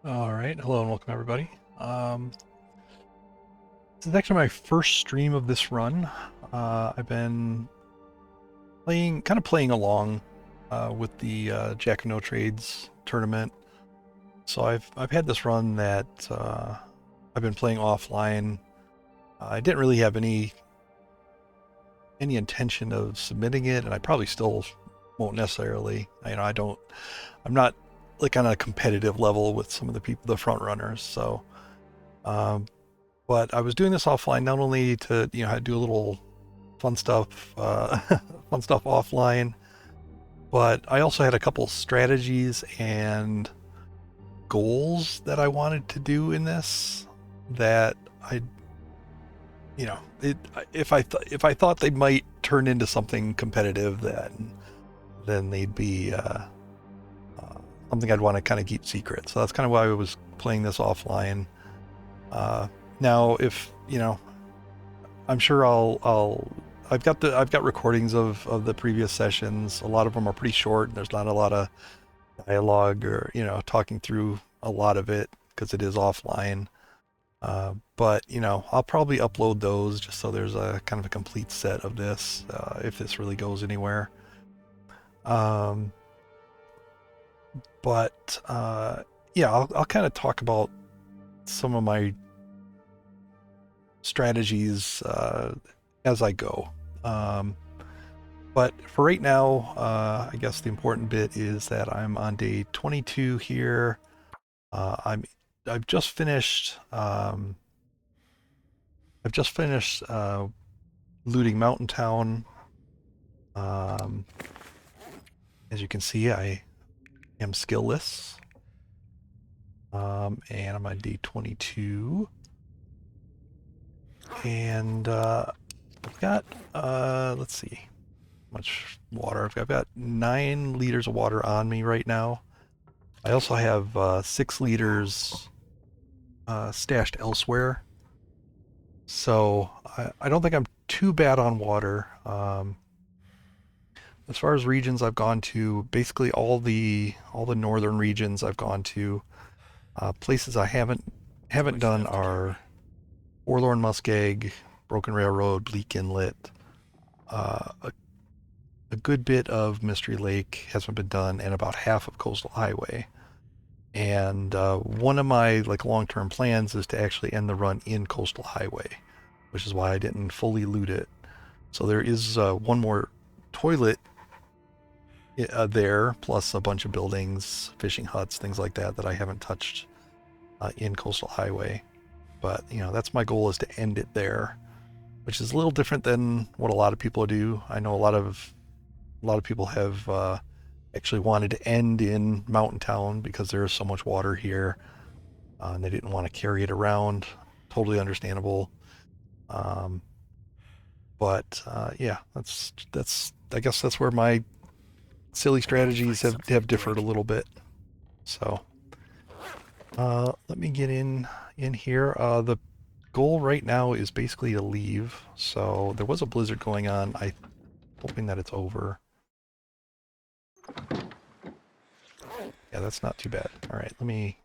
All right, hello and welcome everybody. This is actually my first stream of this run. I've been kind of playing along with the Jack of No Trades tournament. So I've had this run that I've been playing offline. I didn't really have any intention of submitting it, and I probably still won't necessarily. I'm not like on a competitive level with some of the people, the front runners. So. Um, But I was doing this offline not only to do a little fun stuff, fun stuff offline, but I also had a couple strategies and goals that I wanted to do in this that I, you know, it, if I thought they might turn into something competitive, then they'd be something I'd want to kind of keep secret. So that's kind of why I was playing this offline. Uh, Now, if I'm sure I've got recordings of the previous sessions. A lot of them are pretty short, and there's not a lot of dialogue or talking through a lot of it because it is offline. But I'll probably upload those just so there's a kind of a complete set of this if this really goes anywhere. Um, but yeah, I'll kind of talk about some of my strategies as I go. Um, but for right now, I guess the important bit is that I'm on day 22 here. Uh, I'm I've just finished looting Mountain Town. Um, as you can see, I am skillless, and I'm on day 22. And I've got let's see, how much water I've got 9 liters of water on me right now. I also have 6 liters stashed elsewhere. So I don't think I'm too bad on water. As far as regions I've gone to, basically all the northern regions I've gone to. Places I haven't done are Forlorn Muskeg, Broken Railroad, Bleak Inlet. A good bit of Mystery Lake hasn't been done, and about half of Coastal Highway. And one of my long-term plans is to actually end the run in Coastal Highway, which is why I didn't fully loot it. So there is one more toilet there, plus a bunch of buildings, fishing huts, things like that that I haven't touched in Coastal Highway. But that's my goal, is to end it there, which is a little different than what a lot of people do. I know a lot of people have actually wanted to end in Mountain Town because there is so much water here, and they didn't want to carry it around. Totally understandable. Um, but yeah, that's I guess that's where my silly strategies have differed a little bit. So let me get in here. The goal right now is basically to leave. So there was a blizzard going on. I'm hoping that it's over. Yeah, that's not too bad. All right, let me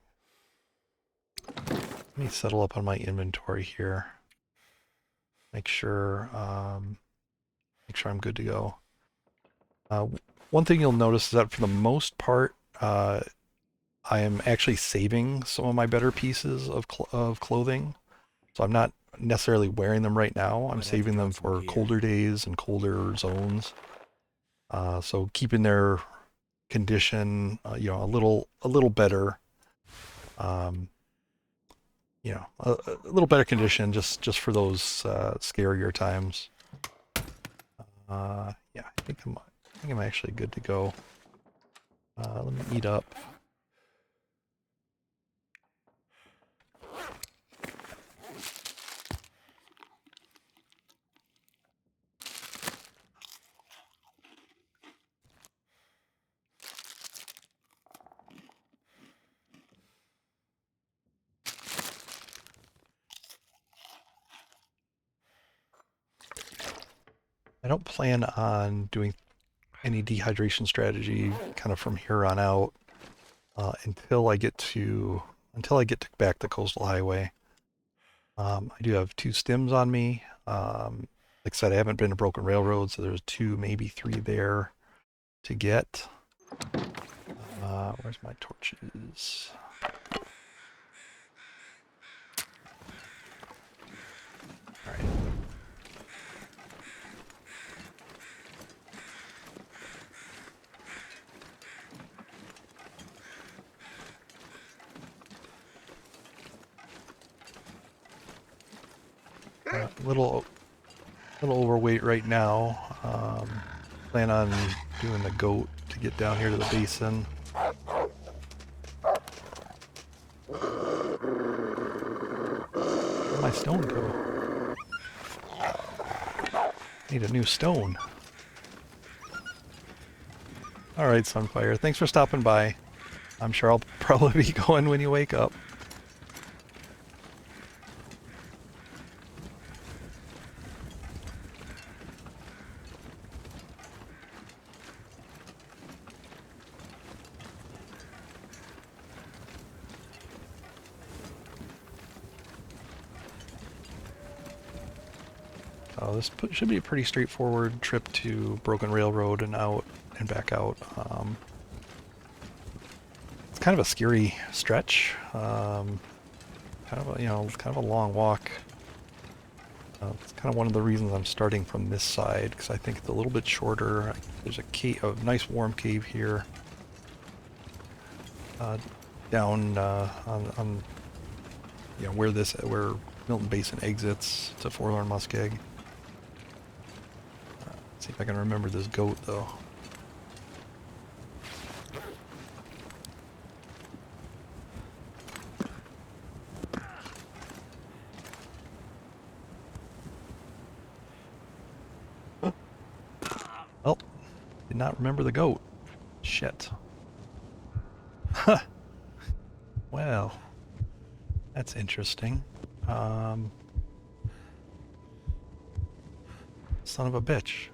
settle up on my inventory here. Make sure I'm good to go. One thing you'll notice is that for the most part, I am actually saving some of my better pieces of clothing. So I'm not necessarily wearing them right now. I'm saving them for colder days and colder zones. So keeping their condition, a little better. Um, a little better condition just for those scarier times. Yeah, I think I'm actually good to go. Let me eat up. I don't plan on doing any dehydration strategy kind of from here on out until I get to, until I get back to Coastal Highway. I do have 2 stims on me. Like I said, I haven't been to Broken Railroad, so there's 2, maybe 3 there to get. Where's my torches? All right. A little overweight right now. Plan on doing the goat to get down here to the basin. Where'd my stone go? Need a new stone. Alright, Sunfire, thanks for stopping by. I'm sure I'll probably be going when you wake up. This should be a pretty straightforward trip to Broken Railroad and out and back out. It's kind of a scary stretch. Kind of a, kind of a long walk. It's kind of one of the reasons I'm starting from this side, because I think it's a little bit shorter. There's a cave, a nice warm cave here. Down on where Milton Basin exits to Forlorn Muskeg. See if I can remember this goat though. Well, did not remember the goat. Shit. Well, that's interesting. Son of a bitch.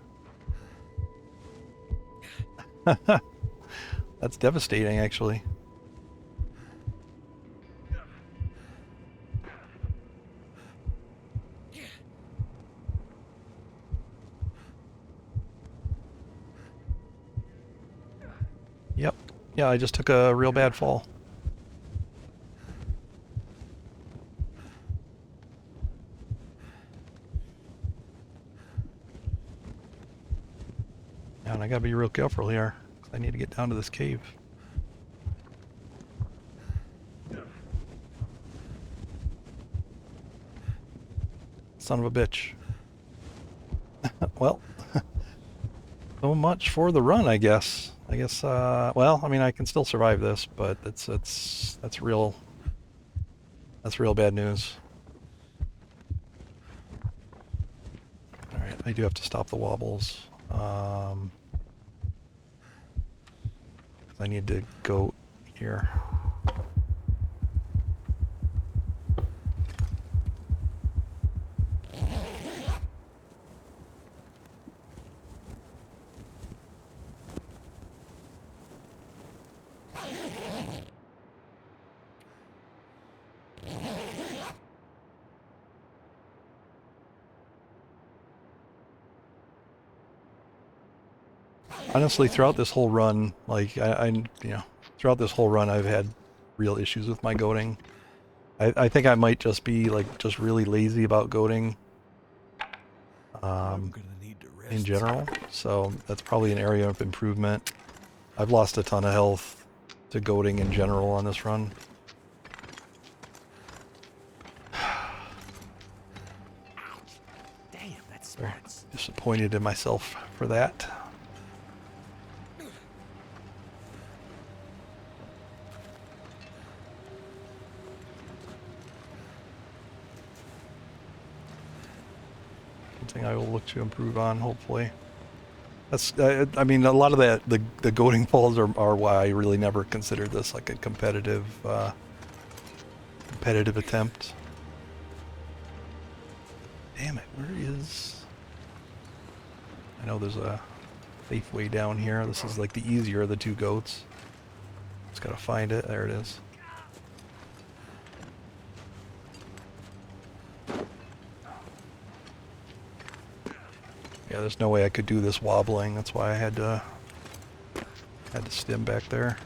That's devastating, actually. Yep. Yeah, I just took a real bad fall. And I gotta be real careful here. I need to get down to this cave. Son of a bitch. Well, so much for the run, I guess. Well, I mean, I can still survive this, but that's real bad news. All right, I do have to stop the wobbles. I need to go here. Honestly, throughout this whole run, like throughout this whole run, I've had real issues with my goating. I think I might just be like just really lazy about goating in general. So that's probably an area of improvement. I've lost a ton of health to goating in general on this run. Damn, that's smart. Disappointed in myself for that. Something I will look to improve on, hopefully. That's, I mean, a lot of that, the goating falls are why I really never considered this like a competitive attempt. Damn it, where is... I know there's a safe way down here. This is like the easier of the 2 goats. Just gotta find it. There it is. Yeah, there's no way I could do this wobbling. That's why I had to stim back there.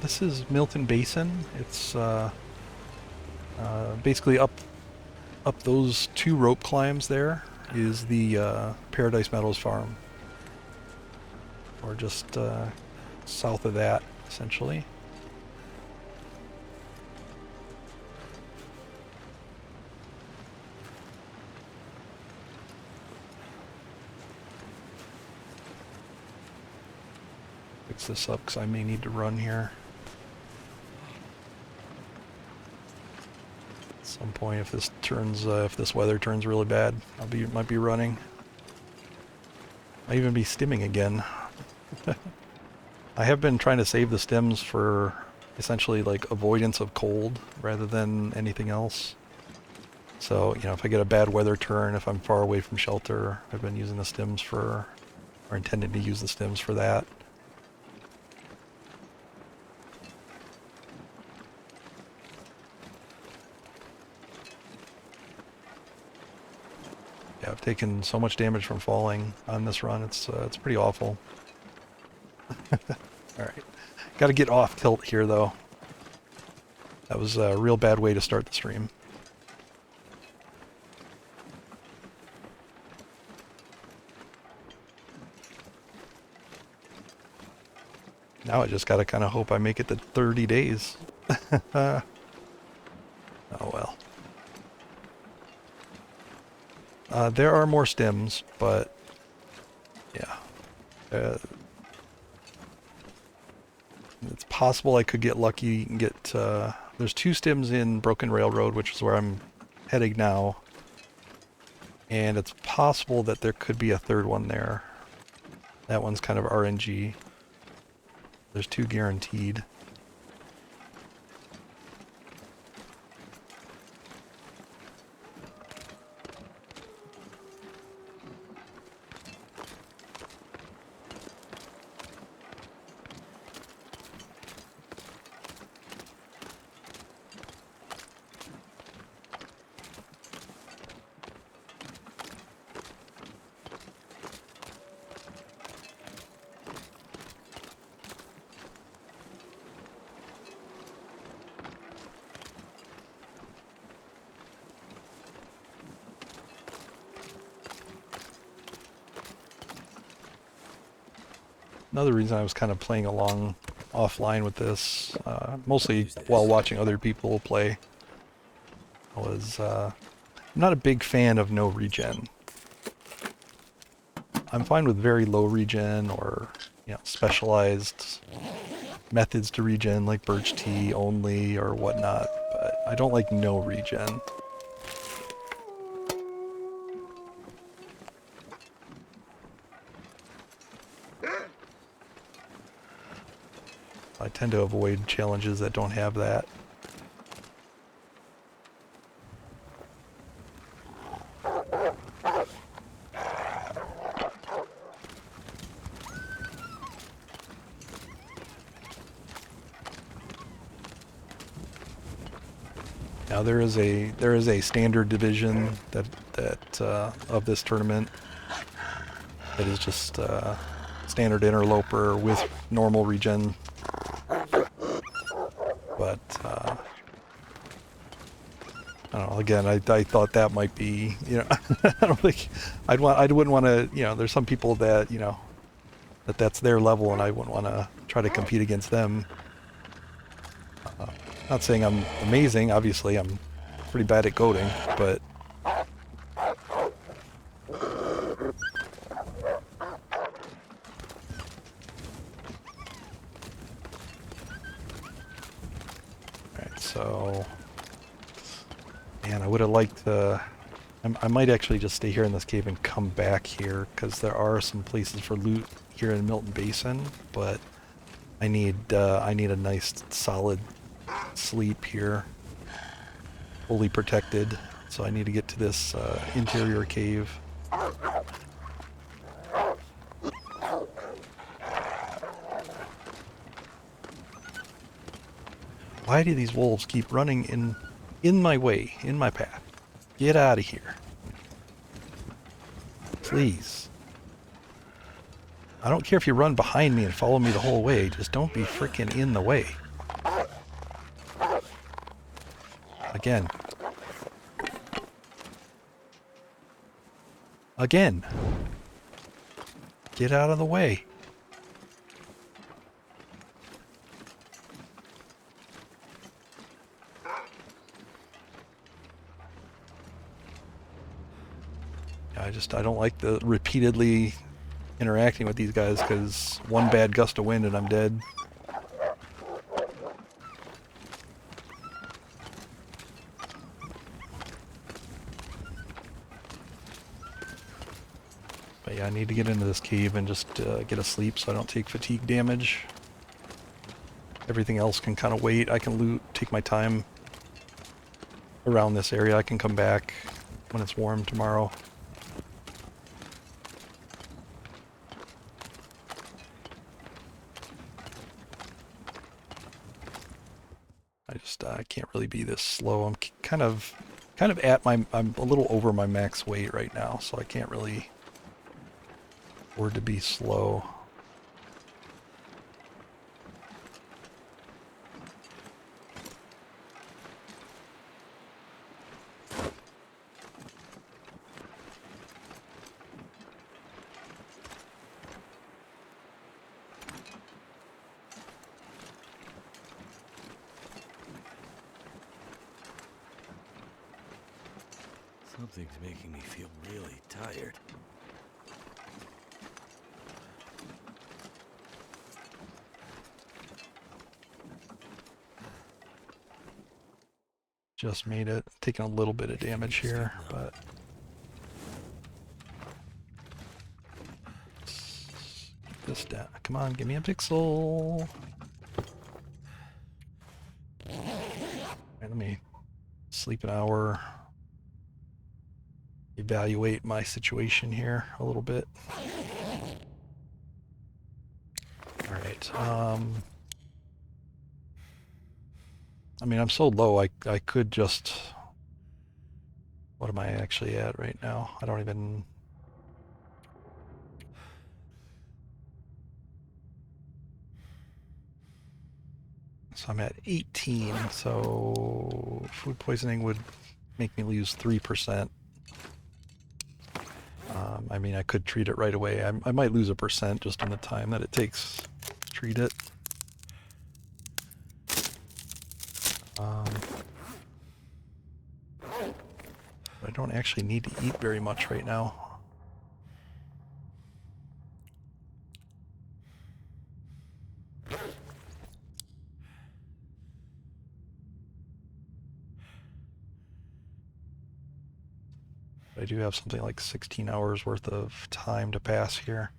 This is Milton Basin. It's basically up those 2 rope climbs there is the Paradise Metals farm. Or just south of that, essentially. Fix this up because I may need to run here. At some point, if this weather turns really bad, might be running. Might even be stimming again. I have been trying to save the stems for essentially like avoidance of cold rather than anything else. So, you know, if I get a bad weather turn, if I'm far away from shelter, I've been using the stems or intending to use the stems for that. Yeah, I've taken so much damage from falling on this run. It's pretty awful. Alright. Got to get off tilt here, though. That was a real bad way to start the stream. Now I just got to kind of hope I make it to 30 days. Oh well. There are more stems, but yeah. It's possible I could get lucky and get... there's 2 stems in Broken Railroad, which is where I'm heading now. And it's possible that there could be a 3rd one there. That one's kind of RNG. There's 2 guaranteed. Another reason I was kind of playing along offline with this, mostly while watching other people play, was I'm not a big fan of no regen. I'm fine with very low regen or, you know, specialized methods to regen like birch tea only or whatnot, but I don't like no regen. I tend to avoid challenges that don't have that. Now there is a standard division that of this tournament that is just standard interloper with normal regen. But I don't know. Again, I thought that might be, you know, I don't think I wouldn't want to, you know, there's some people that, you know, that's their level, and I wouldn't want to try to compete against them. Not saying I'm amazing. Obviously, I'm pretty bad at goading, but so, man, I would have liked to I might actually just stay here in this cave and come back here, because there are some places for loot here in Milton Basin, but I need a nice solid sleep here, fully protected. So I need to get to this interior cave. Why do these wolves keep running in my way, in my path? Get out of here. Please. I don't care if you run behind me and follow me the whole way, just don't be freaking in the way. Again. Again. Get out of the way. I don't like the repeatedly interacting with these guys, because one bad gust of wind and I'm dead. But yeah, I need to get into this cave and just get a sleep so I don't take fatigue damage. Everything else can kind of wait. I can loot, take my time around this area. I can come back when it's warm tomorrow. I can't really be this slow. I'm kind of at I'm a little over my max weight right now, so I can't really afford to be slow. Something's making me feel really tired. Just made it. Taking a little bit of damage here, but get this down. Come on, give me a pixel. Right, let me sleep an hour. Evaluate my situation here a little bit. All right. I mean, I'm so low, I could just... What am I actually at right now? I don't even... So I'm at 18, so food poisoning would make me lose 3%. I mean, I could treat it right away. I might lose 1% just on the time that it takes to treat it. I don't actually need to eat very much right now. I do have something like 16 hours worth of time to pass here.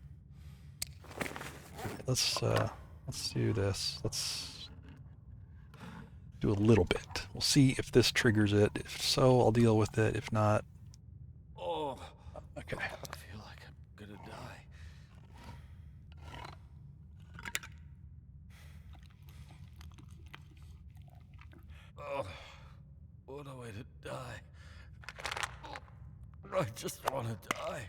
Let's do this. Let's do a little bit. We'll see if this triggers it. If so, I'll deal with it. If not, okay. I feel like I'm gonna die. Oh, what a way to die. I just want to die.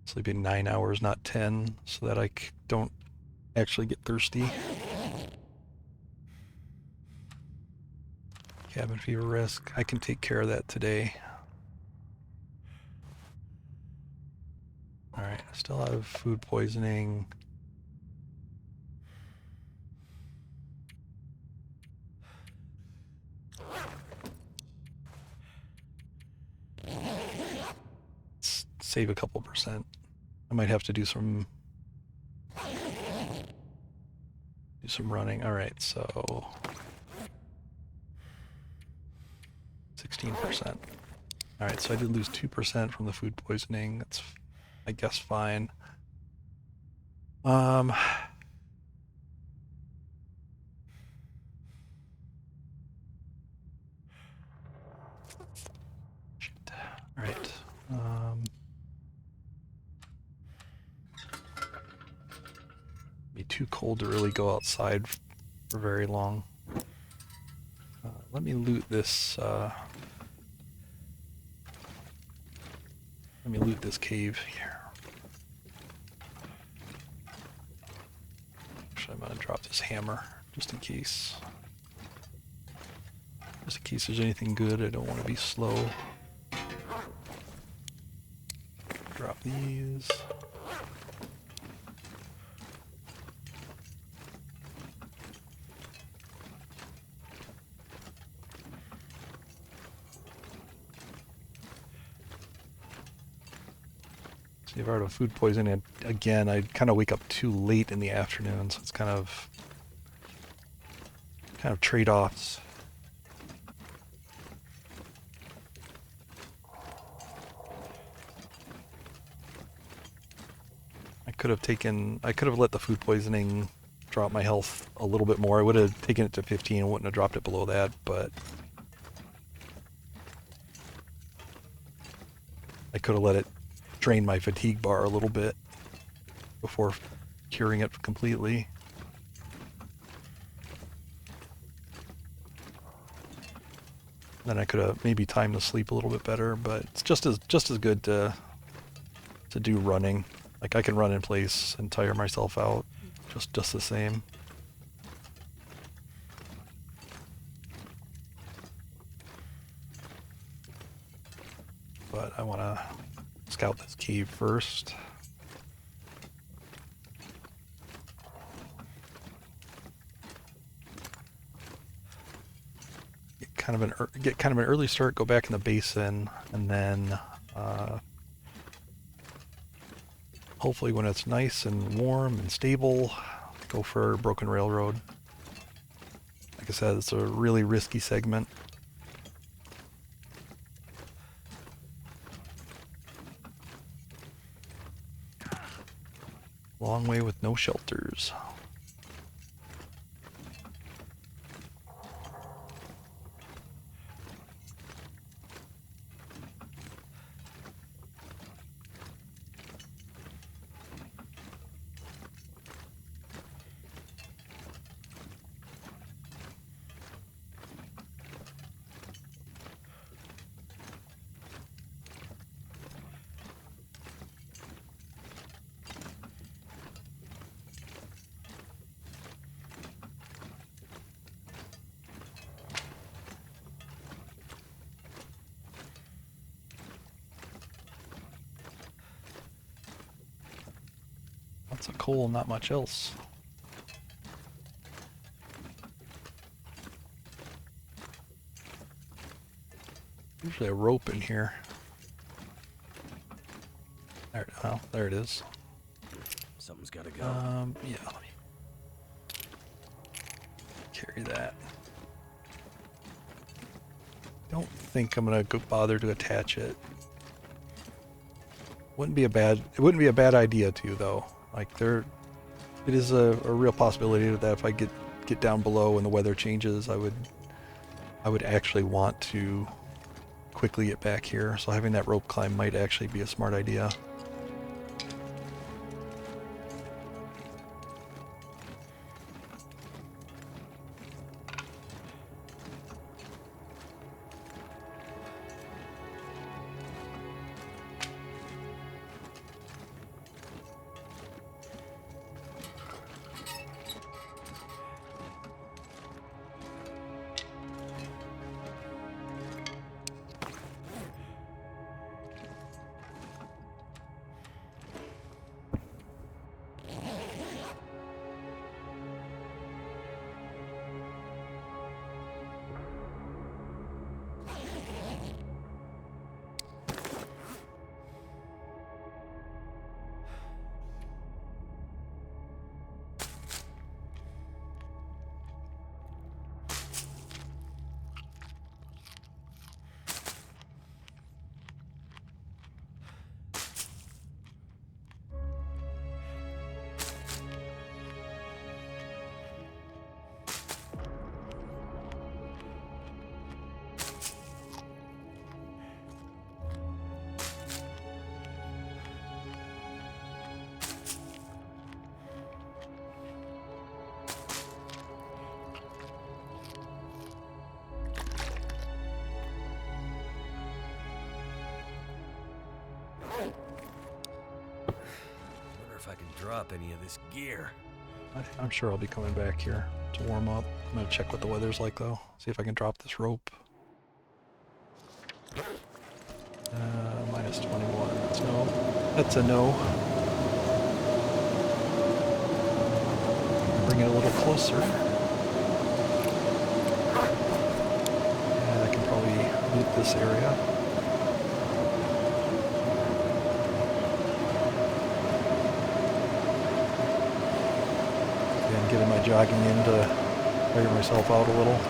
Sleeping 9 hours, not 10, so that I don't actually get thirsty. Cabin fever risk. I can take care of that today. Alright, I still have food poisoning. save a couple percent. I might have to do some running. All right, so 16%. All right, so I did lose 2% from the food poisoning. That's, I guess, fine. Shit. All right. Be too cold to really go outside for very long. Let me loot this. Let me loot this cave here. Actually, I'm gonna drop this hammer just in case. Just in case there's anything good. I don't want to be slow. Drop these. See, if I were to food poisoning again, I'd kind of wake up too late in the afternoon, so it's kind of trade-offs. I could have let the food poisoning drop my health a little bit more. I would have taken it to 15 and wouldn't have dropped it below that, but I could have let it drain my fatigue bar a little bit before curing it completely. Then I could have maybe timed the sleep a little bit better, but it's just as good to do running. Like I can run in place and tire myself out just the same. But I want to scout this cave first. Get kind of an early start, go back in the basin, and then hopefully when it's nice and warm and stable, go for Broken Railroad. Like I said, it's a really risky segment. Long way with no shelters. Lots of coal, not much else. Usually a rope in here. There it is. Something's gotta go. Yeah, let me carry that. Don't think I'm gonna bother to attach it. It wouldn't be a bad idea to, though. Like it is a real possibility that if I get down below and the weather changes, I would actually want to quickly get back here. So having that rope climb might actually be a smart idea. if I can drop any of this gear. I'm sure I'll be coming back here to warm up. I'm gonna check what the weather's like though. See if I can drop this rope. Minus 21. That's no. That's a no. Bring it a little closer. And I can probably loot this area. And getting my jogging in to figure myself out a little.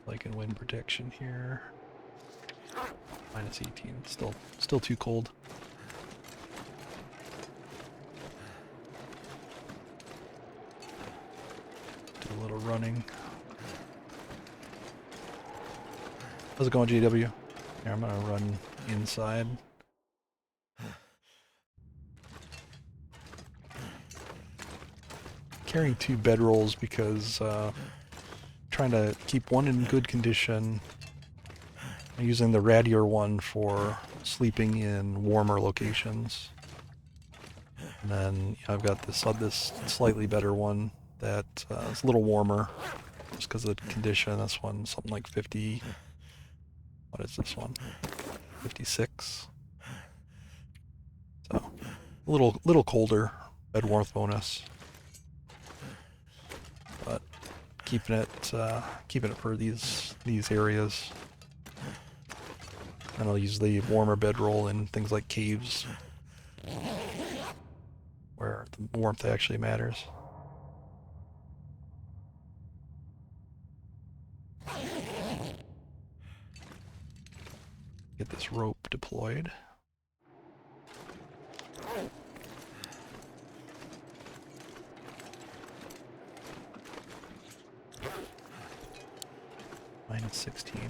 Like in wind protection here. Minus 18. Still too cold. Do a little running. How's it going, GW? Here, I'm gonna run inside. Carrying 2 bedrolls because trying to keep one in good condition. I'm using the rattier one for sleeping in warmer locations. And then I've got this slightly better one that is a little warmer just because of the condition. This one's something like 50. What is this one? 56. So a little colder bed warmth bonus. But keeping it for these areas. And I'll use the warmer bedroll in things like caves where the warmth actually matters. Get this rope deployed. Minus 16.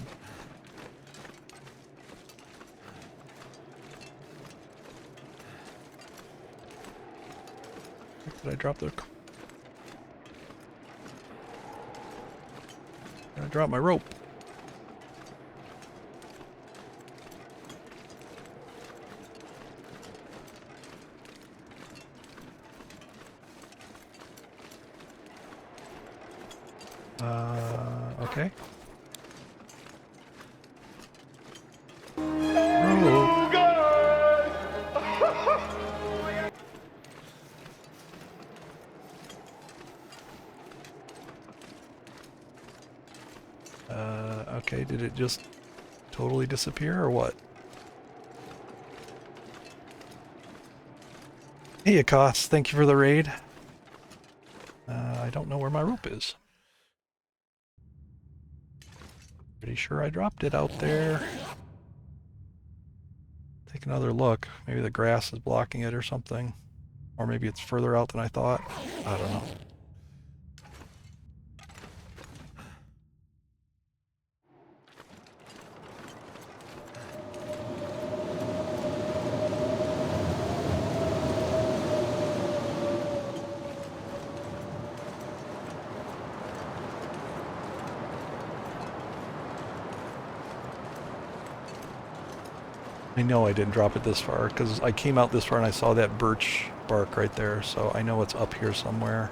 Did I drop the... Did I drop my rope? Okay. Okay, did it just totally disappear or what? Hey, Akos, thank you for the raid. I don't know where my rope is. Pretty sure I dropped it out there. Take another look. Maybe the grass is blocking it or something. Or maybe it's further out than I thought. I don't know. I know I didn't drop it this far because I came out this far and I saw that birch bark right there, so I know it's up here somewhere.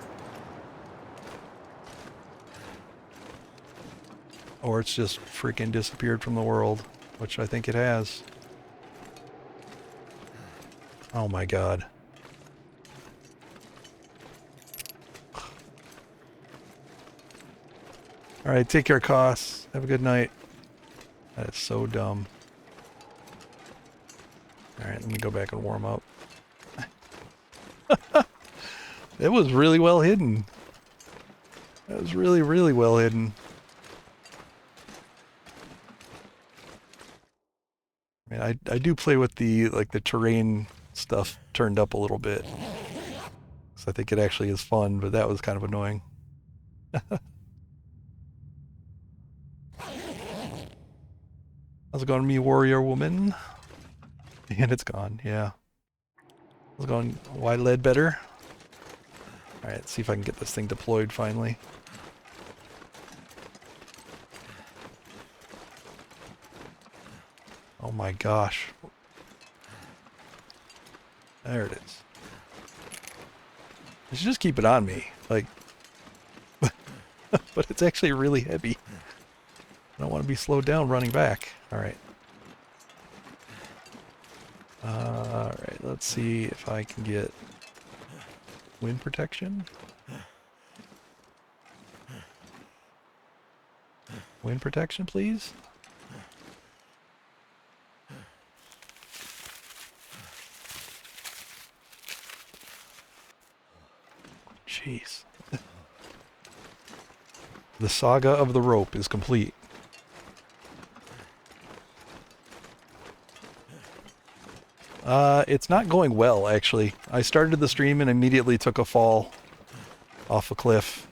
Or it's just freaking disappeared from the world, which I think it has. Oh my god. Alright, take care, Koss. Have a good night. That is so dumb. Alright, let me go back and warm up. It was really well hidden. That was really, really well hidden. I mean, I do play with the terrain stuff turned up a little bit. So I think it actually is fun, but that was kind of annoying. How's it going, me warrior woman? And it's gone, yeah. How's it going, wide lead better? Alright, let's see if I can get this thing deployed finally. Oh my gosh. There it is. I should just keep it on me, like, but it's actually really heavy. I don't want to be slowed down running back. Alright. Alright, let's see if I can get wind protection. Wind protection, please. Jeez. The saga of the rope is complete. It's not going well, actually. I started the stream and immediately took a fall off a cliff.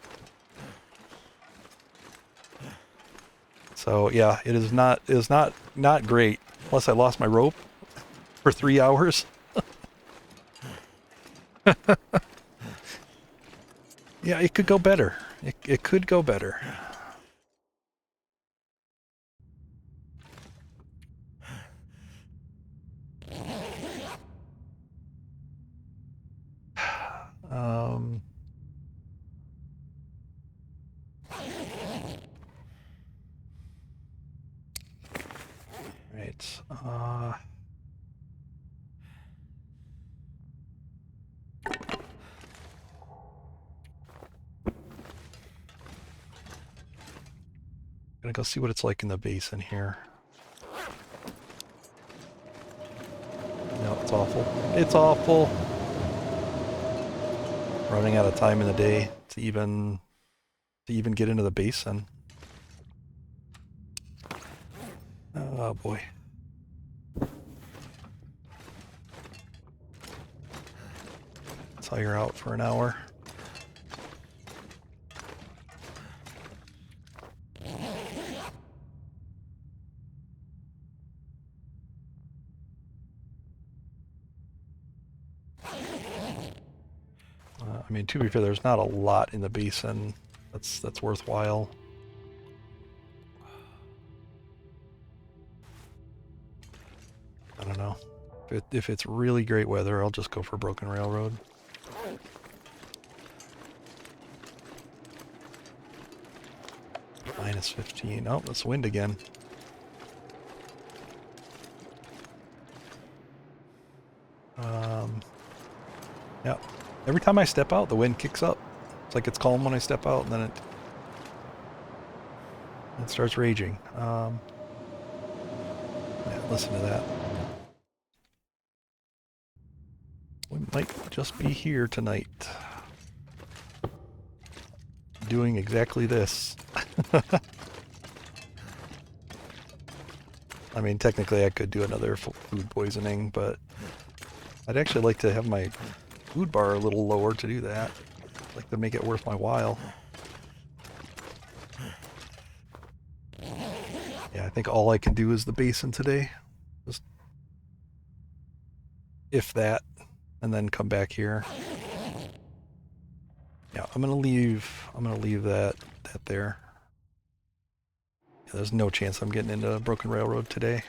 So yeah, it is not great. Plus I lost my rope for 3 hours. Yeah, it could go better. It could go better. Um, right. Gonna go see what it's like in the basin here. No, it's awful. It's awful. Running out of time in the day to even get into the basin. Oh boy. Tire out for an hour. I mean, to be fair, there's not a lot in the basin that's worthwhile. I don't know. If it's really great weather, I'll just go for Broken Railroad. Minus 15. Oh, that's wind again. Yeah. Every time I step out, the wind kicks up. It's like it's calm when I step out, and then it starts raging. Yeah, listen to that. We might just be here tonight, doing exactly this. I mean, technically I could do another food poisoning, but I'd actually like to have my food bar a little lower to do that. I'd like to make it worth my while. Yeah, I think all I can do is the basin today. Just if that, and then come back here. Yeah, I'm gonna leave that there. Yeah, there's no chance I'm getting into Broken Railroad today.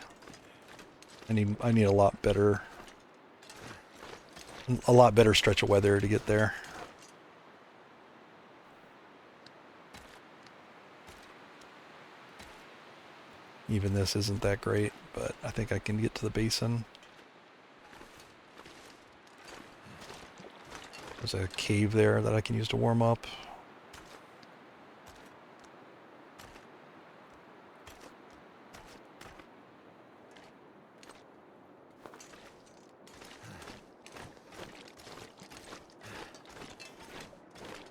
I need a lot better stretch of weather to get there. Even this isn't that great, but I think I can get to the basin. There's a cave there that I can use to warm up.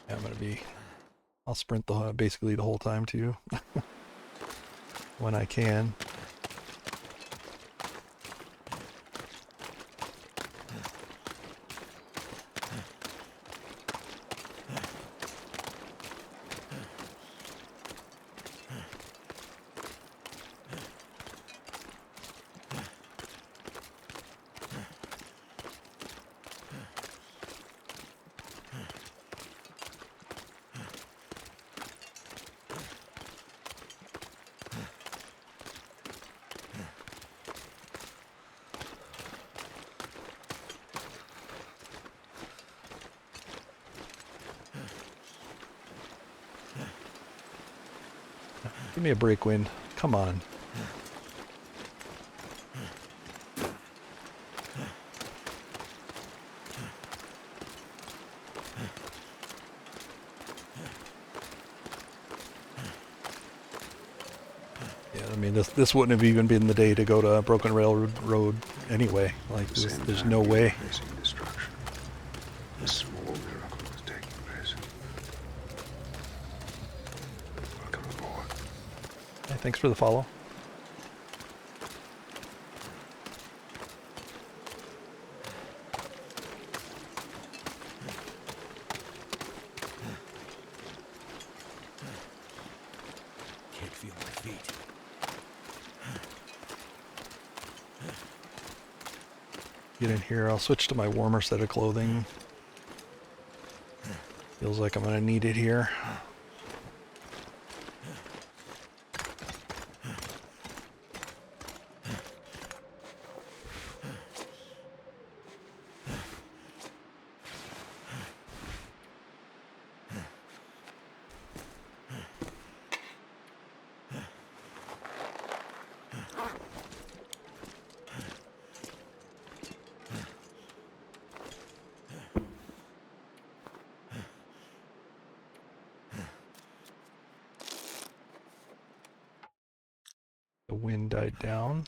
Yeah, I'll sprint basically the whole time too, when I can. Give me a break, wind. Come on. Yeah, I mean, this wouldn't have even been the day to go to Broken Railroad anyway. Like, there's no way. Destruction. A small miracle is taking place. Welcome aboard. Hey, thanks for the follow. Can't feel my feet. Get in here. I'll switch to my warmer set of clothing. Feels like I'm gonna need it here. The wind died down.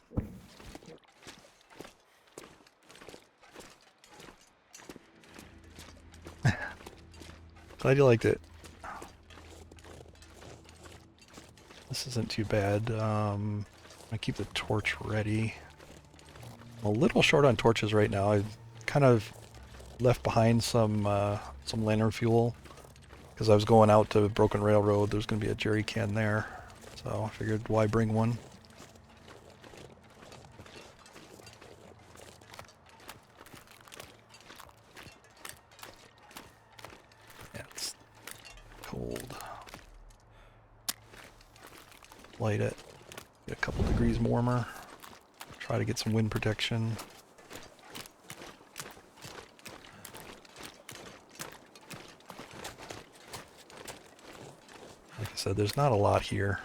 Glad you liked it. This isn't too bad. I keep the torch ready. I'm a little short on torches right now. I've kind of left behind some lantern fuel because I was going out to Broken Railroad. There's going to be a jerry can there, so I figured why bring one. Yeah, it's cold. Light it. Get a couple degrees warmer. Try to get some wind protection. Like I said, there's not a lot here.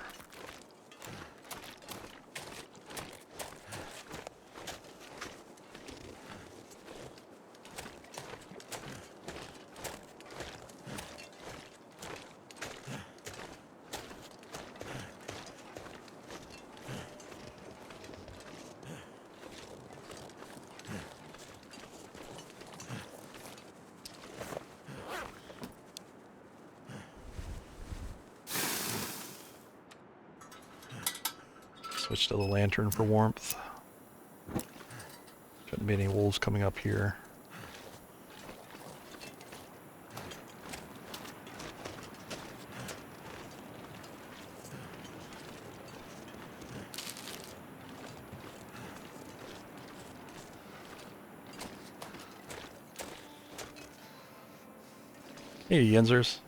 Switch to the lantern for warmth. Shouldn't be any wolves coming up here. Hey, Yenzers.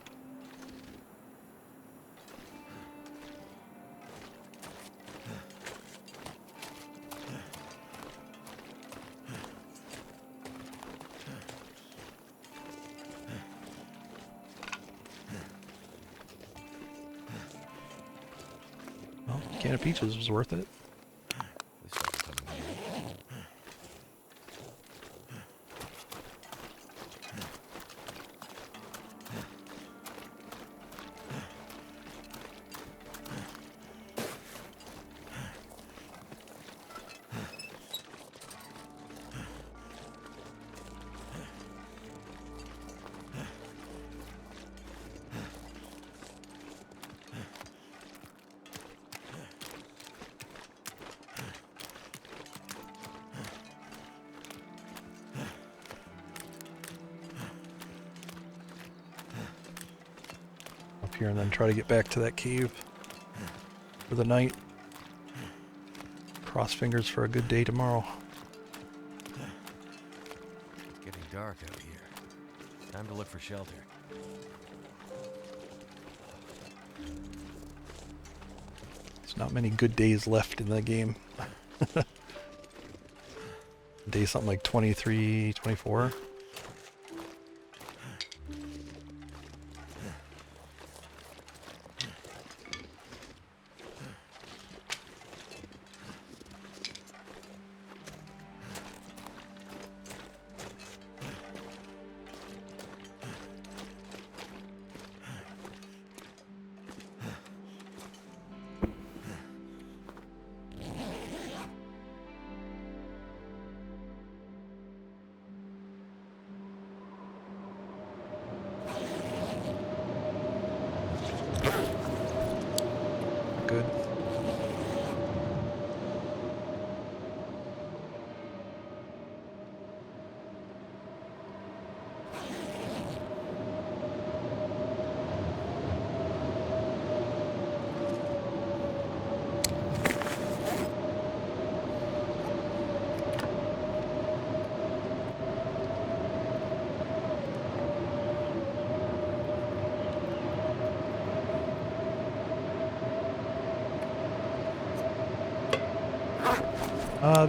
Well, a can of peaches was worth it. This doesn't come in here. up here and then try to get back to that cave for the night. Cross fingers for a good day tomorrow. It's getting dark out here. Time to look for shelter. There's not many good days left in the game. Day something like 23, 24. Good.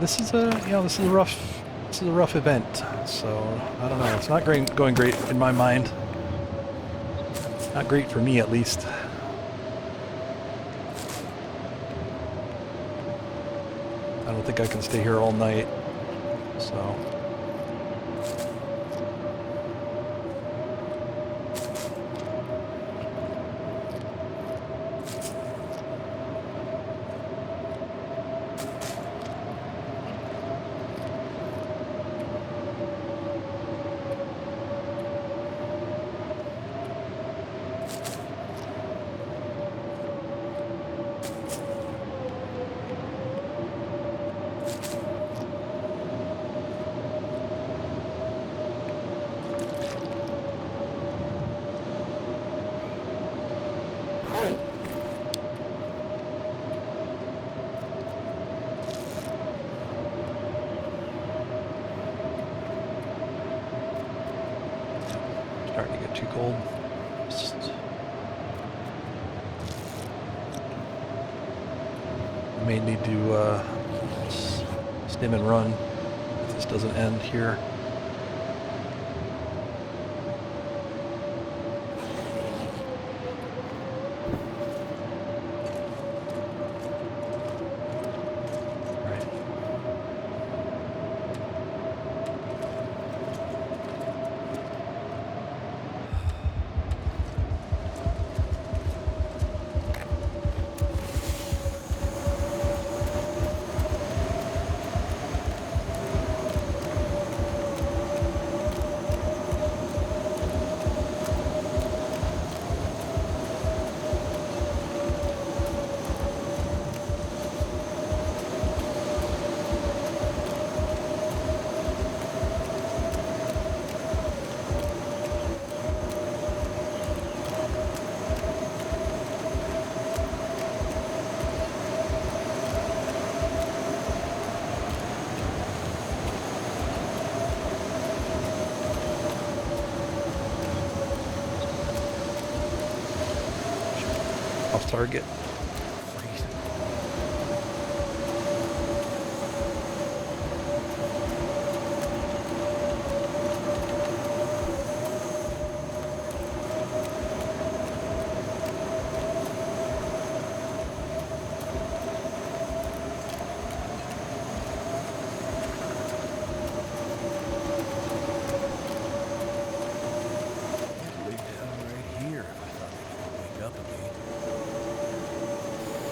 This is a rough event. So I don't know. It's not going great in my mind. Not great for me, at least. I don't think I can stay here all night. So. Starting to get too cold. I may need to stim and run if this doesn't end here. Off target.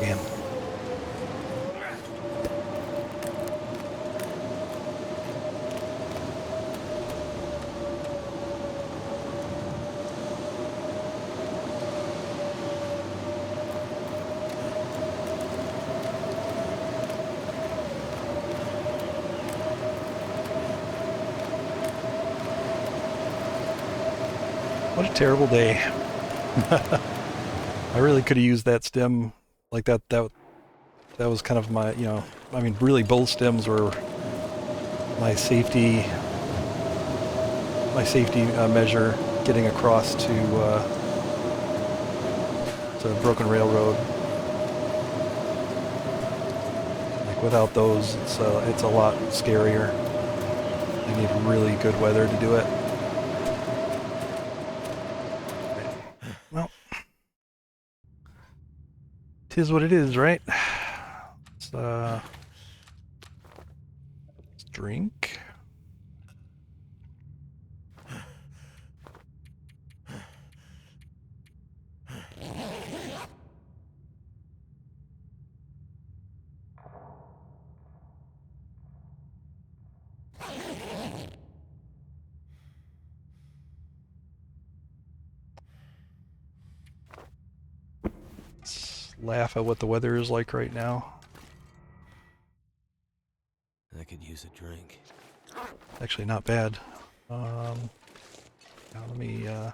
Damn. What a terrible day. I really could have used that stem like that. That was kind of my, I mean, really both stems were my safety, measure getting across to Broken Railroad. Like without those, it's a lot scarier. You need really good weather to do it. Well, 'tis what it is, right? Let's drink. Let's laugh at what the weather is like right now. I could use a drink. Actually, not bad. Now let me. Damn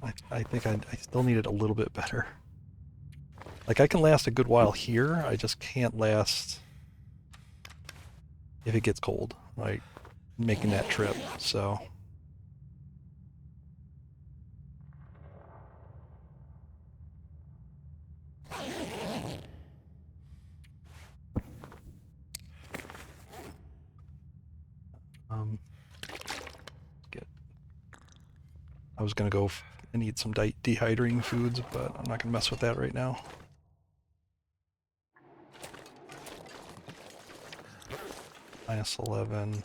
it! I think I still need it a little bit better. Like I can last a good while here. I just can't last if it gets cold. Like making that trip. So. Get. I was gonna go and eat some dehydrating foods, but I'm not gonna mess with that right now. -11.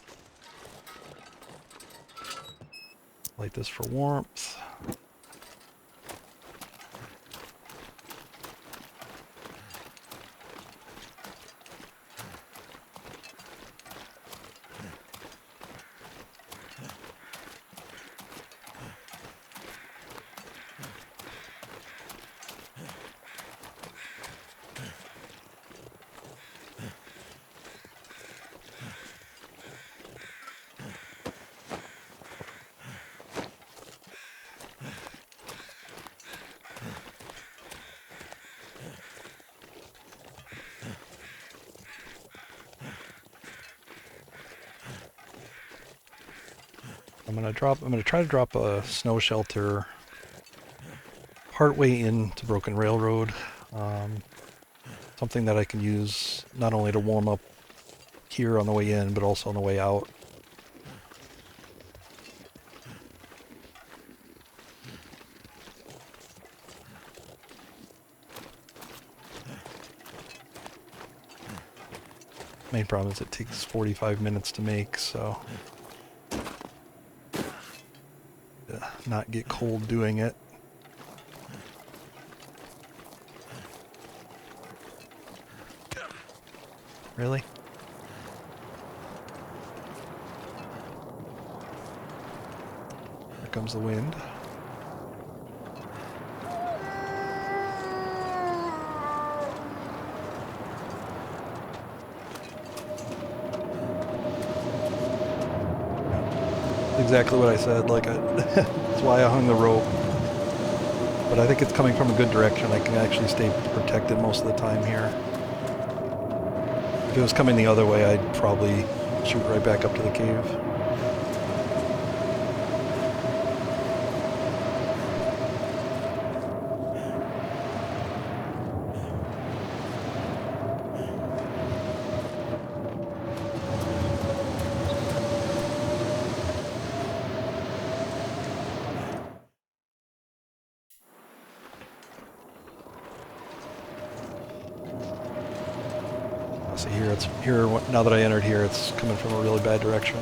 Light this for warmth. I'm gonna try to drop a snow shelter partway into Broken Railroad. Something that I can use not only to warm up here on the way in, but also on the way out. Main problem is it takes 45 minutes to make, so not get cold doing it. Really? Here comes the wind. Exactly what I said, like that's why I hung the rope. But I think it's coming from a good direction. I can actually stay protected most of the time here. If it was coming the other way, I'd probably shoot right back up to the cave. See here, it's here. Now that I entered here, it's coming from a really bad direction.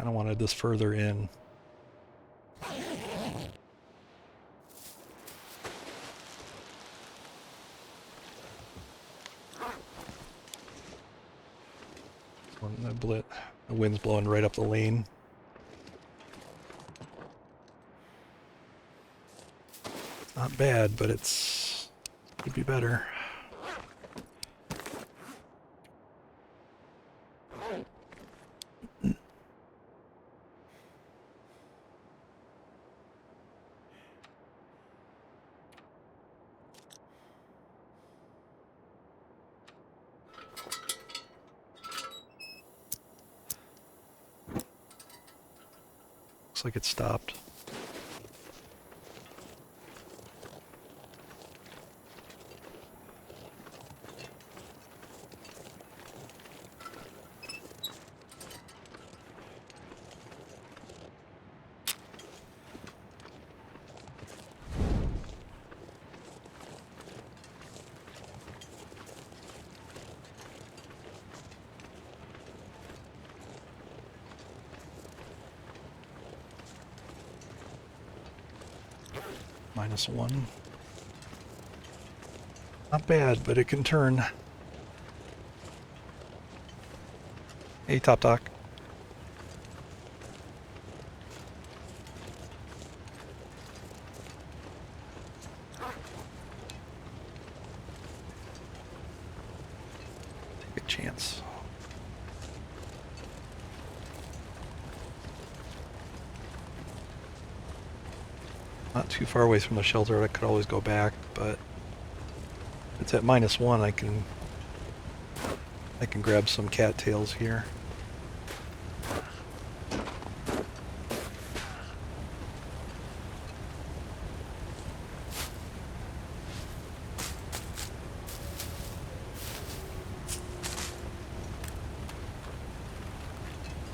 kind of wanted this further in. The wind's blowing right up the lane. Not bad, but could be better. Looks like it stopped. -1. Not bad, but it can turn. Hey, Top Doc. Take a chance. Not too far away from the shelter. I could always go back, but it's at -1. I can grab some cattails here. I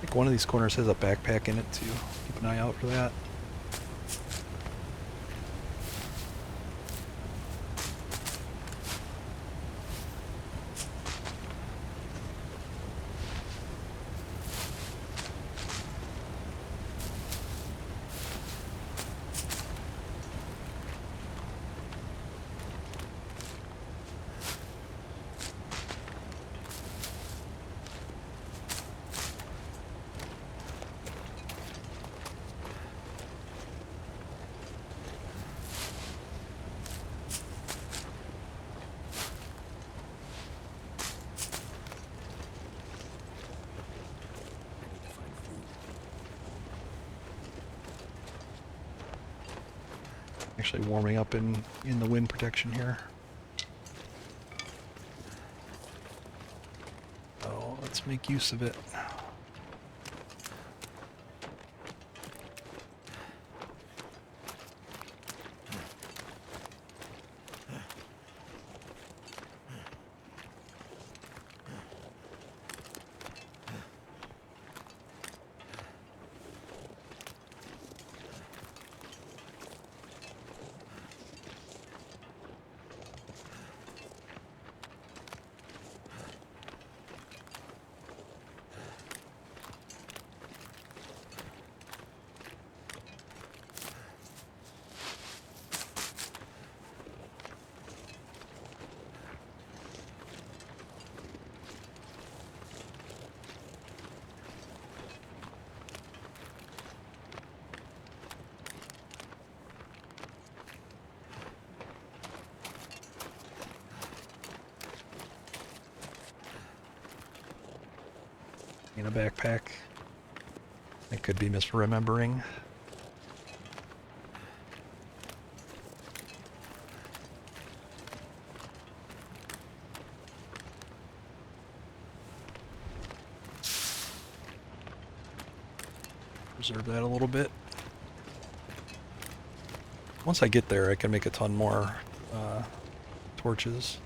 think one of these corners has a backpack in it too. Keep an eye out for that. Actually warming up in the wind protection here. So let's make use of it. In a backpack. I could be misremembering. Preserve that a little bit. Once I get there, I can make a ton more torches.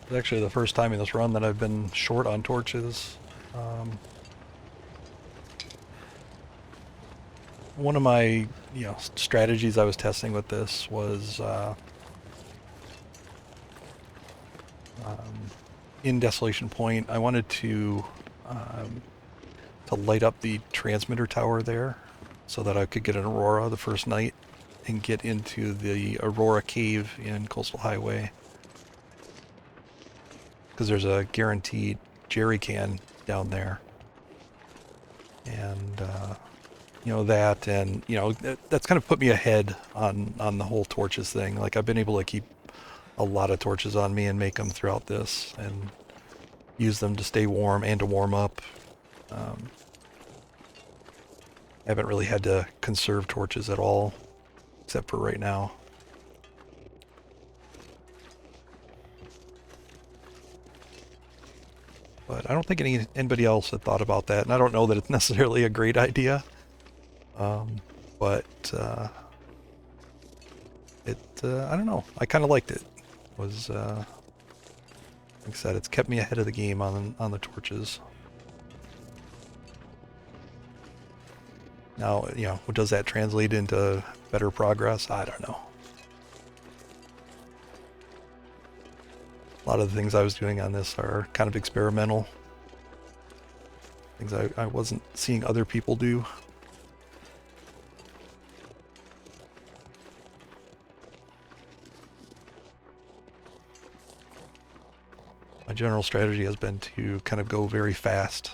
It's actually the first time in this run that I've been short on torches. one of my strategies I was testing with this was in Desolation Point. I wanted to light up the transmitter tower there so that I could get an Aurora the first night and get into the Aurora Cave in Coastal Highway, because there's a guaranteed jerry can down there. And that, and that's kind of put me ahead on the whole torches thing. Like, I've been able to keep a lot of torches on me and make them throughout this and use them to stay warm and to warm up. I haven't really had to conserve torches at all, except for right now. But I don't think anybody else had thought about that, and I don't know that it's necessarily a great idea. But I don't know. I kind of liked it. Was like I said, it's kept me ahead of the game on the torches. Now, does that translate into better progress? I don't know. A lot of the things I was doing on this are kind of experimental. Things I wasn't seeing other people do. My general strategy has been to kind of go very fast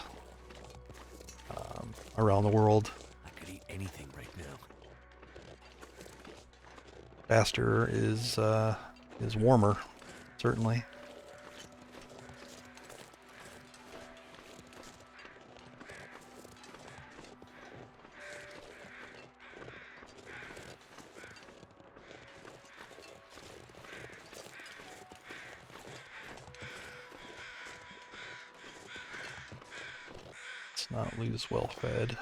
around the world. I could eat anything right now. Faster is warmer, certainly. Let's not lose well fed.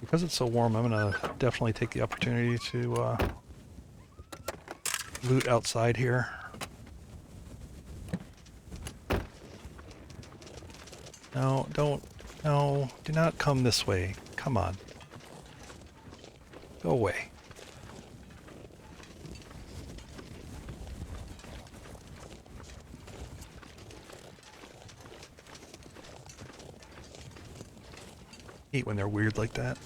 Because it's so warm, I'm gonna definitely take the opportunity to loot outside here. No, do not come this way. Come on. Go away. Hate when they're weird like that.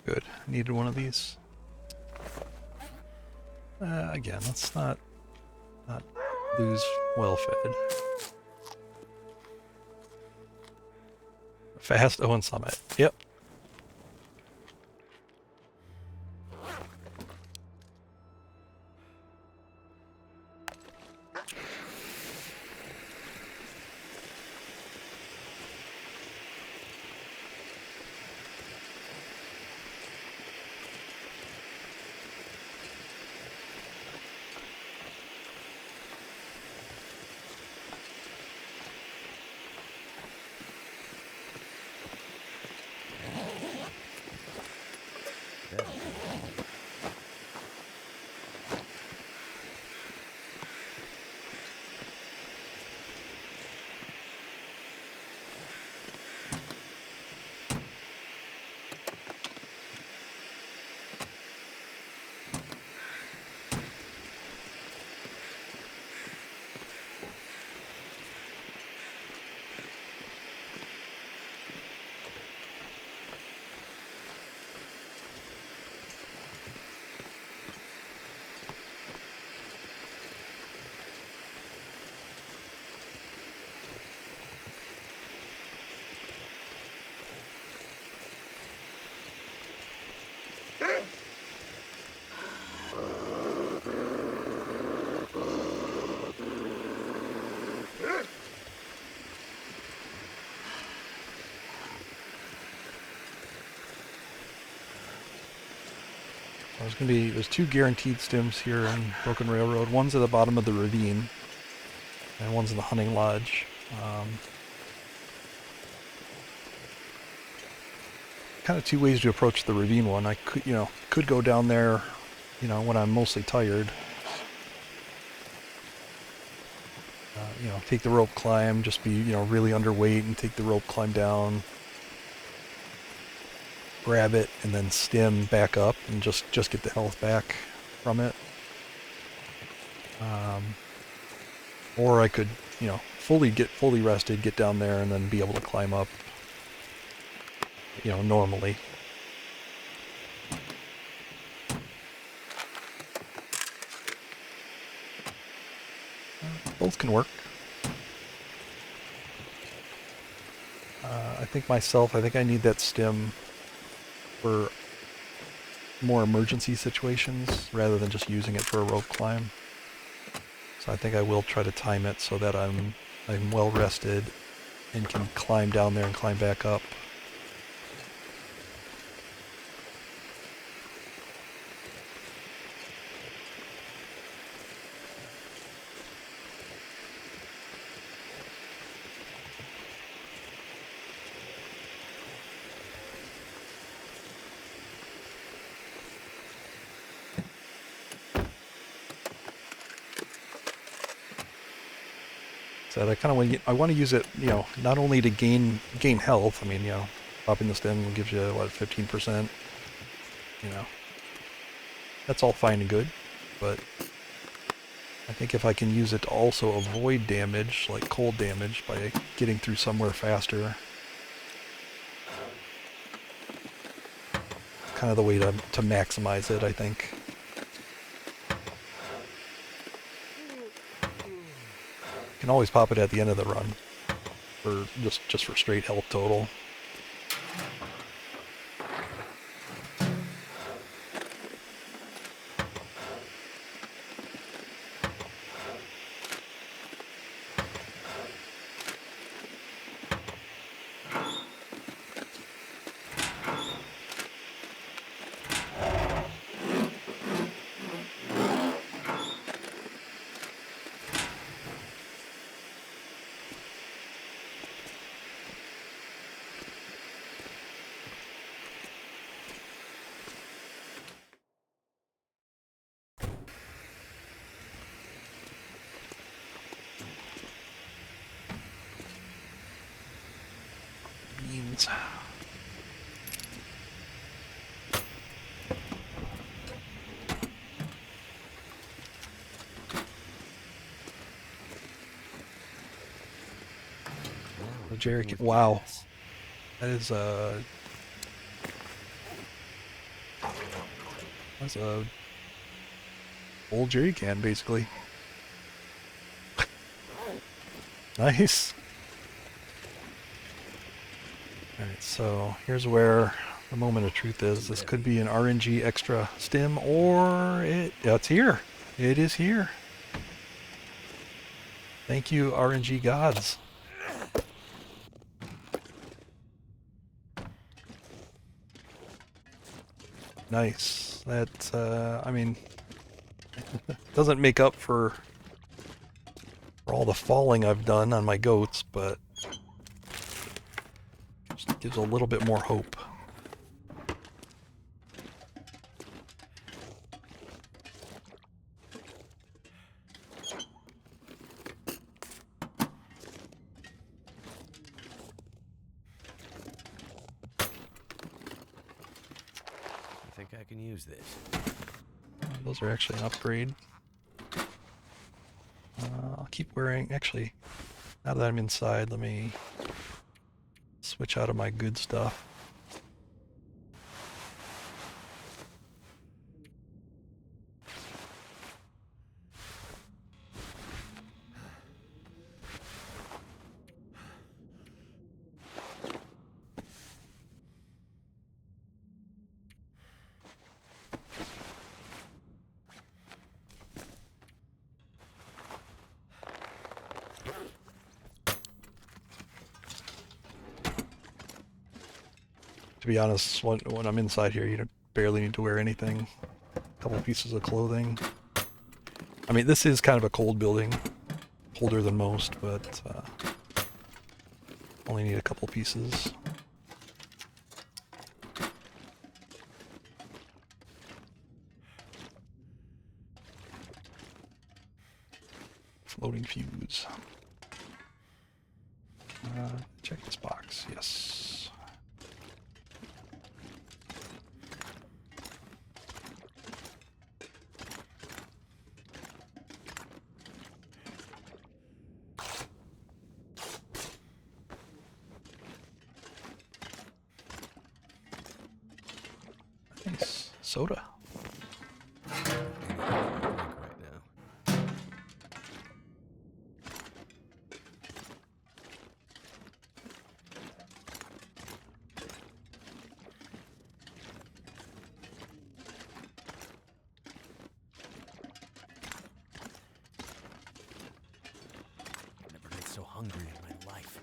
Good. Needed one of these. Again, let's not lose well fed. Fast Owen Summit. Yep. There's two guaranteed stims here in Broken Railroad. One's at the bottom of the ravine, and one's in the hunting lodge. Kind of two ways to approach the ravine one. I could go down there, when I'm mostly tired. Take the rope climb, just be, really underweight and take the rope climb down, grab it, and then stim back up and just get the health back from it. Or I could, fully rested, get down there, and then be able to climb up, normally. Both can work. I think I need that stim for more emergency situations rather than just using it for a rope climb. So I think I will try to time it so that I'm well rested and can climb down there and climb back up. So I kind of want to use it, not only to gain health. I mean, popping the stem gives you what, 15%. That's all fine and good, but I think if I can use it to also avoid damage, like cold damage, by getting through somewhere faster, kind of the way to maximize it, I think. You can always pop it at the end of the run, for just for straight health total. Beans. The jerry can, wow, that's a old jerry can, basically. Nice. Alright, so here's where the moment of truth is. This could be an RNG extra stim, or it's here. It is here. Thank you, RNG gods. Nice. That, I mean, doesn't make up for all the falling I've done on my goats, but just gives a little bit more hope. I think I can use this. Those are actually an upgrade. I'll keep wearing, actually, now that I'm inside, let me switch out of my good stuff. To be honest, when I'm inside here, you barely need to wear anything. A couple pieces of clothing. I mean, this is kind of a cold building, colder than most, but only need a couple pieces. Floating fuse. Check this box. Yes. Nice. Soda. Right now. Never been so hungry in my life.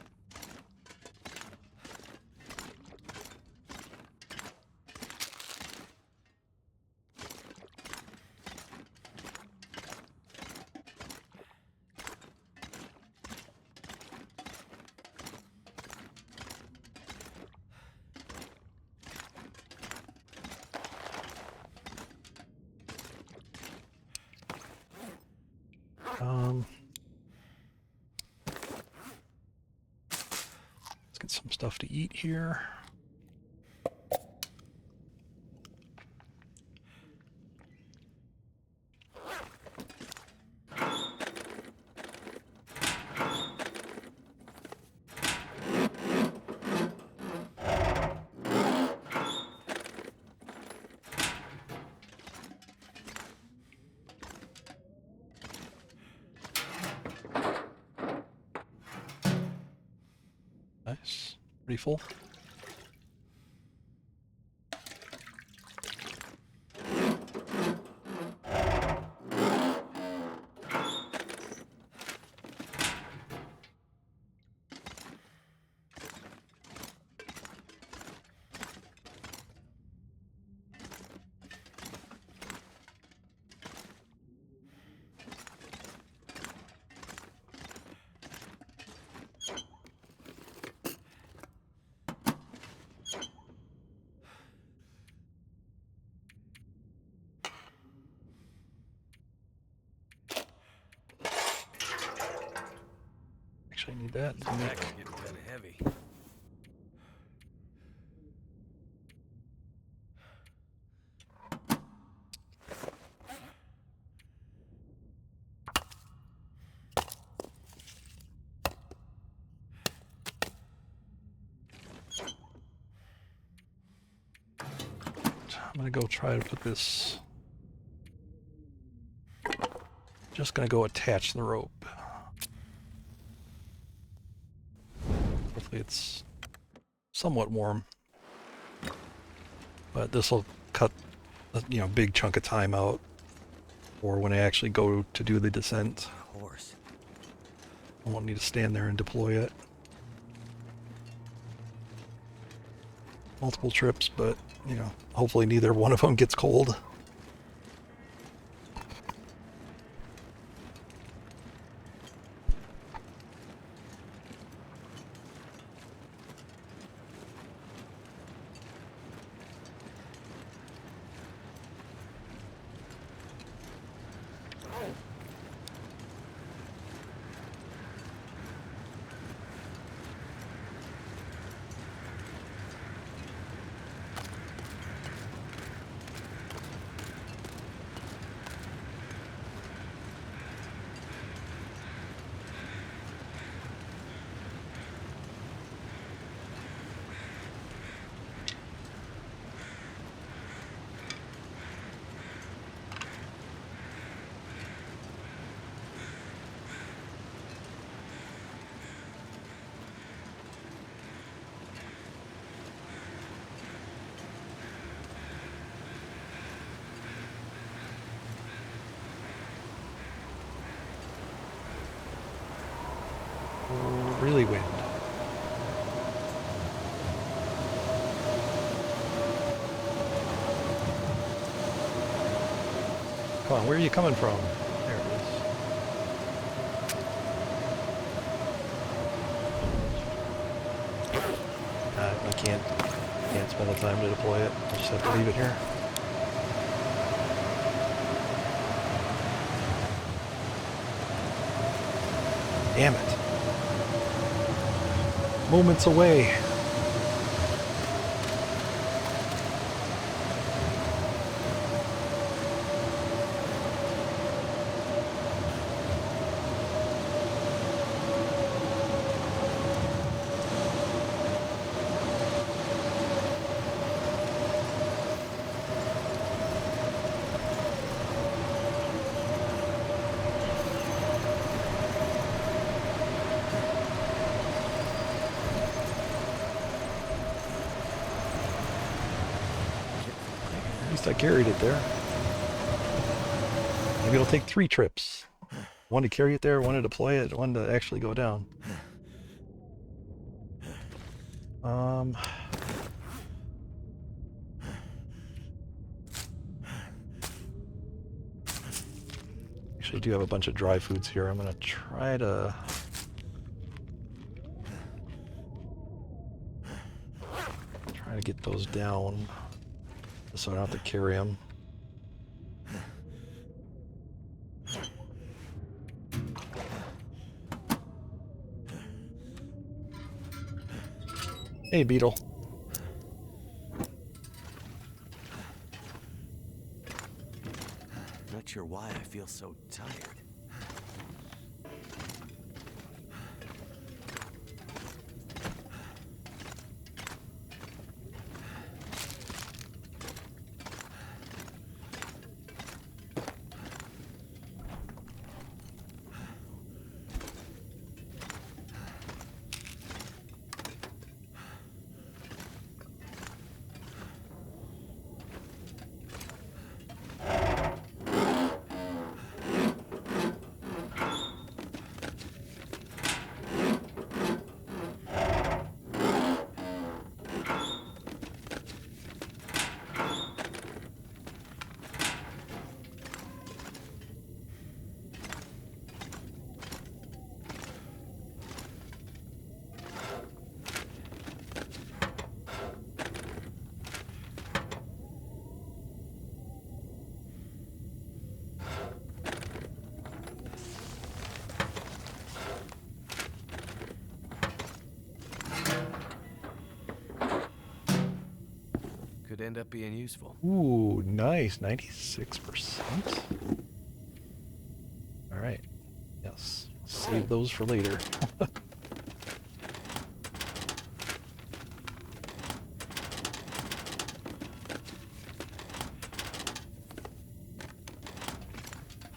Let's get some stuff to eat here. Nice. Pretty full. Actually, I need that. Back's getting kind of heavy. I'm gonna go try to put this. Just gonna go attach the rope. Hopefully it's somewhat warm. But this will cut a big chunk of time out for when I actually go to do the descent. Horse. I won't need to stand there and deploy it. Multiple trips, but hopefully neither one of them gets cold. Really wind. Come on, where are you coming from? There it is. I can't spend the time to deploy it. I just have to leave it here. Damn it. Moments away. I carried it there. Maybe it'll take 3 trips. One to carry it there, one to deploy it, one to actually go down. Actually, I do have a bunch of dry foods here. I'm going to try to... get those down so I don't have to carry them. Hey, Beetle. Not sure why I feel so tired. Could end up being useful. Ooh, nice. 96%. All right. Yes. Save those for later.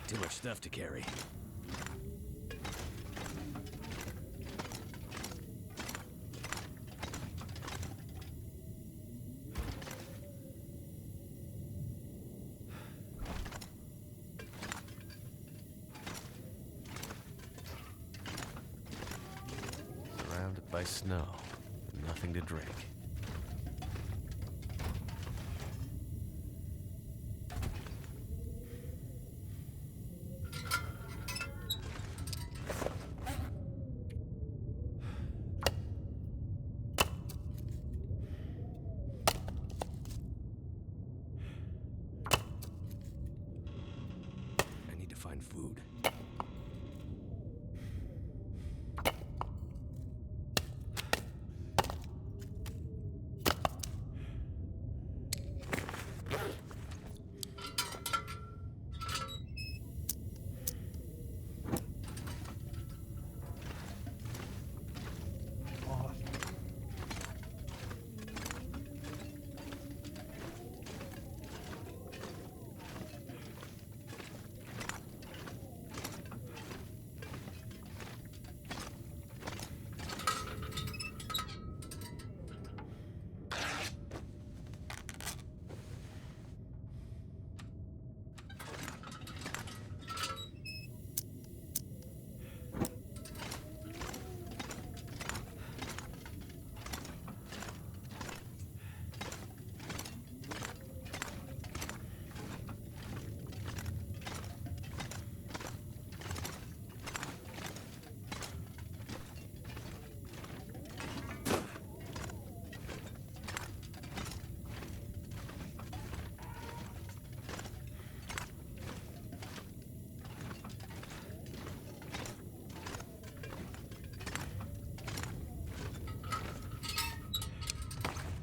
Too much stuff to carry. by snow, and nothing to drink. I need to find food. Off.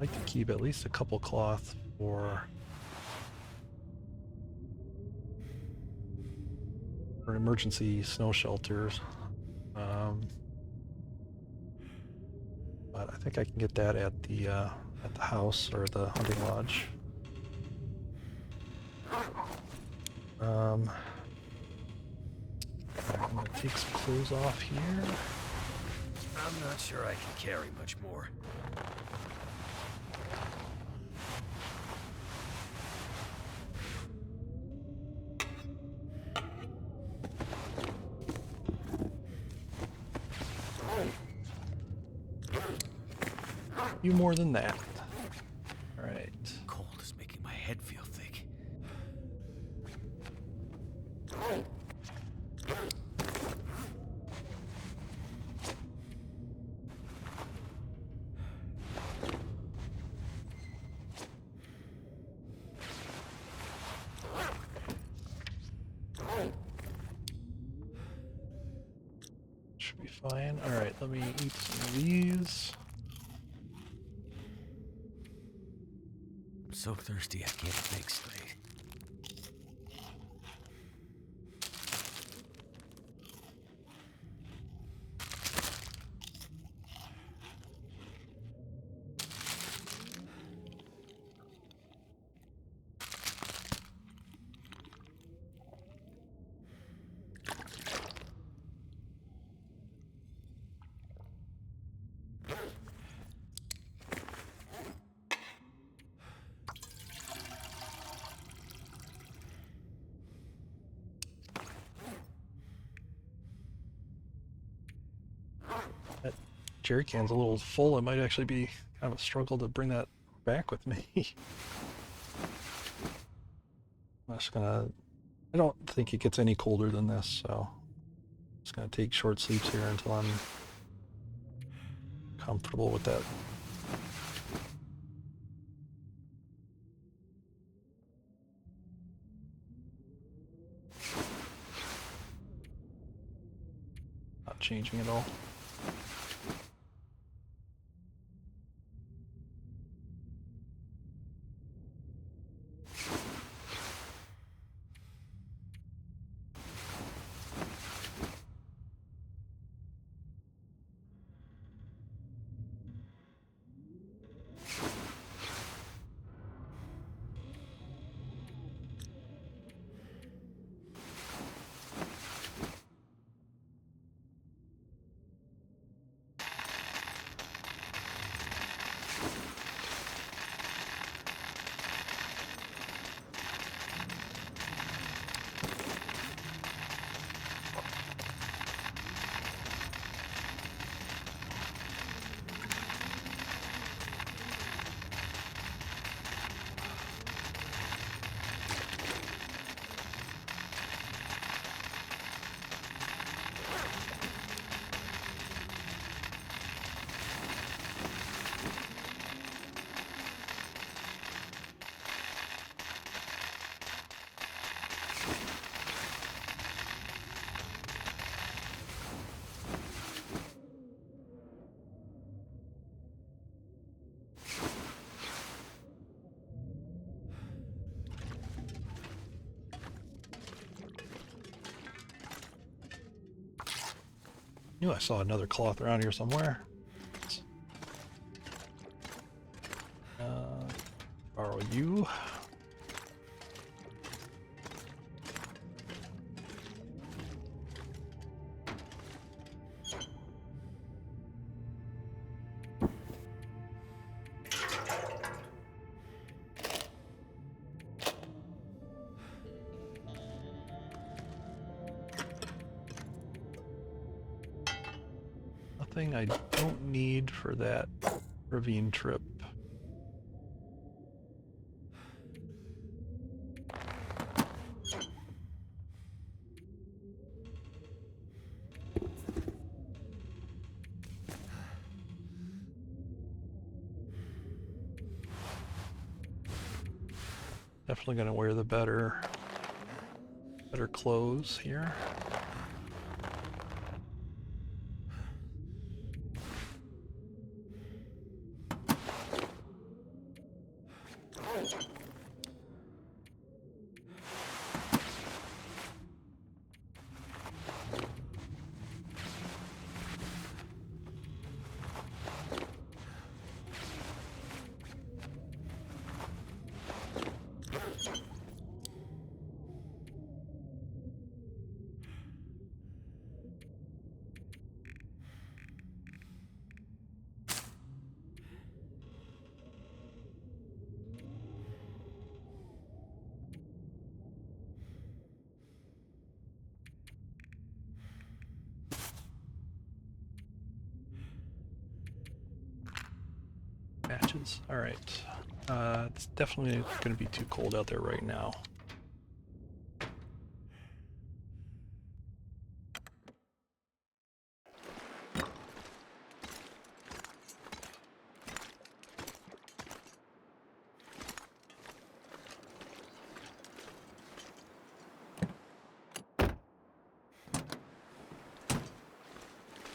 I'd like to keep at least a couple cloth for emergency snow shelters. But I think I can get that at the house or the hunting lodge. I'm gonna take some clothes off here. I'm not sure I can carry much more. You more than that. All right. Cold is making my head feel thick. Should be fine. All right, let me eat some of these. I'm so thirsty I can't think straight. That jerry can's a little full. It might actually be kind of a struggle to bring that back with me. I'm just gonna. I don't think it gets any colder than this, so I'm just gonna take short sleeps here until I'm comfortable with that. Not changing at all. Knew I saw another cloth around here somewhere. Borrow you. Nothing I don't need for that ravine trip. Definitely gonna wear the better clothes here. Matches. All right. It's definitely going to be too cold out there right now.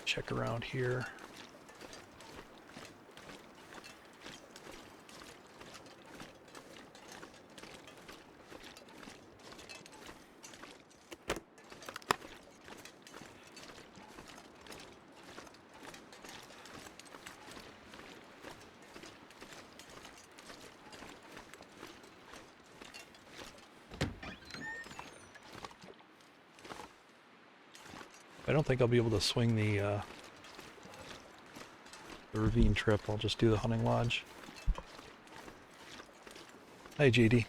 Check around here. I don't think I'll be able to swing the ravine trip. I'll just do the hunting lodge. Hi, JD.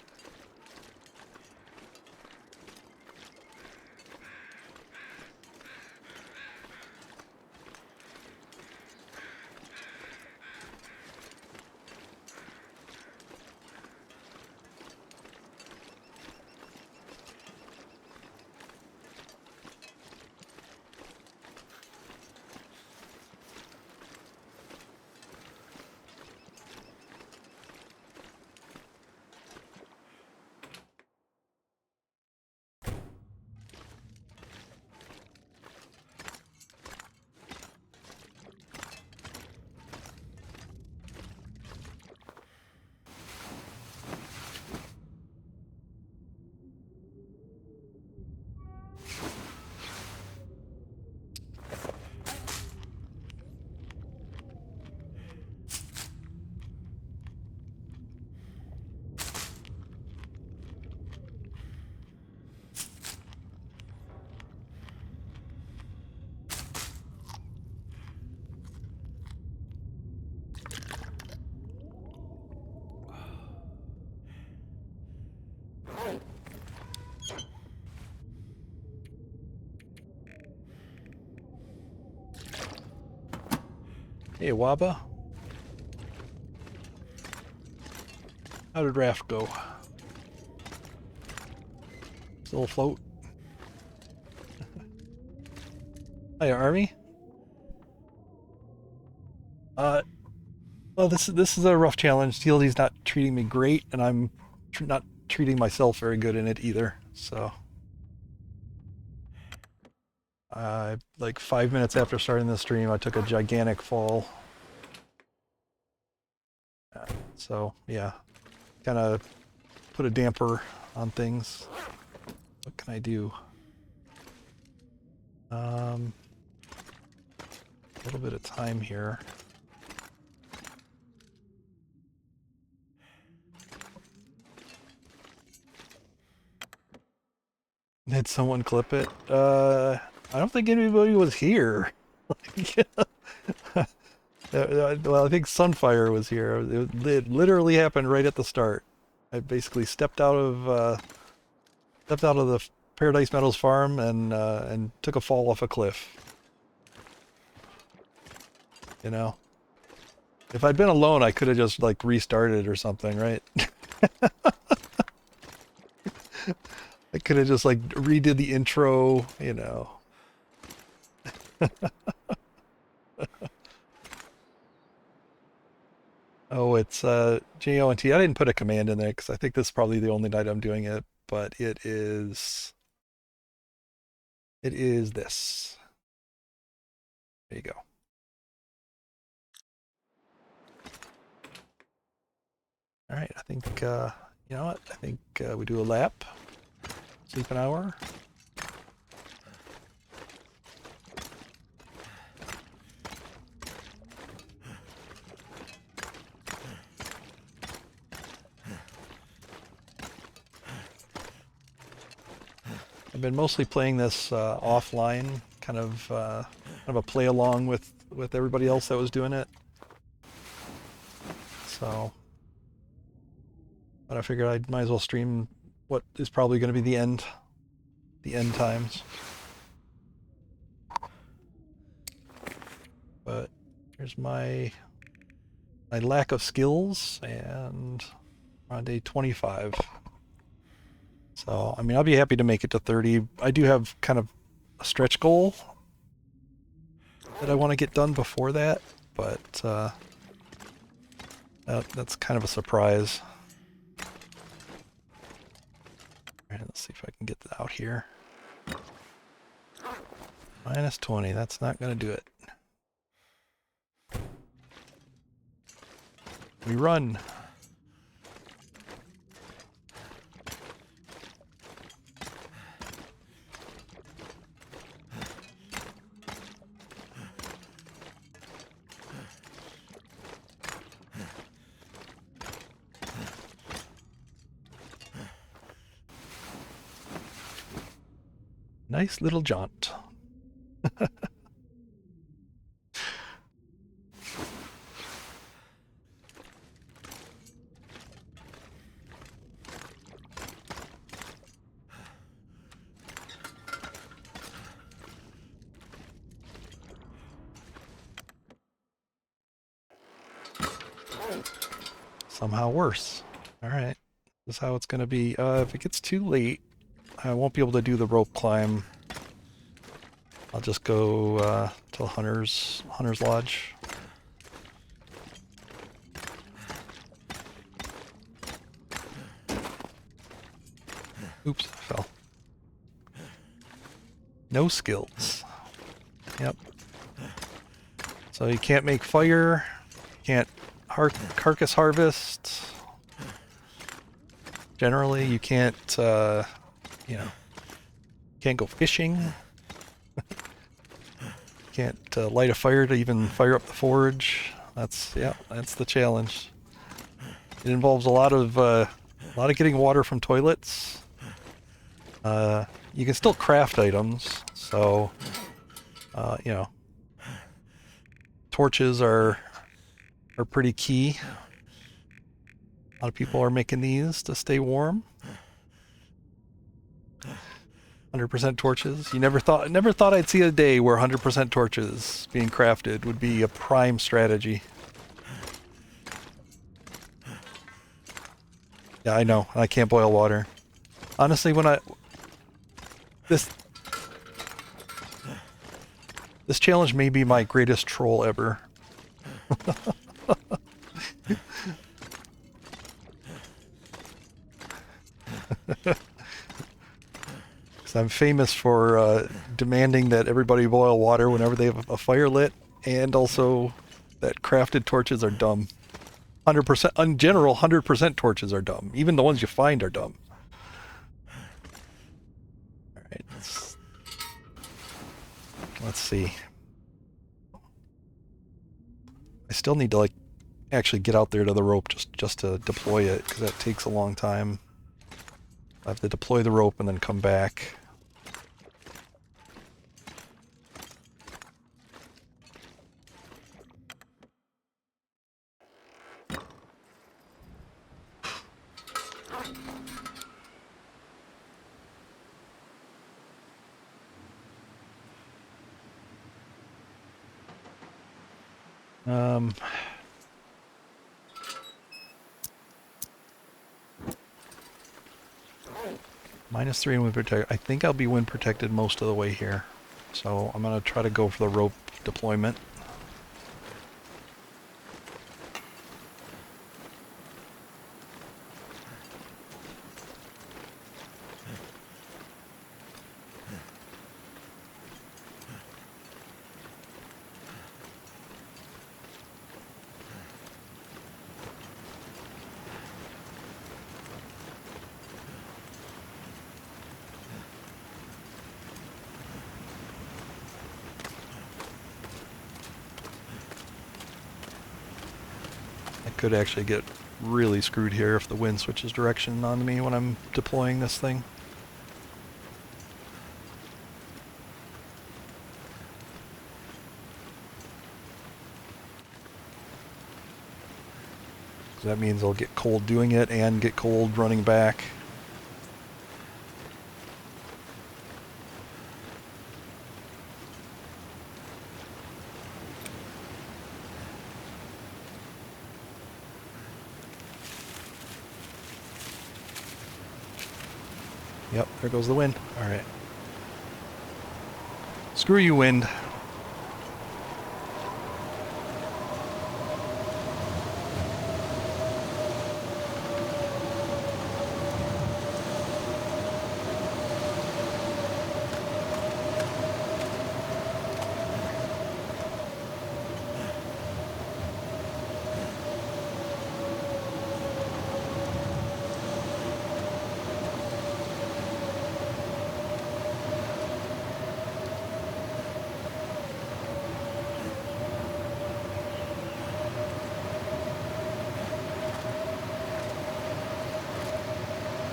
Hey, Waba. How did Raft go? Still afloat? Hi, Army. Well, this is a rough challenge. TLD's not treating me great, and I'm not treating myself very good in it either. So, like 5 minutes after starting the stream, I took a gigantic fall. So yeah, kind of put a damper on things. What can I do? a little bit of time here. Did someone clip it? I don't think anybody was here. Well, I think Sunfire was here. It literally happened right at the start. I basically stepped out of the Paradise Meadows farm and took a fall off a cliff. You know, if I'd been alone, I could have just like restarted or something, right? I could have just like redid the intro, you know. Oh, it's JONT. I didn't put a command in there because I think this is probably the only night I'm doing it, but it is this. There you go. All right, I think you know what? I think we do a lap, sleep an hour. I've been mostly playing this offline, kind of a play along with everybody else that was doing it. So, but I figured I might as well stream what is probably going to be the end times. But here's my lack of skills, and we're on day 25. So, I mean, I'll be happy to make it to 30. I do have kind of a stretch goal that I want to get done before that, but that's kind of a surprise. All right, let's see if I can get that out here. Minus 20, that's not going to do it. We run. Nice little jaunt. Somehow worse. All right, this is how it's going to be. If it gets too late, I won't be able to do the rope climb. I'll just go to Hunter's Lodge. Oops, I fell. No skills. Yep. So you can't make fire, can't carcass harvest. Generally, you can't, you know, can't go fishing. Can't light a fire to even fire up the forge. That's the challenge. It involves a lot of getting water from toilets. You can still craft items, so you know, torches are pretty key. A lot of people are making these to stay warm. 100% torches. You never thought I'd see a day where 100% torches being crafted would be a prime strategy. Yeah, I know. I can't boil water. Honestly, this challenge may be my greatest troll ever. I'm famous for demanding that everybody boil water whenever they have a fire lit, and also that crafted torches are dumb. 100%, in general, 100% torches are dumb. Even the ones you find are dumb. All right, let's see. I still need to like actually get out there to the rope just to deploy it, because that takes a long time. I have to deploy the rope and then come back. Um, -3 in wind protect. I think I'll be wind protected most of the way here. So I'm going to try to go for the rope deployment. I could actually get really screwed here if the wind switches direction on me when I'm deploying this thing. So that means I'll get cold doing it and get cold running back. Yep, there goes the wind. All right. Screw you, wind.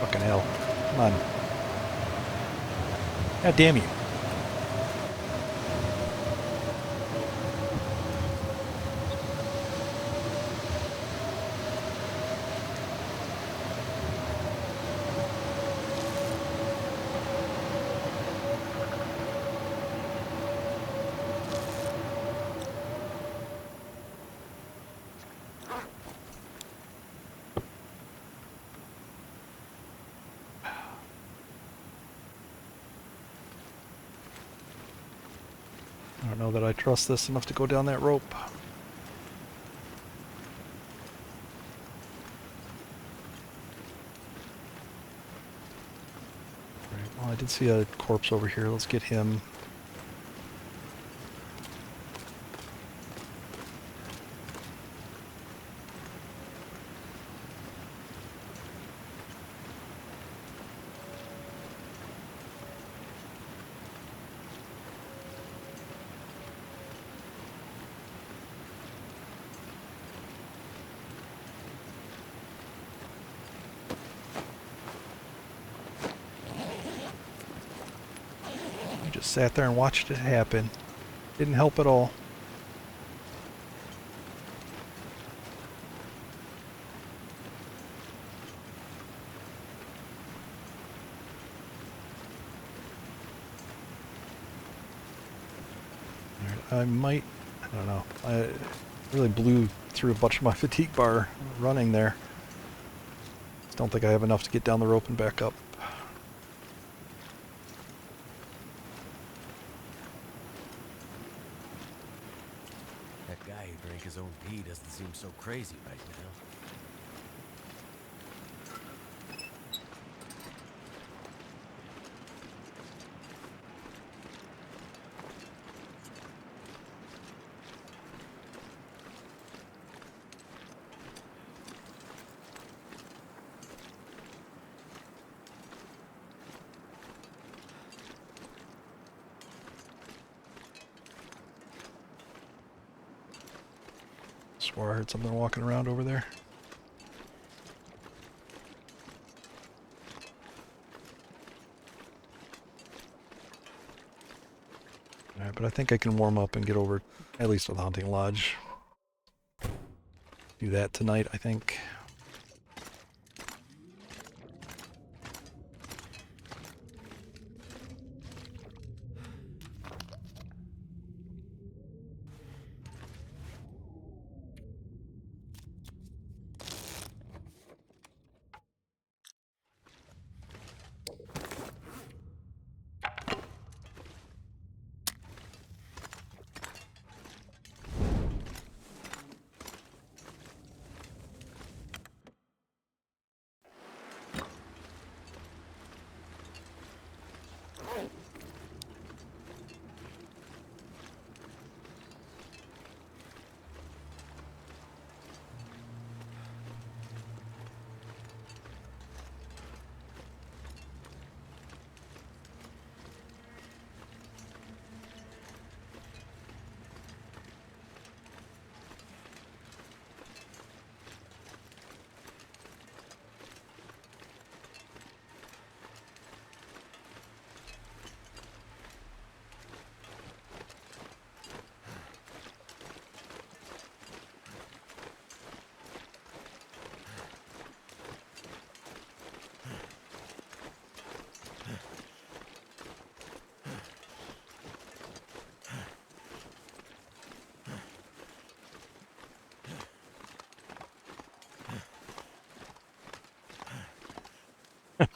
Fucking hell. Come on. God damn you. I don't know that I trust this enough to go down that rope. Right, well, I did see a corpse over here. Let's get him. Just sat there and watched it happen. Didn't help at all. I might, I don't know. I really blew through a bunch of my fatigue bar running there. Don't think I have enough to get down the rope and back up. That guy who drank his own pee doesn't seem so crazy right now. Swore I heard something walking around over there. Alright, but I think I can warm up and get over at least to the hunting lodge. Do that tonight, I think.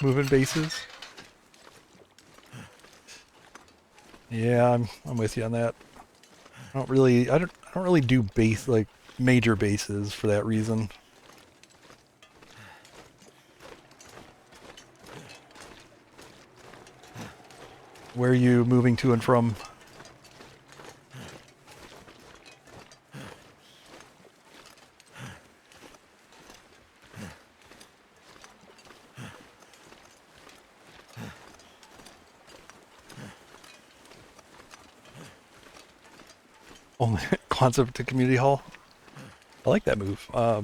Moving bases. Yeah, I'm with you on that. I don't really do base like major bases for that reason. Where are you moving to and from? Only concept to community hall. I like that move. Yeah.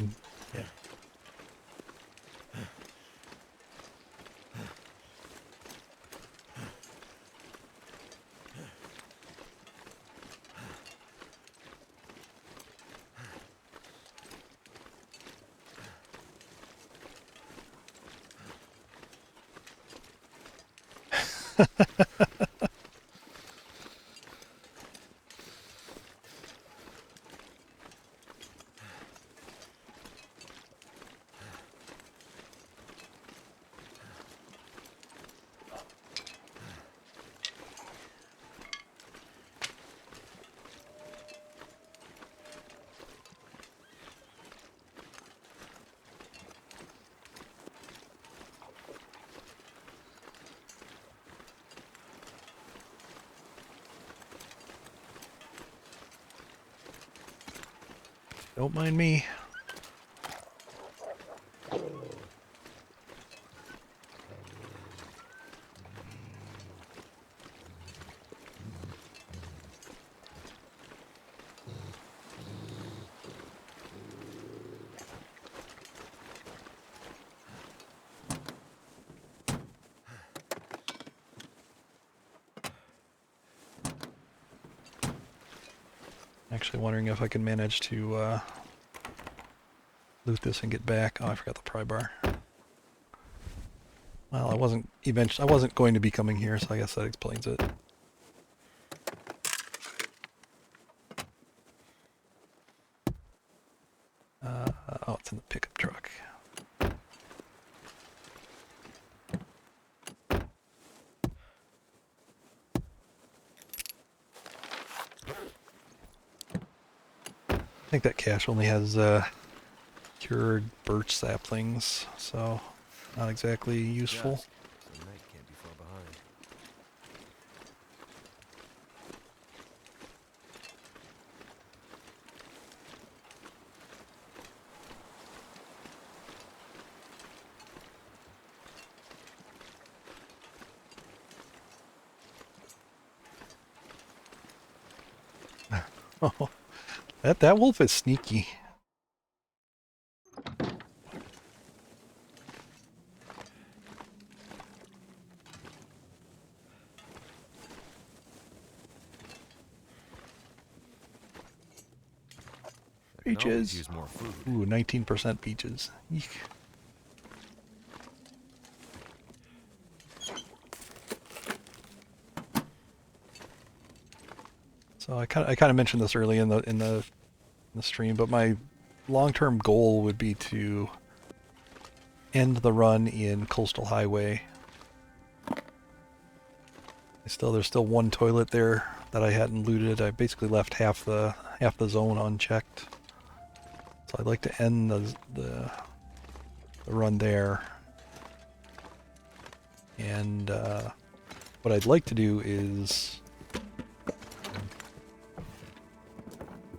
Don't mind me. Actually wondering if I can manage to loot this and get back. Oh, I forgot the pry bar. Well, I wasn't going to be coming here, so I guess that explains it. Oh, it's in the pickup truck. I think that cache only has cured birch saplings, so not exactly useful. Just, the night can't be far behind. Oh, that wolf is sneaky. Can always Peaches. use more food. Ooh, 19% peaches. Eek. So I kind of mentioned this early in the stream, but my long-term goal would be to end the run in Coastal Highway. There's still one toilet there that I hadn't looted. I basically left half the zone unchecked. So I'd like to end the run there. And what I'd like to do is,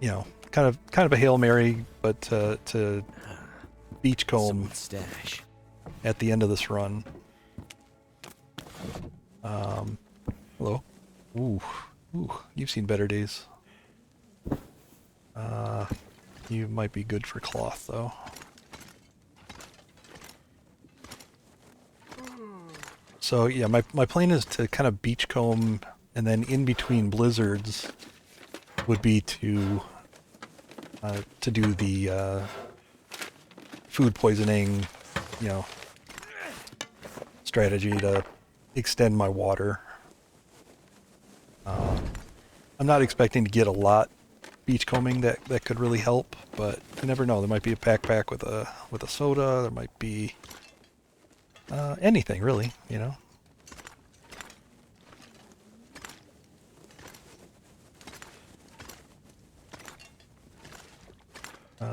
you know, kind of a Hail Mary, but to beachcomb Someone's stash. at the end of this run. Hello. Ooh, you've seen better days. You might be good for cloth though. So yeah, my plan is to kind of beachcomb, and then in between blizzards would be to do the food poisoning, you know, strategy to extend my water. I'm not expecting to get a lot beachcombing that could really help, but you never know. There might be a backpack with a soda. There might be anything really, you know.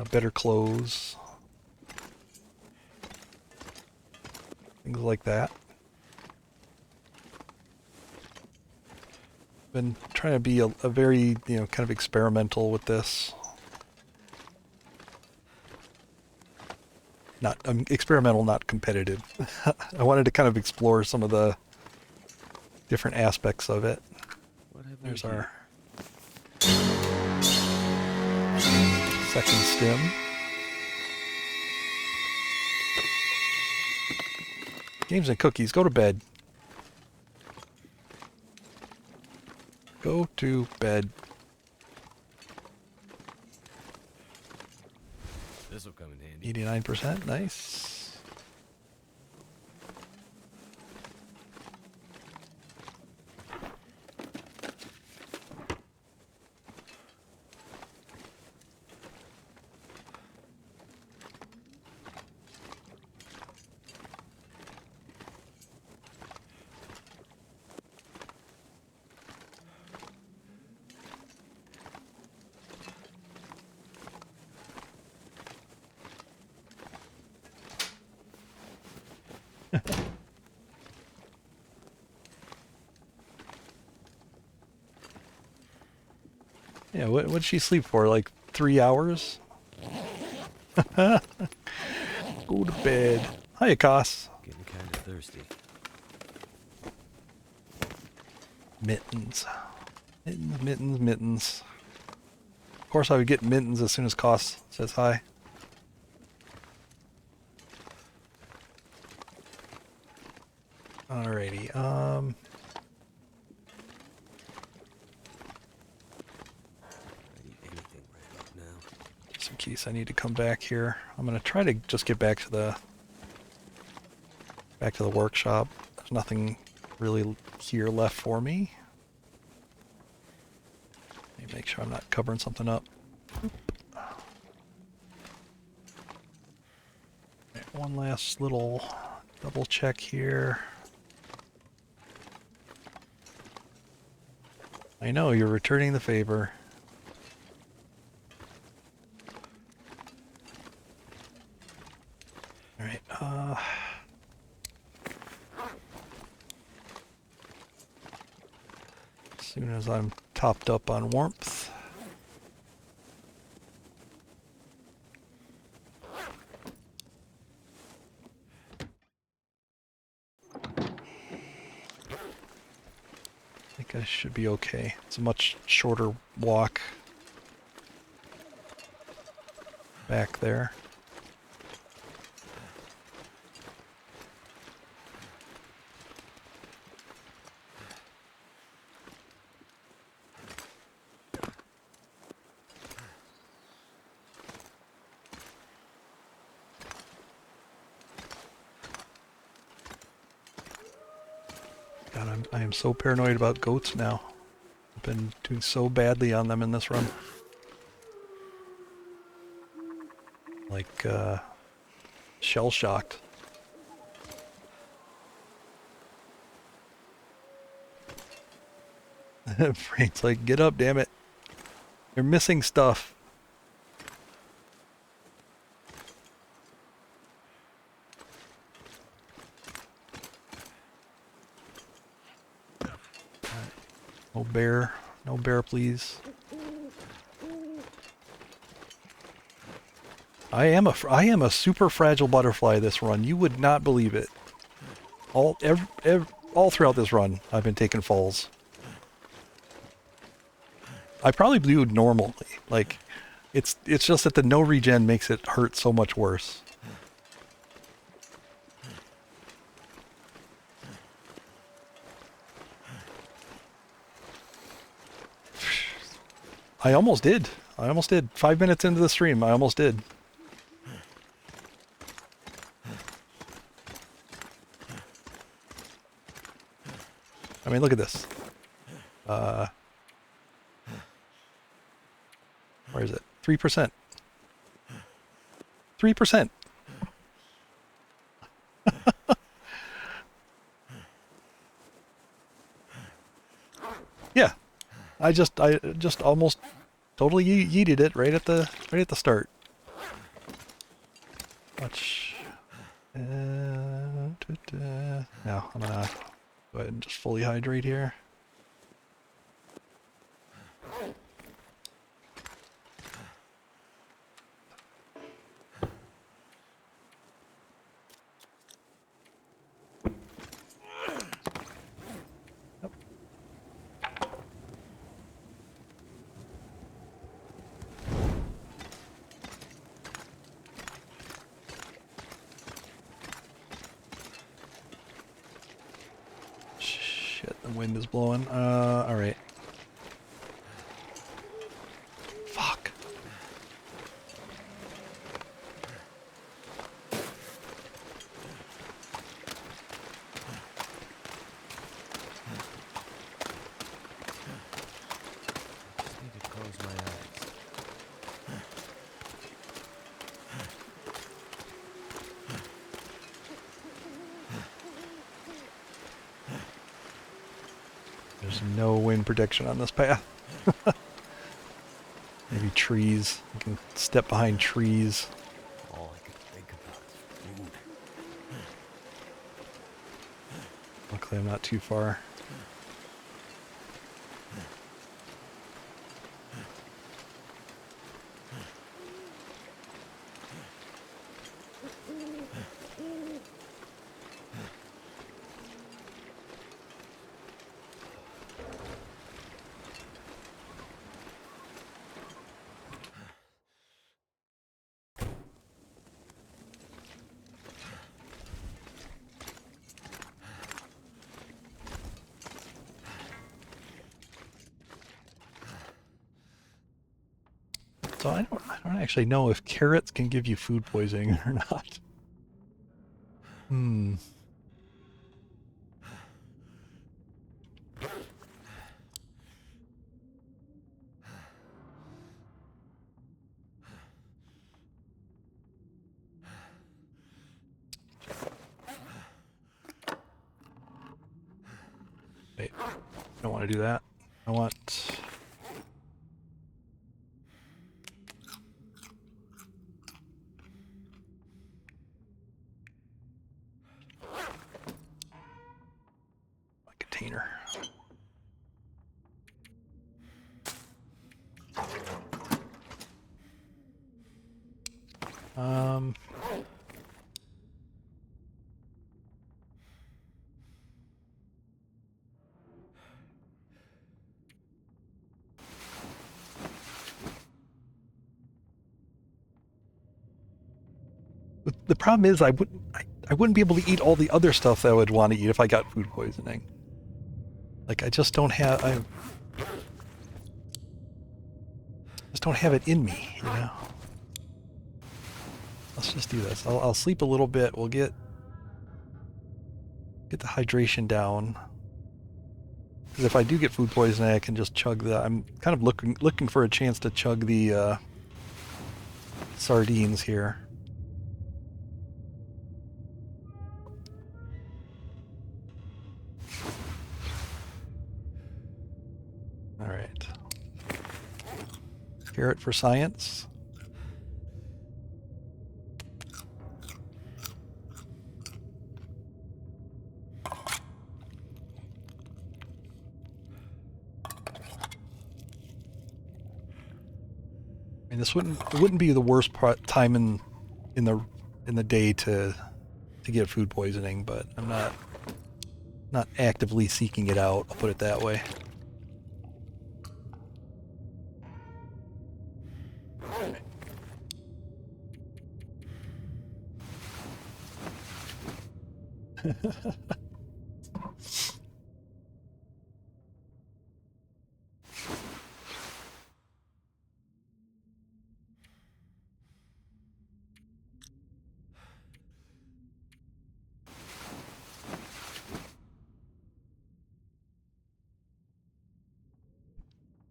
Better clothes, things like that. Been trying to be a very, you know, kind of experimental with this. Not experimental, not competitive. I wanted to kind of explore some of the different aspects of it. What have There's we our second stim. Games and cookies, go to bed. Go to bed. This will come in handy. 89%, nice. Yeah, what'd she sleep for? Like 3 hours? Go to bed. Hiya, Koss. Getting kind of thirsty. Mittens. Mittens, mittens, mittens. Of course I would get mittens as soon as Koss says hi. Alrighty, I need anything right about now. just in case I need to come back here. I'm gonna try to just get back to the workshop. There's nothing really here left for me. Let me make sure I'm not covering something up. Right, one last little double check here. I know, you're returning the favor. Alright, as soon as I'm topped up on warmth. I think I should be okay. It's a much shorter walk back there. God, I am so paranoid about goats now. I've been doing so badly on them in this run. Like, shell-shocked. Frank's like, get up, damn it. You're missing stuff. No bear. No bear, please. I am a super fragile butterfly this run. You would not believe it. All throughout this run, I've been taking falls. I probably do normally. Like, it's just that the no regen makes it hurt so much worse. I almost did. 5 minutes into the stream, I almost did. I mean, look at this. Where is it? 3%. 3%. Yeah. I just almost totally yeeted it right at the start. Watch. Now I'm gonna go ahead and just fully hydrate here. The wind is blowing. Alright. Fuck. Just need to close my eyes. There's no wind protection on this path. Maybe trees. You can step behind trees. All I could think about is food. Luckily I'm not too far. So I don't actually know if carrots can give you food poisoning or not. Hmm. Wait, I don't want to do that. I want... my container. The problem is I wouldn't be able to eat all the other stuff that I would want to eat if I got food poisoning. Like I just don't have just don't have it in me, you know. Let's just do this. I'll sleep a little bit. We'll get the hydration down. Because if I do get food poisoning, I can just chug the. I'm kind of looking for a chance to chug the sardines here. All right. Carrot for science. I mean, it wouldn't be the worst time in the day to get food poisoning, but I'm not actively seeking it out. I'll put it that way.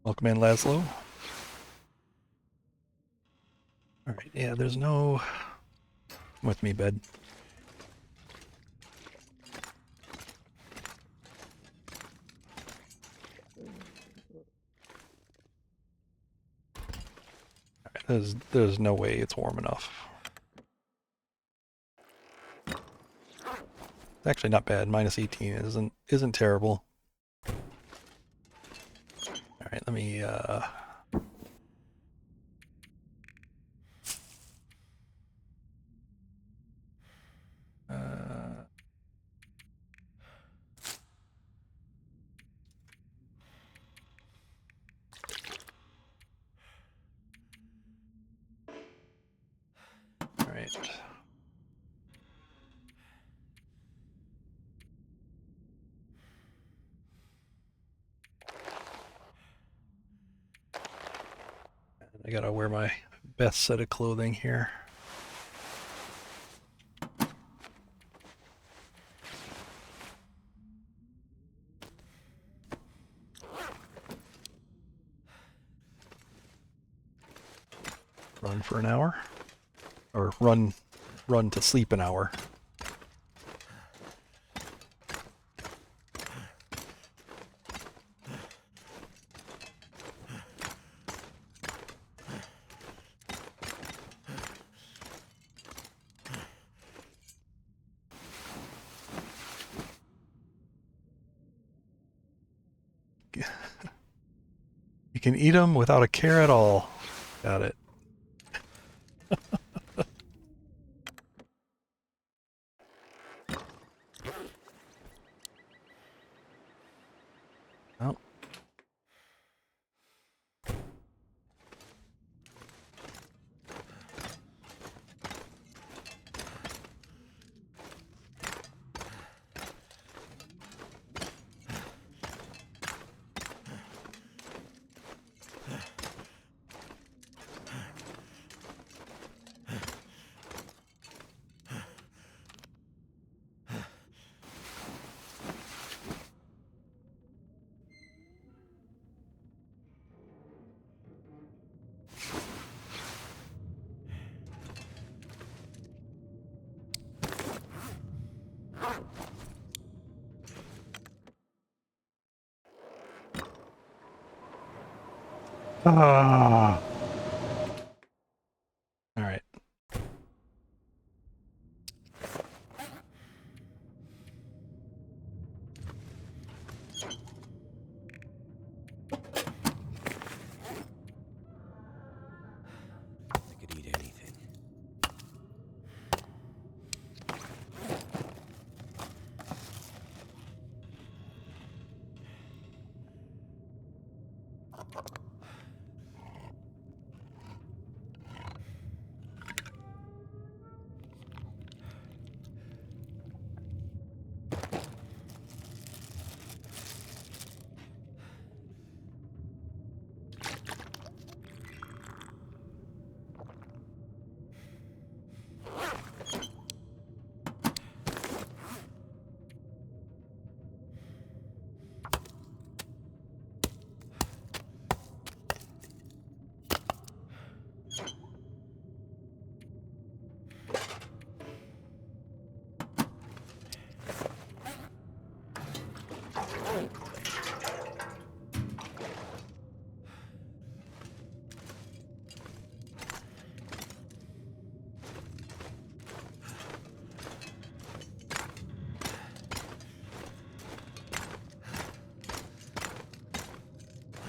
Welcome in, Laszlo. All right, yeah, there's no... Come with me, bed. All right, there's no way it's warm enough. It's actually not bad. Minus 18 isn't terrible. All right, let me all right. I gotta wear my best set of clothing here. Run for an hour, or run to sleep an hour. You can eat them without a care at all. Got it. Oh. Ah. All right. I could eat anything.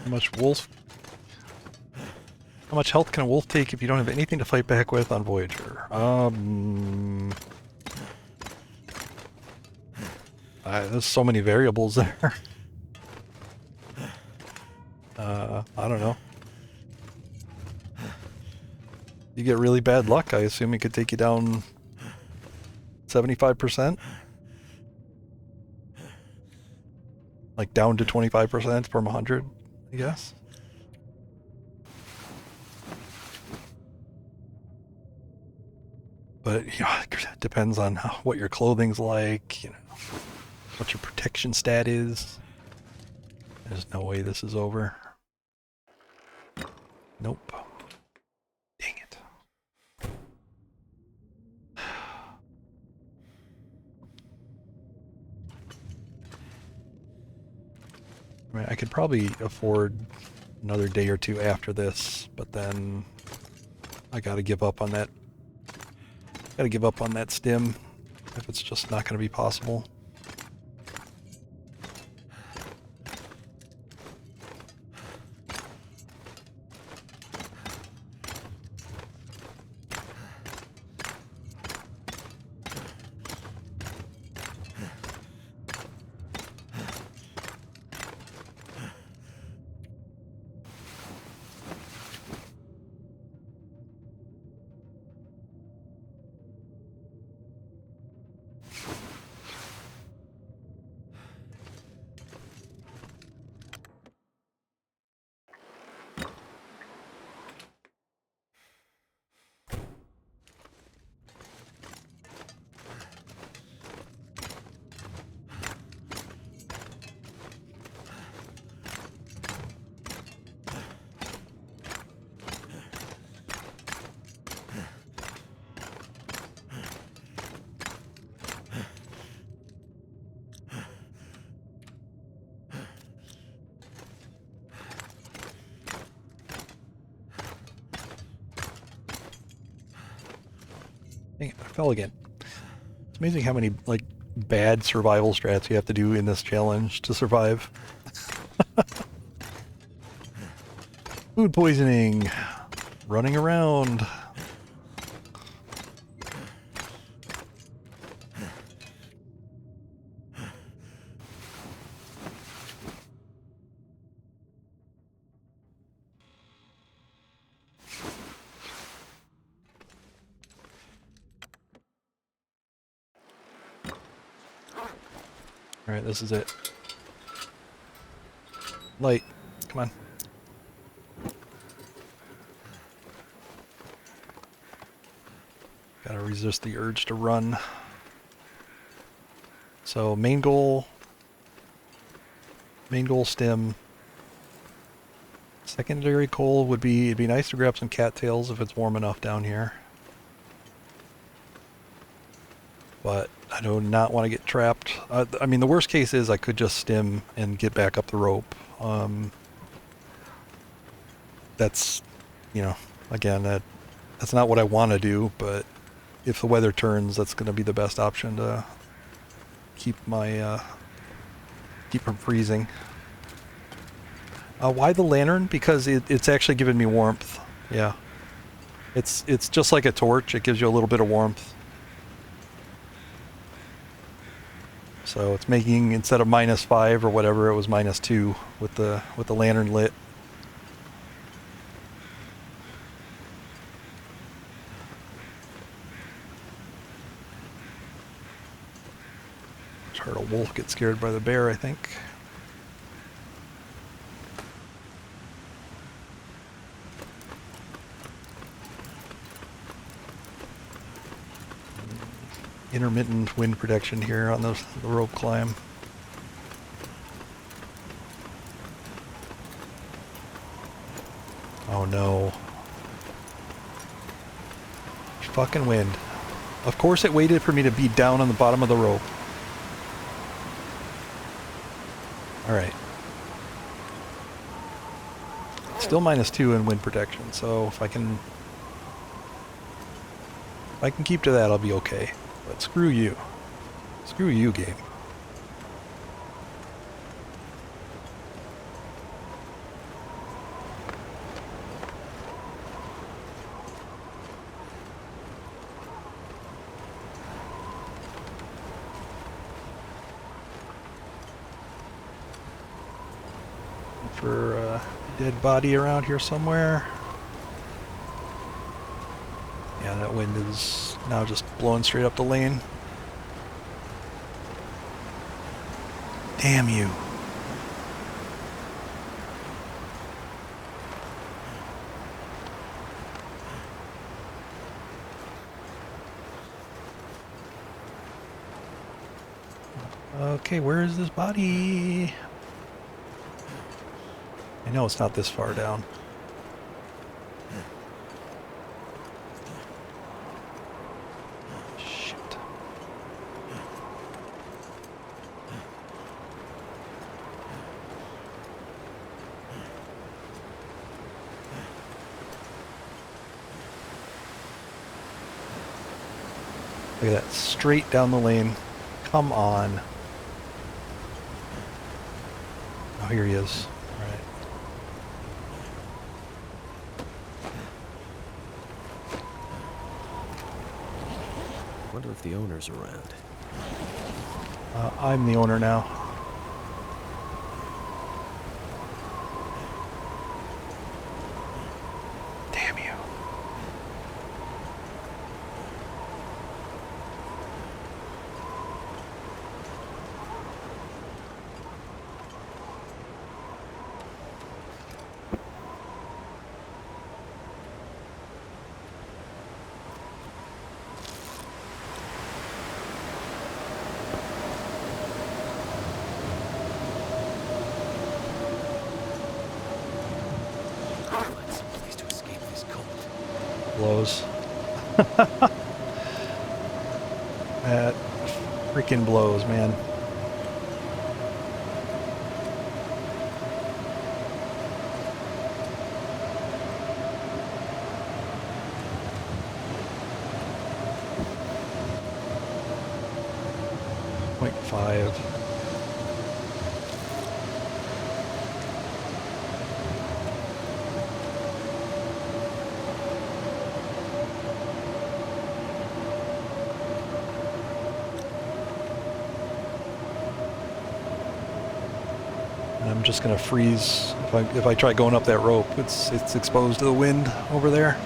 How much wolf? How much health can a wolf take if you don't have anything to fight back with on Voyager? There's so many variables there. I don't know. You get really bad luck, I assume it could take you down 75%? Like down to 25% from 100, I guess? But, you know, it depends on what your clothing's like, you know, what your protection stat is. There's no way this is over. Nope. Dang it. I mean, I could probably afford another day or two after this, but then I gotta give up on that. Gotta give up on that stim if it's just not gonna be possible. Dang it, I fell again. It's amazing how many, like, bad survival strats you have to do in this challenge to survive. Food poisoning. Running around. Alright, this is it. Light. Come on. Gotta resist the urge to run. So main goal stim. Secondary goal would be, it'd be nice to grab some cattails if it's warm enough down here. But I do not want to get trapped. I mean, the worst case is I could just stim and get back up the rope. That's, you know, again, that's not what I want to do, but if the weather turns, that's going to be the best option to keep my, keep from freezing. Why the lantern? Because it's actually giving me warmth. Yeah. It's just like a torch. It gives you a little bit of warmth. So it's making, instead of -5 or whatever, it was -2 with the lantern lit. Just heard a wolf get scared by the bear, I think. Intermittent wind protection here on the rope climb. Oh no. Fucking wind. Of course it waited for me to be down on the bottom of the rope. Alright. Still -2 in wind protection, so if I can keep to that, I'll be okay. But screw you. Screw you, game. for a dead body around here somewhere. Yeah, that wind is now just blowing straight up the lane. Damn you. Okay, where is this body? I know it's not this far down. Shit. Look at that, straight down the lane. Come on. Oh, here he is. All right. Wonder if the owner's around. I'm the owner now. Damn you. Find some place to escape this cold. Blows. That freaking blows, man. Point 0.5. And I'm just gonna freeze if I try going up that rope. It's exposed to the wind over there.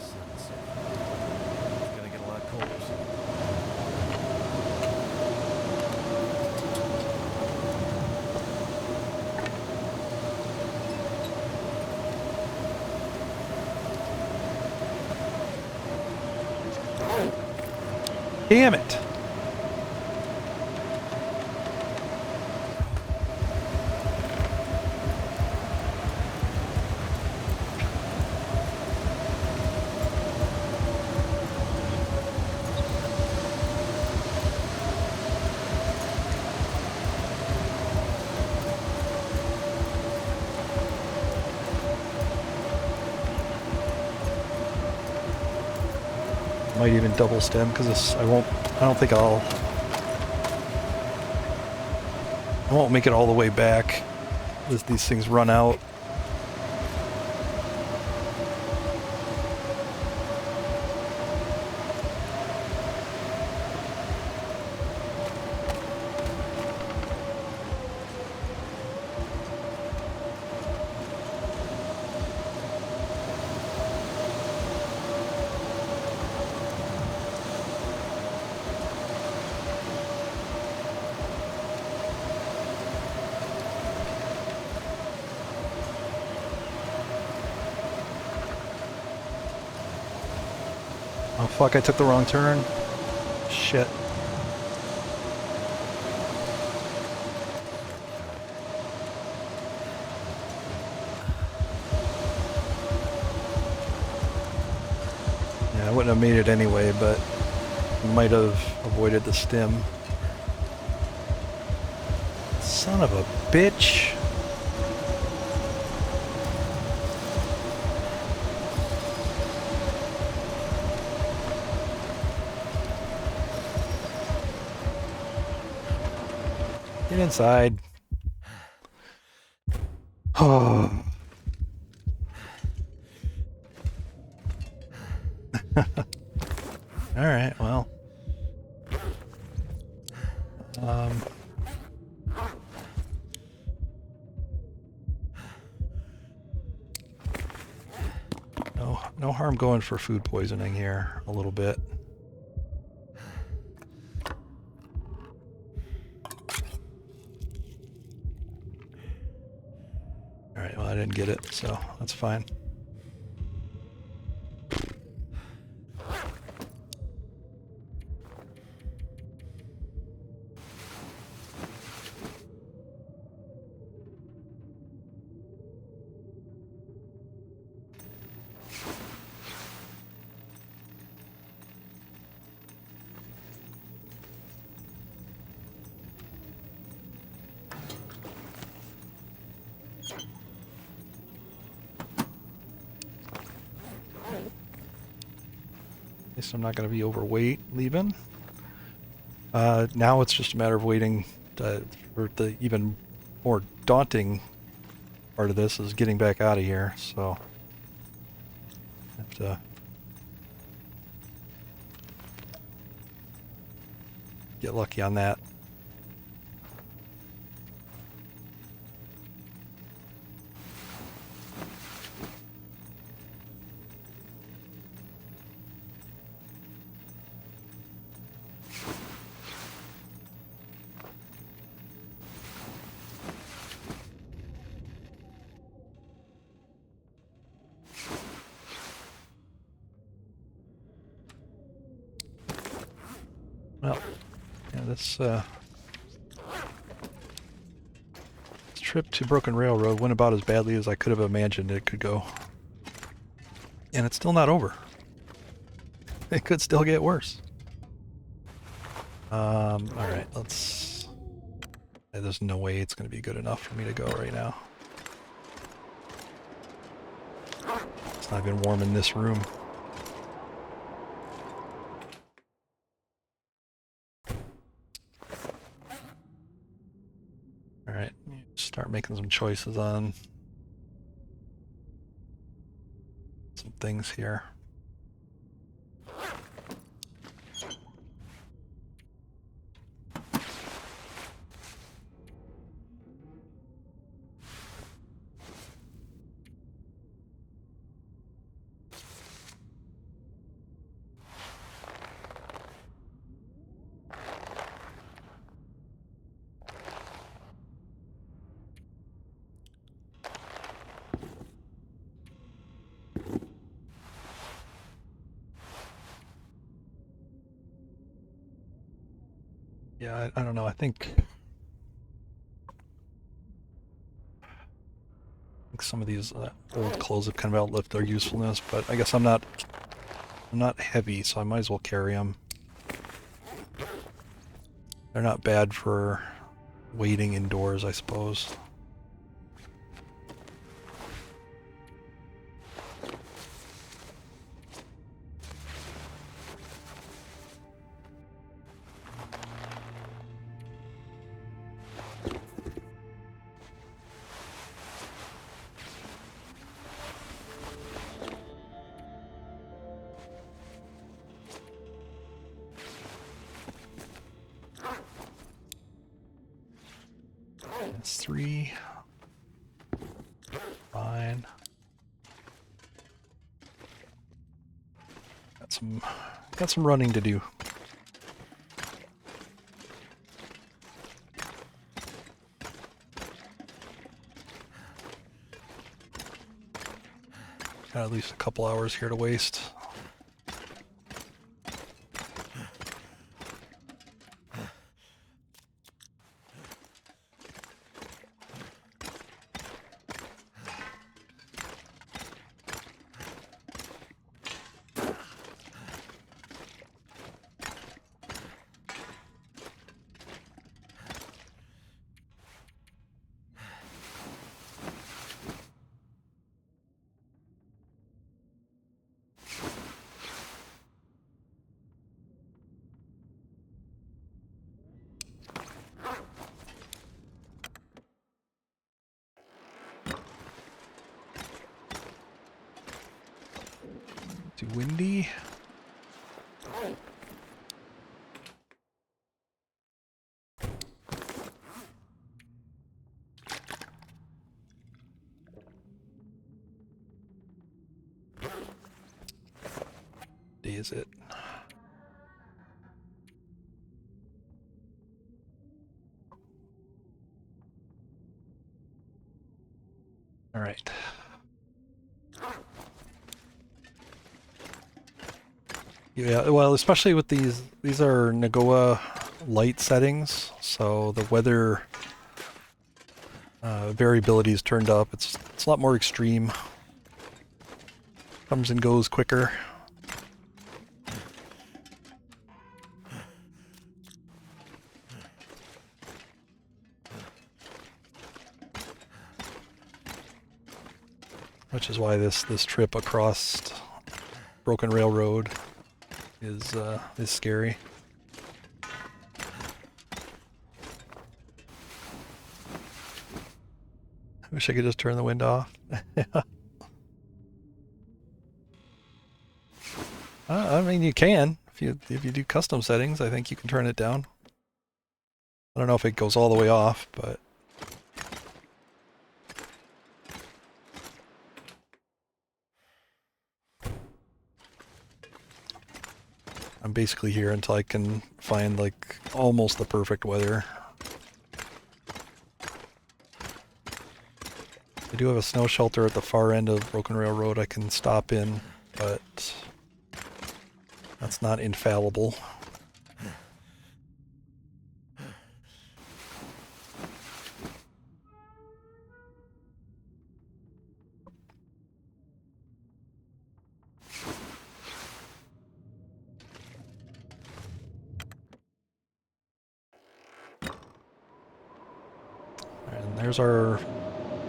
Sunset. It's gonna get a lot colder soon. Damn it! Might even double stem because I don't think I won't make it all the way back as these things run out. Oh fuck, I took the wrong turn. Shit. Yeah, I wouldn't have made it anyway, but might have avoided the stem. Son of a bitch. inside. Oh. All right, well. No harm going for food poisoning here a little bit. All right, well, I didn't get it, so that's fine. At least I'm not going to be overweight leaving. Now it's just a matter of waiting for the even more daunting part of this is getting back out of here, so I have to get lucky on that. Well, yeah, this trip to Broken Railroad went about as badly as I could have imagined it could go. And it's still not over. It could still get worse. Alright, let's... There's no way it's going to be good enough for me to go right now. It's not even warm in this room. Alright, start making some choices on some things here. Yeah, I don't know. I think some of these old clothes have kind of outlived their usefulness, but I guess I'm not heavy, so I might as well carry them. They're not bad for waiting indoors, I suppose. That's 3. Fine. Got some running to do. Got at least a couple hours here to waste. windy. Day is it? All right. Yeah, well, especially with these are Nagoa light settings, so the weather variability is turned up. It's a lot more extreme. Comes and goes quicker. Which is why this trip across Broken Railroad is scary. I wish I could just turn the wind off. I mean, you can if you do custom settings. I think you can turn it down. I don't know if it goes all the way off, but I'm basically here until I can find like almost the perfect weather. I do have a snow shelter at the far end of Broken Railroad I can stop in, but that's not infallible. And this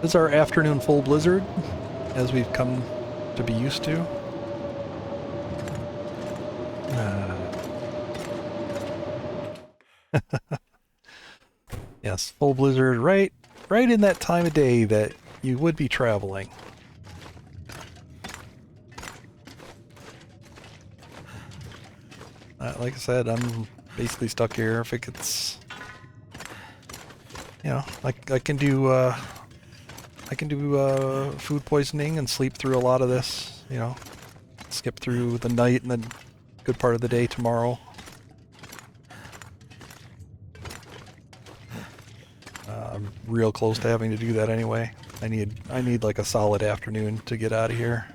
is our afternoon full blizzard, as we've come to be used to. Yes, full blizzard right in that time of day that you would be traveling. Like I said, I'm basically stuck here. If it gets, you know, like I can do food poisoning and sleep through a lot of this. You know, skip through the night and then good part of the day tomorrow. I'm real close to having to do that anyway. I need like a solid afternoon to get out of here.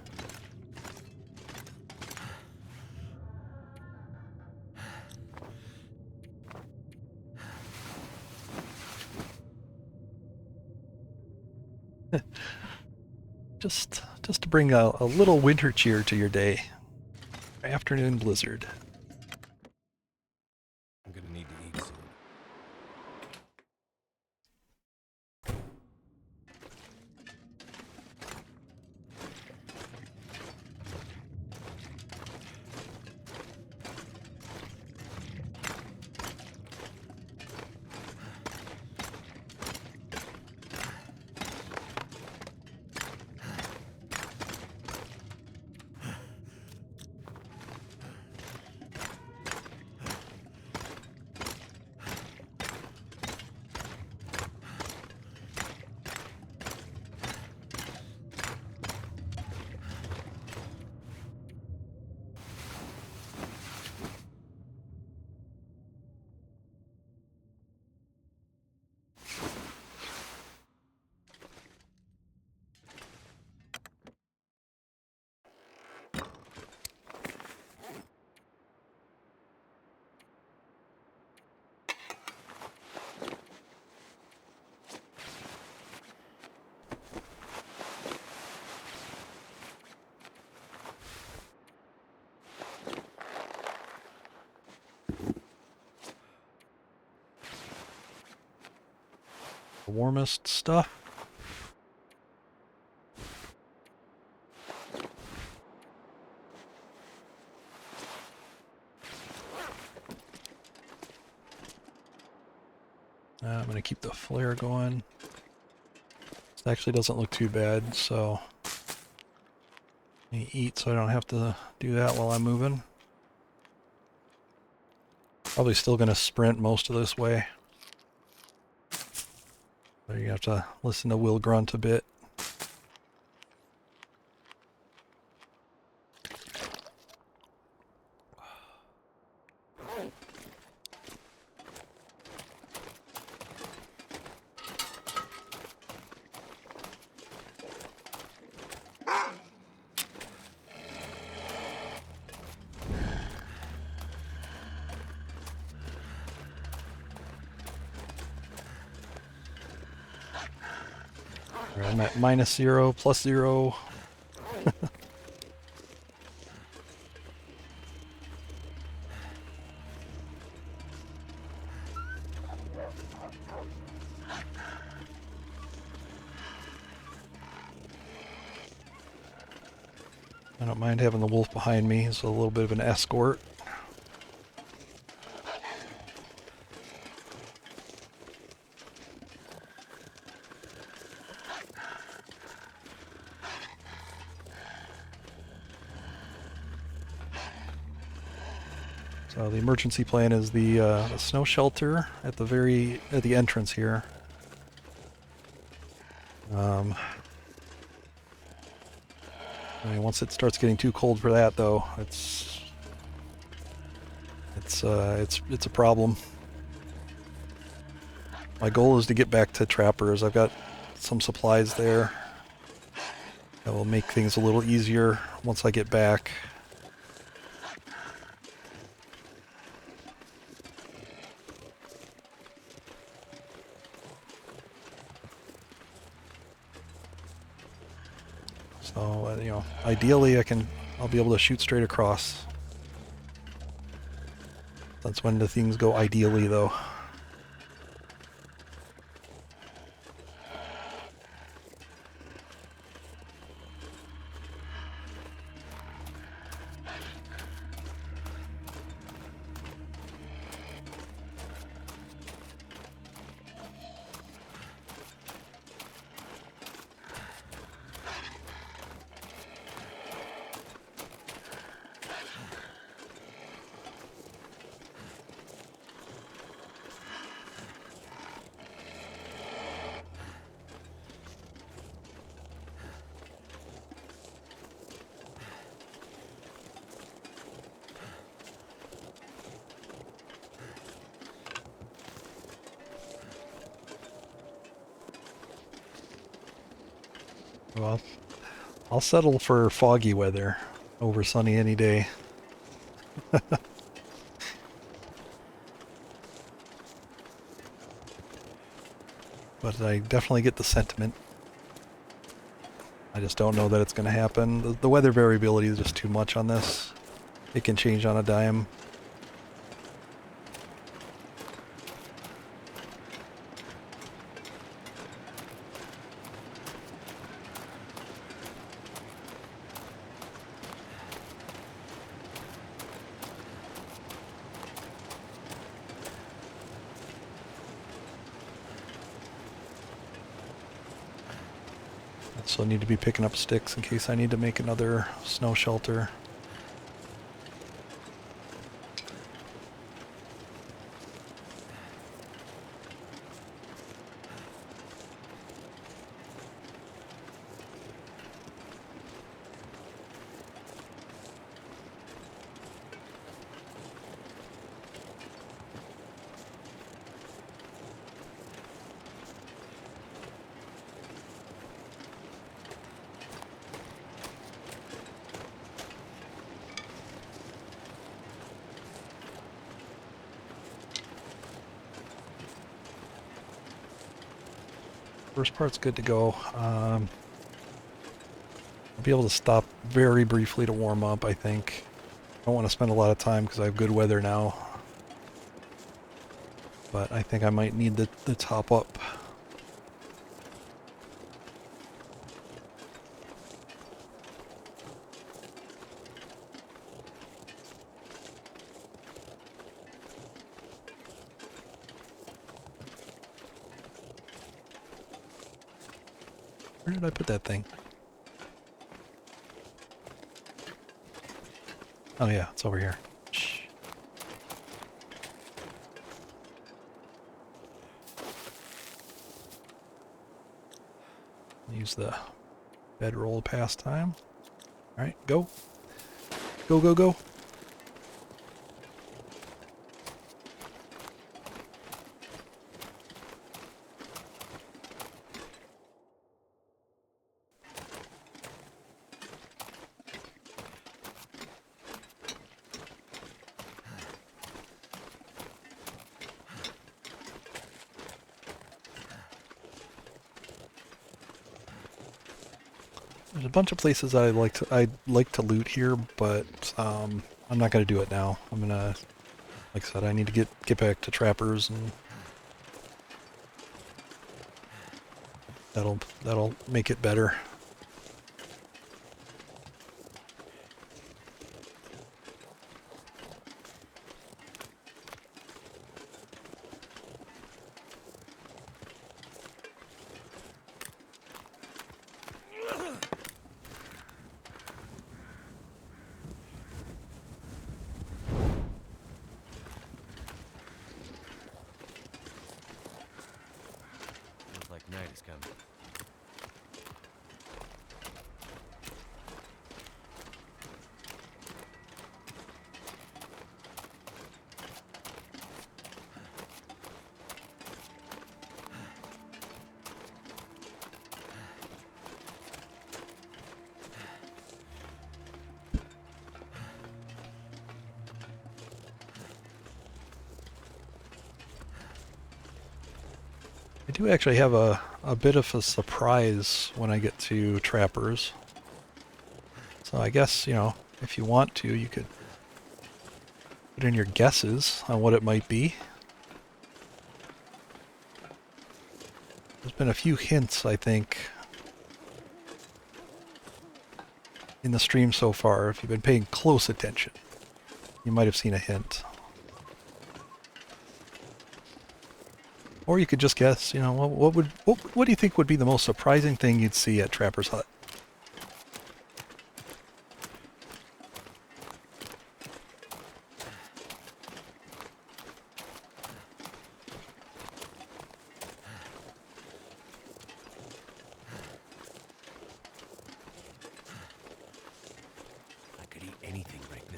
just to bring a little winter cheer to your day. Afternoon blizzard. I'm gonna need to eat soon. The warmest stuff. I'm going to keep the flare going. This actually doesn't look too bad, so Let me eat so I don't have to do that while I'm moving. Probably still going to sprint most of this way. So you have to listen to Will grunt a bit. All right, I'm at -0, +0. I don't mind having the wolf behind me. It's a little bit of an escort. So the emergency plan is the snow shelter at the entrance here. I mean, once it starts getting too cold for that, though, it's a problem. My goal is to get back to Trappers. I've got some supplies there that will make things a little easier once I get back. So, you know, ideally I'll be able to shoot straight across. That's when the things go ideally, though. Well, I'll settle for foggy weather over sunny any day. But I definitely get the sentiment. I just don't know that it's going to happen. The weather variability is just too much on this. It can change on a dime. So I need to be picking up sticks in case I need to make another snow shelter. First part's good to go. I'll be able to stop very briefly to warm up, I think. I don't want to spend a lot of time because I have good weather now. But I think I might need the top up. Where did I put that thing? Oh yeah, it's over here. Shh. Use the bedroll pastime. All right, go. Go, go, go. There's a bunch of places I'd like to loot here, but I'm not gonna do it now. I'm gonna, like I said, I need to get back to trappers, and that'll make it better. Looks like night is coming. I do actually have a bit of a surprise when I get to trappers. So I guess, you know, if you want to, you could put in your guesses on what it might be. There's been a few hints, I think, in the stream so far. If you've been paying close attention, you might have seen a hint. Or you could just guess, you know, what do you think would be the most surprising thing you'd see at Trapper's Hut? I could eat anything right now.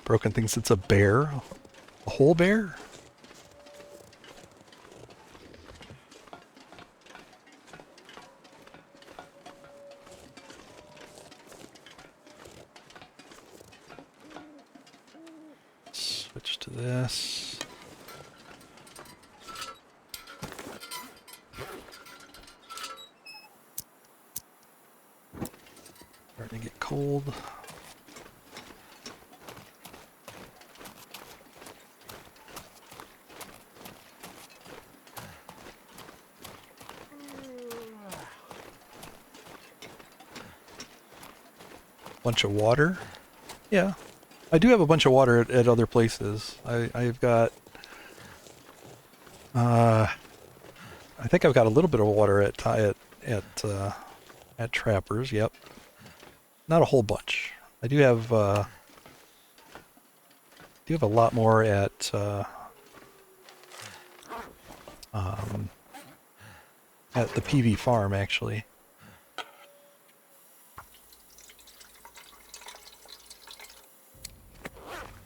Broken thinks it's a bear. A whole bear? Switch to this. Starting to get cold. Bunch of water. Yeah, I do have a bunch of water at other places. I've got, I think I've got a little bit of water at Trappers. Yep, not a whole bunch. I do have a lot more at the PV farm actually.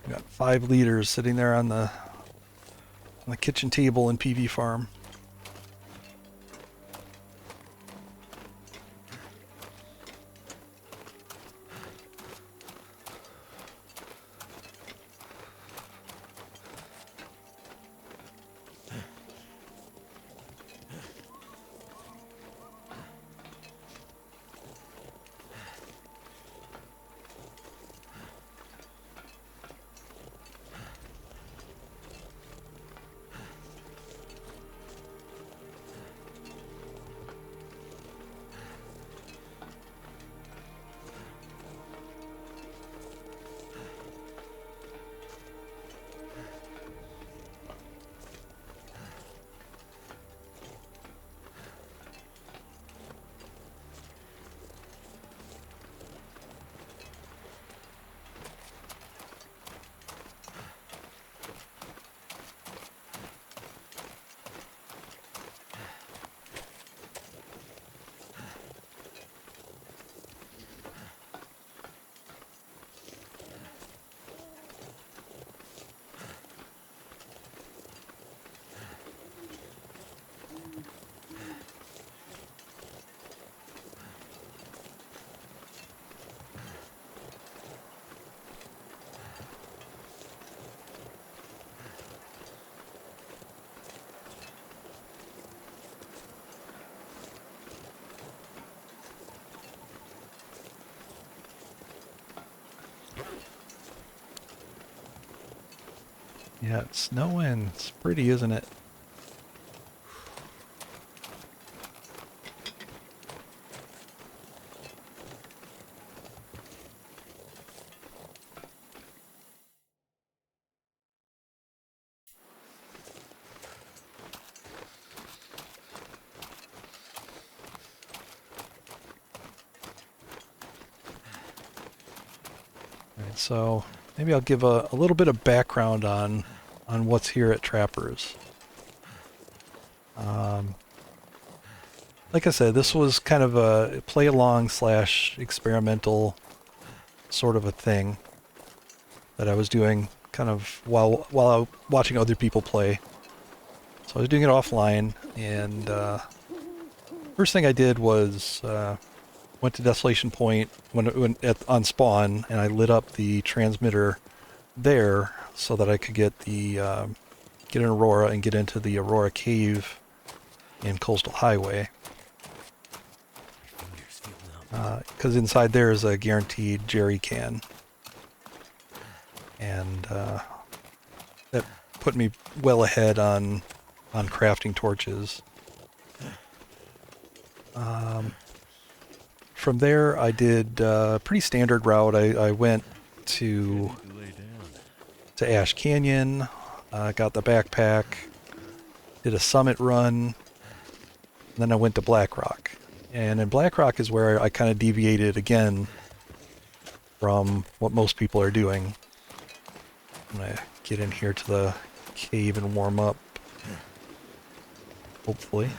Got 5 liters sitting there on the kitchen table in PV farm. Yeah, it's snowing. It's pretty, isn't it? Alright, so maybe I'll give a little bit of background on what's here at Trappers. Like I said, this was kind of a play-along / experimental sort of a thing that I was doing kind of while I was watching other people play. So I was doing it offline, and first thing I did was went to Desolation Point on spawn, and I lit up the transmitter there so that I could get an Aurora and get into the Aurora Cave in Coastal Highway. Because inside there is a guaranteed jerry can. And that put me well ahead on crafting torches. From there, I did a pretty standard route. I went to Ash Canyon, got the backpack, did a summit run, and then I went to Black Rock. And in Black Rock is where I kind of deviated again from what most people are doing. I'm going to get in here to the cave and warm up, hopefully.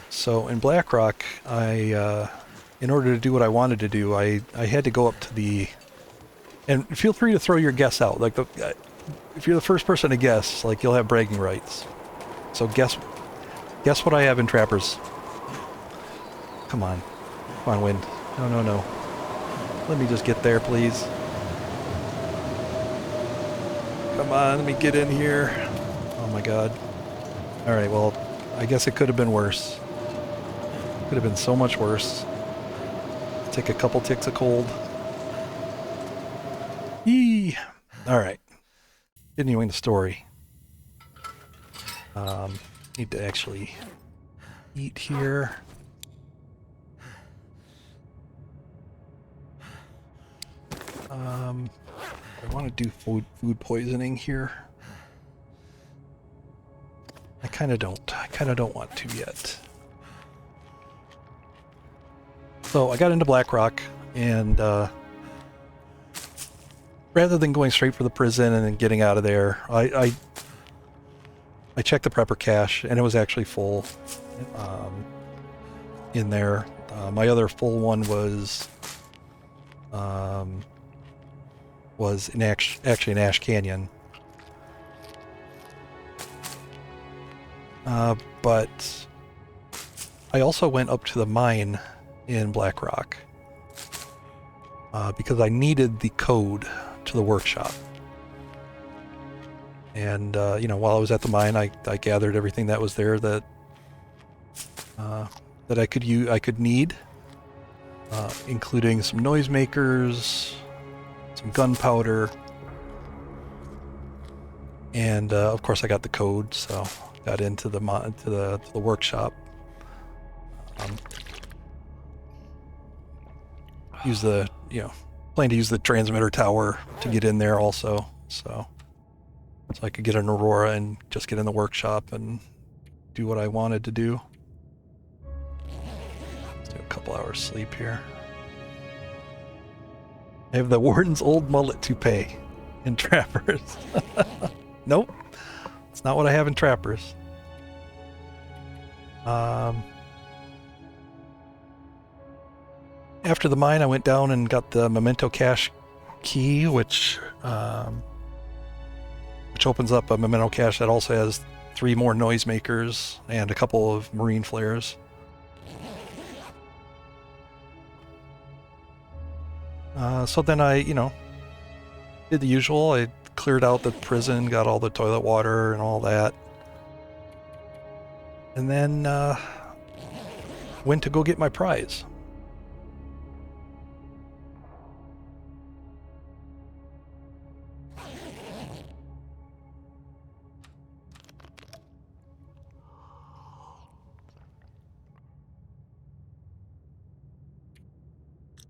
So in Black Rock, in order to do what I wanted to do, I had to go up to the... And feel free to throw your guess out. Like, if you're the first person to guess, like, you'll have bragging rights. So guess what I have in Trappers. Come on. Come on, Wind. No. Let me just get there, please. Come on, let me get in here. Oh my god. Alright, well, I guess it could have been worse. Could have been so much worse. Take a couple ticks of cold. Yee! Alright. Continuing the story. Need to actually eat here. I want to do food poisoning here. I kind of don't. I kind of don't want to yet. So I got into Black Rock, and rather than going straight for the prison and then getting out of there, I checked the prepper cache, and it was actually full in there. My other full one was actually in Ash Canyon. But I also went up to the mine in Black Rock because I needed the code to the workshop. And while I was at the mine, I gathered everything that was there that I could need, including some noisemakers, some gunpowder, and of course I got the code, so got into the workshop. Plan to use the transmitter tower to get in there also, so I could get an Aurora and just get in the workshop and do what I wanted to do. Let's do a couple hours sleep here. I have the Warden's old mullet toupee in Trappers. Nope. It's not what I have in Trappers. After the mine, I went down and got the Memento Cache key, which opens up a Memento Cache that also has 3 more noisemakers and a couple of marine flares. So then I, did the usual. I cleared out the prison, got all the toilet water and all that. And then went to go get my prize.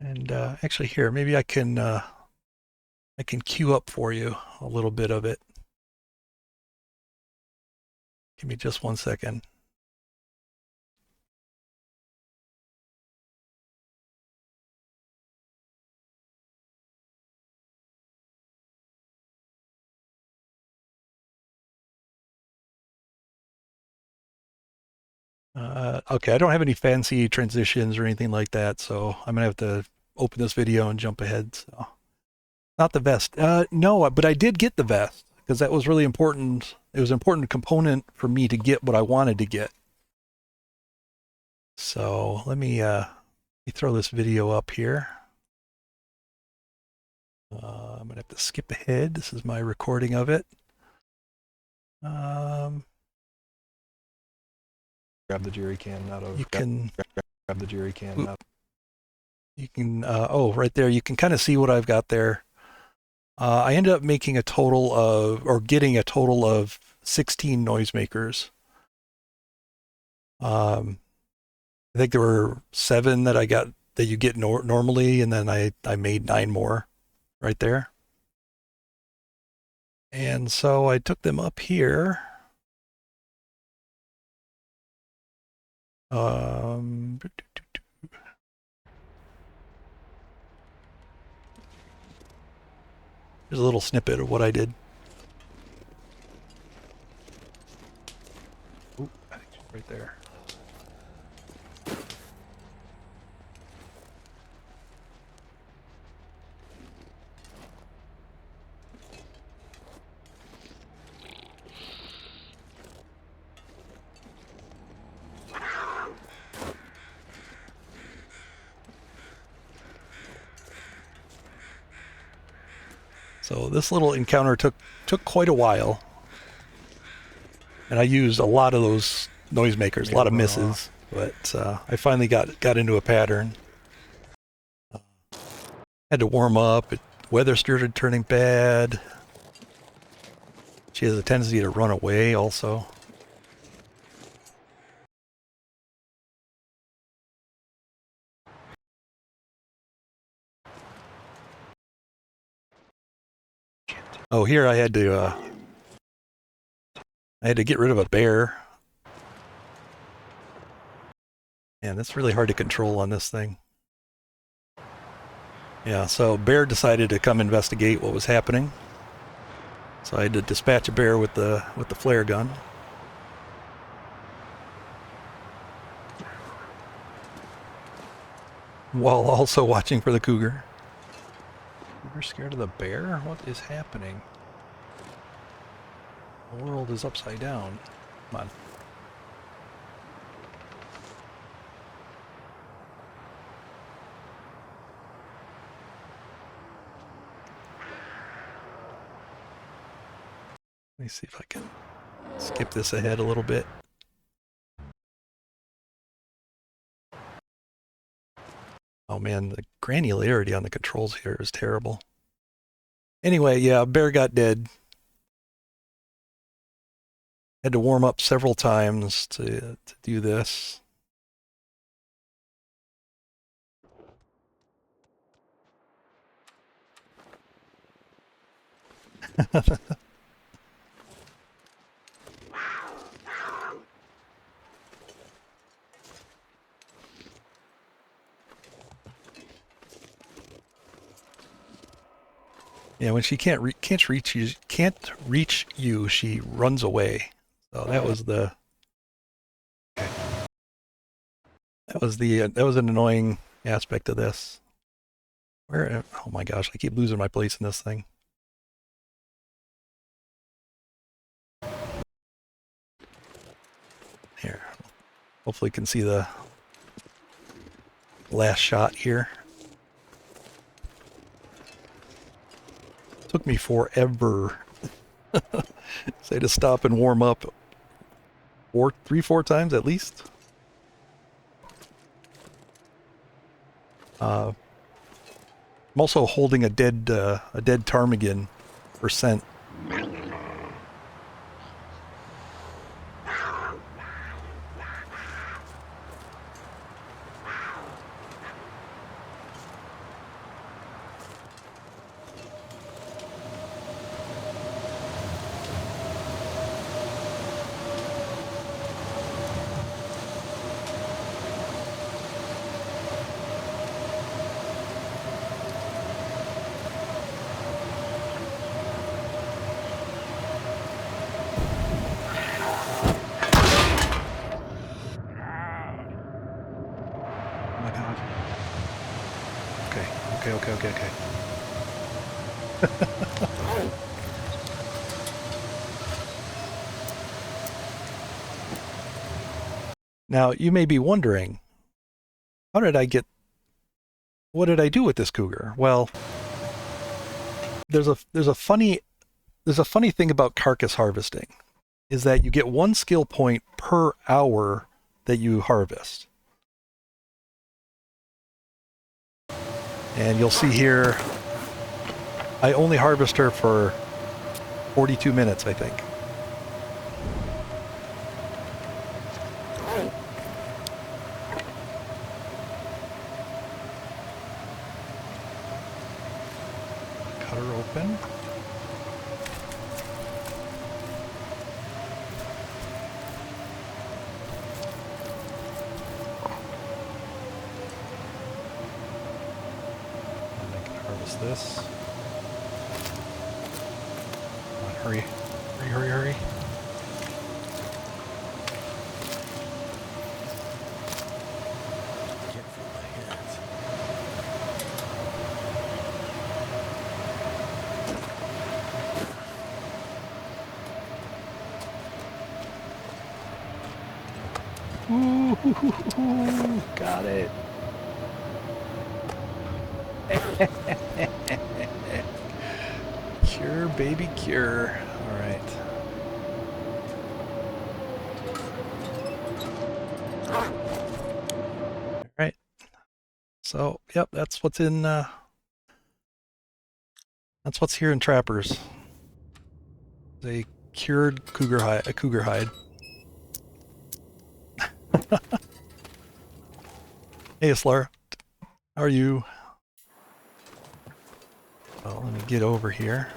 And actually, here, maybe I can queue up for you a little bit of it. Give me just 1 second. Okay, I don't have any fancy transitions or anything like that, so I'm gonna have to open this video and jump ahead. So, not the vest. No, but I did get the vest because that was really important. It was an important component for me to get what I wanted to get. So let me throw this video up here. I'm gonna have to skip ahead. This is my recording of it. Grab the jerry can out of. You can Grab the jerry can out. You can oh, right there. You can kind of see what I've got there. I ended up making a total of, or getting a total of 16 noisemakers. I think there were 7 that I got that you get normally, and then I made 9 more right there. And so I took them up here. Here's a little snippet of what I did. Ooh, I think it's right there. So this little encounter took quite a while, and I used a lot of those noisemakers, a lot of misses, but I finally got into a pattern. Had to warm up. Weather started turning bad. She has a tendency to run away also. Oh, here I had to get rid of a bear. Man, that's really hard to control on this thing. Yeah, so bear decided to come investigate what was happening. So I had to dispatch a bear with the flare gun. While also watching for the cougar. You're scared of the bear? What is happening? The world is upside down. Come on. Let me see if I can skip this ahead a little bit. Oh man, the granularity on the controls here is terrible. Anyway, yeah, bear got dead. Had to warm up several times to do this. Yeah, when she can't reach you, she runs away. So that was an annoying aspect of this. Where? Oh my gosh, I keep losing my place in this thing. Here, hopefully you can see the last shot here. Took me forever. So I had to stop and warm up 3-4 times at least. I'm also holding a dead ptarmigan for scent. okay. Now, you may be wondering, what did I do with this cougar? Well, there's a funny thing about carcass harvesting, is that you get 1 skill point per hour that you harvest. And you'll see here, I only harvest her for 42 minutes, I think. Cut her open. And I can harvest this. Come on, hurry. Hurry. Get from my hands. Ooh, got it. Cure, baby, cure. All right. All right. So, yep, that's what's here in Trappers. A cured cougar hide. A cougar hide. Hey, Slar. How are you? Well, let me get over here.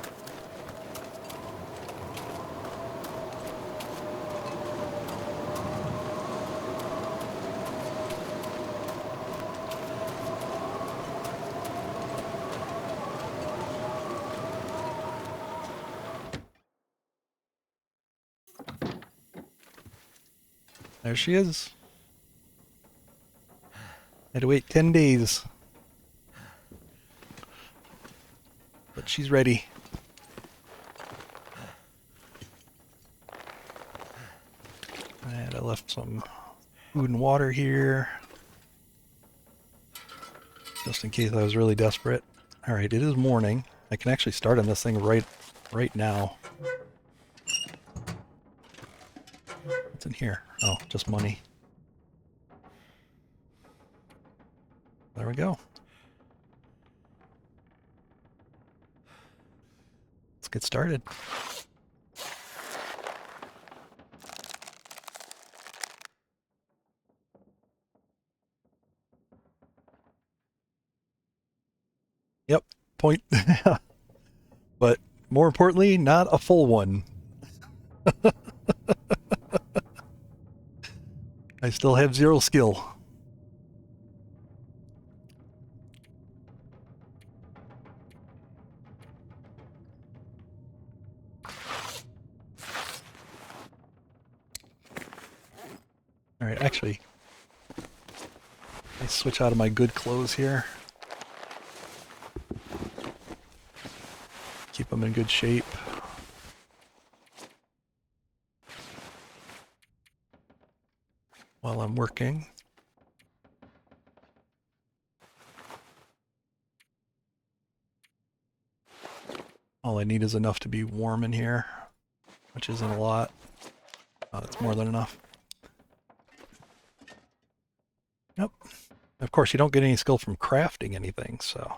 There she is. Had to wait 10 days. But she's ready. And I left some food and water here, just in case I was really desperate. All right, it is morning. I can actually start on this thing right now. What's in here? Oh, just money. There we go. Let's get started. Yep, point. But more importantly, not a full one. I still have 0 skill. All right, actually, I switch out of my good clothes here. Keep them in good shape. While I'm working. All I need is enough to be warm in here, which isn't a lot. That's more than enough. Yep. Of course, you don't get any skill from crafting anything, so.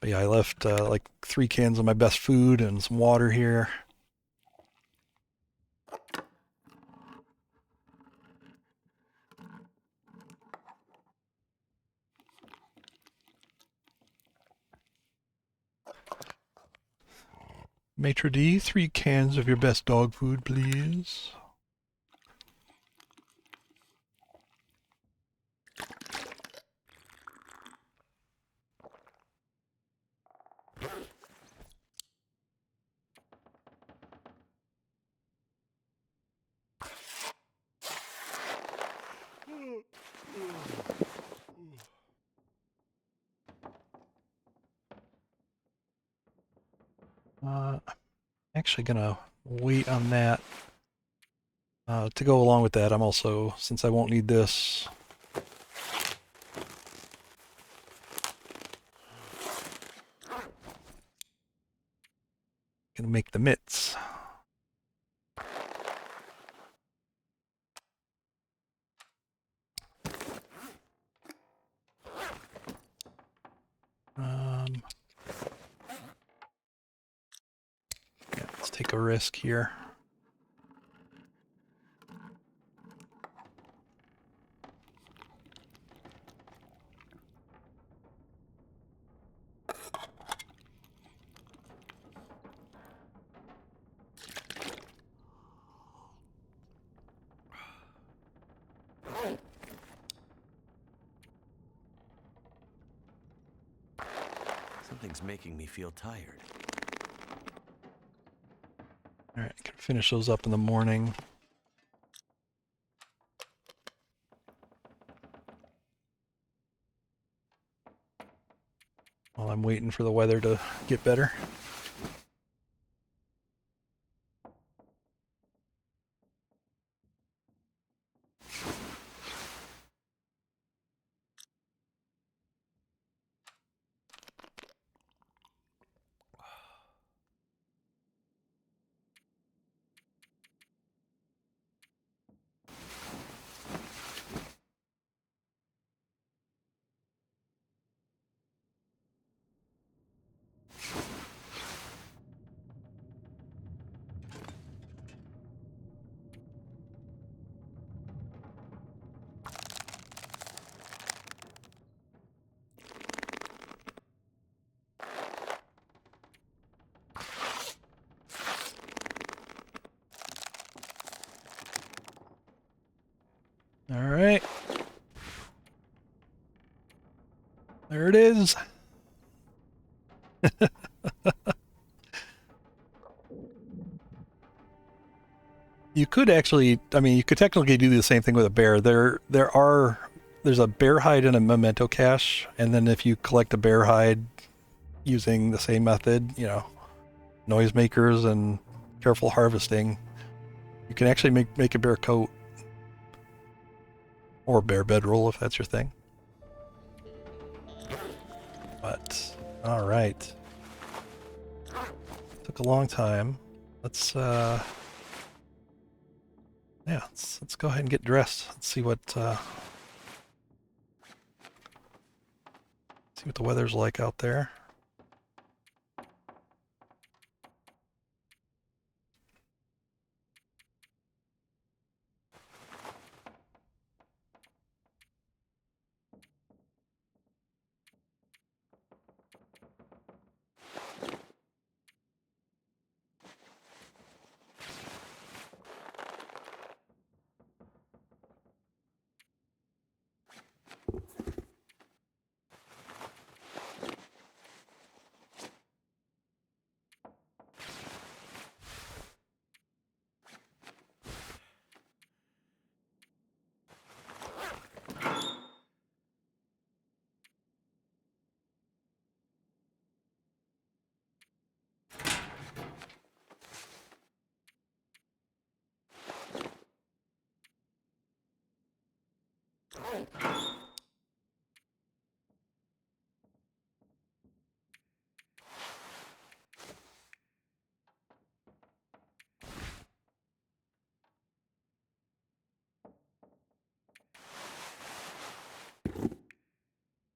But yeah, I left like 3 cans of my best food and some water here. Maitre d', 3 cans of your best dog food, please. I'm actually gonna wait on that. To go along with that, I'm also, since I won't need this, gonna make the mitts. Yeah, let's take a risk here. Something's making me feel tired. All right, I can finish those up in the morning. While I'm waiting for the weather to get better. All right. There it is. You could actually, I mean, you could technically do the same thing with a bear. There's a bear hide in a memento cache, and then if you collect a bear hide using the same method, you know, noisemakers and careful harvesting, you can actually make a bear coat or bear bedroll if that's your thing. But all right, took a long time. Let's yeah, let's go ahead and get dressed. Let's see what the weather's like out there.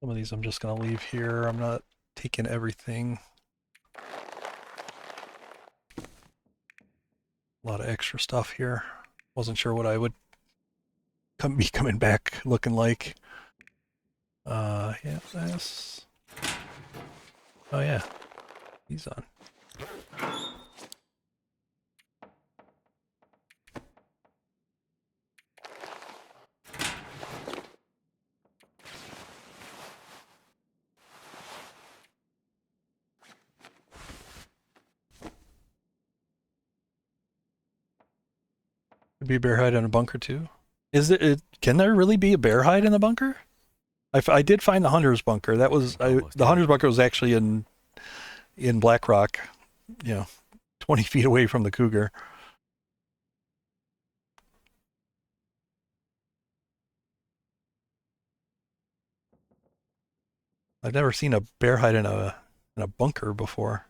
Some of these I'm just going to leave here. I'm not taking everything. A lot of extra stuff here. Wasn't sure what I would be coming back looking like. Yeah, this. Oh yeah, he's on. Could be a bear hide in a bunker too. Can there really be a bear hide in the bunker? I did find the hunter's bunker. That was the hunter's bunker was actually in Black Rock, 20 feet away from the cougar. I've never seen a bear hide in a bunker before.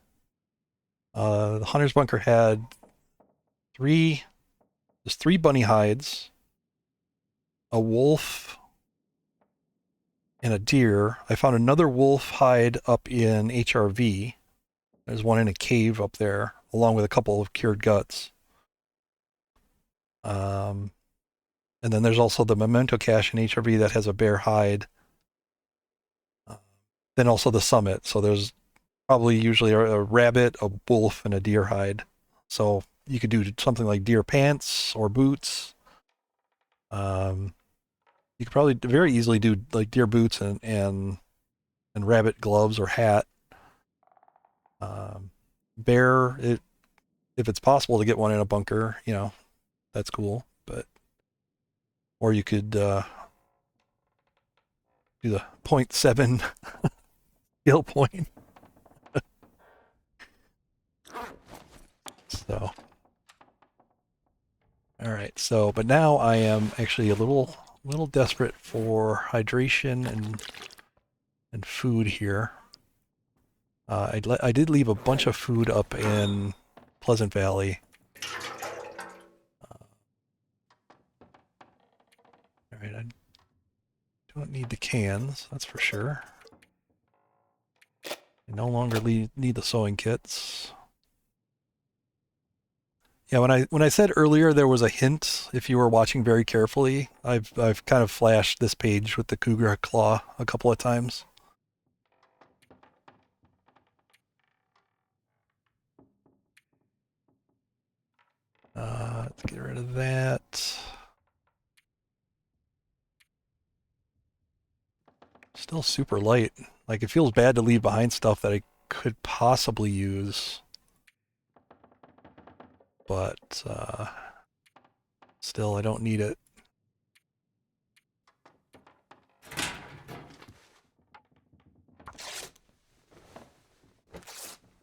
The hunter's bunker had three bunny hides, a wolf, and a deer. I found another wolf hide up in HRV. There's one in a cave up there, along with a couple of cured guts. And then there's also the memento cache in HRV that has a bear hide. Then also the summit. So there's probably usually a rabbit, a wolf, and a deer hide. So you could do something like deer pants or boots. You could probably very easily do like deer boots and rabbit gloves or hat. Bear, if it's possible to get one in a bunker, that's cool. But or you could do the 0.7 skill point. So, all right. So, but now I am actually a little desperate for hydration and food here. I did leave a bunch of food up in Pleasant Valley. All right, I don't need the cans, that's for sure. I no longer need the sewing kits. Yeah, when I said earlier there was a hint, if you were watching very carefully, I've kind of flashed this page with the cougar claw a couple of times. Let's get rid of that. Still super light. Like, it feels bad to leave behind stuff that I could possibly use. But still, I don't need it.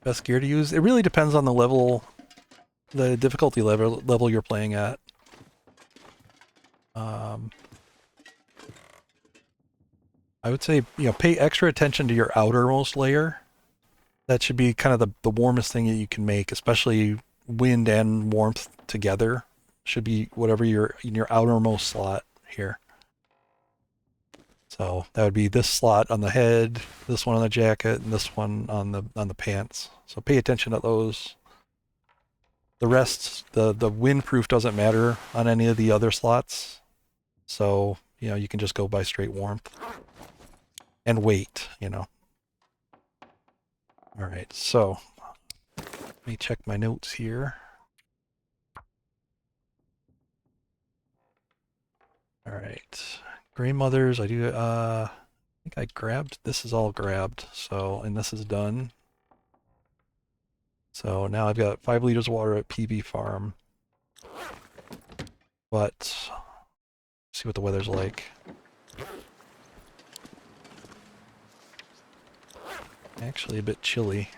Best gear to use? It really depends on the difficulty level you're playing at. I would say, pay extra attention to your outermost layer. That should be kind of the warmest thing that you can make, especially wind and warmth together. Should be whatever in your outermost slot here. So that would be this slot on the head, this one on the jacket, and this one on the pants. So pay attention to those. The rest, the windproof doesn't matter on any of the other slots. So, you can just go by straight warmth. And weight, All right, so let me check my notes here. All right. Gray mothers, I do, I think I grabbed, this is all grabbed, so, and this is done. So now I've got 5 liters of water at PB Farm. But, see what the weather's like. Actually a bit chilly.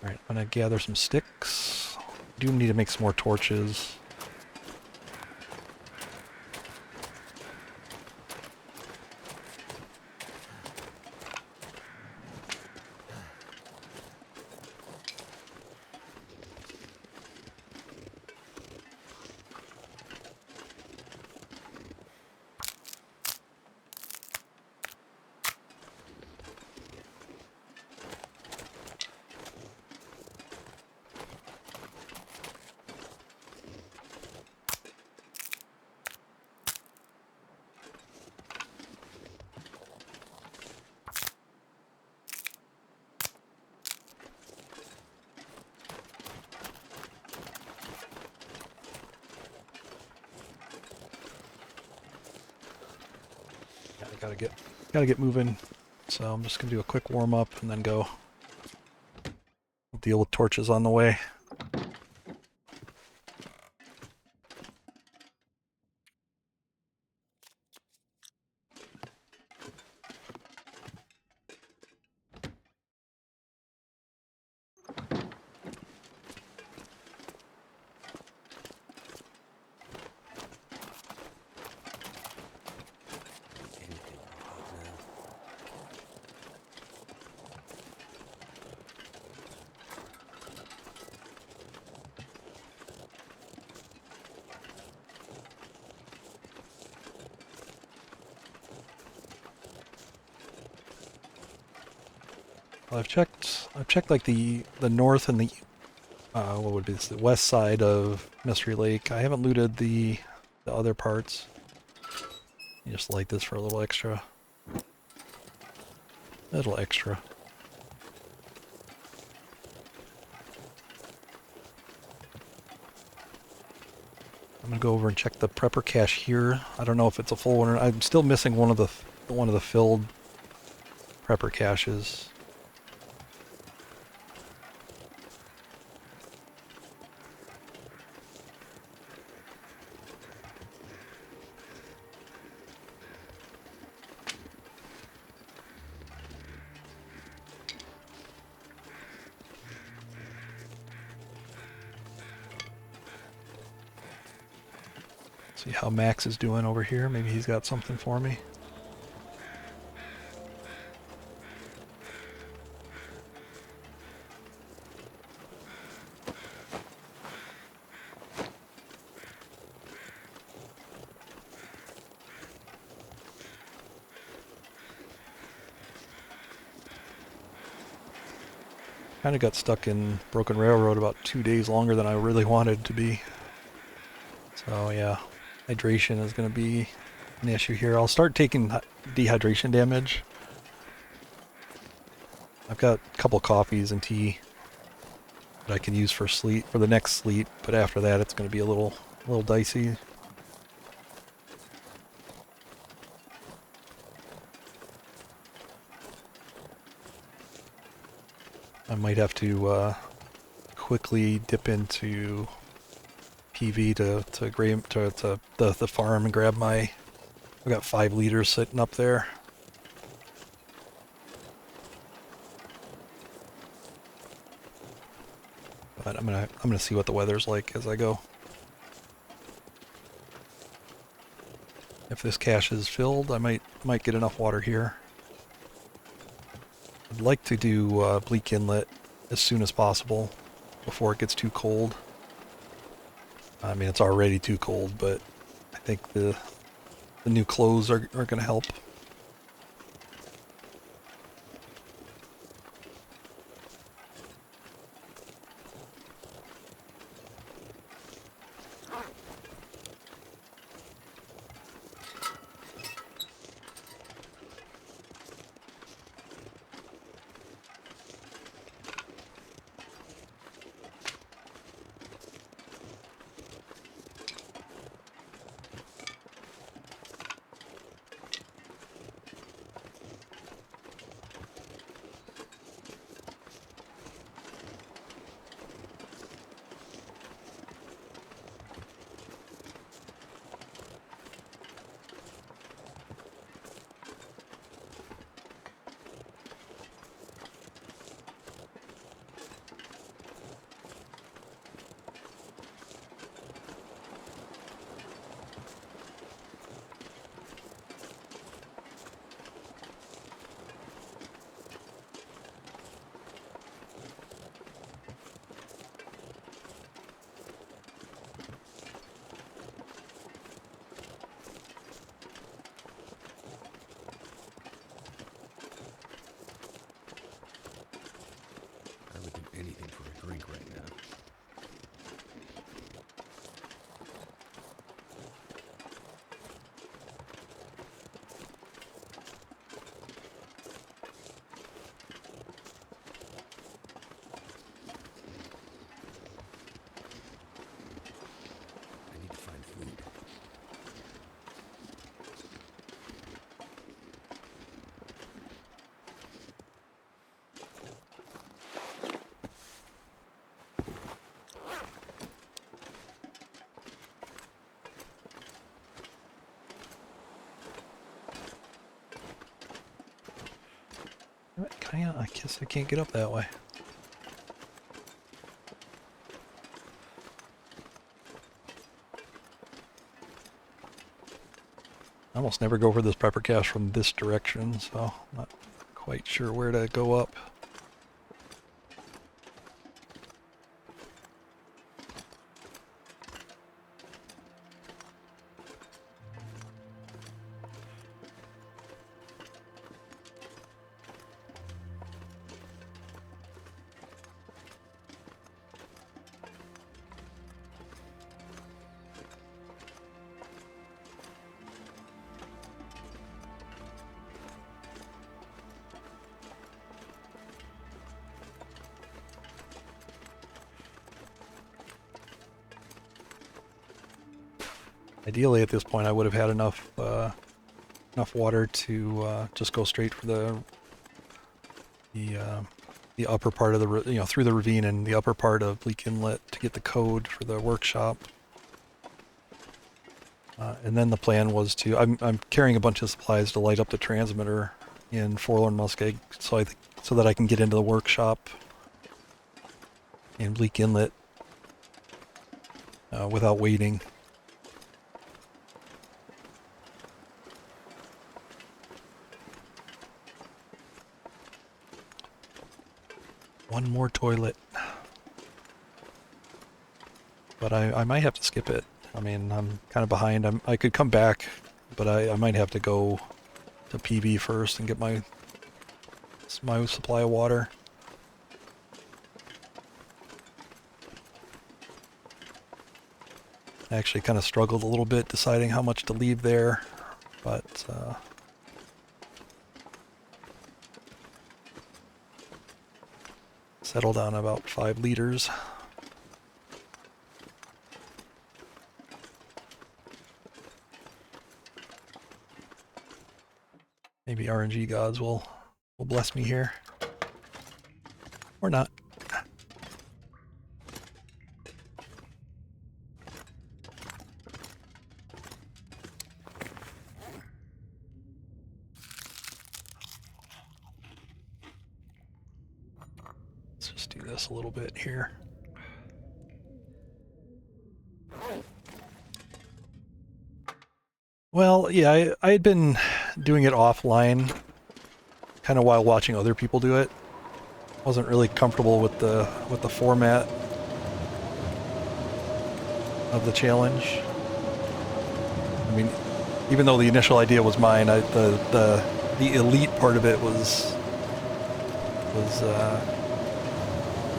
Alright, I'm gonna gather some sticks. Do need to make some more torches. Gotta get moving. So I'm just gonna do a quick warm up and then go deal with torches on the way. Well, I've checked like the north and the what would be this, the west side of Mystery Lake. I haven't looted the other parts. You just light this for a little extra. Little extra. I'm gonna go over and check the prepper cache here. I don't know if it's a full one or I'm still missing one of the filled prepper caches. See how Max is doing over here. Maybe he's got something for me. Kind of got stuck in Broken Railroad about 2 days longer than I really wanted to be. So yeah, hydration is going to be an issue here. I'll start taking dehydration damage. I've got a couple coffees and tea that I can use for sleep, for the next sleep, but after that it's going to be a little dicey. I might have to quickly dip into PV to the farm and grab my. I got 5 liters sitting up there. But I'm gonna see what the weather's like as I go. If this cache is filled, I might get enough water here. I'd like to do Bleak Inlet as soon as possible before it gets too cold. I mean, it's already too cold, but I think the new clothes are going to help. I would do anything for a drink right now. I need to find food. I guess I can't get up that way. I almost never go over this prepper cache from this direction, so I'm not quite sure where to go up. Ideally, at this point, I would have had enough water to just go straight for the upper part of the through the ravine and the upper part of Bleak Inlet to get the code for the workshop. And then the plan was to I'm carrying a bunch of supplies to light up the transmitter in Forlorn Muskeg, so that I can get into the workshop in Bleak Inlet without waiting. One more toilet. But I might have to skip it. I mean, I'm kind of behind. I could come back, but I might have to go to PB first and get my supply of water. I actually kind of struggled a little bit deciding how much to leave there, but settled on about 5 liters. Maybe RNG gods will bless me here. Or not. Let's just do this a little bit here. Well, yeah, I had been doing it offline, kind of while watching other people do it. Wasn't really comfortable with the format of the challenge. I mean, even though the initial idea was mine, the elite part of it was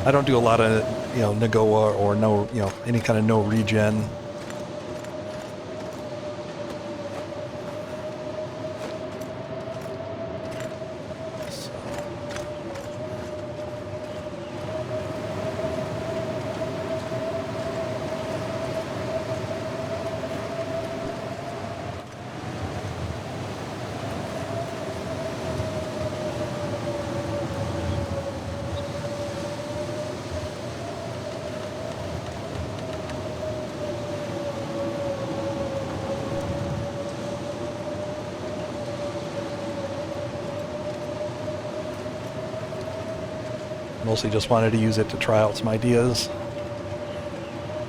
I don't do a lot of Nagoa or no any kind of no regen. Mostly just wanted to use it to try out some ideas,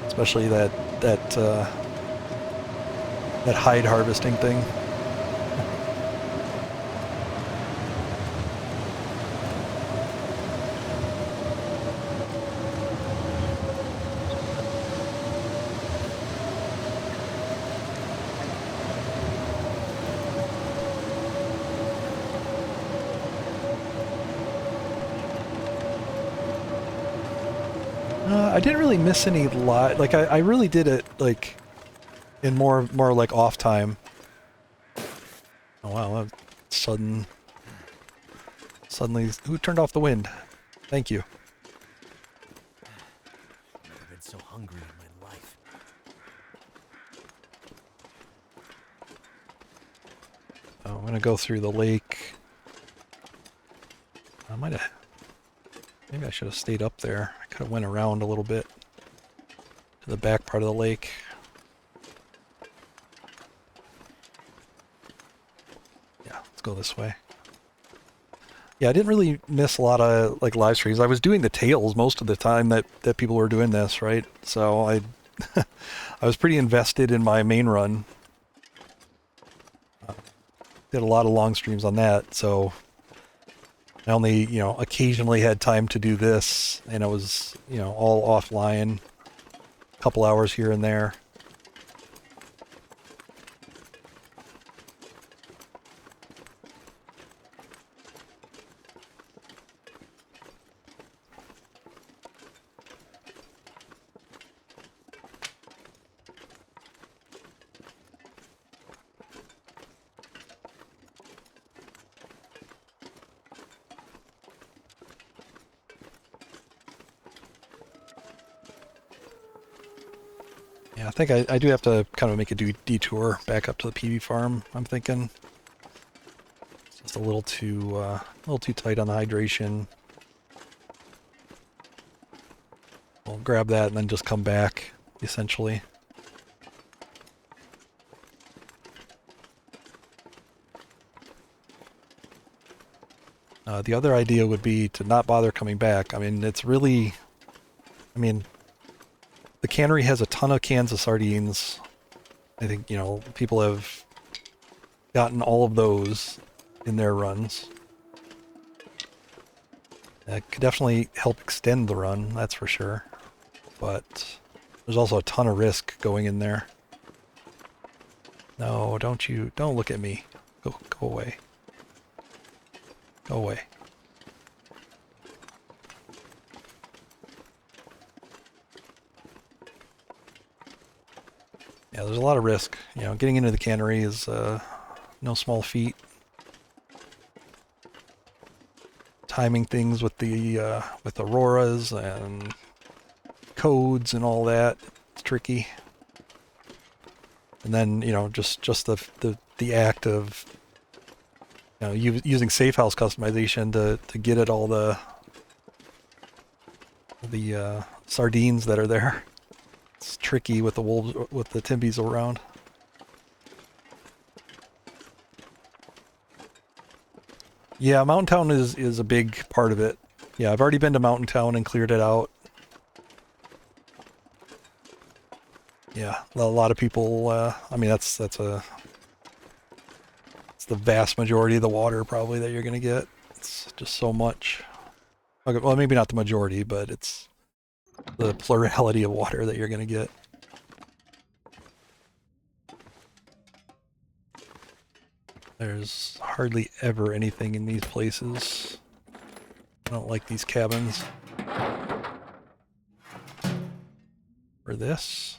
especially that hide harvesting thing. I didn't really miss any live. Like I really did it like in more like off time. Oh wow! Suddenly, who turned off the wind? Thank you. Never been so hungry in my life. Oh, I'm gonna go through the lake. I might have. Maybe I should have stayed up there. I could have went around a little bit to the back part of the lake. Yeah, let's go this way. Yeah, I didn't really miss a lot of like live streams. I was doing the tails most of the time that people were doing this, right? So I I was pretty invested in my main run. Did a lot of long streams on that, so I only, occasionally had time to do this, and it was, all offline, a couple hours here and there. Yeah, I think I do have to kind of make a detour back up to the PV farm. I'm thinking it's just a little too tight on the hydration. We'll grab that and then just come back, essentially. The other idea would be to not bother coming back. I mean, it's really, I mean, the cannery has a ton of cans of sardines. I think, people have gotten all of those in their runs. That could definitely help extend the run, that's for sure. But there's also a ton of risk going in there. No, don't look at me. Go away. Go away. Yeah, there's a lot of risk. Getting into the cannery is no small feat. Timing things with the auroras and codes and all that, it's tricky. And then just the act of using safe house customization to get at all the sardines that are there. It's tricky with the wolves, with the timbies around. Yeah, Mountain Town is a big part of it. Yeah, I've already been to Mountain Town and cleared it out. Yeah, a lot of people. I mean, it's the vast majority of the water probably that you're gonna get. It's just so much. Okay, well, maybe not the majority, but it's the plurality of water that you're gonna get. There's hardly ever anything in these places. I don't like these cabins. For this.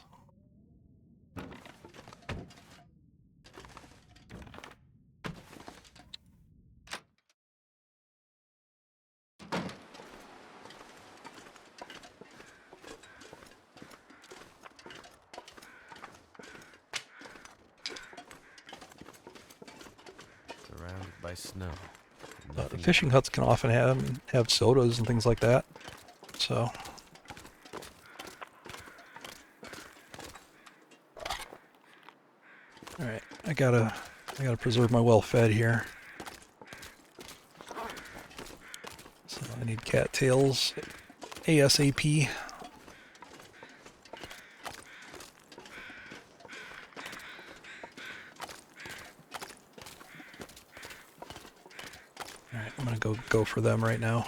Surrounded by snow. Fishing huts can often have sodas and things like that. So. Alright, I gotta preserve my well-fed here. So I need cattails ASAP. Alright, I'm gonna go for them right now.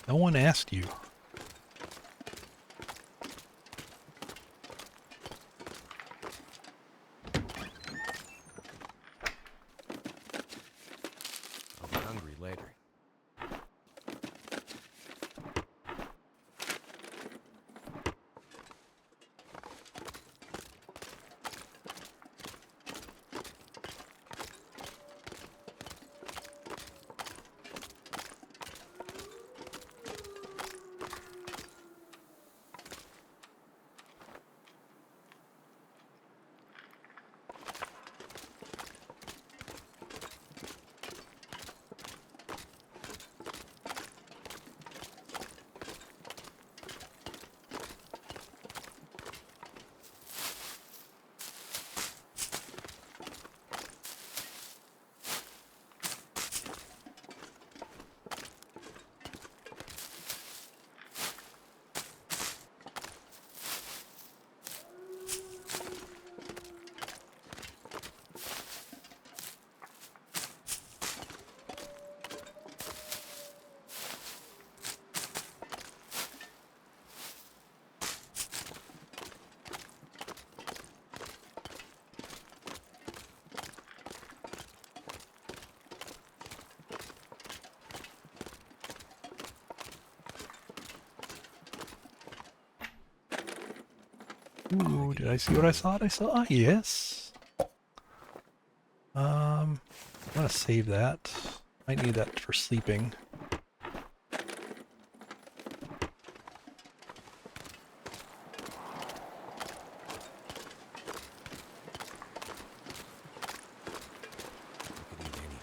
No one asked you. I'll be hungry later. Ooh, did I see what I thought I saw? Yes. I'm gonna save that. Might need that for sleeping. I could eat anything.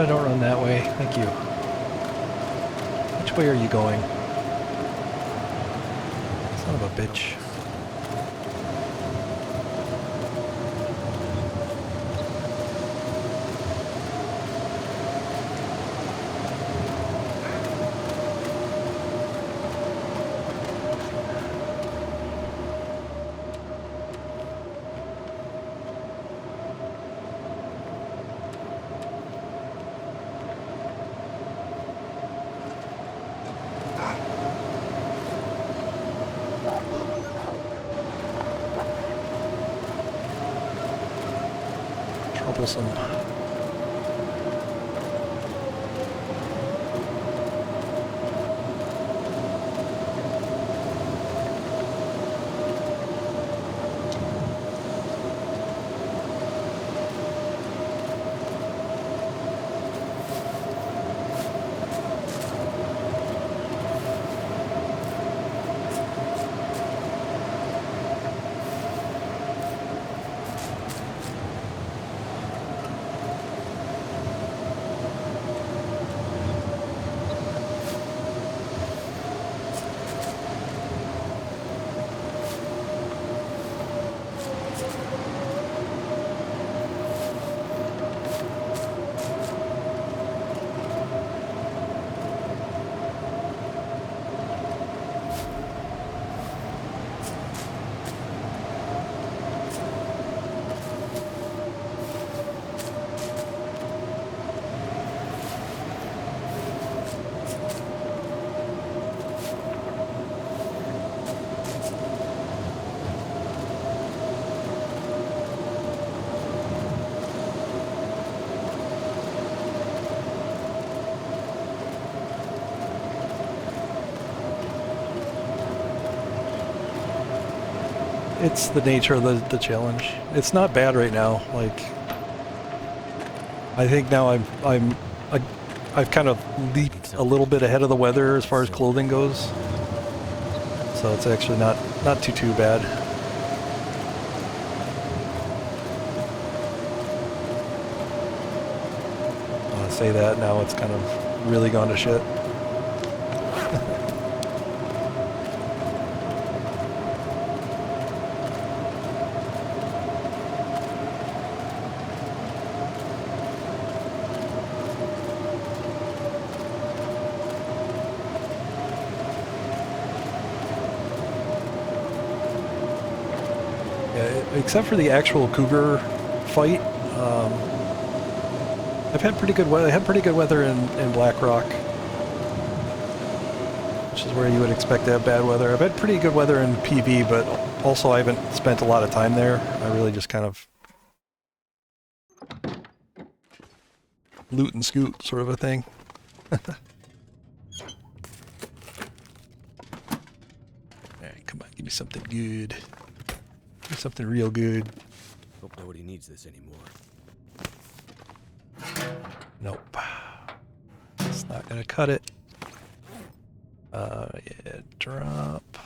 Don't run that way. Thank you. Which way are you going? Son of a bitch. Troublesome. It's the nature of the challenge. It's not bad right now. Like, I think now I've kind of leaped a little bit ahead of the weather as far as clothing goes. So it's actually not too bad. I say that now it's kind of really gone to shit. Except for the actual cougar fight, I've had pretty good weather. I had pretty good weather in Black Rock, which is where you would expect to have bad weather. I've had pretty good weather in PV, but also I haven't spent a lot of time there. I really just kind of loot and scoot sort of a thing. Alright, come on, give me something good. Give me something real good. Hope nobody needs this anymore. Nope. It's not gonna cut it. Yeah, drop.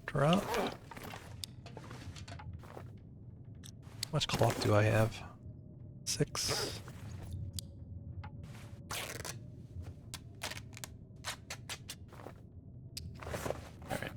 Drop. How much cloth do I have? 6. Alright.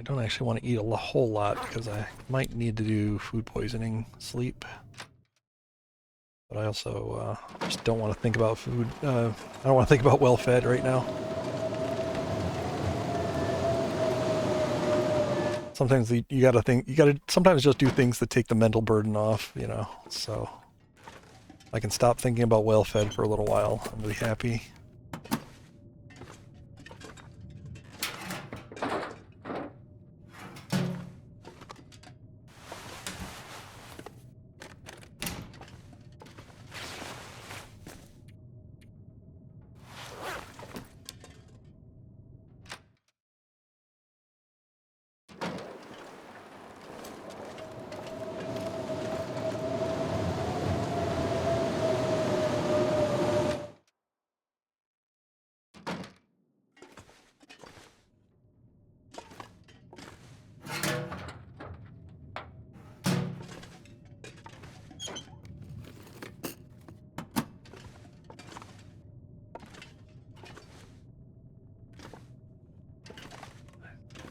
I don't actually want to eat a whole lot because I might need to do food poisoning sleep. But I also just don't want to think about food. I don't want to think about well-fed right now. Sometimes you gotta think, you gotta sometimes just do things that take the mental burden off, you know. So I can stop thinking about well-fed for a little while. I'm really happy.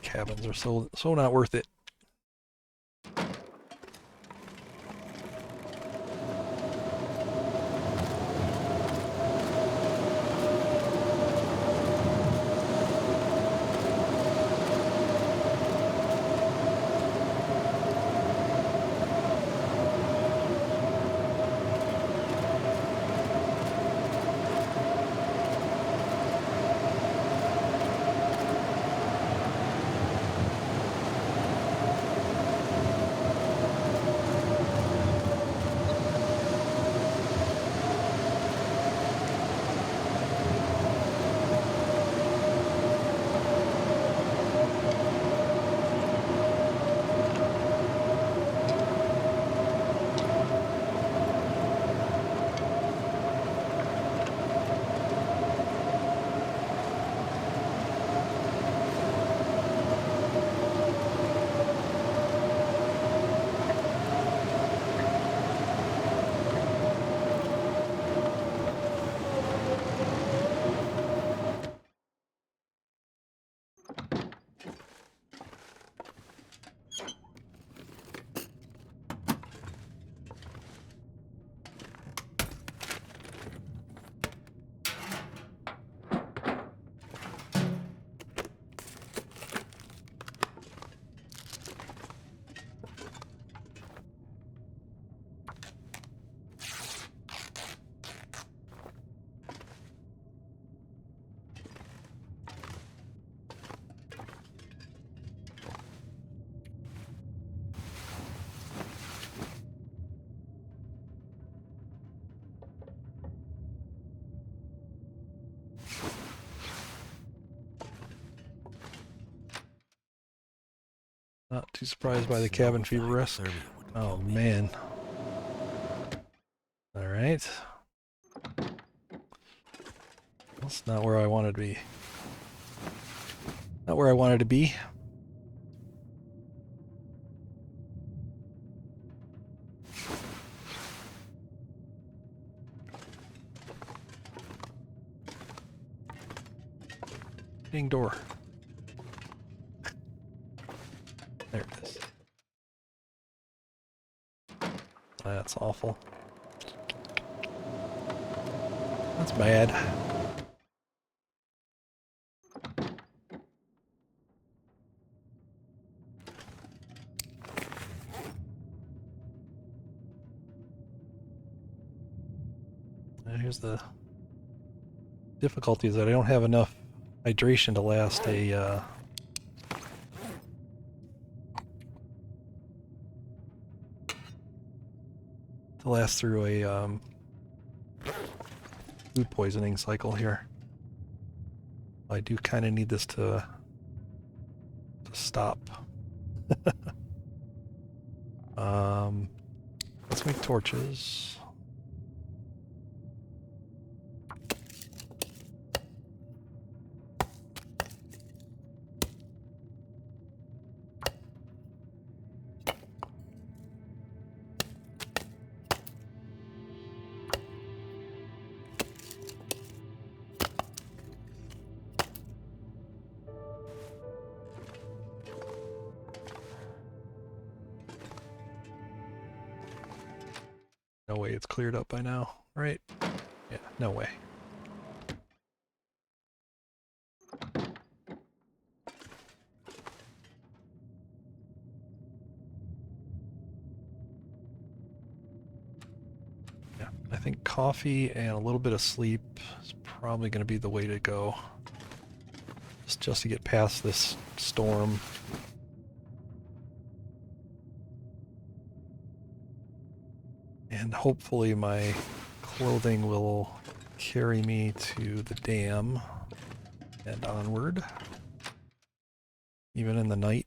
Cabins are so not worth it. Not too surprised by the cabin fever risk. Oh man. All right. That's not where I wanted to be. Not where I wanted to be. Ding door. There it is. That's awful. That's bad. And here's the difficulty is that I don't have enough hydration to last a through a food poisoning cycle here. I do kind of need this to stop. Let's make torches. No way it's cleared up by now, right? Yeah, no way. Yeah, I think coffee and a little bit of sleep is probably going to be the way to go. Just to get past this storm. And hopefully my clothing will carry me to the dam and onward, even in the night.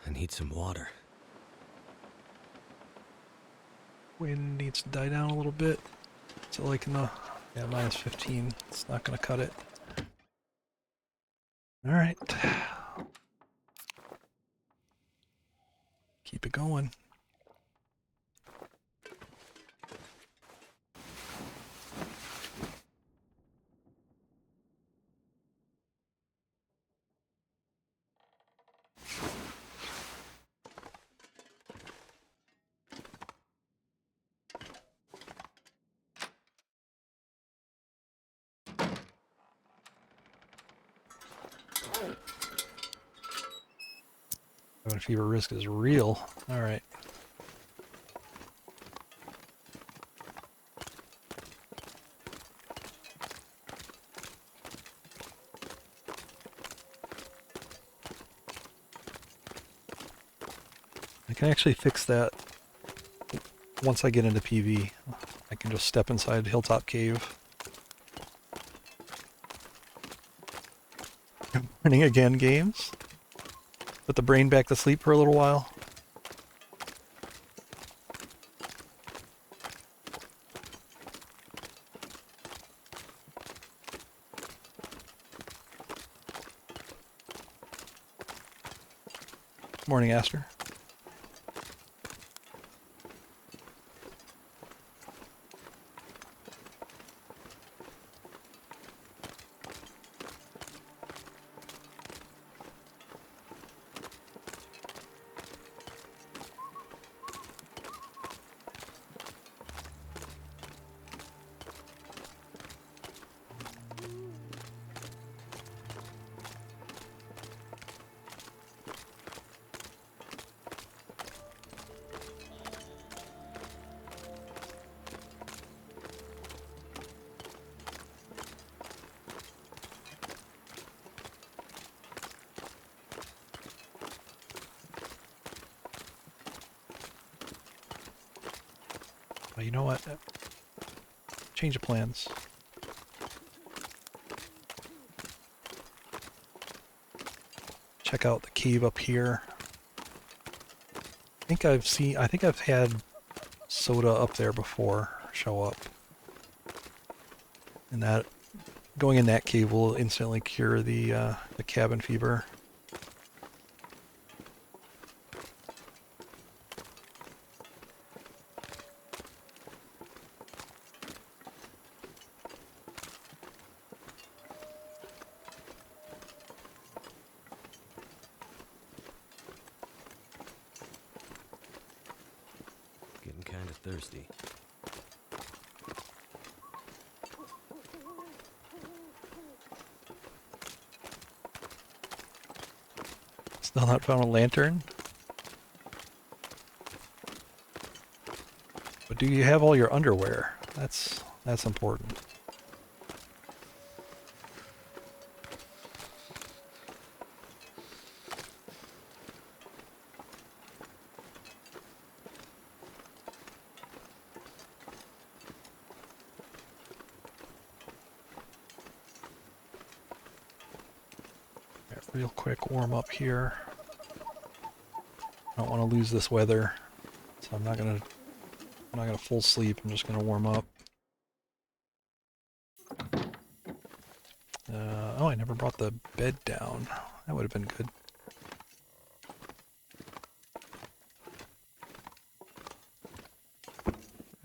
I need some water. Wind needs to die down a little bit. So like in the, yeah, minus 15. It's not going to cut it. All right. Keep it going. Cabin fever risk is real. All right. I can actually fix that once I get into PV. I can just step inside Hilltop Cave. Morning again, games. Put the brain back to sleep for a little while. Morning, Aster. Well, you know what? Change of plans. Check out the cave up here. I think I've had soda up there before show up. And that going in that cave will instantly cure the cabin fever. Getting kind of thirsty. Still not found a lantern? But do you have all your underwear? That's important. real quick warm up here. I don't want to lose this weather, so I'm not gonna full sleep. I'm just gonna warm up. Oh, I never brought the bed down. That would have been good.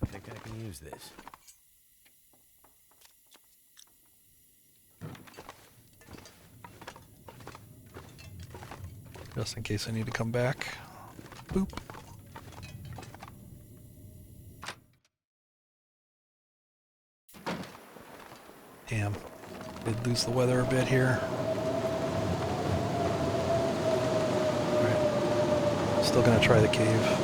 I think I can use this. Just in case I need to come back. Boop. Damn. Did lose the weather a bit here. Alright. Still gonna try the cave.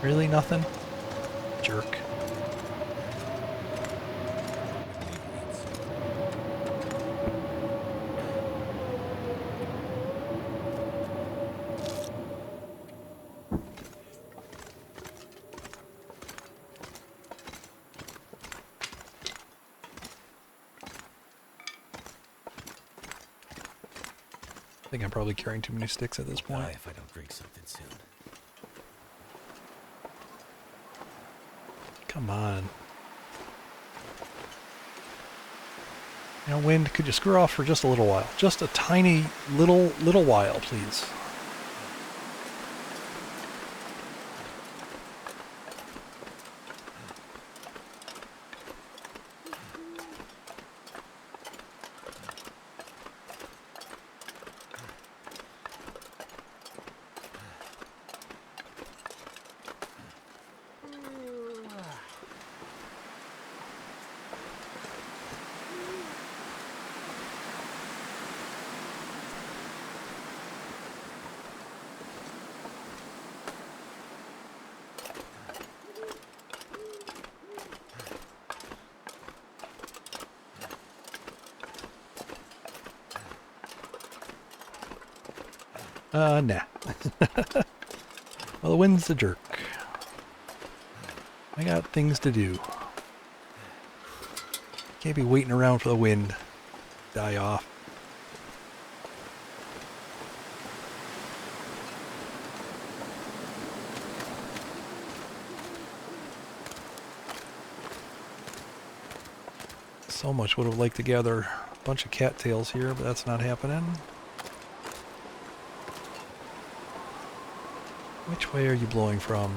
Really nothing? Jerk. I think I'm probably carrying too many sticks at this point. If I don't drink something soon. Come on. You know, wind, could you screw off for just a little while? Just a tiny little while, please. Nah. Well, the wind's a jerk. I got things to do. Can't be waiting around for the wind to die off. So much would have liked to gather a bunch of cattails here, but that's not happening. Which way are you blowing from?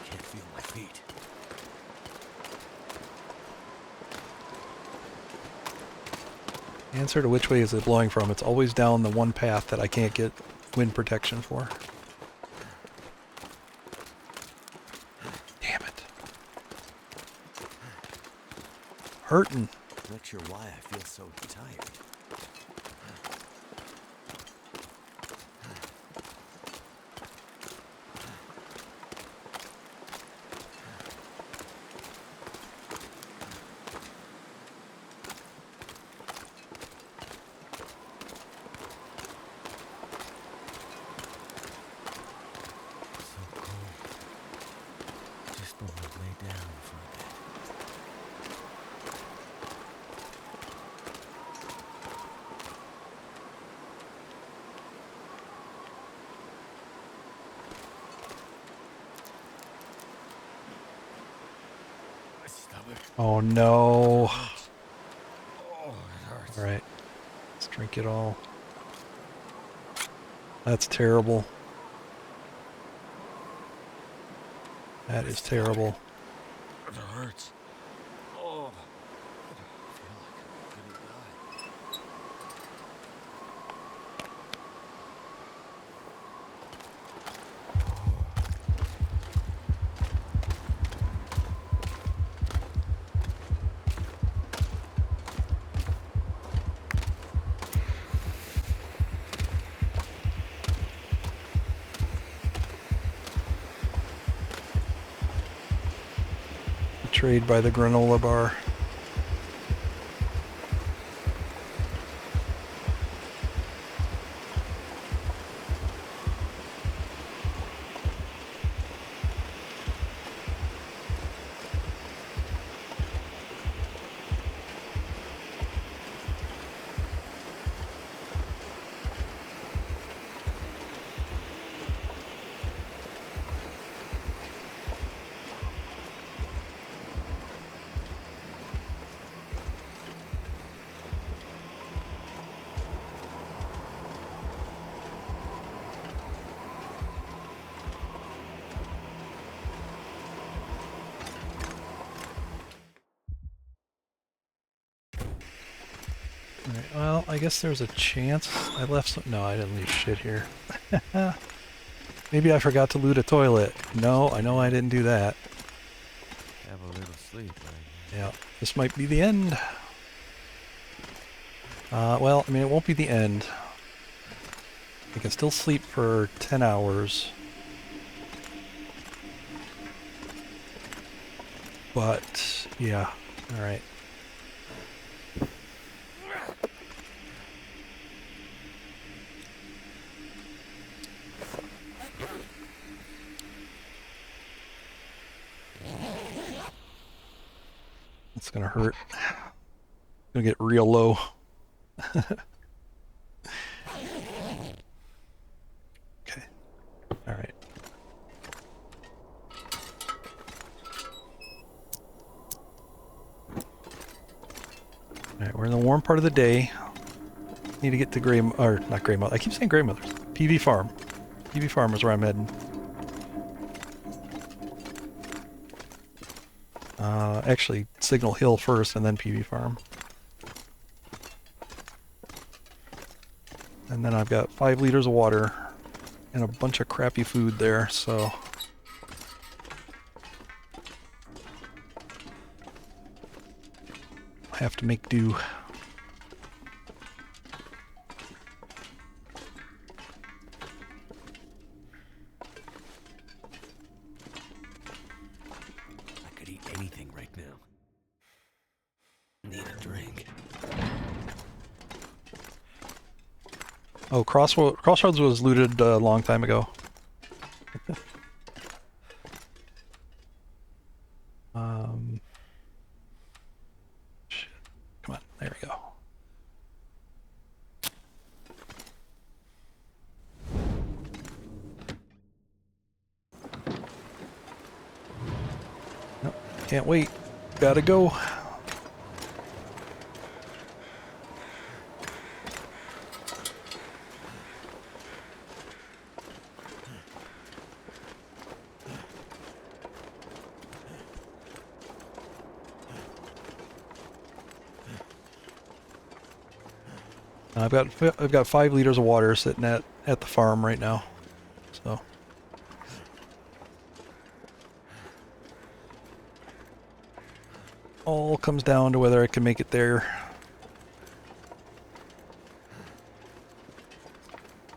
Can't feel my feet. Answer to which way is it blowing from? It's always down the one path that I can't get wind protection for. Damn it. Hurting. Not sure why I feel so tired. Oh no. Hurts. Oh, it hurts. All right. Let's drink it all. That's terrible. That is terrible. It hurts. Oh, I feel like I'm gonna die. Betrayed by the granola bar. Alright, well, I guess there's a chance I left some... No, I didn't leave shit here. Maybe I forgot to loot a toilet. No, I know I didn't do that. Have a little sleep, right? Yeah, this might be the end. Well, I mean, it won't be the end. I can still sleep for 10 hours. But, yeah, alright. It's gonna hurt. Gonna get real low. Okay. Alright. Alright, we're in the warm part of the day. Need to get to not Gray Mother. I keep saying Gray Mother's. PV Farm. PV Farm is where I'm heading. Actually, Signal Hill first and then PV Farm. And then I've got 5 liters of water and a bunch of crappy food there, so... I have to make do. I could eat anything right now. Need a drink. Oh, Crossroads was looted a long time ago. Shit. Come on, there we go. Nope, can't wait. Gotta go. I've got 5 liters of water sitting at the farm right now, so all comes down to whether I can make it there.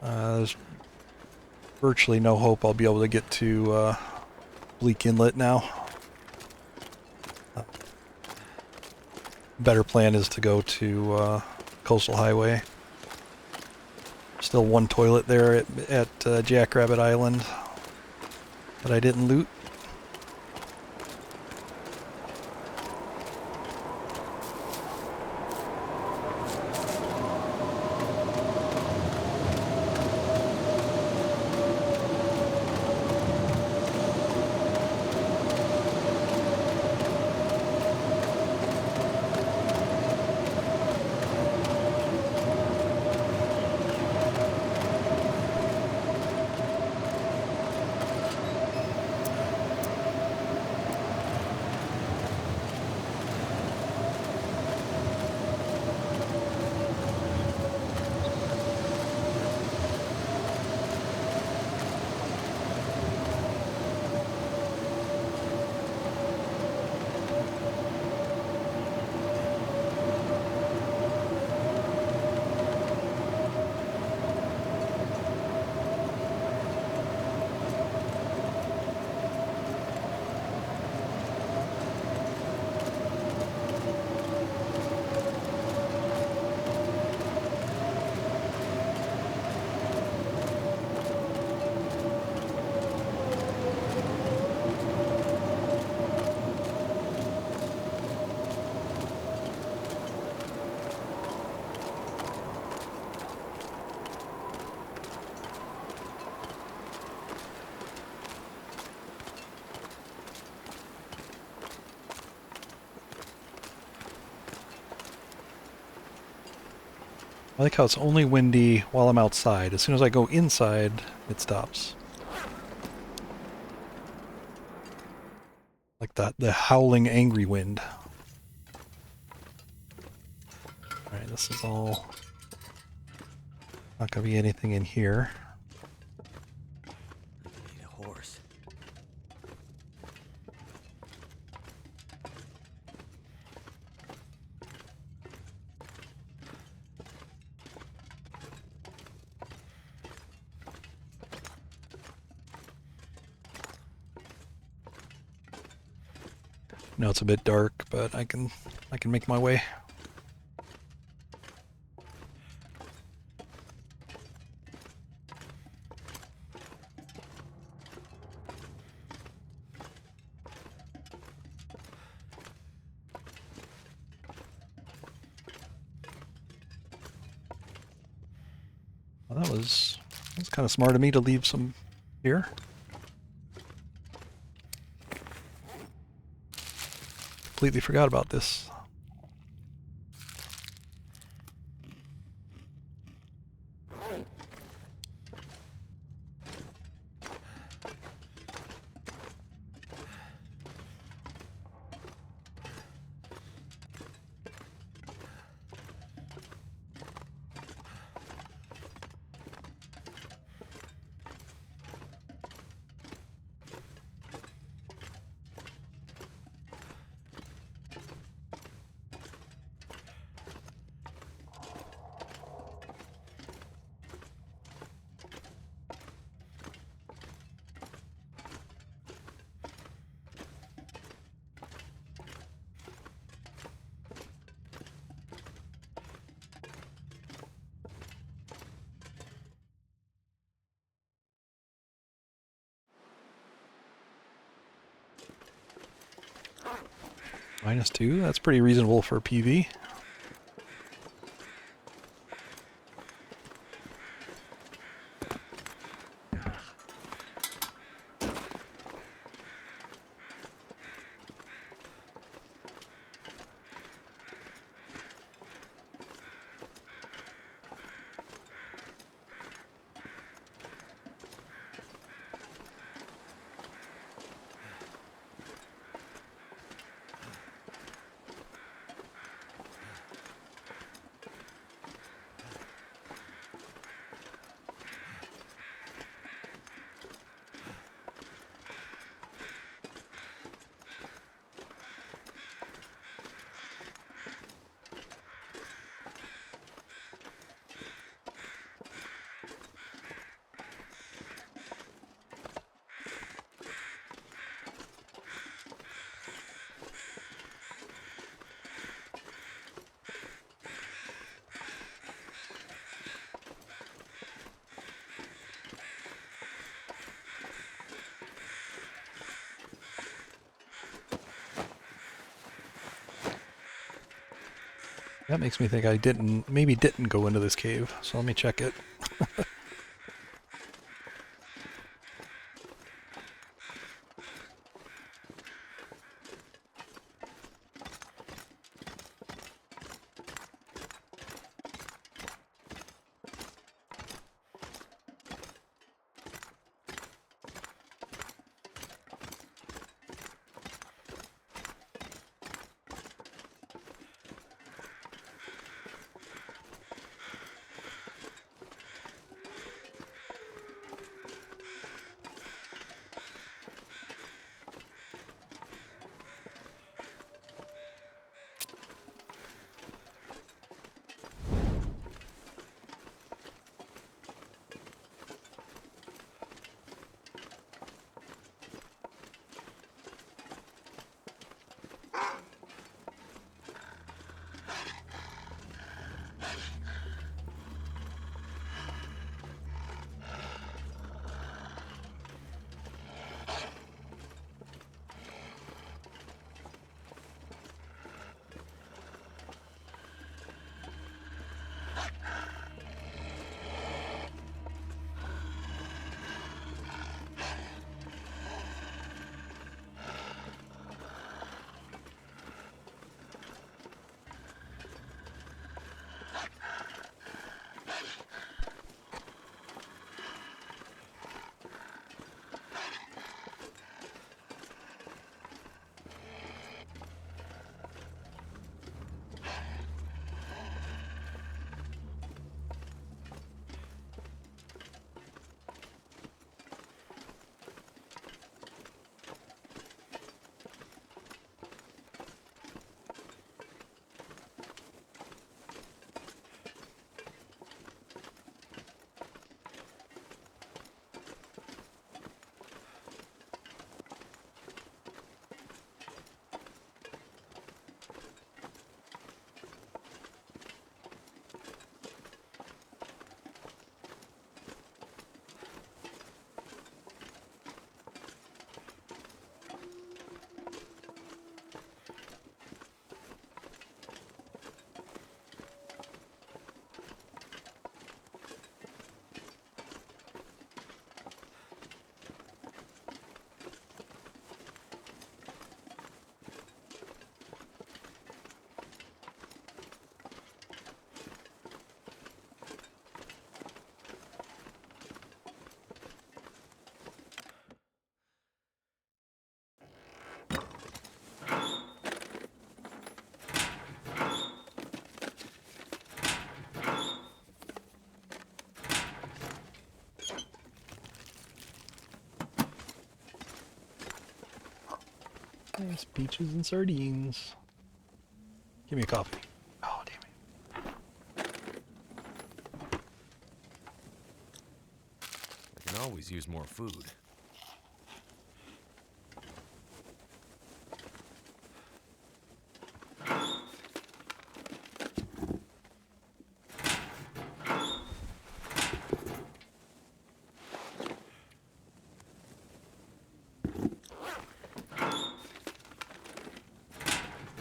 There's virtually no hope I'll be able to get to Bleak Inlet now. Better plan is to go to Coastal Highway. Still one toilet there at Jackrabbit Island that I didn't loot. I like how it's only windy while I'm outside. As soon as I go inside, it stops. Like that, the howling angry wind. Alright, this is all... not gonna be anything in here. Need a horse. No, it's a bit dark, but I can make my way. Well, that was kind of smart of me to leave some here. Completely forgot about this. -2, that's pretty reasonable for PV. That makes me think I maybe didn't go into this cave, so let me check it. Nice peaches and sardines. Give me a coffee. Oh, damn it. I can always use more food.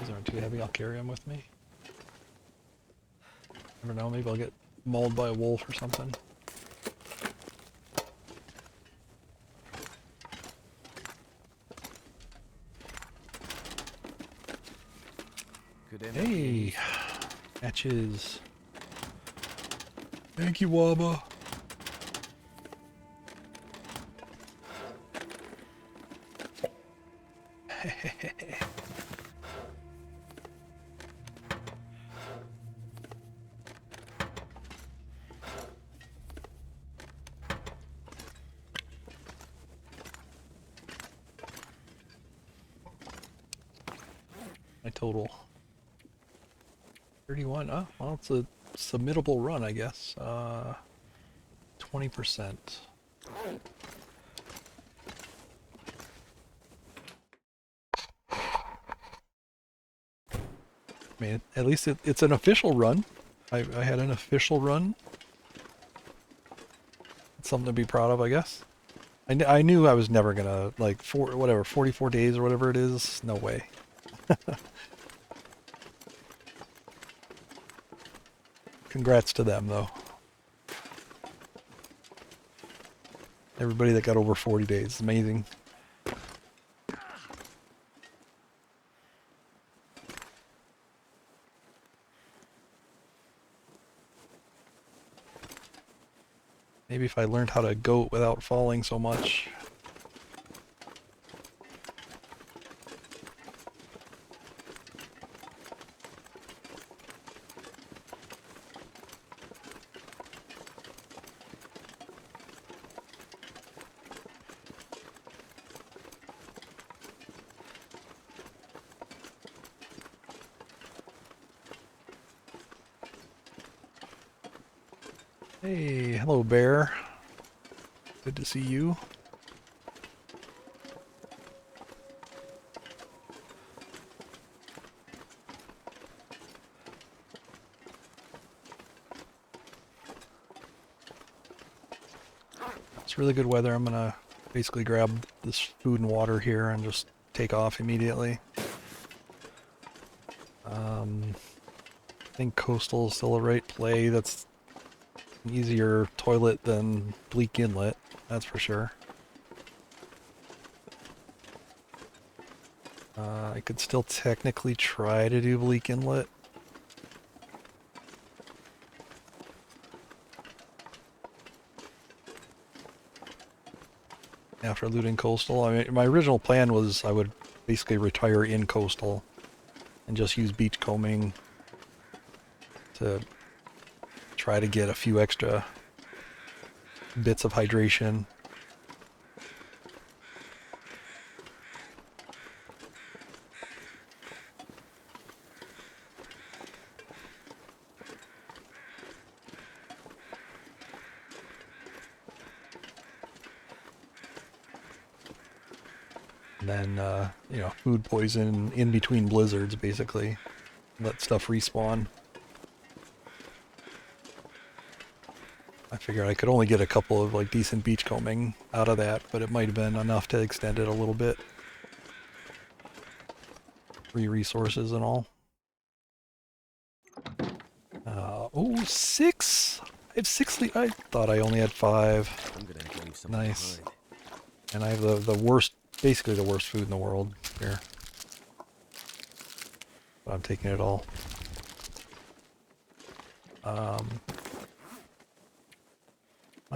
These aren't too heavy. I'll carry them with me. Never know. Maybe I'll get mauled by a wolf or something. Could end up being Hey, useful. matches. Thank you, Waba. My total 31. Oh, well, it's a submittable run, I guess. 20%. I mean, at least it's an official run. I had an official run. It's something to be proud of, I guess. I knew I was never gonna, like, 44 days or whatever it is. No way. Congrats to them, though. Everybody that got over 40 days. Amazing. Maybe if I learned how to goat without falling so much. Hey, hello bear. Good to see you. It's really good weather. I'm gonna basically grab this food and water here and just take off immediately. I think coastal is still a right play. That's an easier toilet than Bleak Inlet, that's for sure. I could still technically try to do Bleak Inlet. After looting coastal. I mean, my original plan was I would basically retire in coastal and just use beachcombing to try to get a few extra bits of hydration. And then, you know, food poison in between blizzards, basically. Let stuff respawn. I figured I could only get a couple of, like, decent beachcombing out of that, but it might have been enough to extend it a little bit. Free resources and all. Oh, 6! I have 6. I thought I only had 5. I'm gonna have to leave something Nice. behind. And I have the worst, basically the worst food in the world here. But I'm taking it all. Am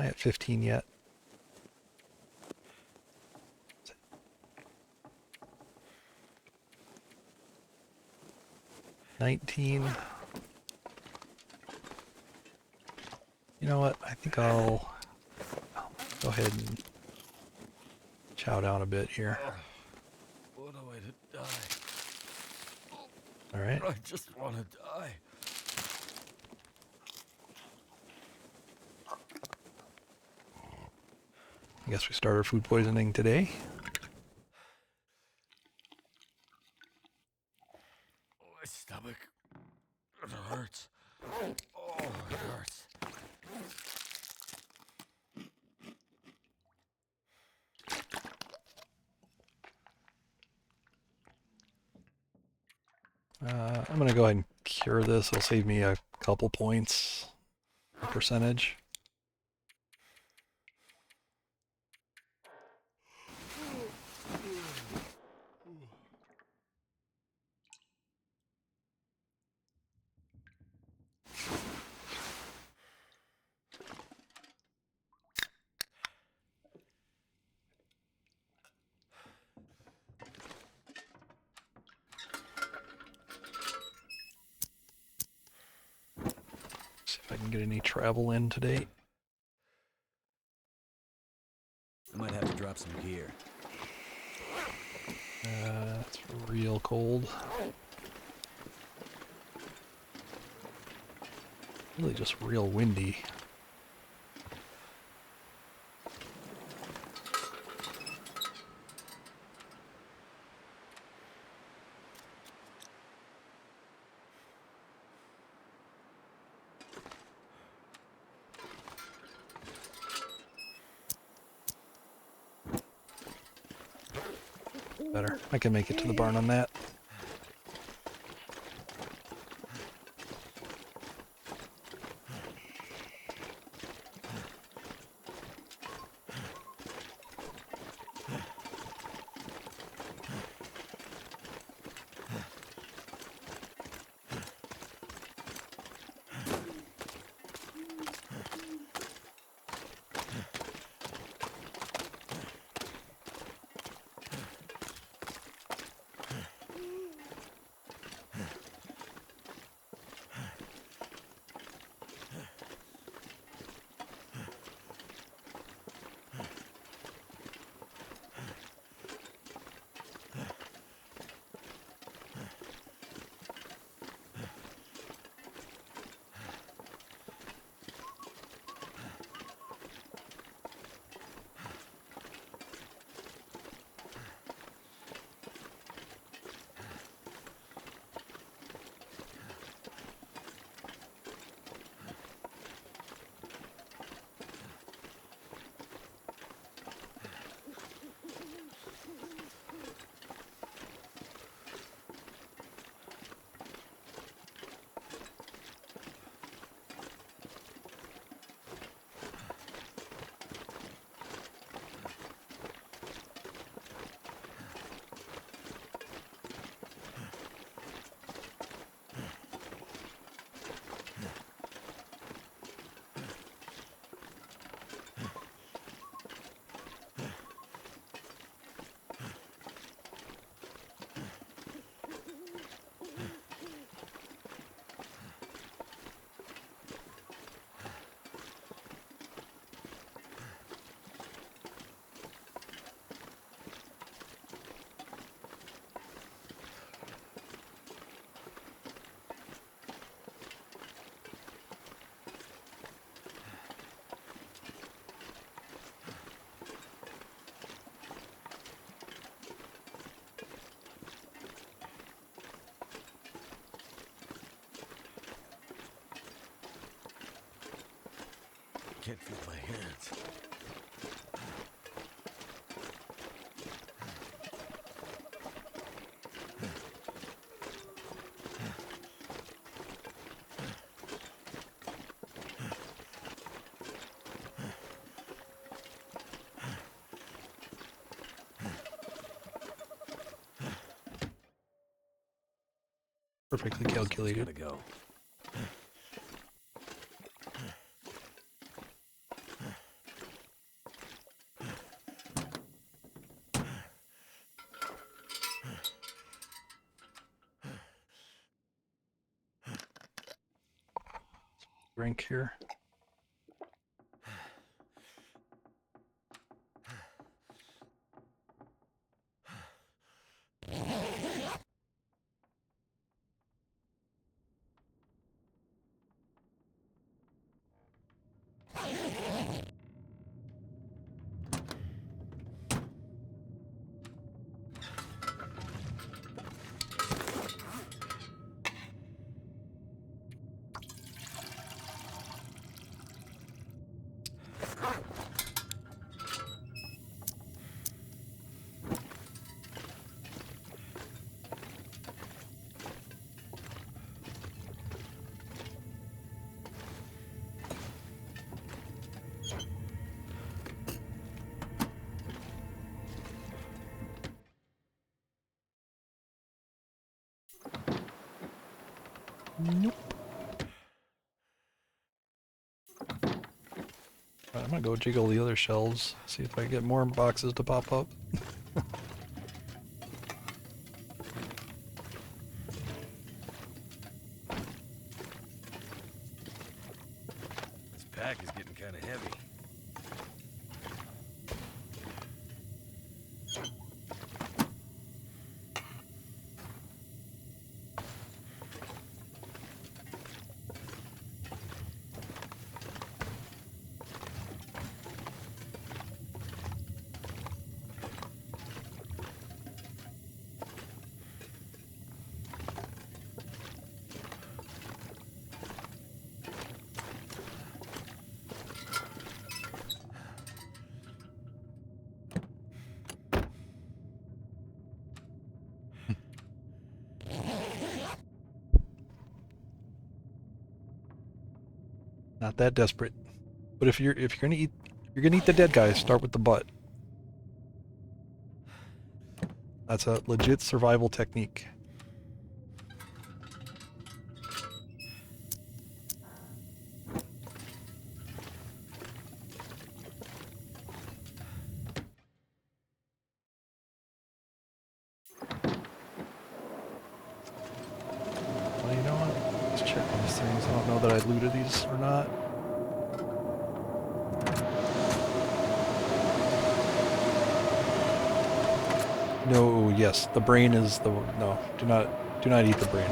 I at 15 yet? 19. You know what? I think I'll go ahead and chow down a bit here. What a way to die. All right. I just want to die. I guess we started food poisoning today. My stomach. It hurts. Oh, it hurts. I'm going to go ahead and cure this. It'll save me a couple points, a percentage. See if I can get any travel in today. I might have to drop some gear. It's real cold. Really just real windy. Better. I can make it to the barn on that. Can't feel my hands. Perfectly calculated. Gotta go. Drink here. Nope. Alright, I'm gonna go jiggle the other shelves, see if I get more boxes to pop up. This pack is getting kind of heavy. Not that desperate. But if you're gonna eat the dead guys, start with the butt. That's a legit survival technique. Well, you know what? Let's check on these things. I don't know that I looted these or not. No, yes, the brain is the no. Do not eat the brain.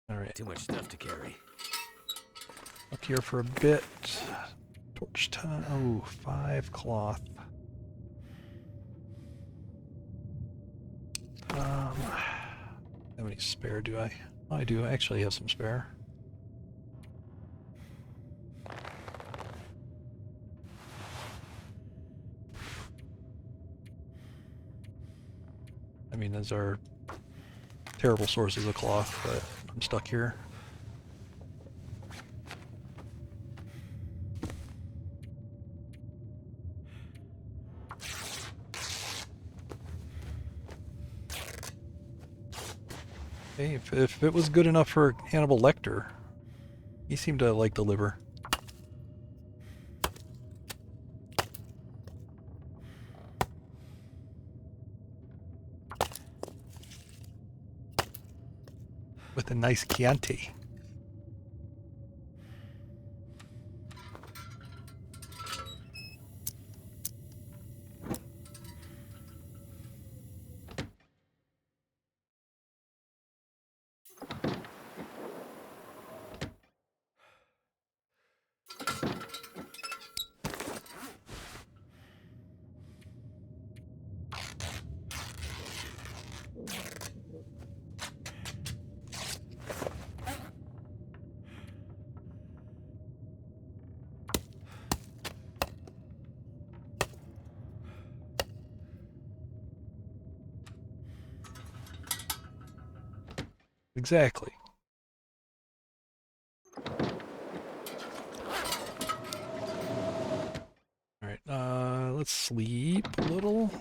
All right, Too much stuff to carry. up here for a bit. Torch time. Oh, 5 cloth. How many spare do I? Oh, I do actually have some spare. I mean, those are terrible sources of cloth, but I'm stuck here. Hey, if it was good enough for Hannibal Lecter, he seemed to like the liver. With a nice Chianti. Exactly. Alright, let's sleep a little.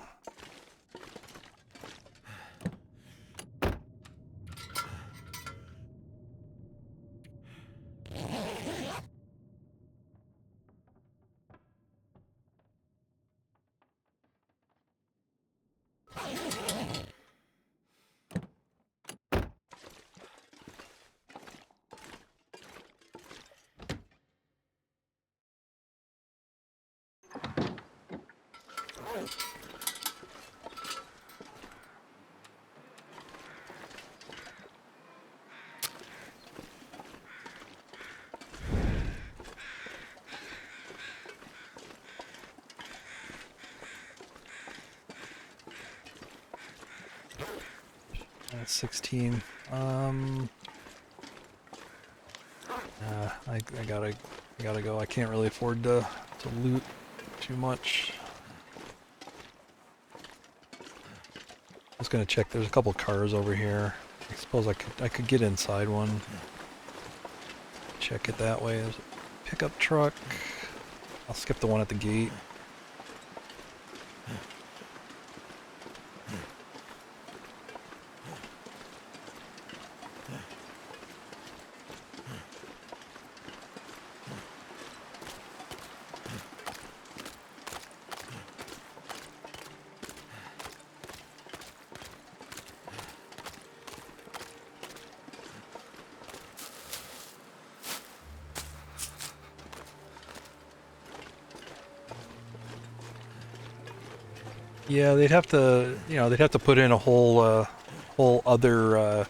That's 16. I gotta go. I can't really afford to loot too much. I was gonna check. There's a couple cars over here. I suppose I could get inside one. Check it that way. There's a pickup truck. I'll skip the one at the gate. Yeah, they'd have to, they'd have to put in a whole other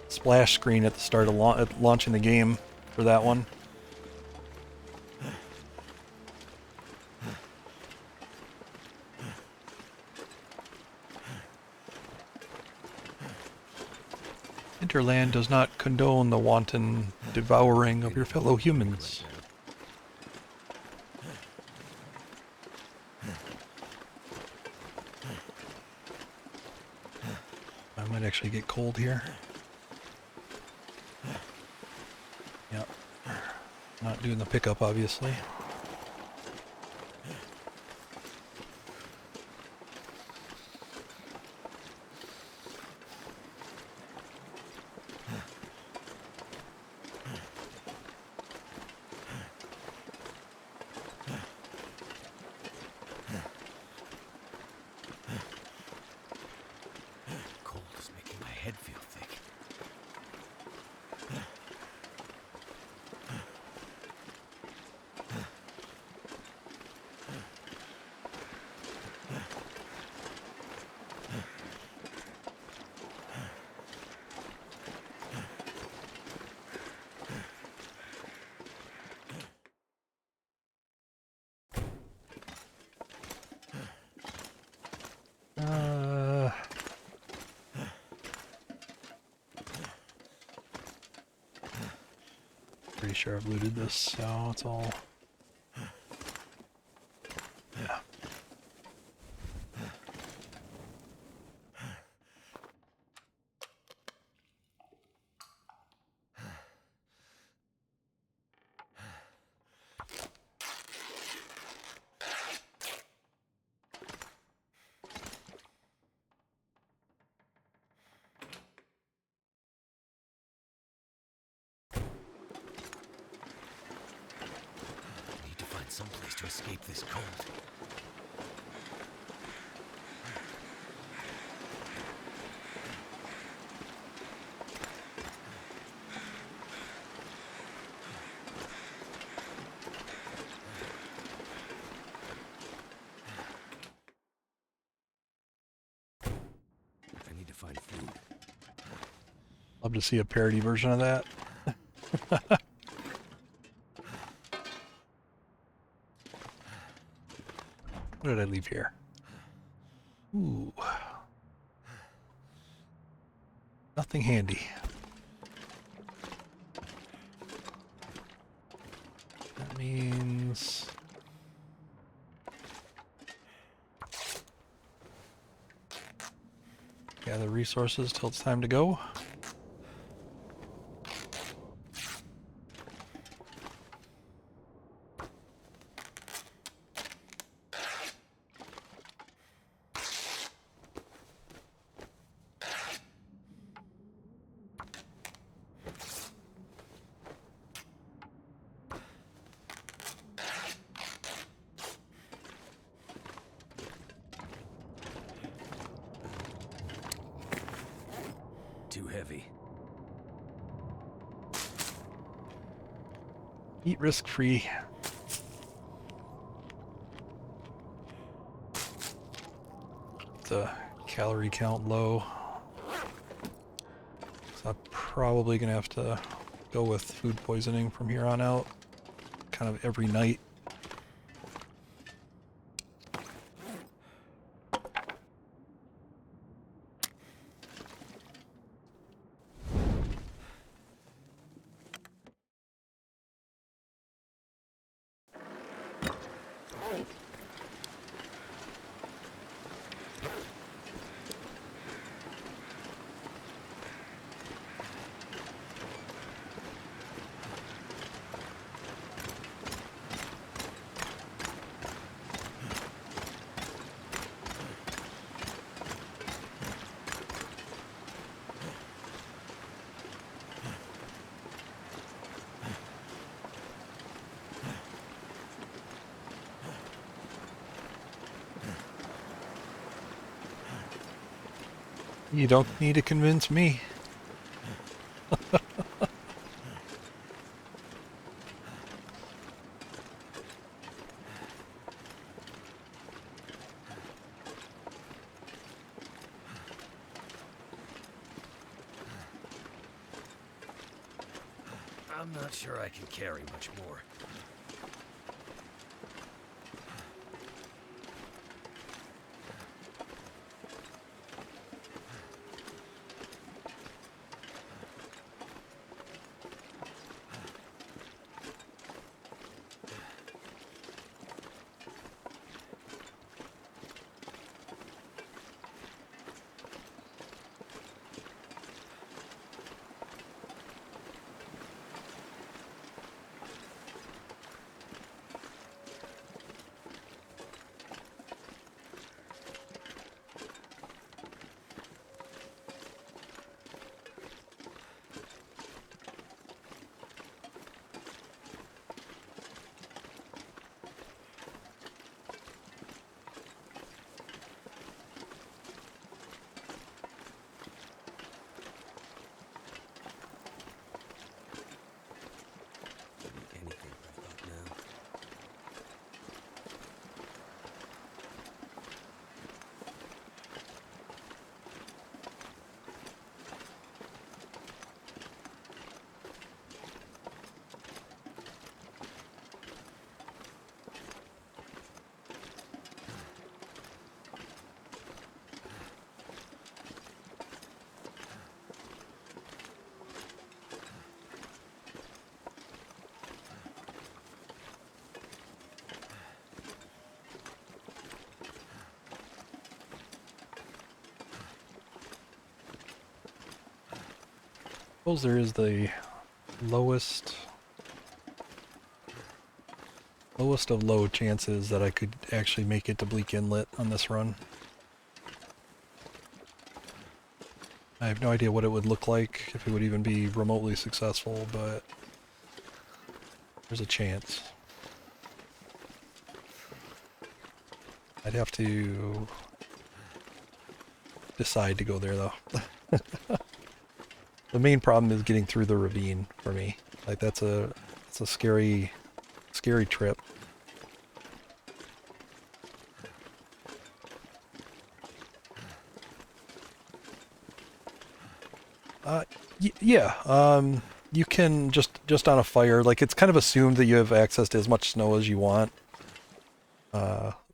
splash screen at the start of launching the game for that one. Interland does not condone the wanton devouring of your fellow humans. I might actually get cold here. Yep. Not doing the pickup, obviously. Cold is making my head feel thick. Pretty sure I've looted this, so it's all... Yeah. I need to find some place to escape this cold. I need to find food. Love to see a parody version of that. What did I leave here? Ooh. Nothing handy. That means... gather resources till it's time to go. Too heavy. Eat risk-free. The calorie count low. So I'm probably gonna have to go with food poisoning from here on out. Kind of every night. You don't need to convince me. I'm not sure I can carry much more. Anything right about now. Suppose there is the lowest of low chances that I could actually make it to Bleak Inlet on this run. I have no idea what it would look like, if it would even be remotely successful, but there's a chance. I'd have to decide to go there though. The main problem is getting through the ravine for me. Like it's a scary trip. Yeah. You can just on a fire, like it's kind of assumed that you have access to as much snow as you want.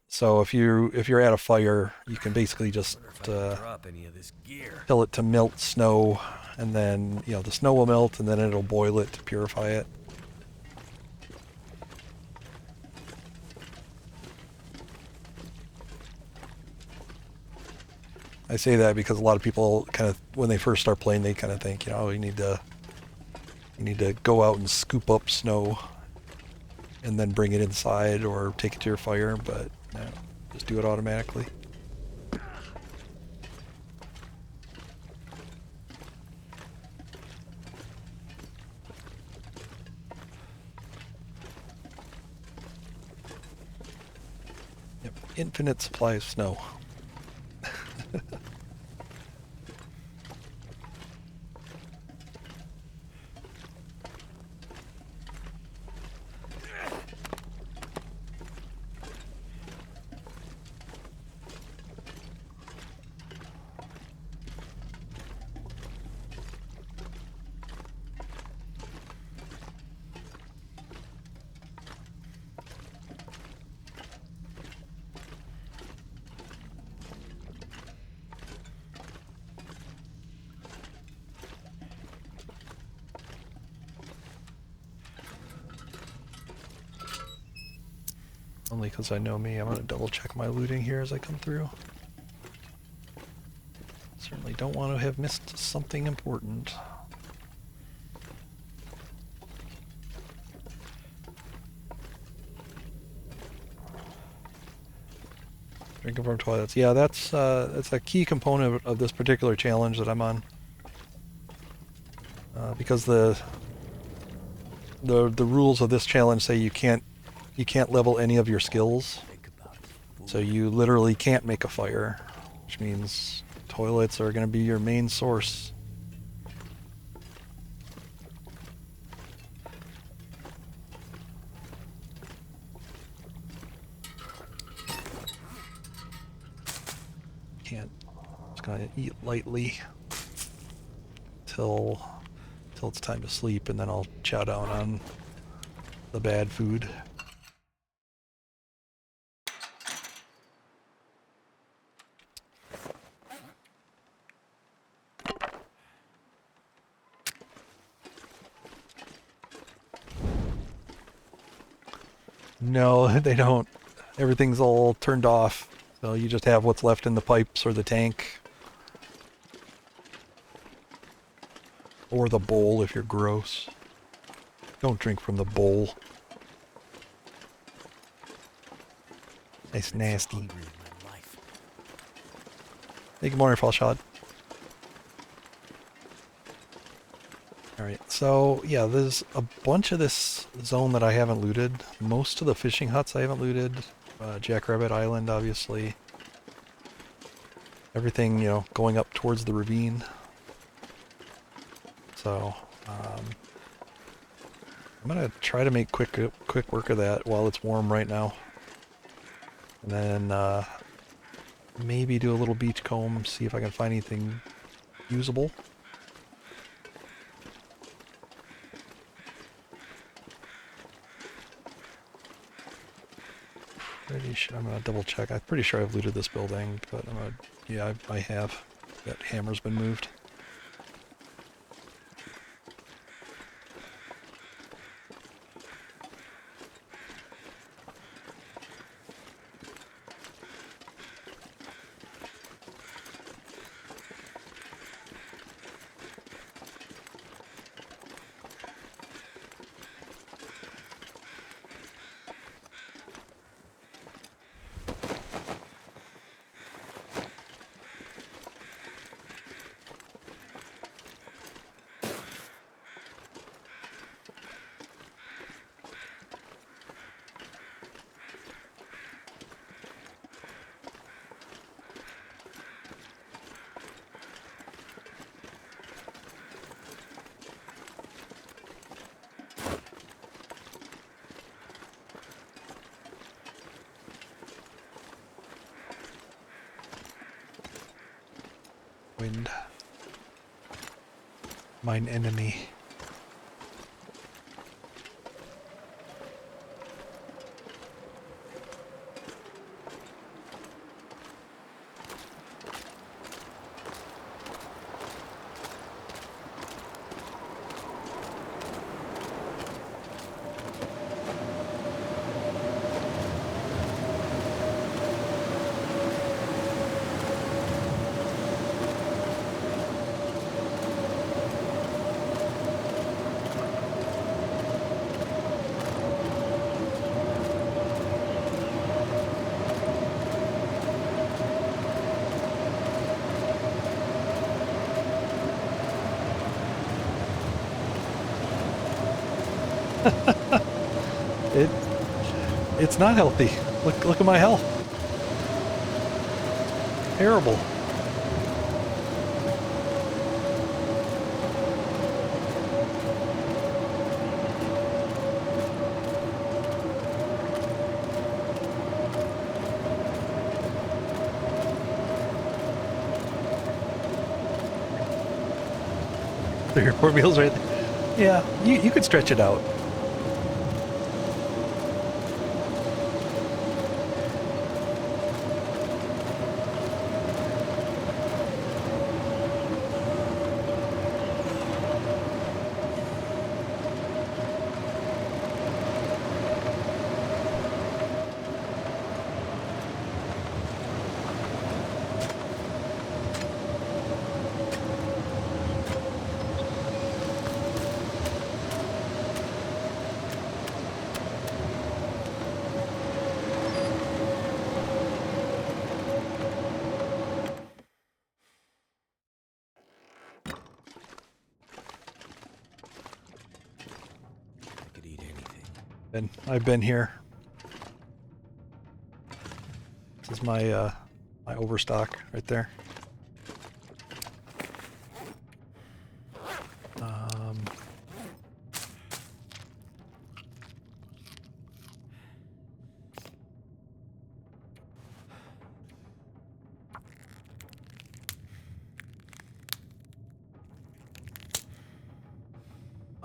So if you're at a fire, you can basically just Drop any of this gear. tell it to melt snow, and then the snow will melt, and then it'll boil it to purify it. I say that because a lot of people kind of, when they first start playing, they kind of think, you need to go out and scoop up snow and then bring it inside or take it to your fire, but no, just do it automatically. Yep, infinite supply of snow. Only because I know me, I'm going to double check my looting here as I come through. Certainly don't want to have missed something important. Drinking from toilets. Yeah, that's a key component of this particular challenge that I'm on. Because the rules of this challenge say you can't level any of your skills. So you literally can't make a fire, which means toilets are going to be your main source. Can't. Just gonna eat lightly till it's time to sleep, and then I'll chow down on the bad food. No, they don't. Everything's all turned off, so you just have what's left in the pipes or the tank. Or the bowl if you're gross. Don't drink from the bowl. It's nasty. Hungry in my life. Hey, good morning, Falshad. Alright, so yeah, there's a bunch of this zone that I haven't looted. Most of the fishing huts I haven't looted. Jackrabbit Island, obviously. Everything, you know, going up towards the ravine. So, I'm gonna try to make quick work of that while it's warm right now. And then, maybe do a little beach comb, see if I can find anything usable. Pretty sure, I'm gonna double check. I'm pretty sure I've looted this building, but I'm gonna, yeah, I have. That hammer's been moved. Wind. Mine enemy. It it's not healthy. Look at my health. Terrible. Three or four meals right there. Yeah, you could stretch it out. I've been here. This is my my overstock right there.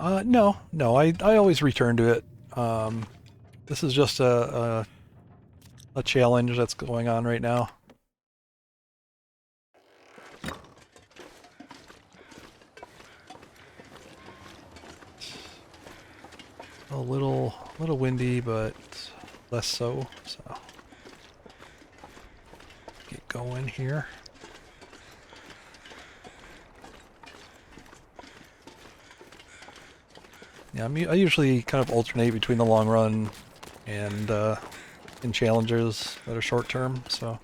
No, I always return to it. This is just a challenge that's going on right now. A little windy, but less so. So get going here. Yeah, I usually kind of alternate between the long run and challenges that are short term. So.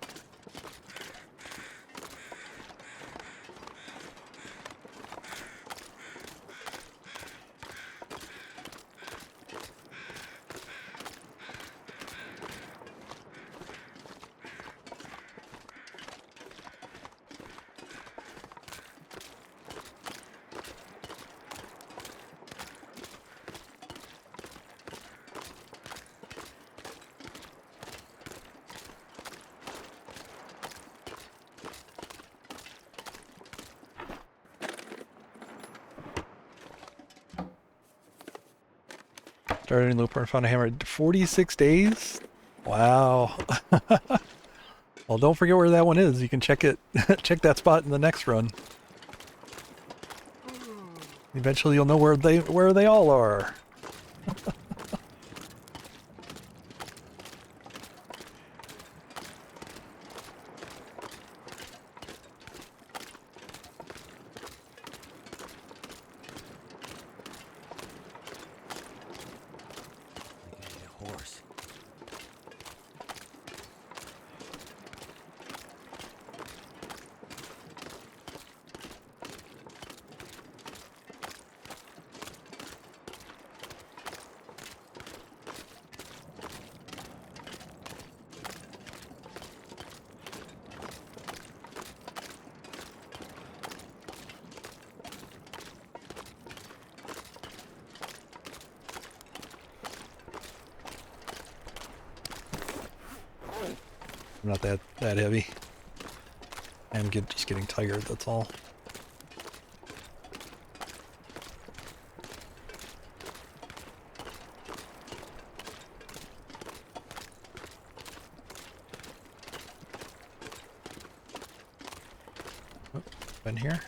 Started in Looper and found a hammer. 46 days? Wow. Well, don't forget where that one is. You can check it, check that spot in the next run. Eventually you'll know where they all are. I'm not that heavy. I'm just getting tired, that's all. Oh, been here.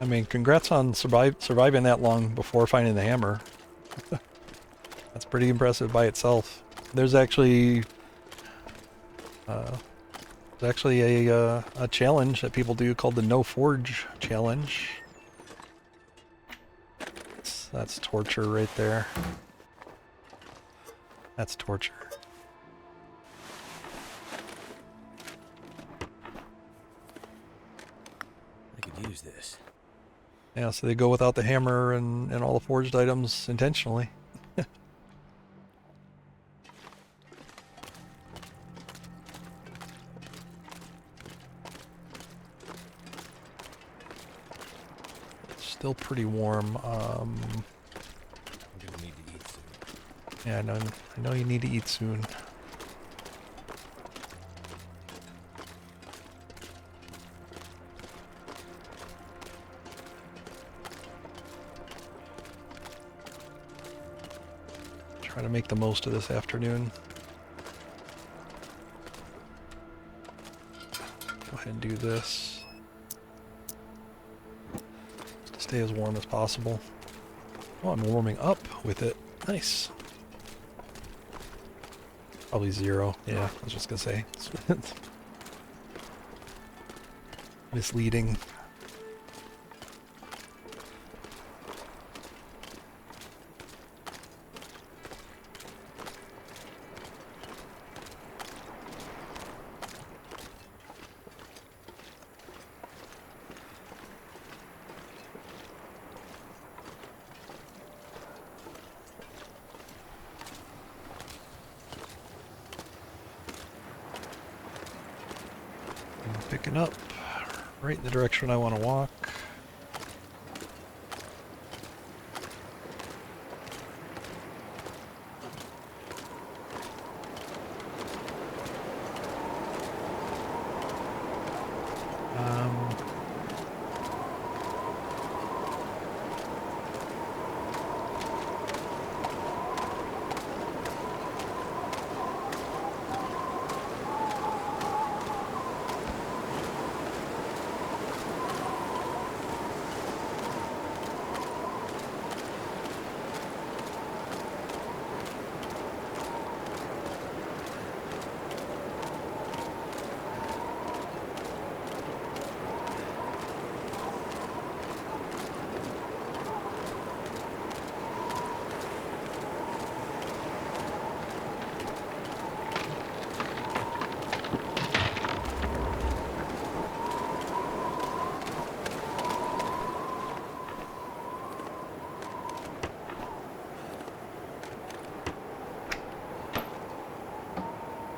I mean, congrats on surviving that long before finding the hammer. That's pretty impressive by itself. There's actually a challenge that people do called the No Forge challenge. That's torture right there. That's torture. I could use this. Yeah, so they go without the hammer and all the forged items intentionally. It's still pretty warm. I'm gonna need to eat soon. Yeah, I know you need to eat soon. Try to make the most of this afternoon. Go ahead and do this. Just to stay as warm as possible. Oh, I'm warming up with it. Nice. Probably 0. Yeah, I was just gonna say. It's misleading. Picking up right in the direction I want to walk.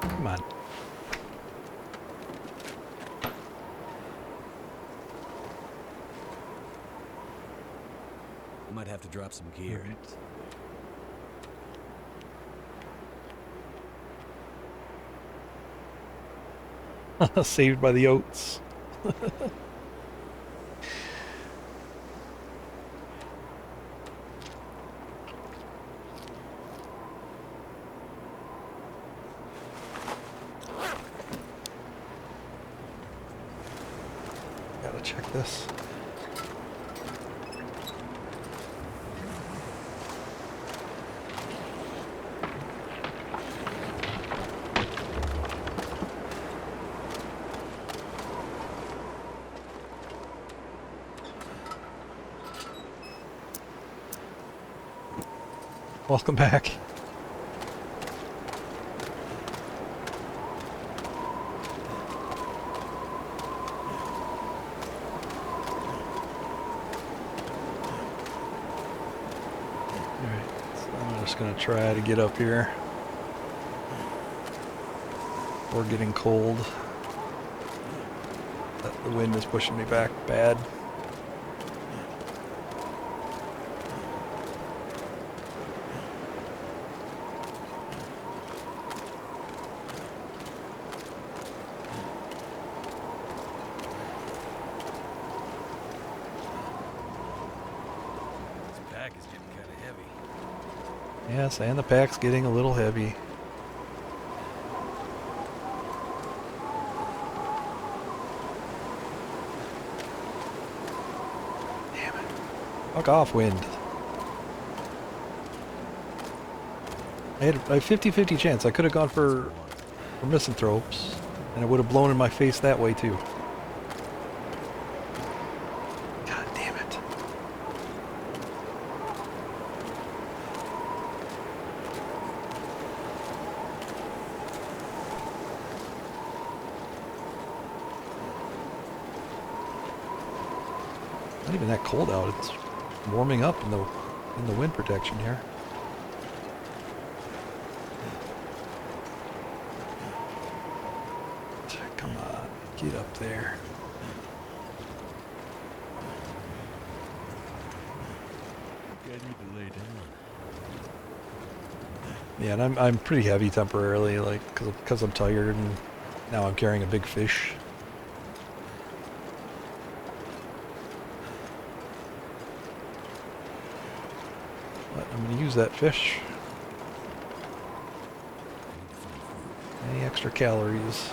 Come on. I might have to drop some gear. Alright. Saved by the oats. Gotta check this. Welcome back. Alright, so I'm just gonna try to get up here. We're getting cold. The wind is pushing me back bad. Pack is getting kind of heavy. Yes, and the pack's getting a little heavy. Damn it. Fuck off, wind. I had a 50-50 chance. I could have gone for misanthropes, and it would have blown in my face that way too. God damn it. Not even that cold out. It's warming up in the wind protection here. Come on, get up there. I need to lay down. Yeah, and I'm pretty heavy temporarily, like because I'm tired, and now I'm carrying a big fish. But I'm going to use that fish. Any extra calories?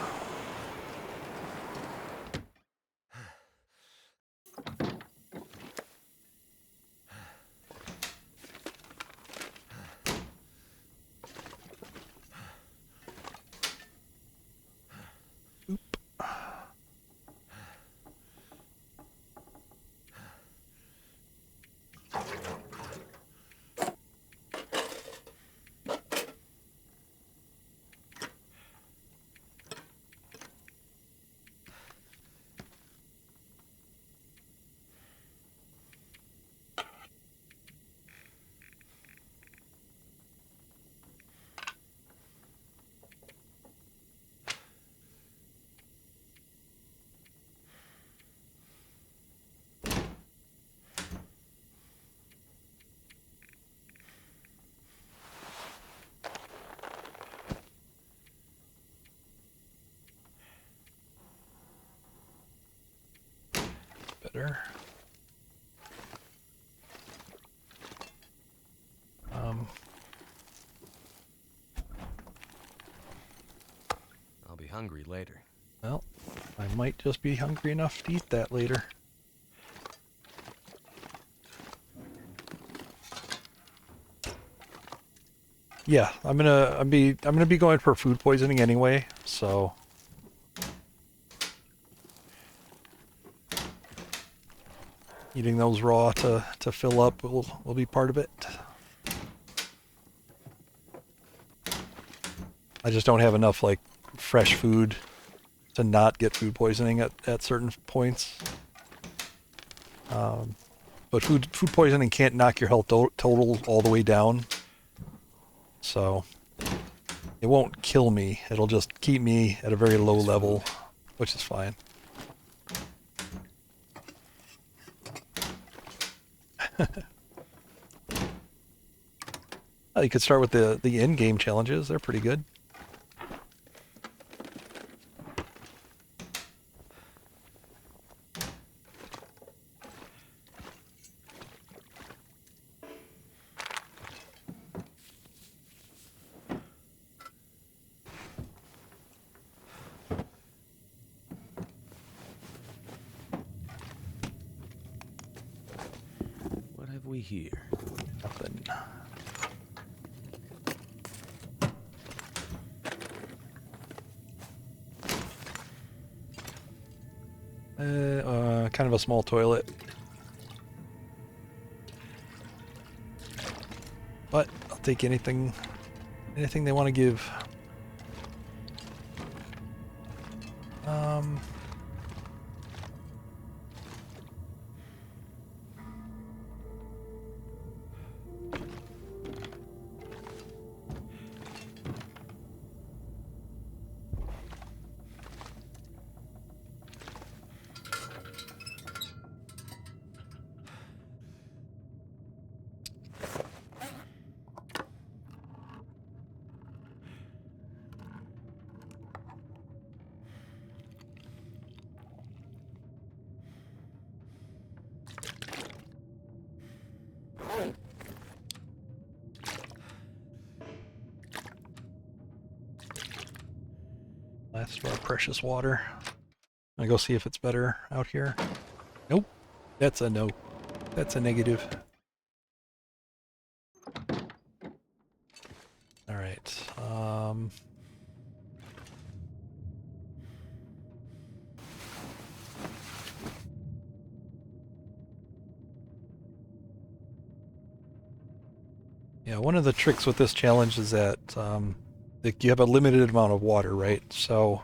better. I'll be hungry later. Well, I might just be hungry enough to eat that later. Yeah, I'm gonna be going for food poisoning anyway, so eating those raw to fill up will be part of it. I just don't have enough like fresh food to not get food poisoning at certain points. But food poisoning can't knock your health total all the way down. So it won't kill me. It'll just keep me at a very low level, which is fine. You could start with the in-game challenges. They're pretty good. What have we here? Nothing. Kind of a small toilet. But I'll take anything they want to give. Last of our precious water. I go see if it's better out here. Nope. That's a no. That's a negative. All right. Yeah, one of the tricks with this challenge is that like you have a limited amount of water, right? So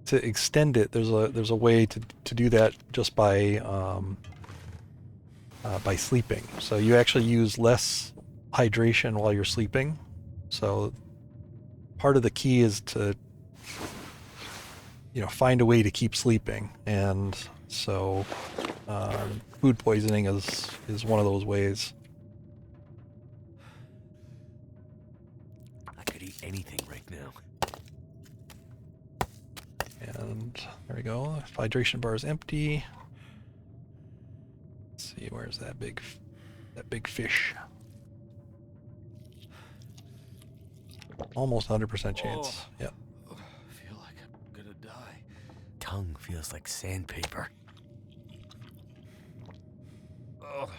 to extend it, there's a way to do that just by sleeping. So you actually use less hydration while you're sleeping. So part of the key is to find a way to keep sleeping, and so food poisoning is one of those ways. I could eat anything right now. And there we go. Hydration bar is empty. Let's see, where's that big fish? Almost 100% chance. Yep. I feel like I'm gonna die. Tongue feels like sandpaper. Oh,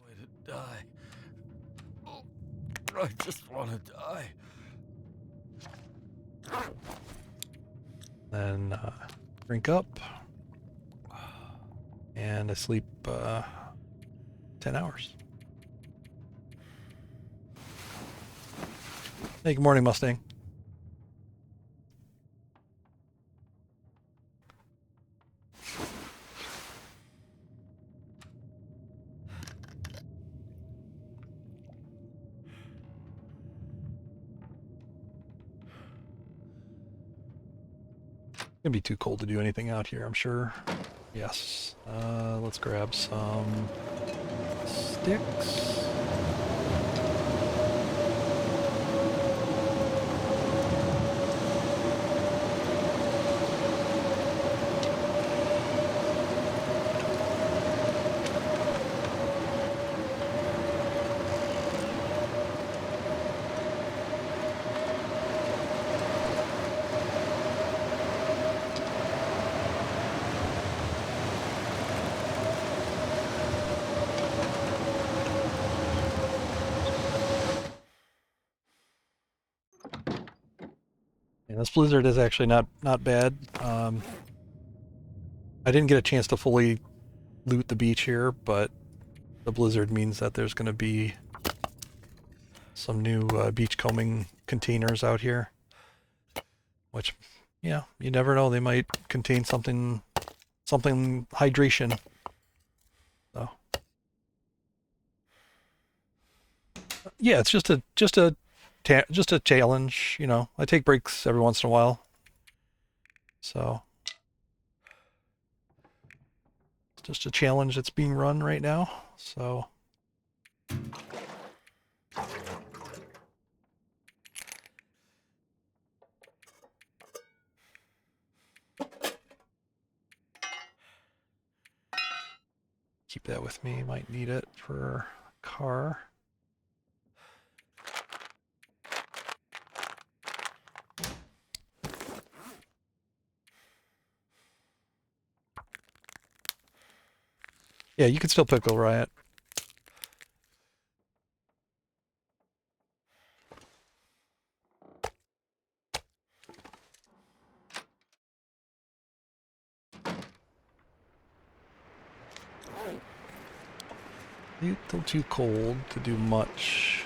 way to die. Oh, I just want to die. Then drink up. And I sleep 10 hours. Hey, good morning, Mustang. It's gonna be too cold to do anything out here, I'm sure. Yes. Let's grab some sticks. this blizzard is actually not bad. I didn't get a chance to fully loot the beach here, but the blizzard means that there's going to be some new beachcombing containers out here, which, yeah, you never know. They might contain something hydration. So, yeah, it's just a challenge. You know, I take breaks every once in a while. So, it's just a challenge that's being run right now. So. Keep that with me, might need it for a car. Yeah, you can still pickle Riot. A little too cold to do much.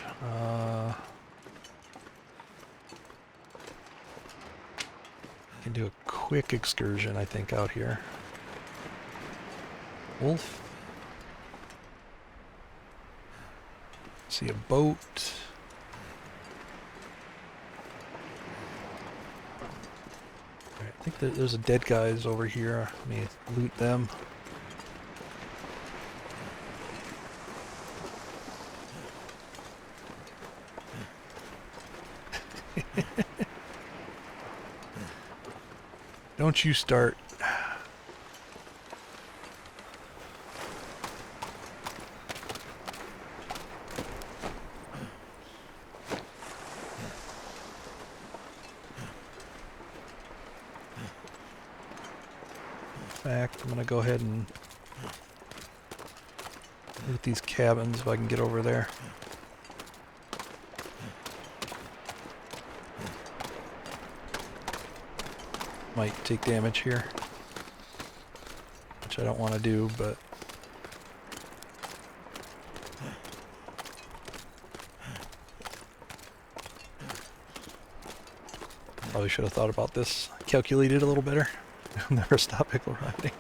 Can do a quick excursion, I think, out here. Wolf. See a boat. Alright, I think there's a dead guys over here. Let me loot them. Don't you start. In fact, I'm gonna go ahead and loot these cabins if I can get over there. Might take damage here, which I don't want to do, but probably should have thought about this, calculated a little better. Never stop pickle riding.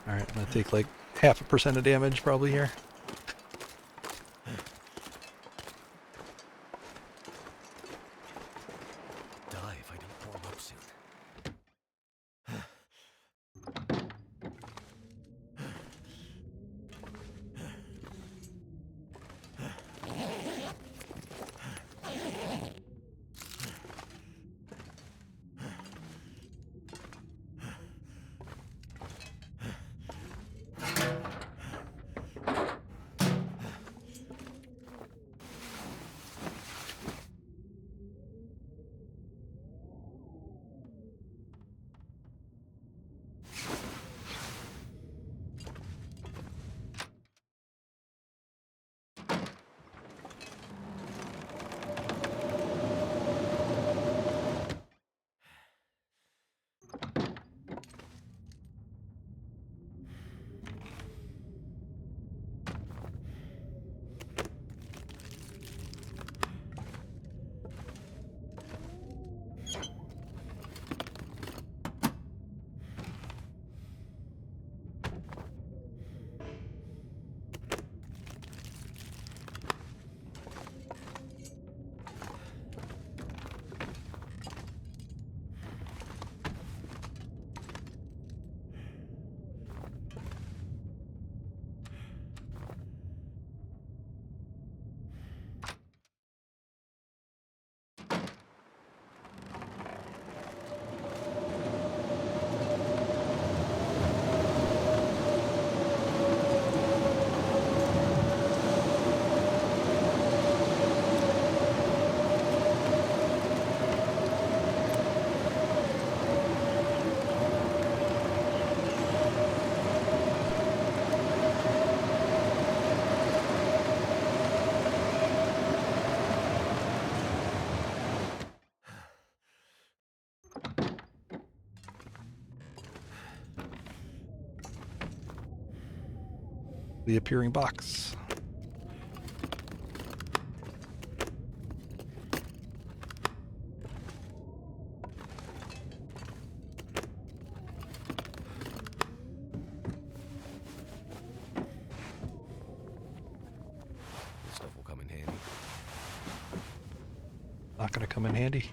Alright, I'm gonna take like 0.5% of damage probably here. Die if I don't warm up soon. the appearing box. This stuff will come in handy. Not going to come in handy.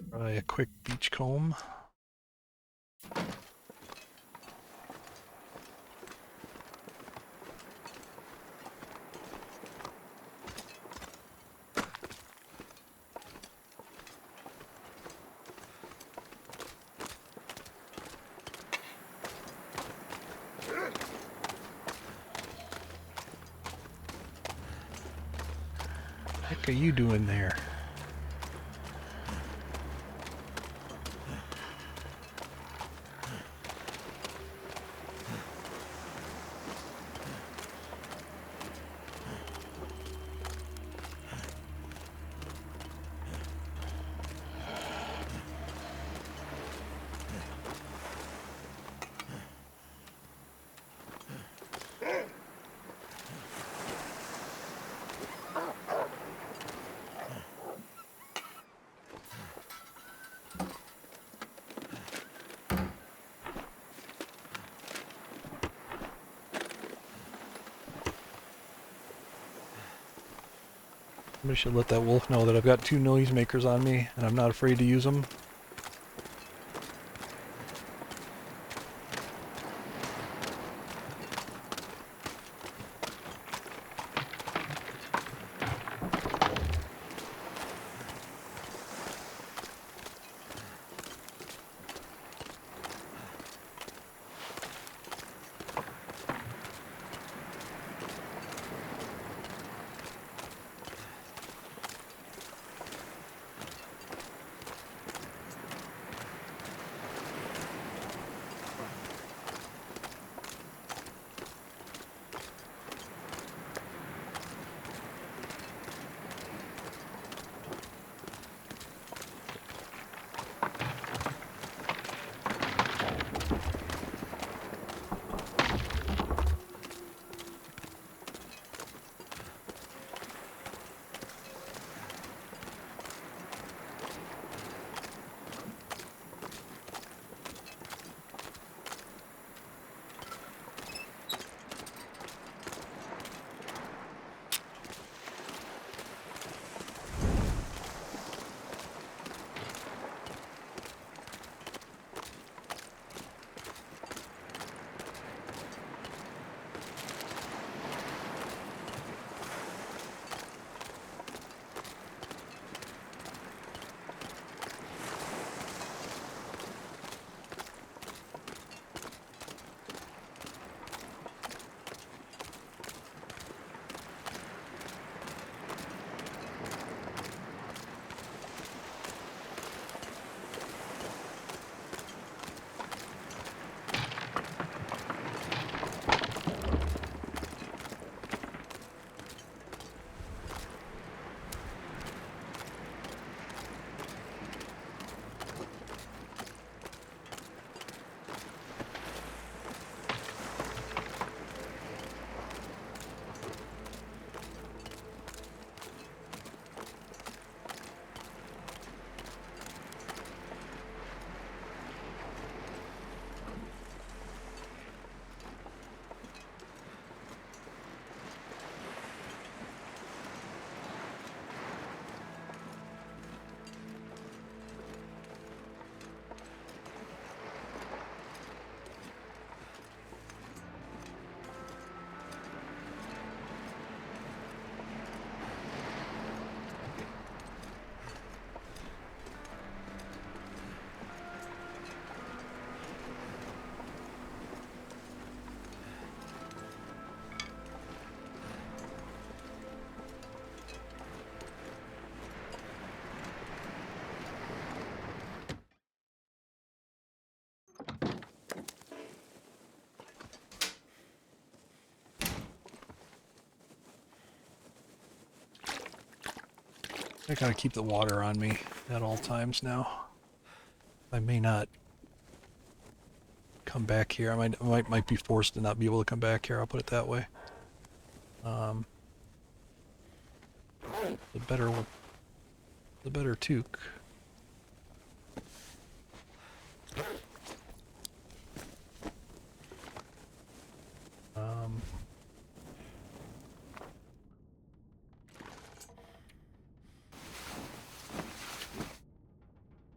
Try a quick beach comb. What the heck are you doing there? Somebody should let that wolf know that I've got 2 noisemakers on me and I'm not afraid to use them. I gotta keep the water on me at all times now. I may not come back here. I might be forced to not be able to come back here. I'll put it that way. The better toque.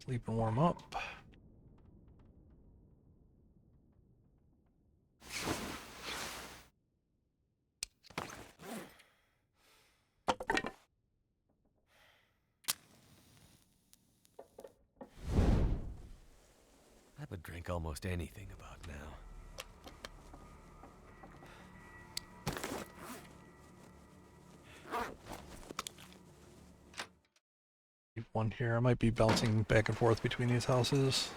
Sleep and warm up. I would drink almost anything about now. Keep one here. I might be bouncing back and forth between these houses.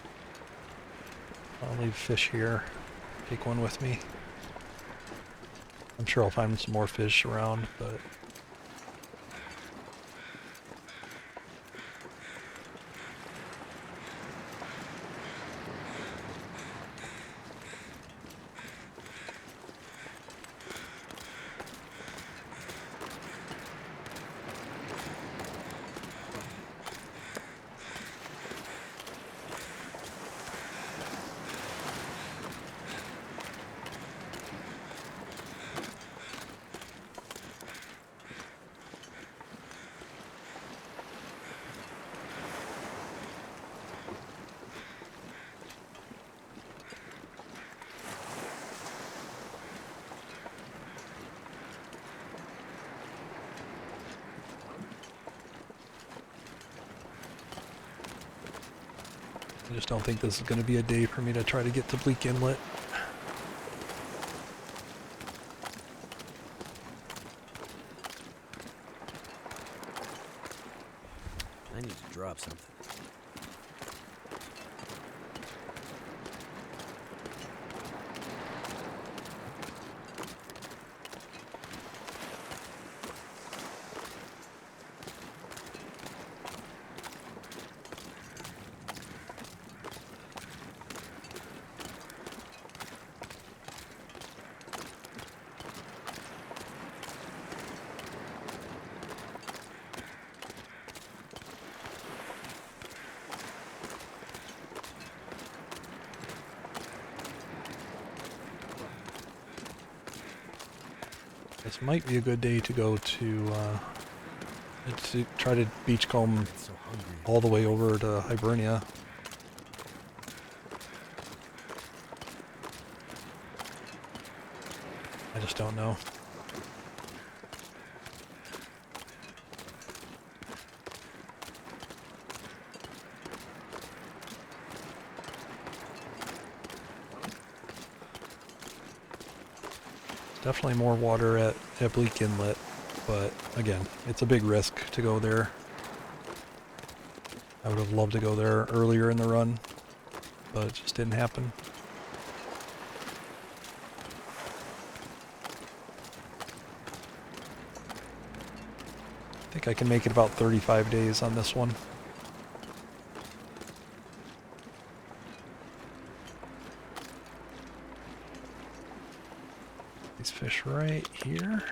I'll leave fish here. Take one with me. I'm sure I'll find some more fish around, but I just don't think this is going to be a day for me to try to get to Bleak Inlet. I need to drop something. This might be a good day to go to try to beachcomb I'm so hungry. all the way over to Hibernia. I just don't know. Definitely more water at Bleak Inlet, but again, it's a big risk to go there. I would have loved to go there earlier in the run, but it just didn't happen. I think I can make it about 35 days on this one. These fish right here.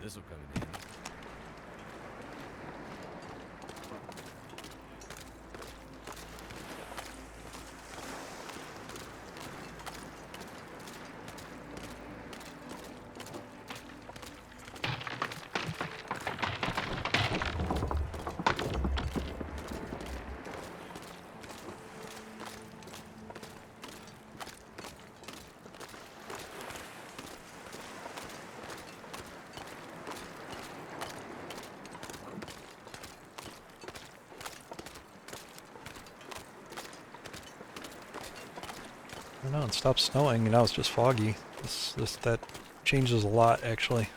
This will come in handy. I don't know, it stopped snowing and now it's just foggy. That changes a lot, actually.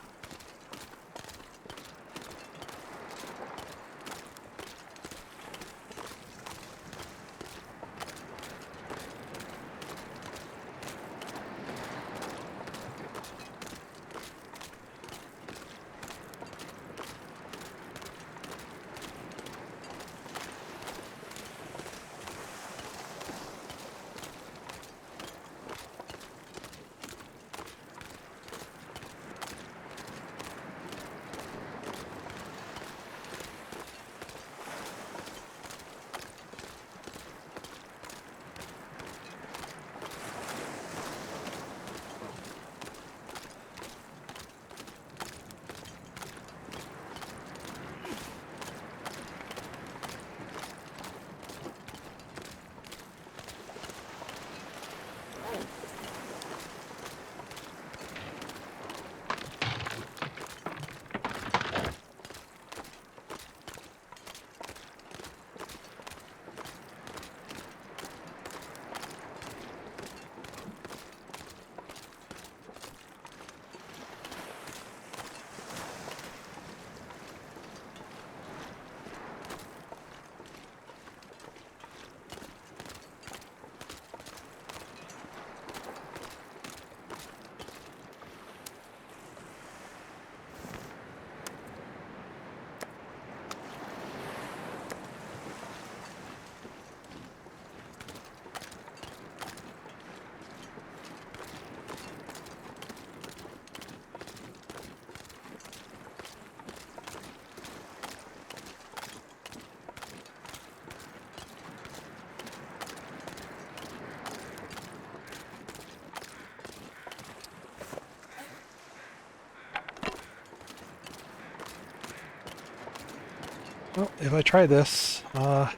Well, if I try this, I'll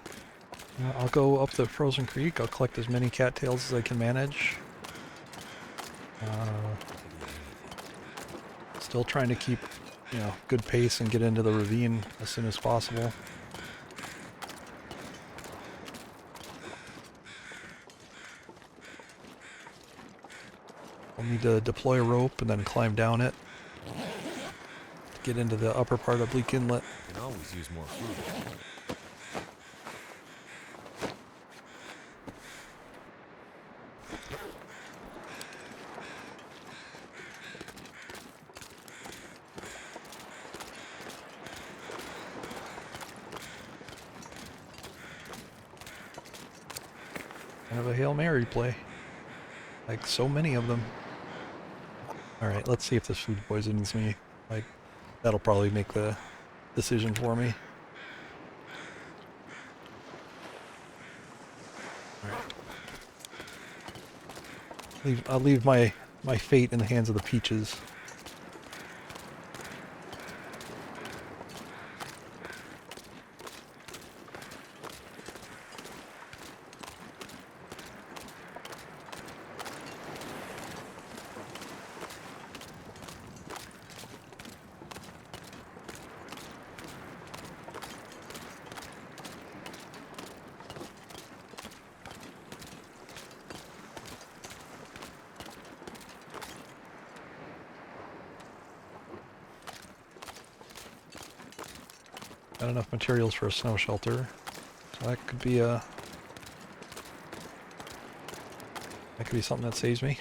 go up the frozen creek. I'll collect as many cattails as I can manage. Still trying to keep, good pace and get into the ravine as soon as possible. I'll need to deploy a rope and then climb down it to get into the upper part of Bleak Inlet. Can always use more food. Kind of a Hail Mary play. Like so many of them. Alright, let's see if this food poisons me. Like, that'll probably make the decision for me. Alright. I'll leave my fate in the hands of the peaches. Got enough materials for a snow shelter. So that could be something that saves me.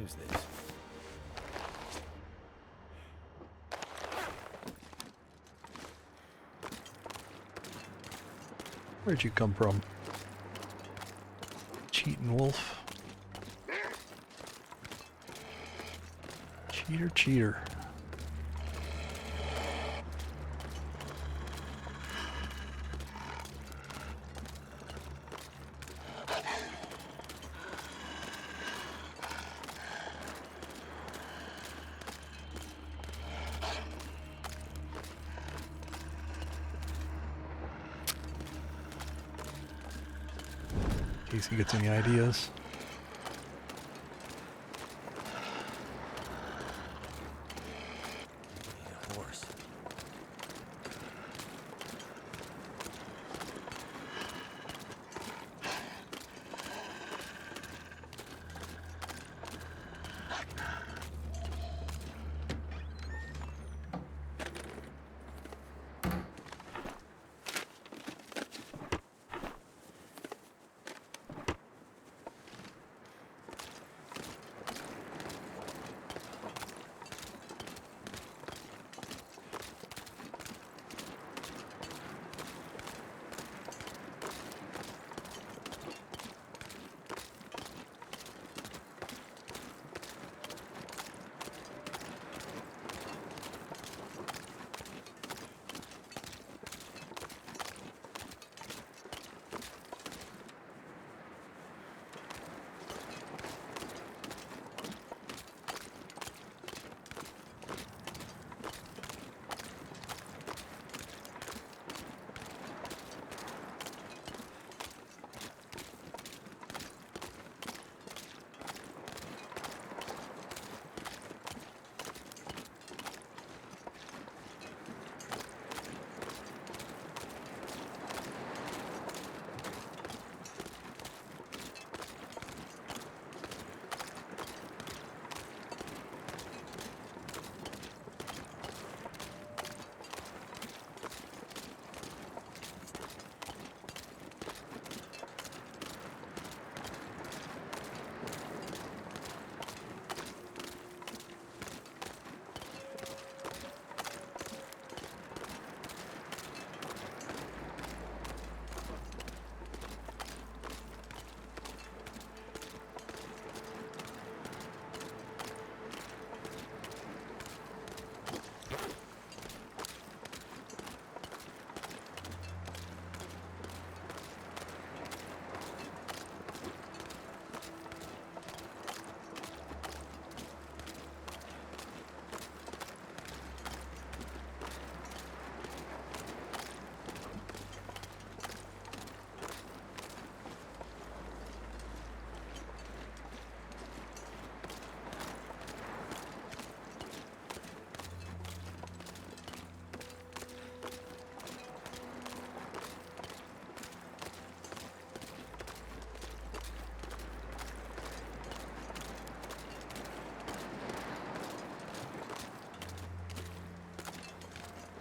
This. Where'd you come from? Cheating wolf. Cheater, cheater. In case he gets any ideas. A horse.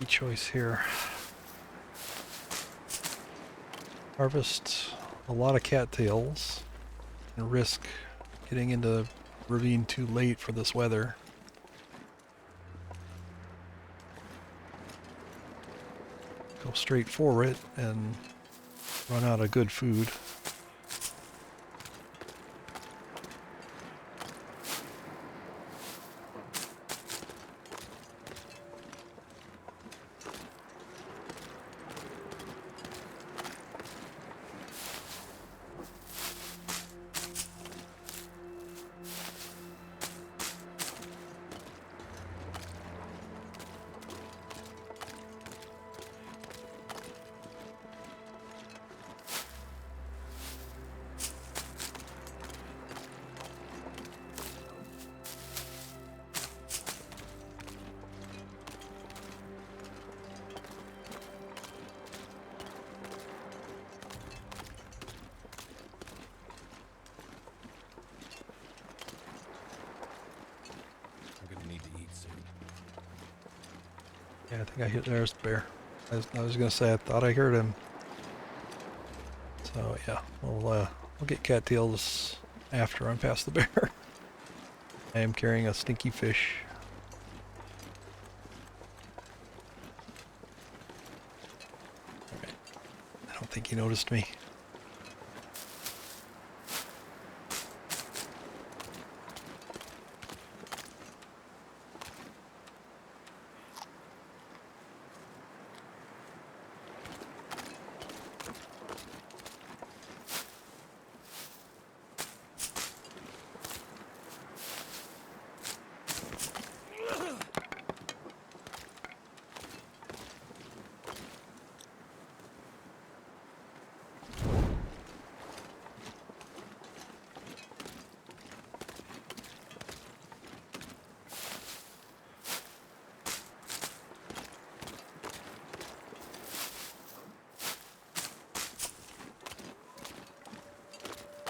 choice here. Harvest a lot of cattails and risk getting into ravine too late for this weather. Go straight for it and run out of good food. Yeah, I think I hit. There's the bear. I was gonna say I thought I heard him. So yeah, we'll get cattails after I'm past the bear. I am carrying a stinky fish. Okay. I don't think he noticed me.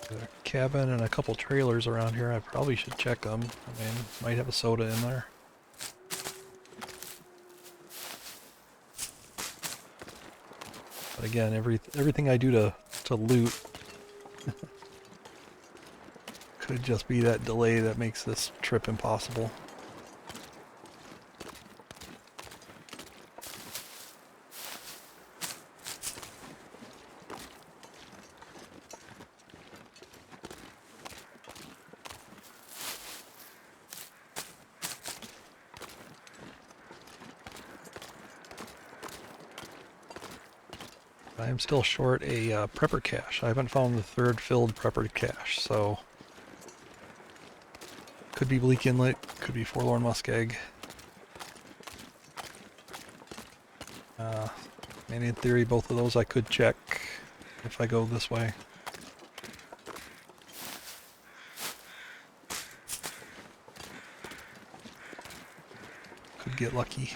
There's a cabin and a couple trailers around here. I probably should check them. I mean, might have a soda in there. But again, everything I do to loot could just be that delay that makes this trip impossible. I am still short a prepper cache. I haven't found the third filled prepper cache, so could be Bleak Inlet, could be Forlorn Muskeg. And in theory, both of those I could check if I go this way. Could get lucky.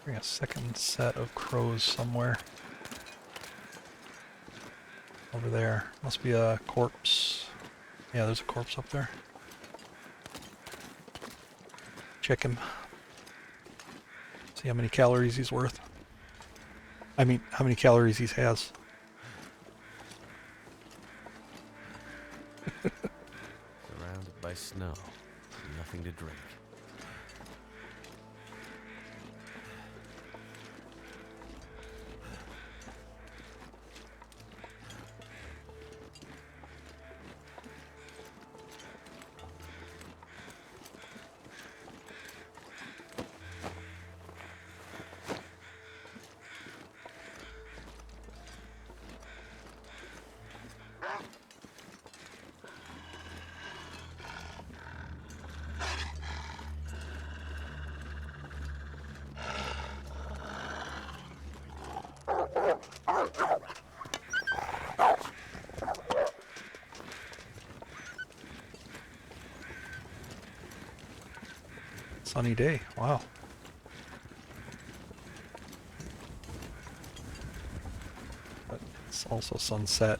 Bring a second set of crows somewhere. Over there. Must be a corpse. Yeah, there's a corpse up there. Check him. See how many calories he's worth. I mean, how many calories he has. Surrounded by snow. Nothing to drink. sunny day. Wow. But it's also sunset.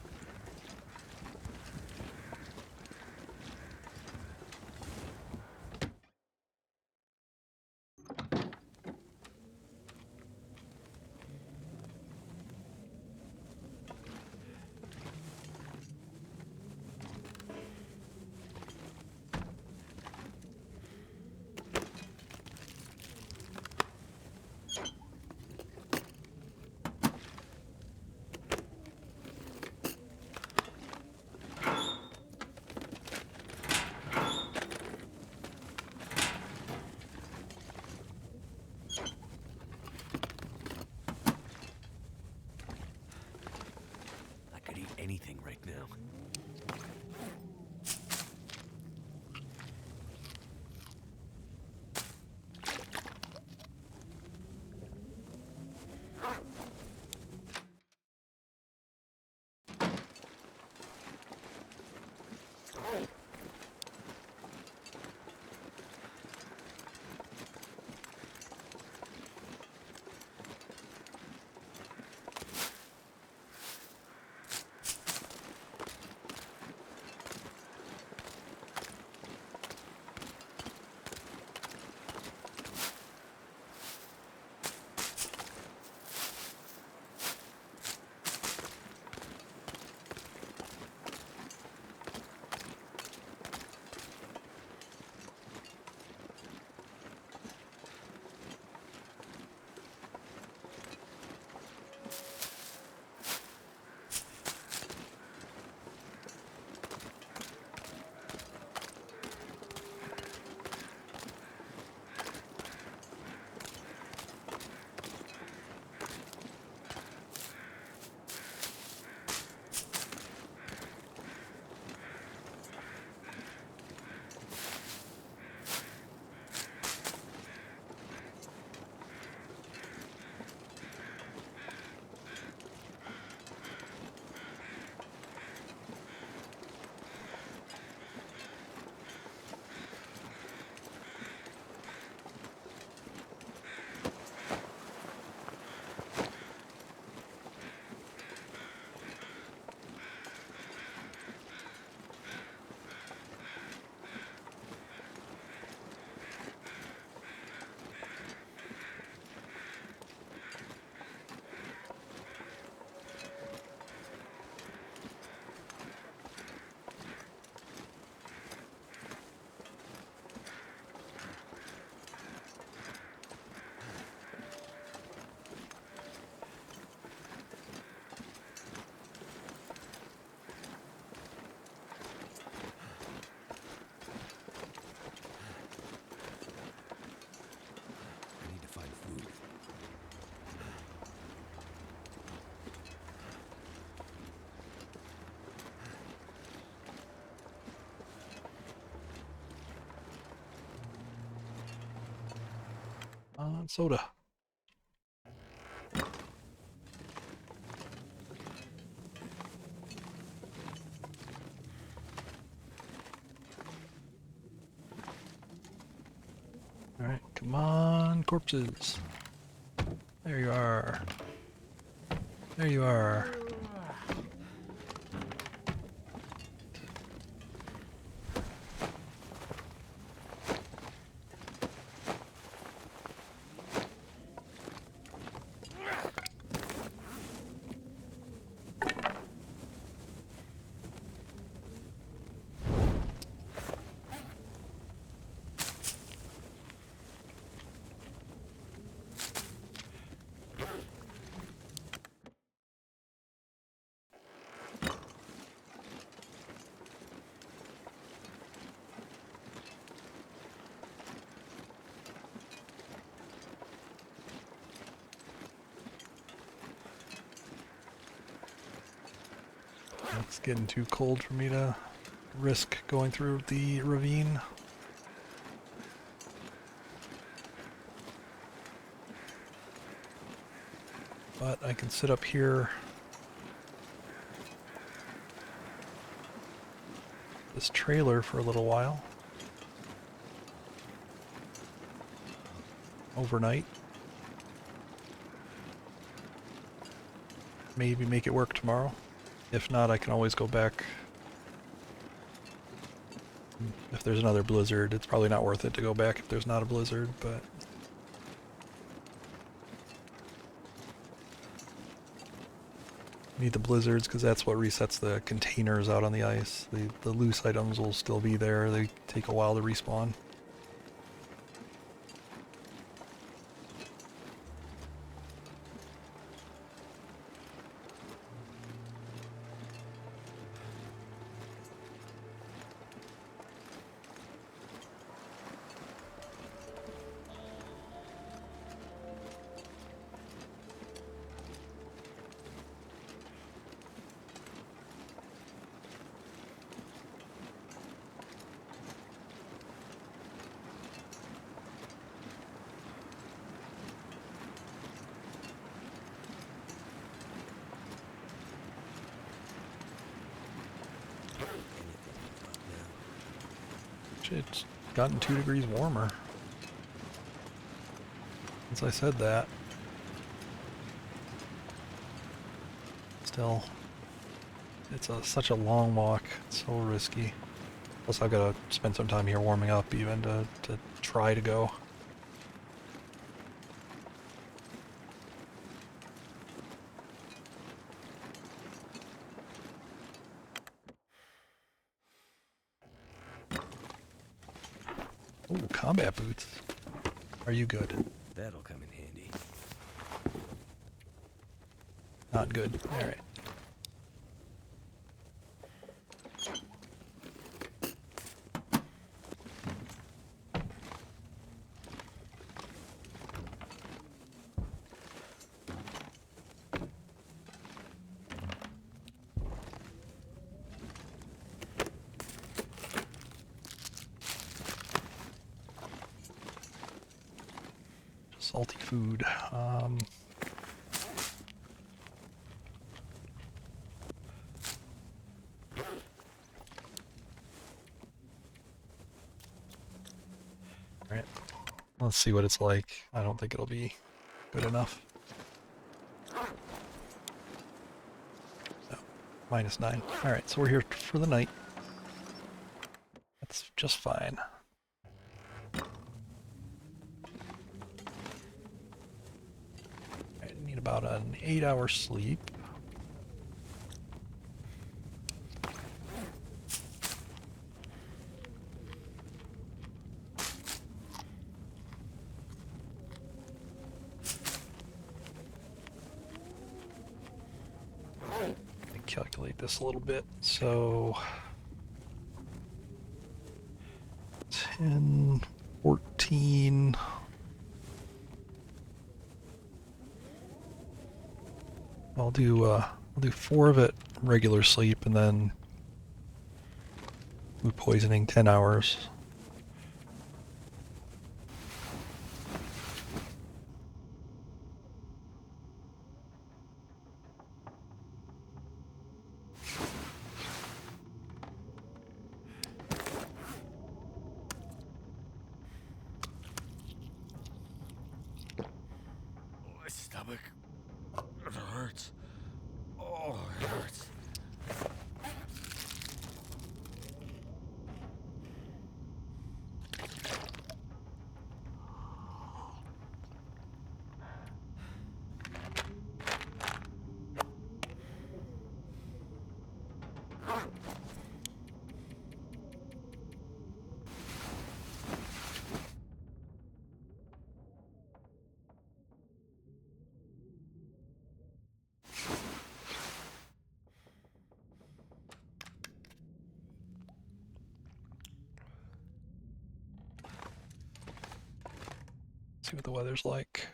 I could eat anything right now. I need to find food. Soda. Alright, come on, corpses. There you are. There you are. It's getting too cold for me to risk going through the ravine. But I can sit up here. This trailer for a little while. overnight. Maybe make it work tomorrow. If not, I can always go back. If there's another blizzard, it's probably not worth it to go back if there's not a blizzard, but... Need the blizzards because that's what resets the containers out on the ice. The loose items will still be there. They take a while to respawn. It's gotten 2 degrees warmer since I said that. Still, it's such a long walk. It's so risky. Plus I've got to spend some time here warming up even to try to go. Ooh, combat boots. Are you good? That'll come in handy. Not good. Alright. Salty food. Alright. Let's see what it's like. I don't think it'll be good enough. No. -9. Alright, so we're here for the night. That's just fine. About an 8-hour sleep. Let me calculate this a little bit. So 10, 14. I'll do 4 of it regular sleep and then food poisoning 10 hours. My stomach. It hurts. Oh, it hurts. See what the weather's like.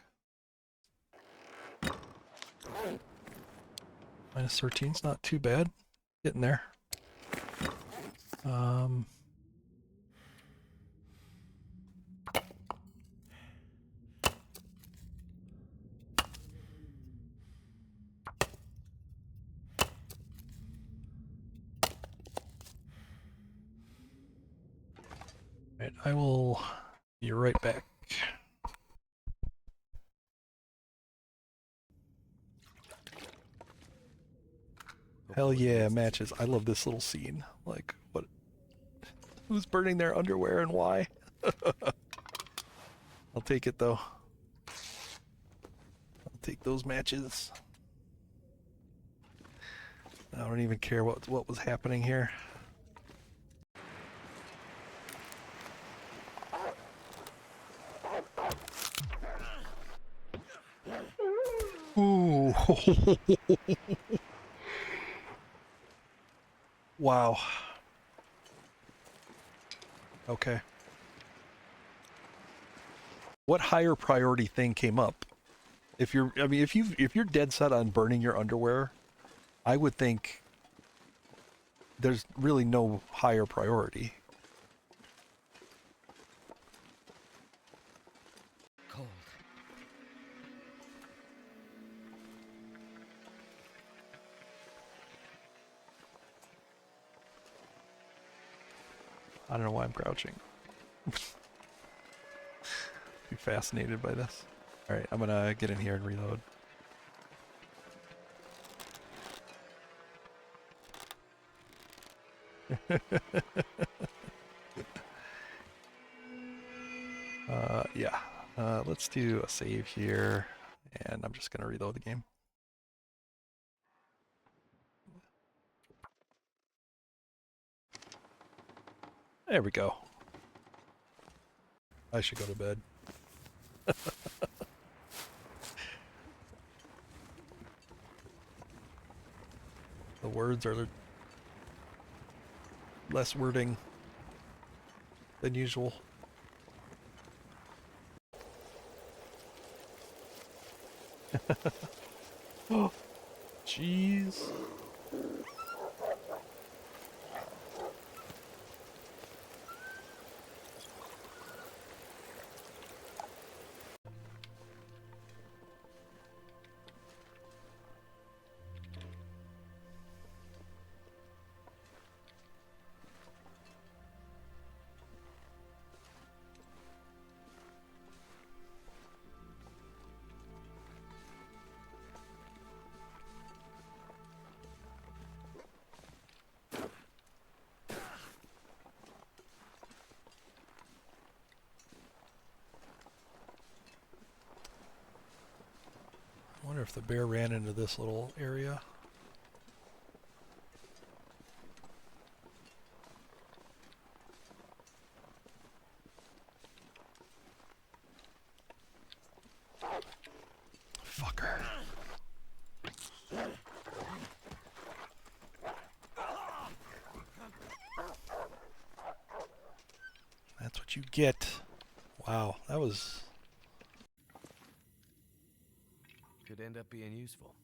-13's not too bad. Getting there. Right, I will be right back. Hell before it yeah, gets matches. I love this little scene. Like, what? Who's burning their underwear and why? I'll take it though. I'll take those matches. I don't even care what was happening here. Ooh. Wow. Okay. What higher priority thing came up? If you're dead set on burning your underwear, I would think there's really no higher priority. cold. I don't know why I'm crouching. Be fascinated by this. All right, I'm gonna get in here and reload. Yeah. Let's do a save here, and I'm just gonna reload the game. There we go. I should go to bed. The words are less wording than usual. Oh, jeez. I wonder if the bear ran into this little area. Fucker. That's what you get. Wow, that was... Could end up being useful.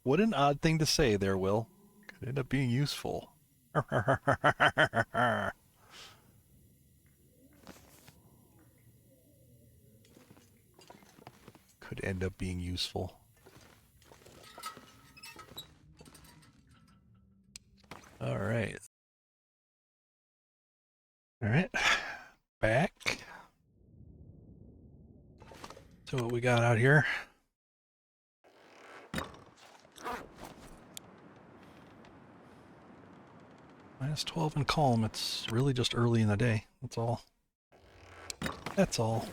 What an odd thing to say there, Will. Could end up being useful. Could end up being useful. All right. All right. Back. So what we got out here? -12 and calm. It's really just early in the day. That's all. That's all.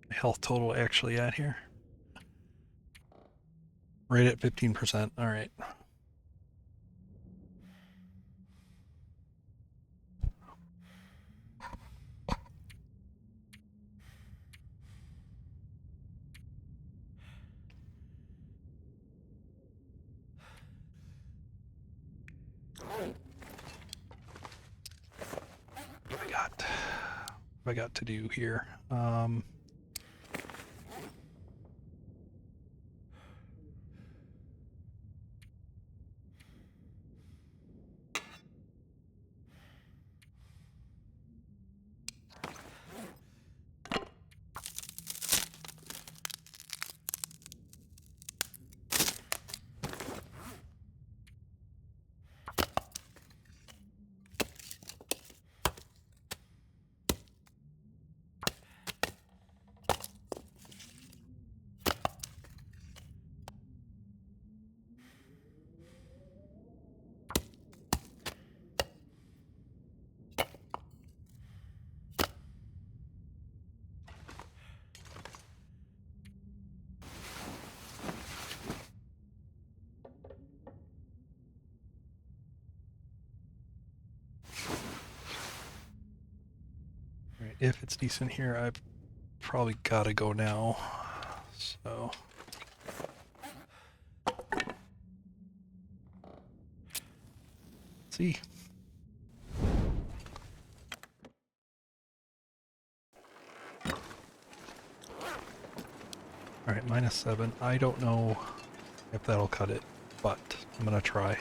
Health total actually at here? Right at 15%. All right. What I got to do here? if it's decent here, I've probably got to go now. So. See. Alright, -7. I don't know if that'll cut it, but I'm gonna try.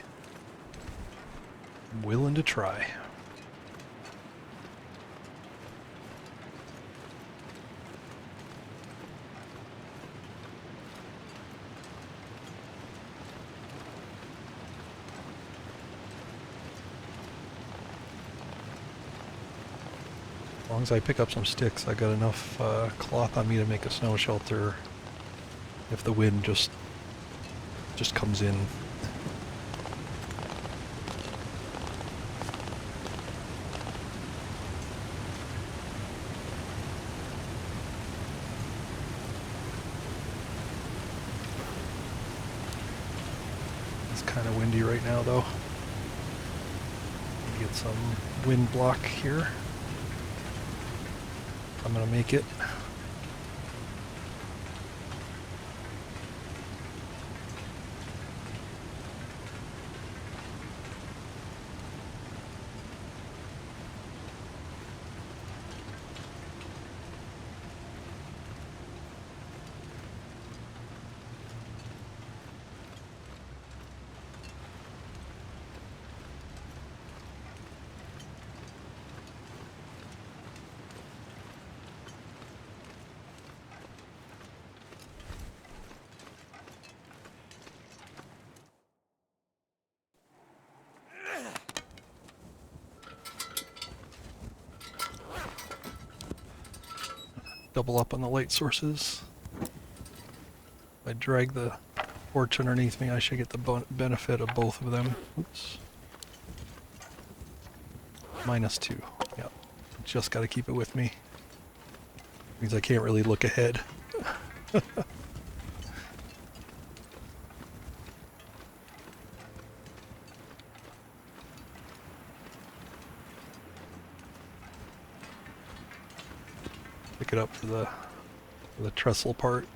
I'm willing to try. As long as I pick up some sticks, I got enough cloth on me to make a snow shelter if the wind just comes in. It's kind of windy right now though. Get some wind block here. I'm gonna make it. Double up on the light sources. If I drag the torch underneath me, I should get the benefit of both of them. Oops. -2. Yep. Just got to keep it with me. Means I can't really look ahead. Pick it up for the trestle part.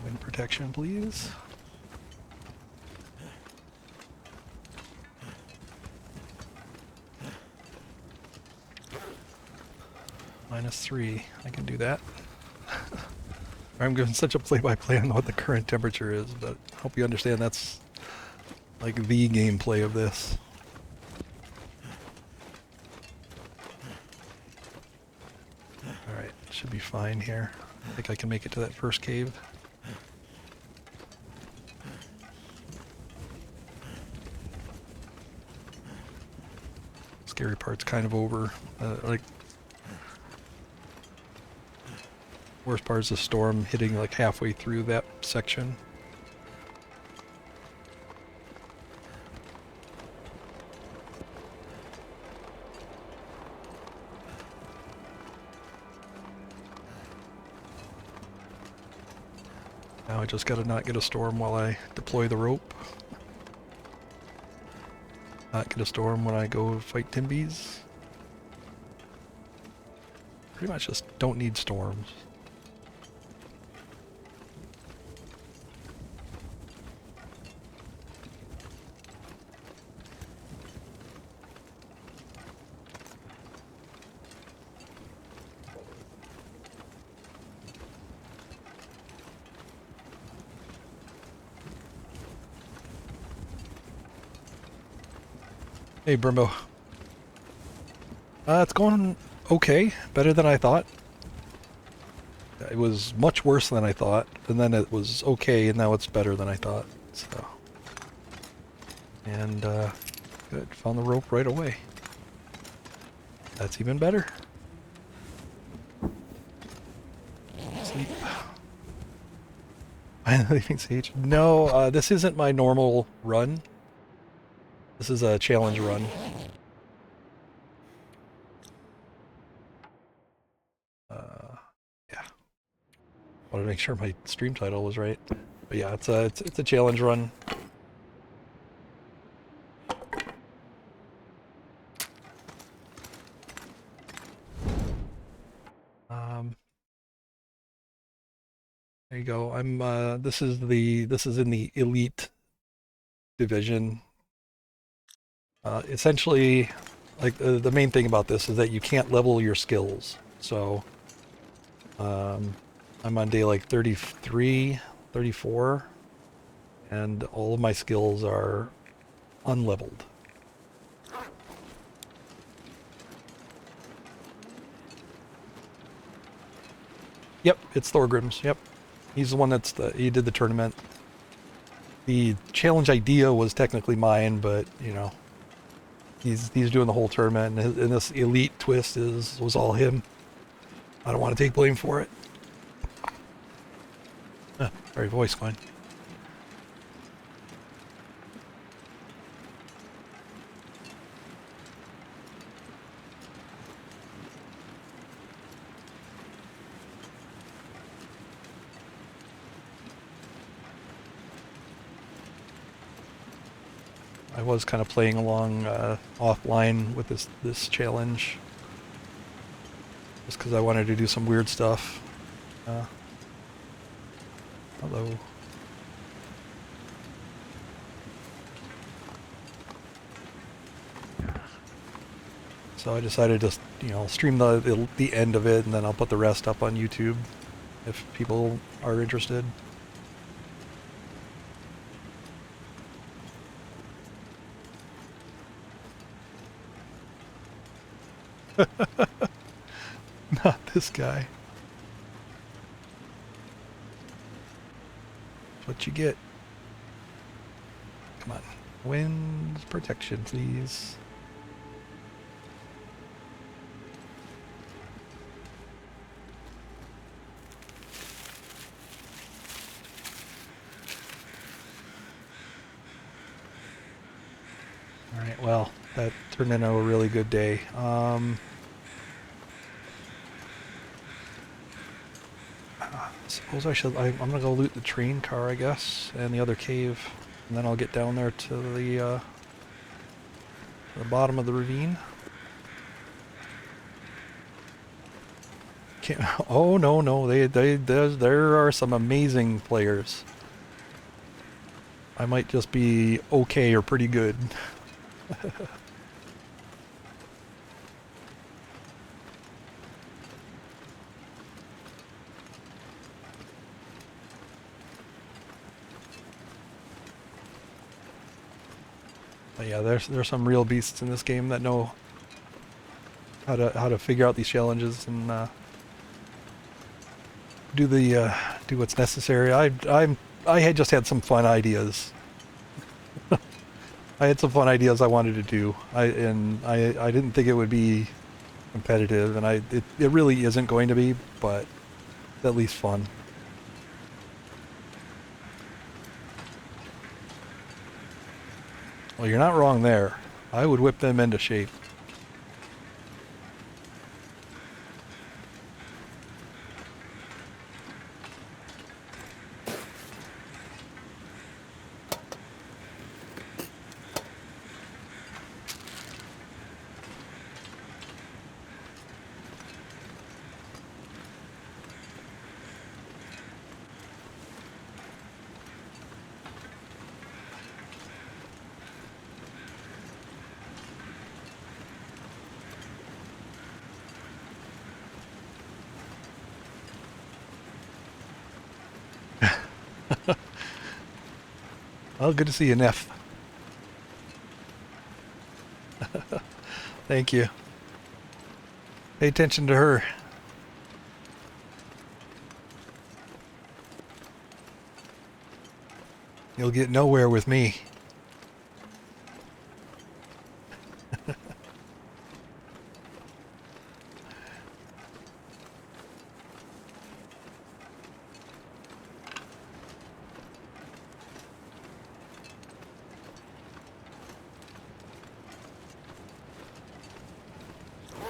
Wind protection, please. -3. I can do that. I'm giving such a play-by-play on what the current temperature is, but I hope you understand that's like the gameplay of this. Alright, should be fine here. I think I can make it to that first cave. Scary part's kind of over. Like, worst part is the storm hitting like halfway through that section. Now I just gotta not get a storm while I deploy the rope. Not get a storm when I go fight Timbies. Pretty much just don't need storms. Hey, Brimbo. It's going okay. Better than I thought. It was much worse than I thought, and then it was okay, and now it's better than I thought. So, and good. Found the rope right away. That's even better. Sleep. I'm leaving Sage. No, this isn't my normal run. This is a challenge run. Yeah. Wanted to make sure my stream title was right. But yeah, it's a challenge run. There you go. This is in the elite division. Essentially, like the main thing about this is that you can't level your skills. So, I'm on day like 33, 34, and all of my skills are unleveled. Yep, it's Thorgrim's. Yep. He's the one he did the tournament. The challenge idea was technically mine, but you know, he's doing the whole tournament, and this elite twist was all him. I don't want to take blame for it. Sorry, voice going. I was kind of playing along offline with this challenge, just because I wanted to do some weird stuff. Hello. So I decided to, stream the end of it, and then I'll put the rest up on YouTube if people are interested. Not this guy. That's what you get. Come on. Wind protection, please. Alright, well, that turned into a really good day. Suppose I'm gonna go loot the train car, I guess, and the other cave, and then I'll get down there to the bottom of the ravine. Can't, oh no, there are some amazing players. I might just be okay or pretty good. But yeah, there's some real beasts in this game that know how to figure out these challenges and do what's necessary. I had just had some fun ideas. I had some fun ideas I wanted to do. I didn't think it would be competitive, and it really isn't going to be, but it's at least fun. Well, you're not wrong there. I would whip them into shape. Well, good to see you, Neff. Thank you. Pay attention to her. You'll get nowhere with me.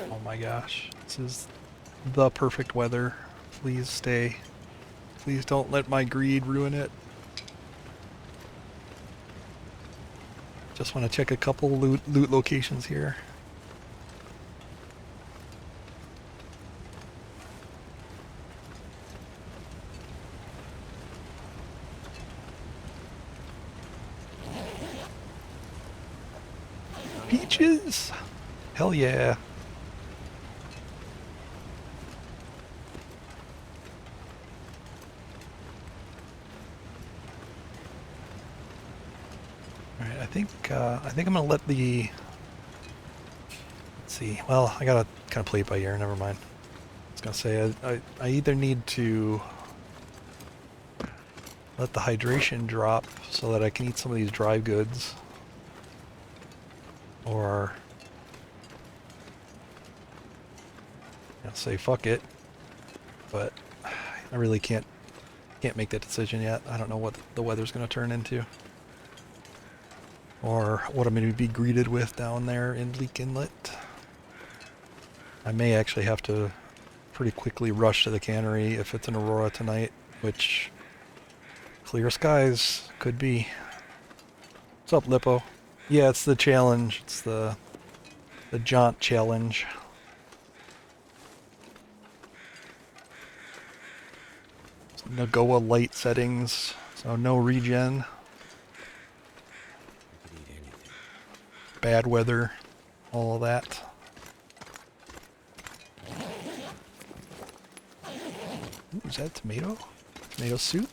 Oh my gosh. This is the perfect weather. Please stay. Please don't let my greed ruin it. Just want to check a couple loot locations here. Peaches! Hell yeah. Alright, I think I'm gonna let the... Let's see. Well, I gotta kind of play it by ear, never mind. I was gonna say, I either need to let the hydration drop so that I can eat some of these dry goods, or I'll say fuck it, but I really can't make that decision yet. I don't know what the weather's going to turn into, or what I'm going to be greeted with down there in Leak Inlet. I may actually have to pretty quickly rush to the cannery if it's an aurora tonight, which clear skies could be. What's up, Lippo? Yeah, it's the challenge. It's the jaunt challenge. Nagoa light settings, so no regen. Bad weather, all of that. Ooh, is that tomato? Tomato soup?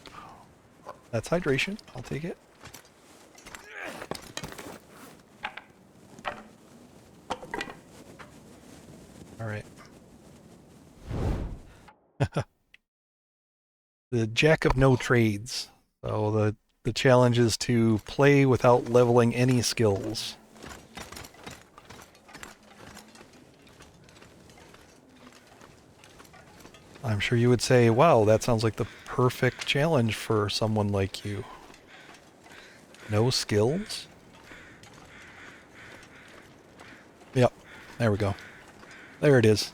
That's hydration. I'll take it. Alright. The Jack of no trades. So the challenge is to play without leveling any skills. I'm sure you would say, wow, that sounds like the perfect challenge for someone like you. No skills? Yep, there we go. There it is.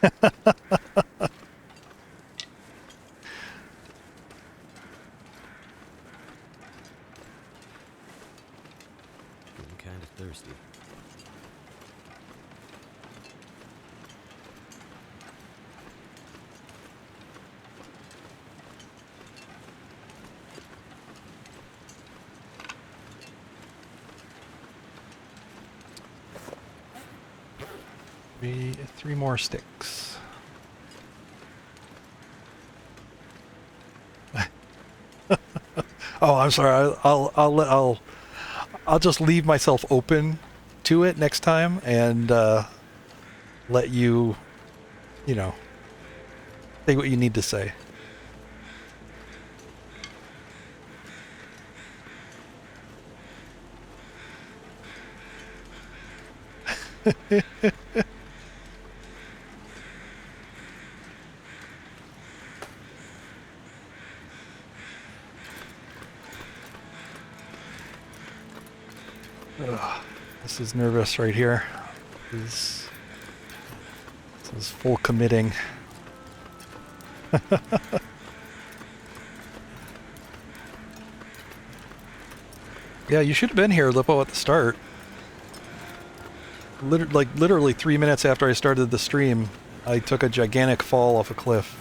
Getting kind of thirsty. Three more sticks. Oh, I'm sorry. I'll just leave myself open to it next time and let you, you know, say what you need to say. Ugh, this is nervous right here. This is full committing. Yeah, you should have been here, Lippo, at the start. Literally 3 minutes after I started the stream, I took a gigantic fall off a cliff.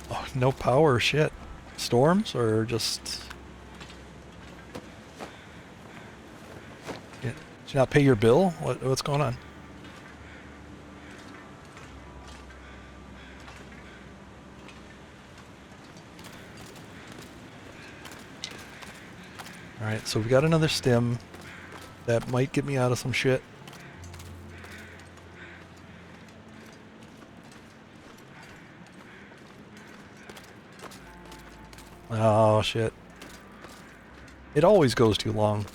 Oh, no power, shit. Storms or just you not pay your bill? What's going on? Alright, so we got another stim. That might get me out of some shit. Oh, shit. It always goes too long.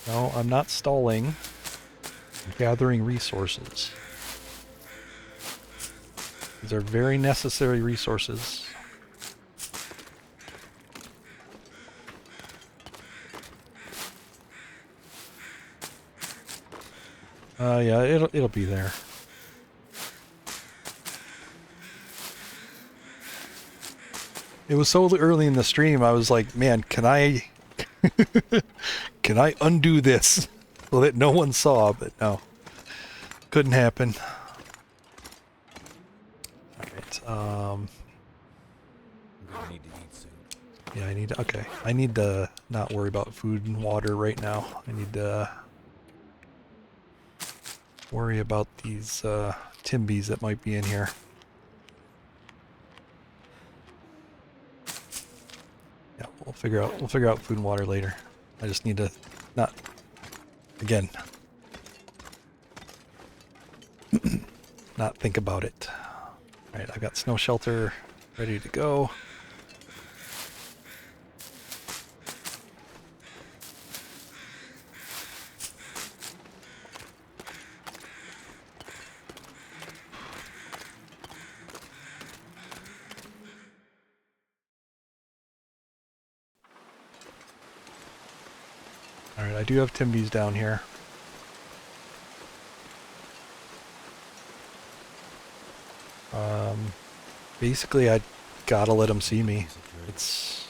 No, I'm not stalling. I'm gathering resources. These are very necessary resources. Yeah, it'll be there. It was so early in the stream, I was like, man, can I can I undo this so that no one saw? But no, couldn't happen. Alright, I'm gonna need to eat soon. yeah, I need to not worry about food and water right now. I need to worry about these timbies that might be in here. Yeah, we'll figure out food and water later. I just need to not again not think about it. Alright, I've got snow shelter ready to go. Alright, I do have timbies down here. Basically, I gotta let them see me. It's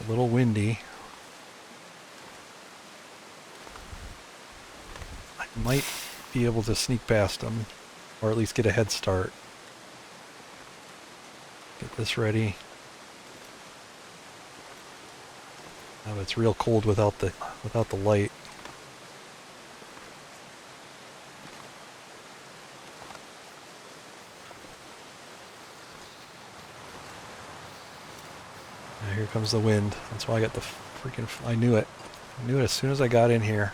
a little windy. I might be able to sneak past them, or at least get a head start. Get this ready. Oh, it's real cold without the light. Yeah, here comes the wind. That's why I got the freaking... I knew it. I knew it as soon as I got in here.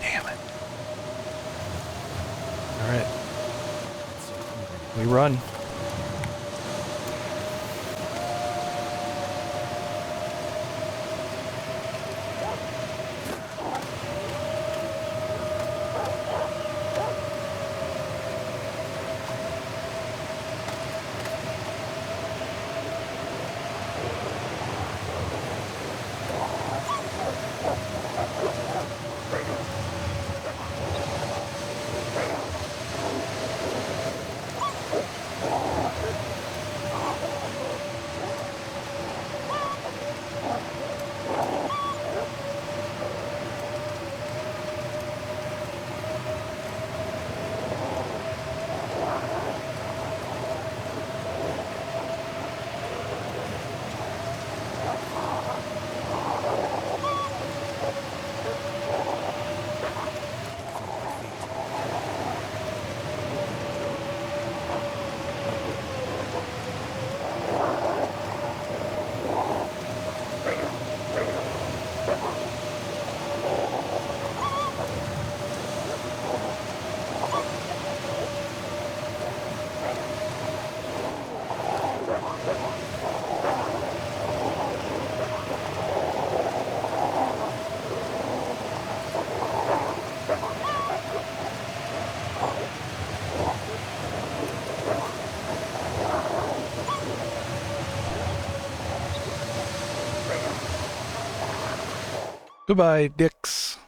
Damn it. Alright. We run. Goodbye, dicks.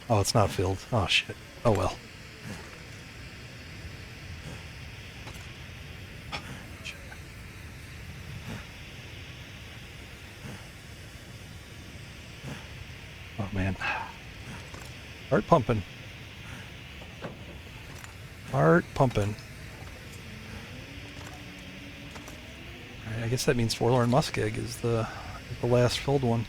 Oh, it's not filled. Oh, shit. Oh, well. Oh, man. Heart pumping. Heart pumping. All right, I guess that means Forlorn Muskeg is the last filled one.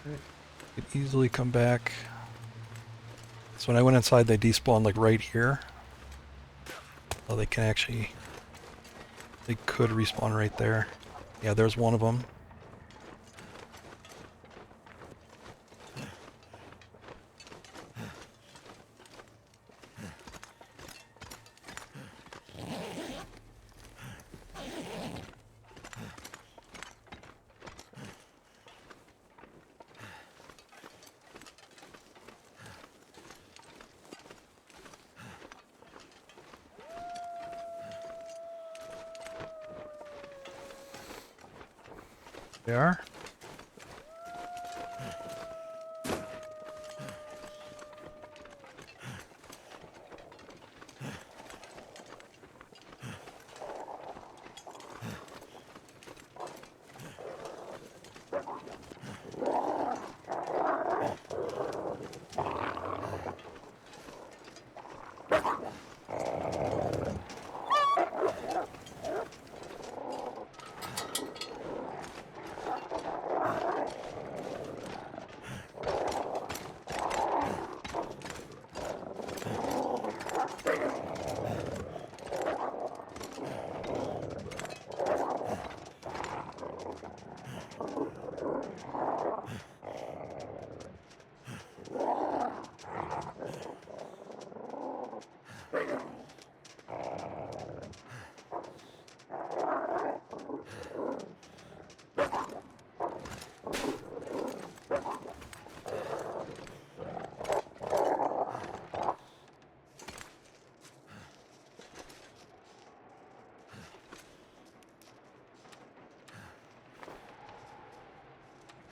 Right. Could easily come back. So when I went inside, they despawned like right here. So they can actually, they could respawn right there. Yeah, there's one of them. They are.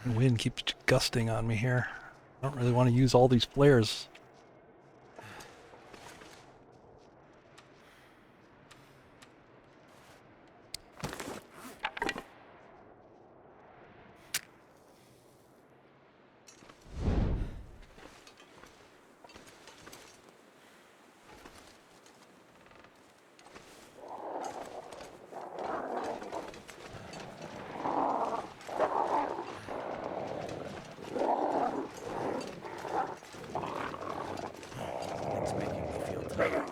The wind keeps gusting on me here. I don't really want to use all these flares. It's making me feel tired.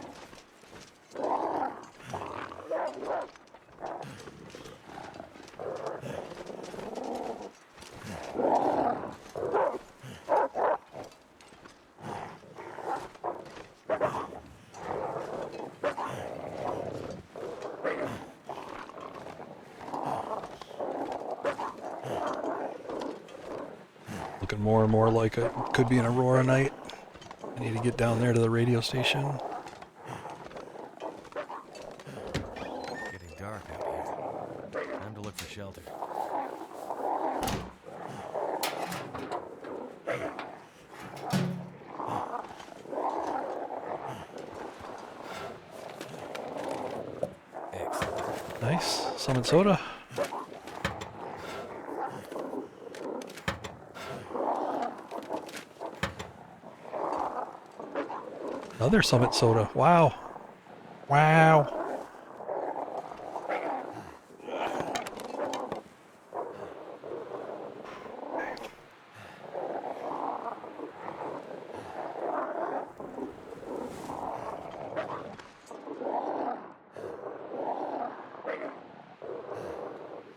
Looking more and more like it could be an Aurora night. I need to get down there to the radio station. Getting dark out here. Time to look for shelter. Summit soda. Another Summit soda. Wow. Wow.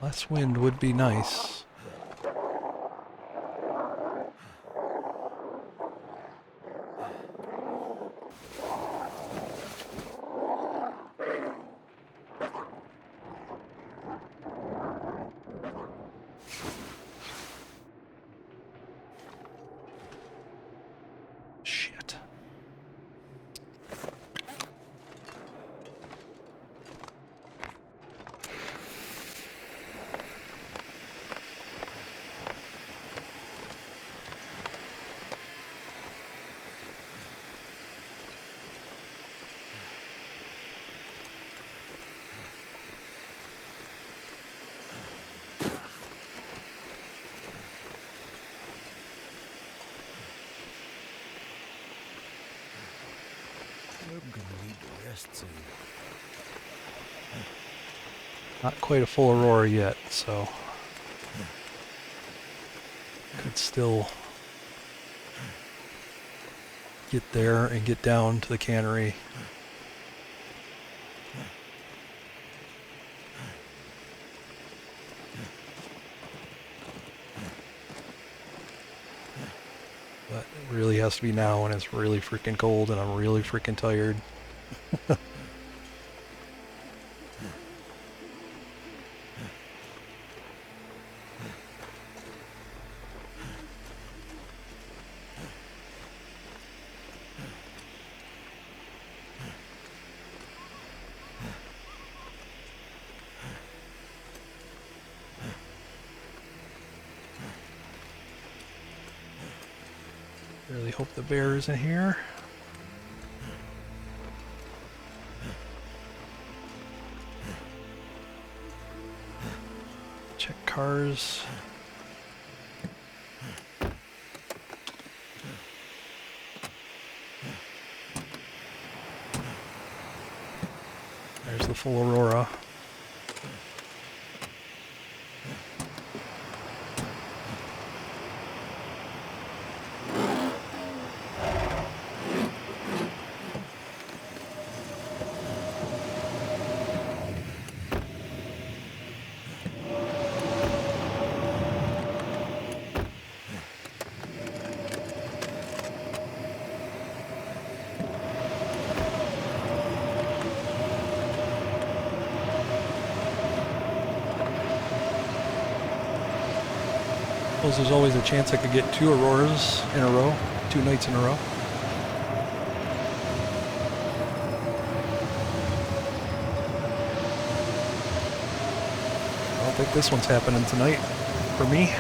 Less wind would be nice. Shit. I'm gonna need to rest soon. Not quite a full aurora yet, so could still get there and get down to the cannery. But it really has to be now when it's really freaking cold and I'm really freaking tired. Really hope the bear isn't here. Check cars. There's the full aurora. Suppose there's always a chance I could get 2 auroras in a row, 2 nights in a row. I don't think this one's happening tonight for me.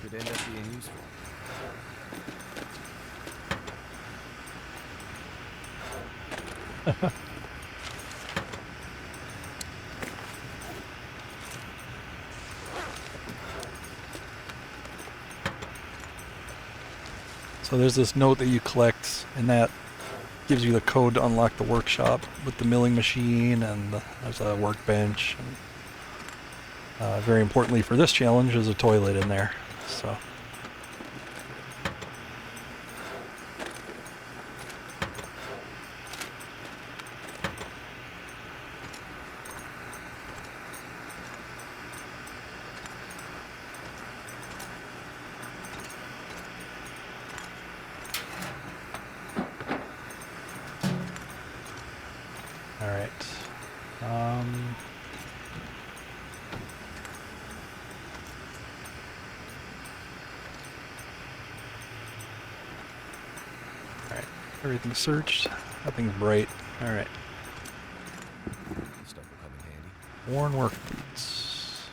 Could end up being useful. So there's this note that you collect, and that gives you the code to unlock the workshop with the milling machine, and there's a workbench. And, very importantly for this challenge, there's a toilet in there. So. All right. Um, all right. Everything's searched. Nothing's bright. All right. Stuff will come in handy. Worn work boots.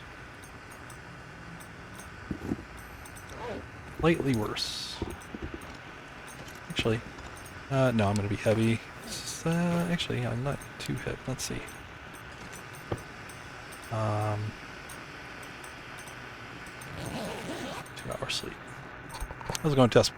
Slightly worse. Actually, no, I'm going to be heavy. Actually, I'm not too heavy. Let's see. 2 hours sleep. I was going to test.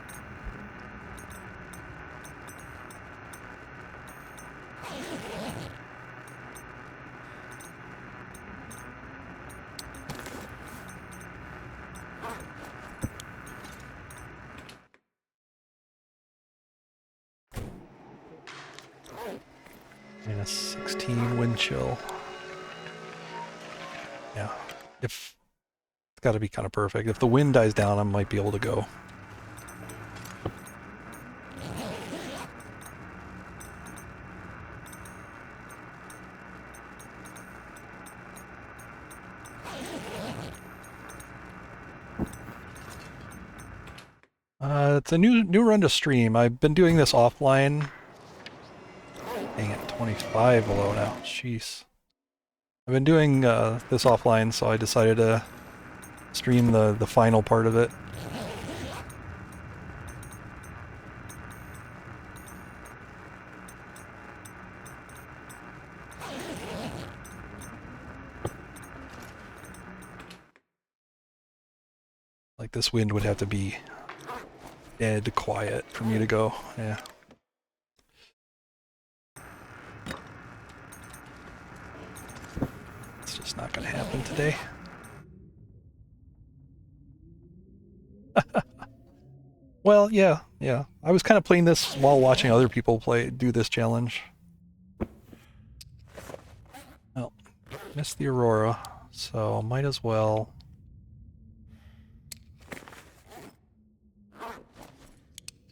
Minus 16 wind chill. Yeah. If it's got to be kind of perfect. If the wind dies down, I might be able to go. It's a new run to stream. I've been doing this offline. Dang it, 25 below now. Jeez. I've been doing this offline, so I decided to stream the final part of it. Like this wind would have to be dead quiet for me to go. Yeah. It's just not going to happen today. Well, yeah. I was kind of playing this while watching other people do this challenge. Well, missed the aurora, so might as well.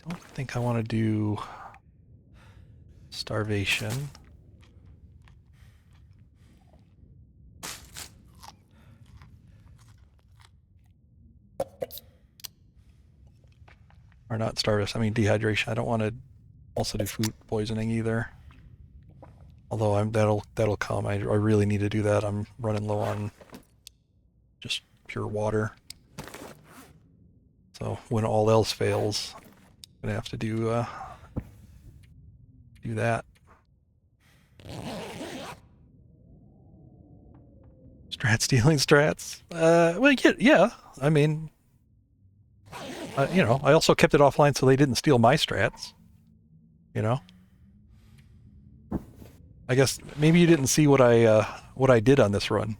Don't think I want to do starvation. Or not starvation, I mean dehydration. I don't want to also do food poisoning either. Although that'll come. I really need to do that. I'm running low on just pure water. So when all else fails, I'm gonna have to do that. Strat stealing strats. Well, yeah. I mean, I also kept it offline so they didn't steal my strats. I guess maybe you didn't see what I did on this run.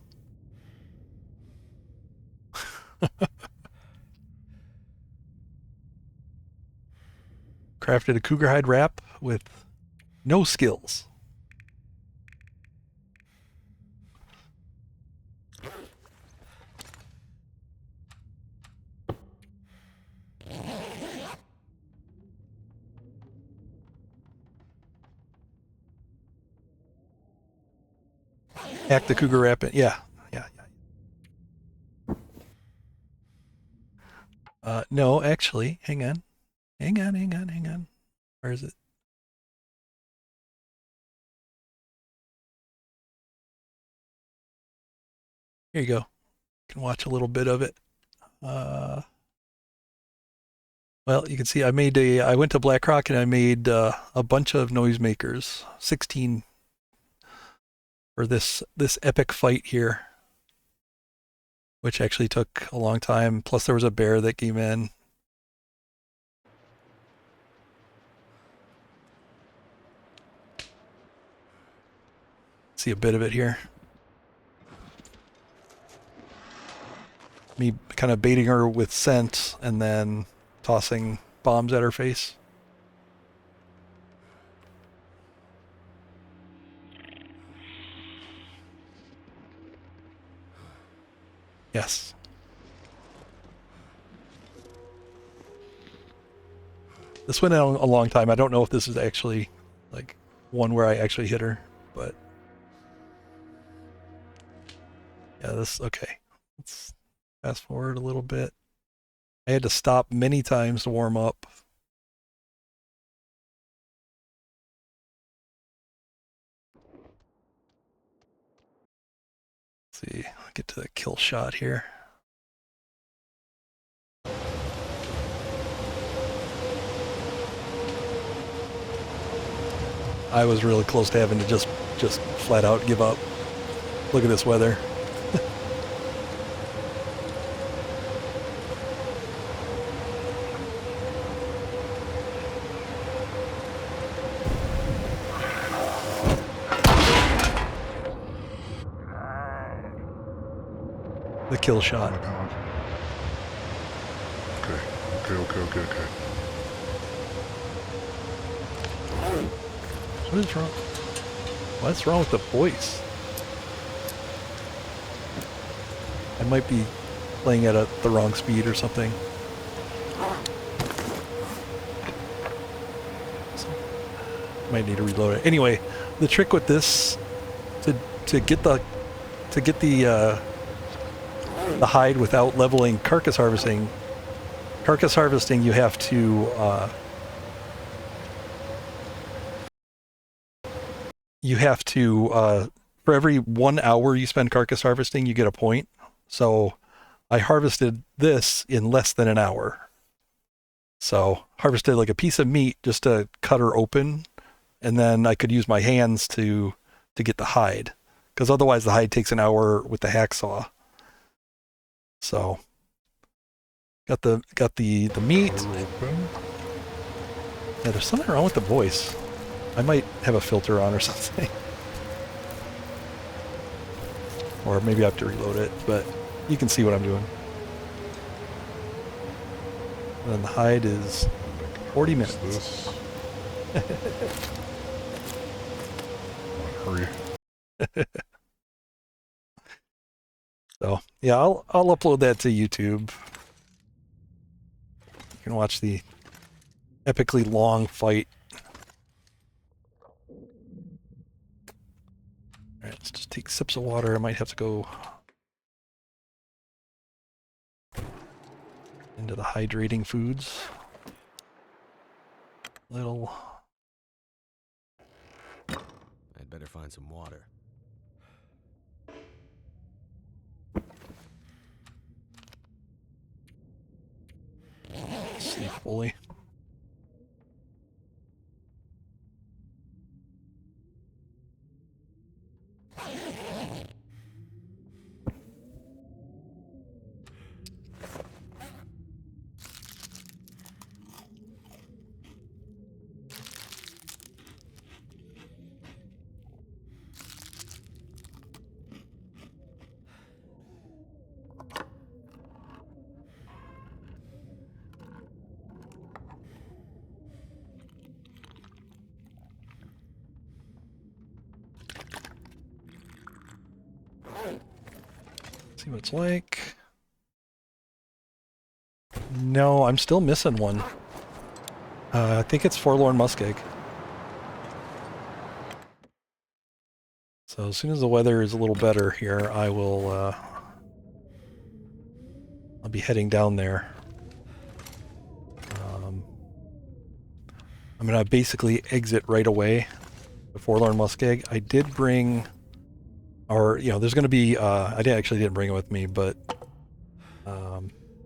Crafted a cougar hide wrap with no skills. Hack the cougar wrap in. Yeah. No, actually, hang on. Where is it? Here you go. You can watch a little bit of it. Well, you can see I went to BlackRock and I made a bunch of noisemakers, 16 for this epic fight here, which actually took a long time. Plus there was a bear that came in. See a bit of it here. Me kind of baiting her with scent and then tossing bombs at her face. Yes. This went on a long time. I don't know if this is actually like one where I actually hit her, but yeah, okay. Let's fast forward a little bit. I had to stop many times to warm up. Let's see, I'll get to the kill shot here. I was really close to having to just flat out give up. Look at this weather. The kill shot. Oh my god. Okay. What is wrong? What's wrong with the voice? I might be playing at the wrong speed or something. So, might need to reload it. Anyway, the trick with this to get the hide without leveling carcass harvesting. Carcass harvesting, you have to for every 1 hour you spend carcass harvesting, you get a point. So I harvested this in less than an hour. So harvested like a piece of meat just to cut her open, and then I could use my hands to get the hide, because otherwise the hide takes an hour with the hacksaw. So got the meat. Yeah, there's something wrong with the voice. I might have a filter on or something. Or maybe I have to reload it, but you can see what I'm doing. And then the hide is 40 minutes. This. Hurry. So yeah, I'll upload that to YouTube. You can watch the epically long fight. Alright, let's just take sips of water. I might have to go into the hydrating foods. Little. I'd better find some water. Sleep fully. See what it's like. No, I'm still missing one. I think it's Forlorn Muskeg. So as soon as the weather is a little better here, I will I'll be heading down there. I'm gonna basically exit right away the Forlorn Muskeg. I did bring, or you know, there's gonna be. Actually didn't bring it with me, but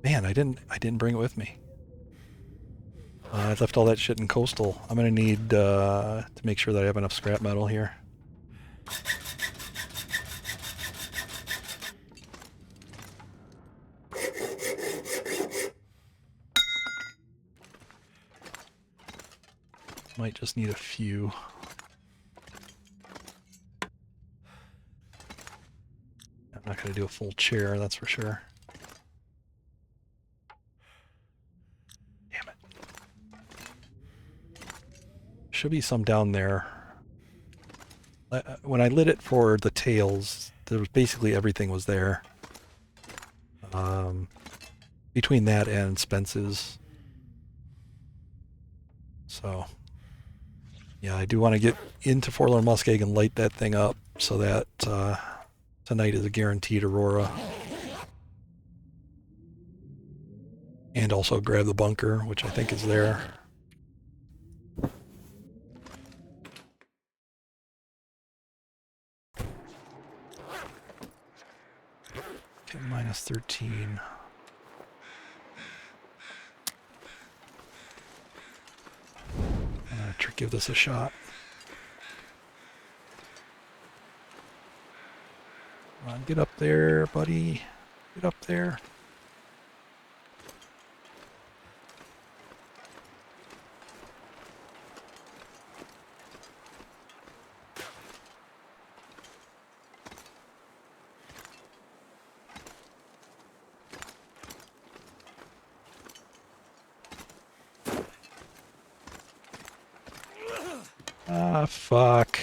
man, I didn't bring it with me. I left all that shit in coastal. I'm gonna need to make sure that I have enough scrap metal here. Might just need a few. I'm not gonna do a full chair, that's for sure. Damn it. Should be some down there. When I lit it for the tails, there was basically everything was there. Between that and Spence's. So Yeah, I do want to get into Forlorn Muskeg and light that thing up so that tonight is a guaranteed Aurora. And also grab the bunker, which I think is there. Okay, minus 13. Give this a shot. Come on, get up there, buddy. Get up there. Ah, fuck.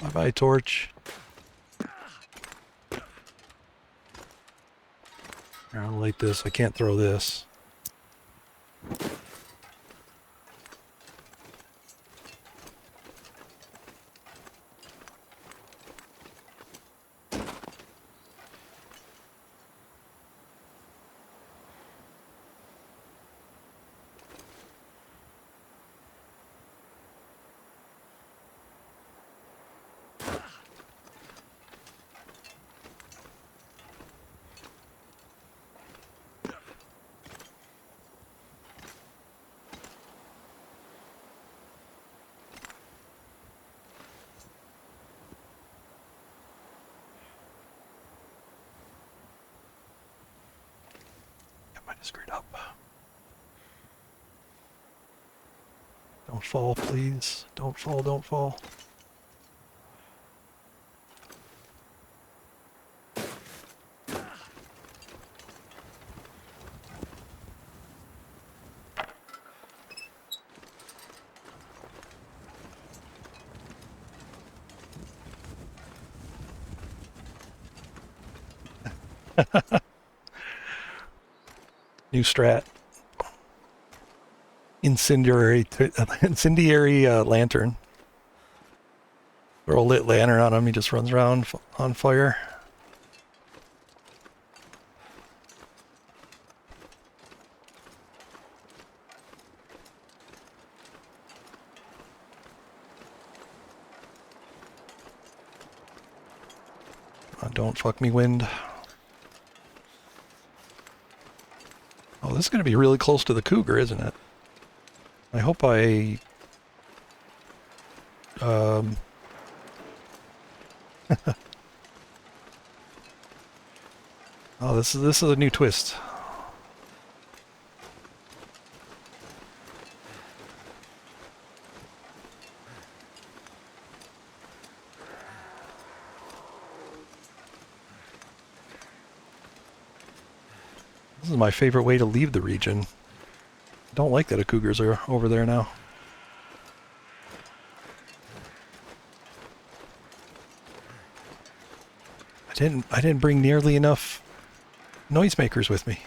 Bye-bye, torch. Here, I'll light this. I can't throw this. I might have screwed up. Don't fall, please. Don't fall, don't fall. New strat. Incendiary lantern. Throw a lit lantern on him, he just runs around on fire. Don't fuck me, wind. Oh, this is going to be really close to the cougar, isn't it? I hope I... oh, this is a new twist. This is my favorite way to leave the region. I don't like that the cougars are over there now. I didn't bring nearly enough noisemakers with me.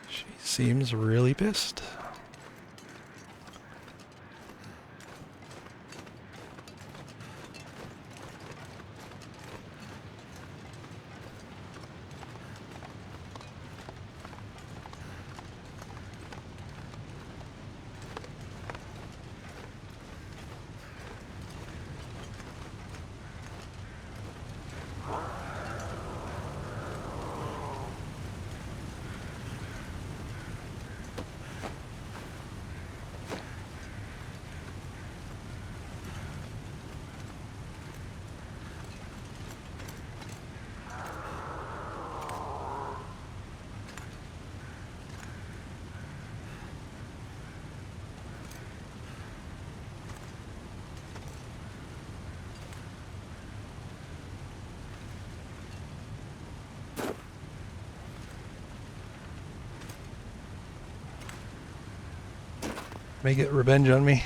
She seems really pissed. May get revenge on me.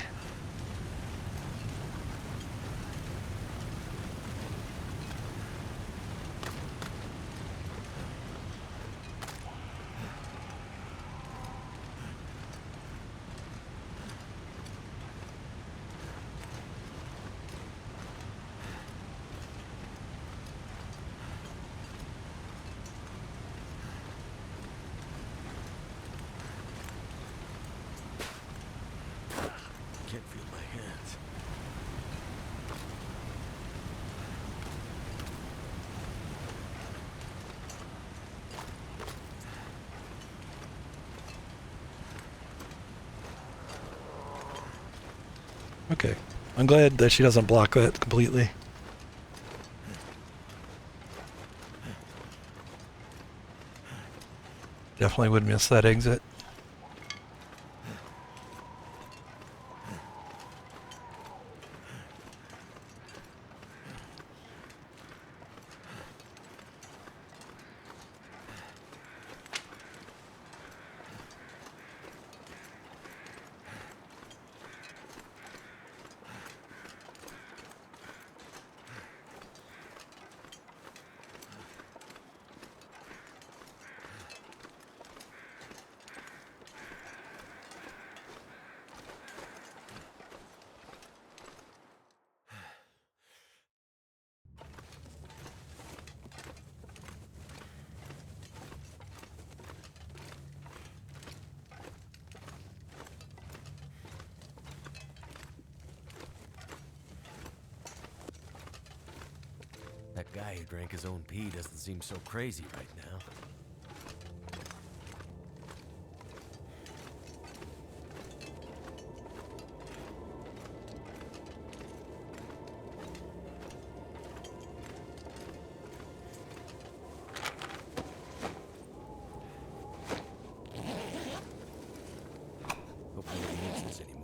Can't feel my hands. Okay. I'm glad that she doesn't block that completely. Definitely would miss that exit. That guy who drank his own pee doesn't seem so crazy right now. Hope nobody needs this anymore.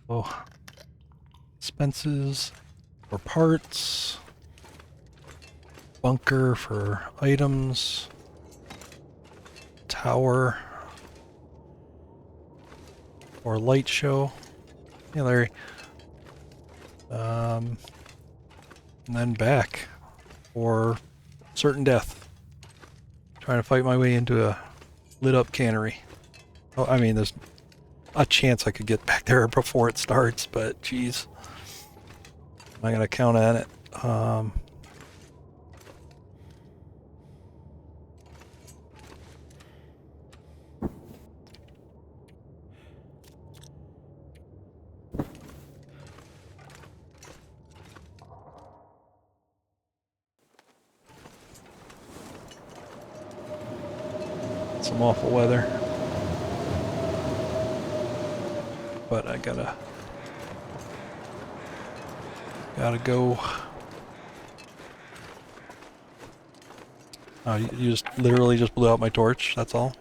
Oh, expenses for parts, bunker for items, tower or light show. Yeah, Larry. And then back for certain death. Trying to fight my way into a lit up cannery. Oh, I mean, there's a chance I could get back there before it starts, but geez, I'm not gonna count on it. some awful weather. But I gotta go. Oh, you just literally just blew out my torch, that's all?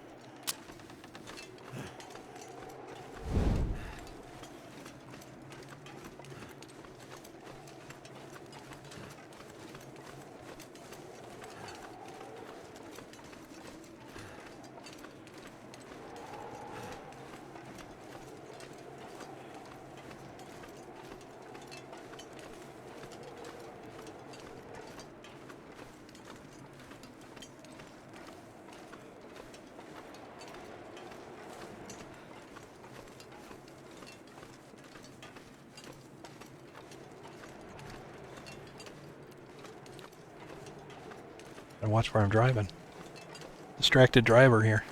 And watch where I'm driving. Distracted driver here.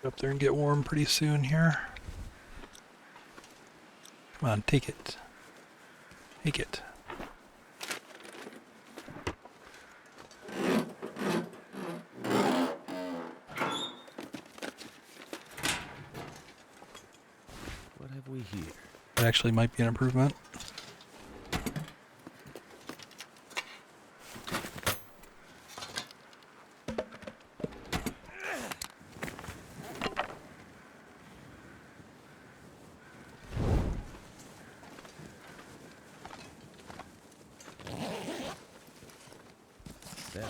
Get up there and get warm pretty soon here. Come on, take it. Take it. What have we here? That actually might be an improvement. That.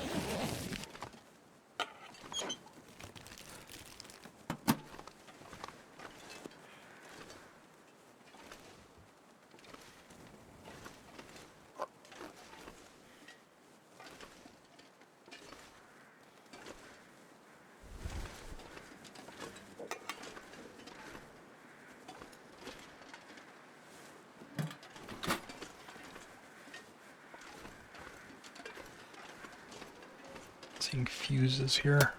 Seeing fuses here.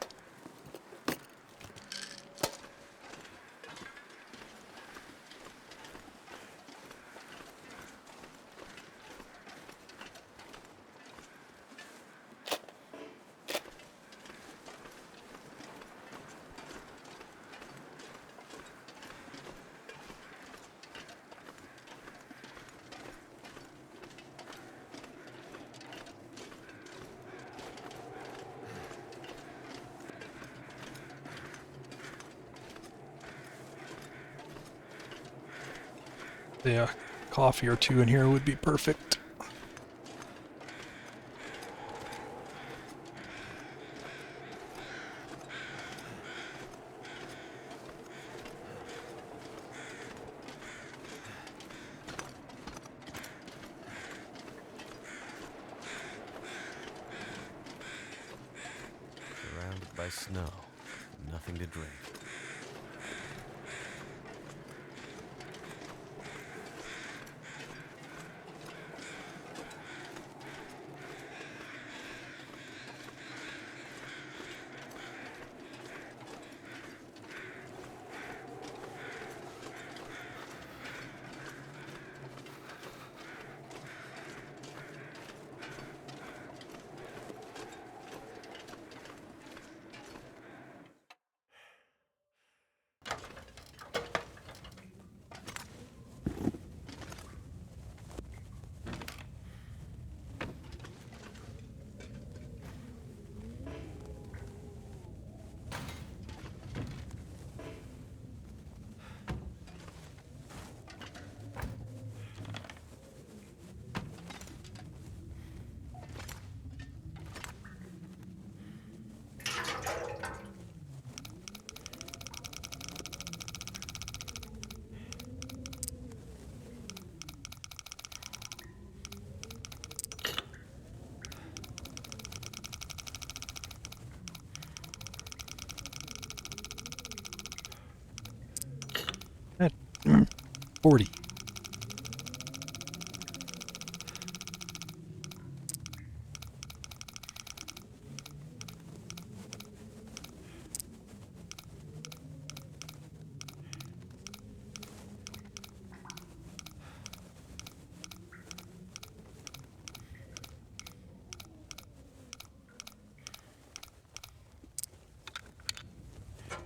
Yeah, coffee or two in here would be perfect. Surrounded by snow. Nothing to drink. Eh, 40.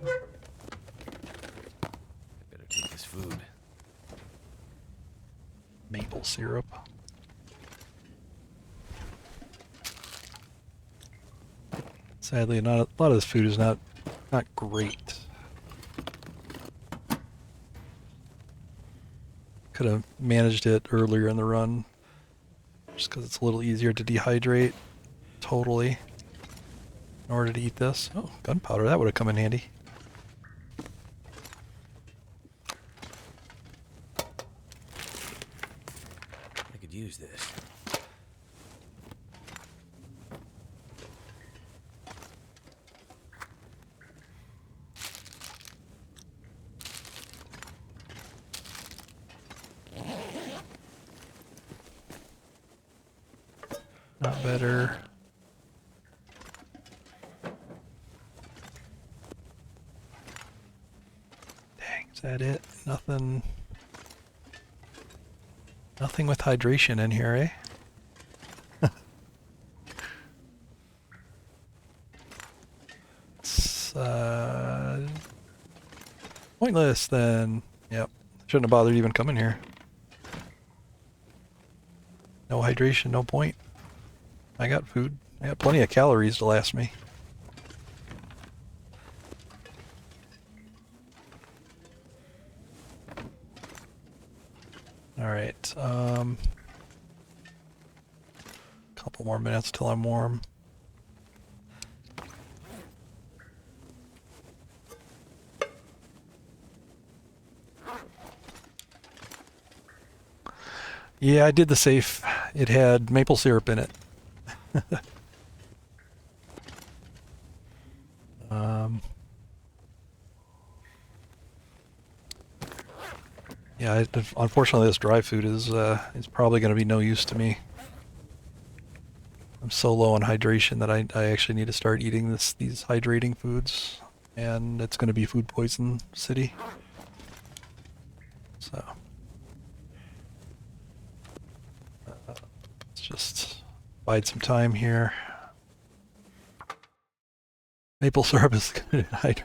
I better take this food. Maple syrup. Sadly, not a lot of this food is not great. Could have managed it earlier in the run, just because it's a little easier to dehydrate. Totally. In order to eat this. Oh, gunpowder, that would have come in handy. I could use this. Not better. Dang, is that it? Nothing. Nothing with hydration in here, eh? It's pointless then. Yep. Shouldn't have bothered even coming here. No hydration, no point. I got food. I got plenty of calories to last me. Alright, couple more minutes till I'm warm. Yeah, I did the safe. It had maple syrup in it. Yeah, unfortunately, this dry food is probably going to be no use to me. I'm so low on hydration that I actually need to start eating these hydrating foods, and it's going to be food poison city. So let's just bide some time here. Maple syrup is good at hydrate.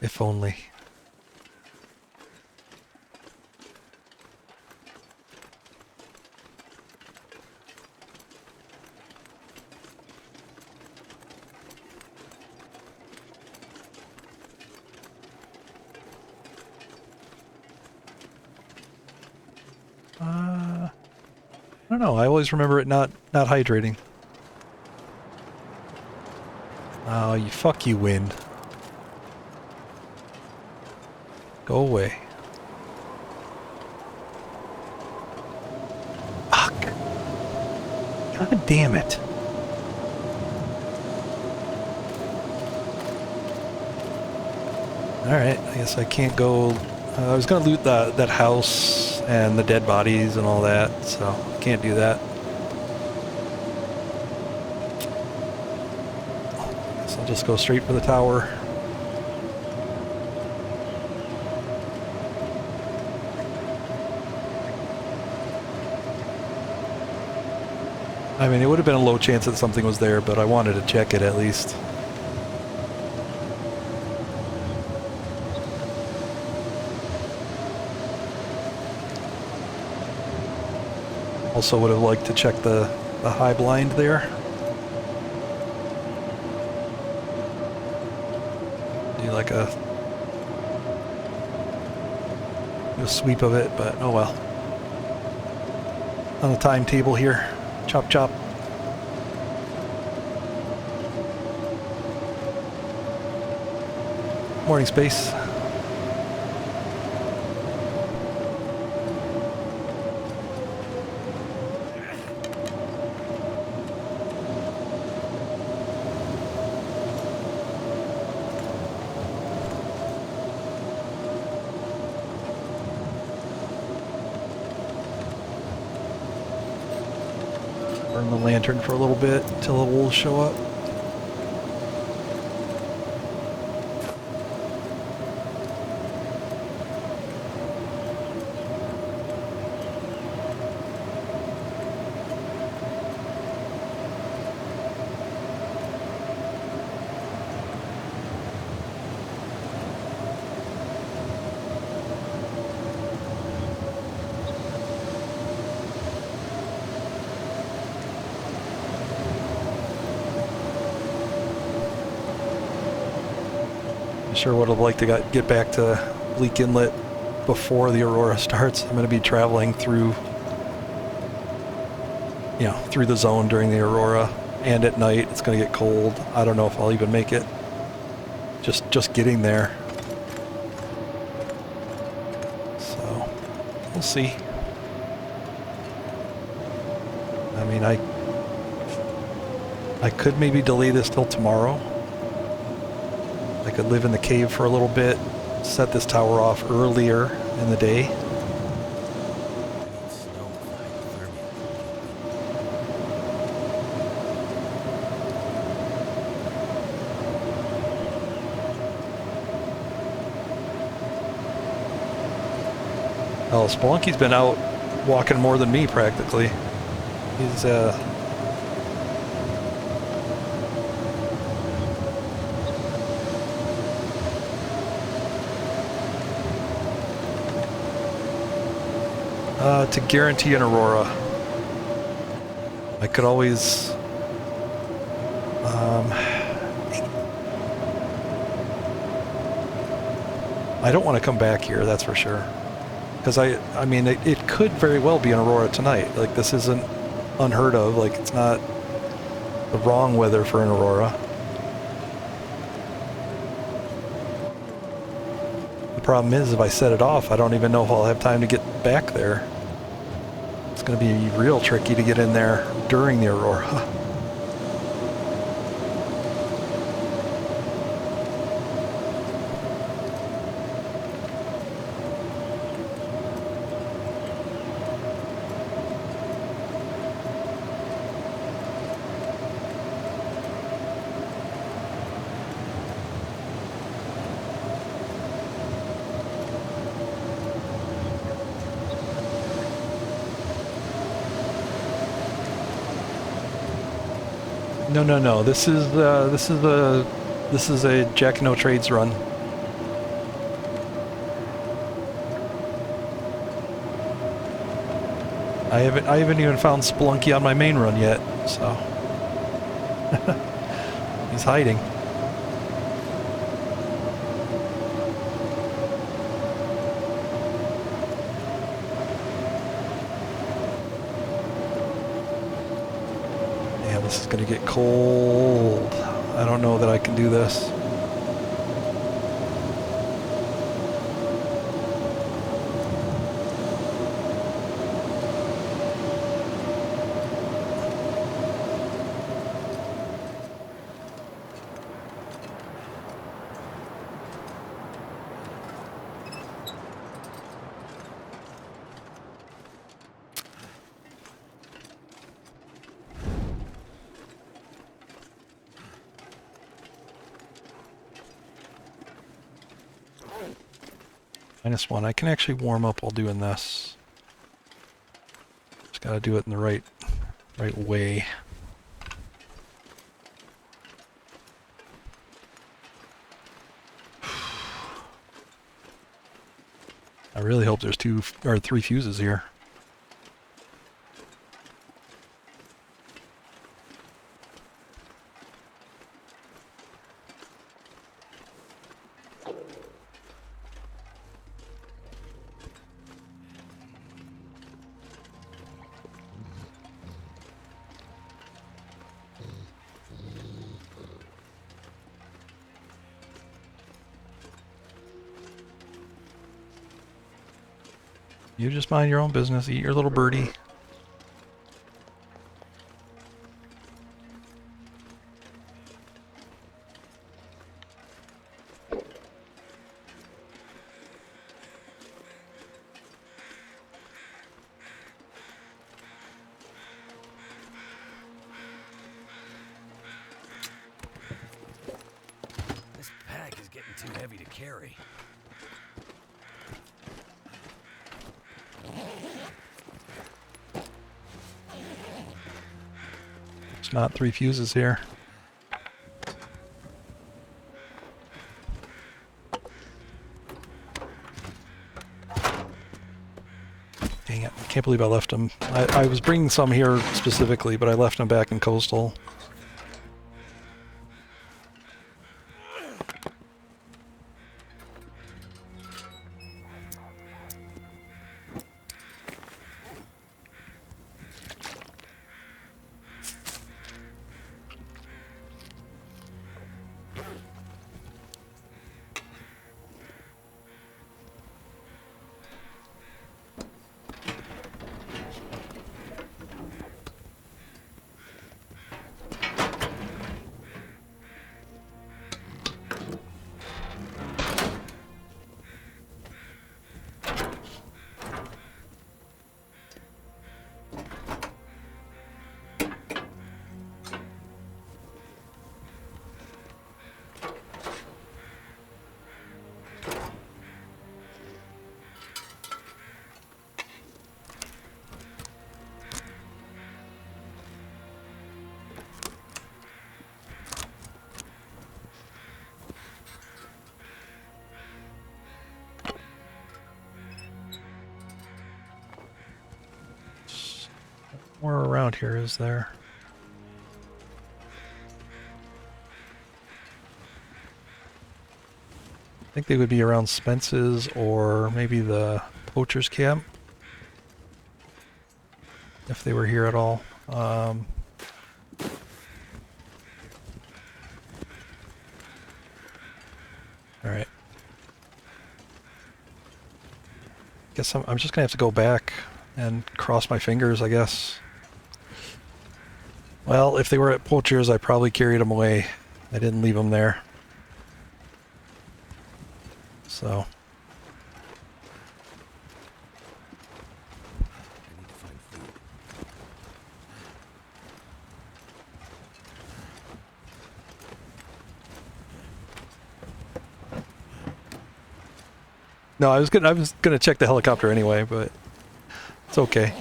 If only. don't know. I always remember it not hydrating. Oh, you fuck you, wind. Go away. Fuck. God damn it. Alright, I guess I can't go... I was going to loot that house and the dead bodies and all that, so I can't do that. Guess I'll just go straight for the tower. I mean, it would have been a low chance that something was there, but I wanted to check it at least. Also would have liked to check the high blind there. Do like a sweep of it, but oh well. On the timetable here. Chop chop. Morning, Space. Burn the lantern for a little bit until the wolves show up. Sure would have liked to get back to Bleak Inlet before the aurora starts. I'm going to be traveling through, through the zone during the aurora, and at night it's going to get cold. I don't know if I'll even make it. Just getting there. So we'll see. I mean, I could maybe delay this till tomorrow. I could live in the cave for a little bit, set this tower off earlier in the day. Oh, Spelunky's been out walking more than me practically. He's to guarantee an aurora, I could always I don't want to come back here, that's for sure, because I mean it could very well be an aurora tonight. Like, this isn't unheard of. Like, it's not the wrong weather for an aurora. The problem is, if I set it off, I don't even know if I'll have time to get back there. It's going to be real tricky to get in there during the aurora. No. This is a Jack No Trades run. I haven't even found Spelunky on my main run yet, so he's hiding. Man, this is going to get cold. I don't know that I can do this. -1. I can actually warm up while doing this. Just gotta do it in the right way. I really hope there's 2 or 3 fuses here. You just mind your own business, eat your little birdie. This pack is getting too heavy to carry. It's not 3 fuses here. Dang it, I can't believe I left them. I was bringing some here specifically, but I left them back in Coastal. Where around here is there? I think they would be around Spence's or maybe the poacher's camp. If they were here at all. Alright. Guess I'm just gonna have to go back and cross my fingers, I guess. Well, if they were at poachers, I probably carried them away. I didn't leave them there. So. I need to find food. No, I was gonna check the helicopter anyway, but it's okay.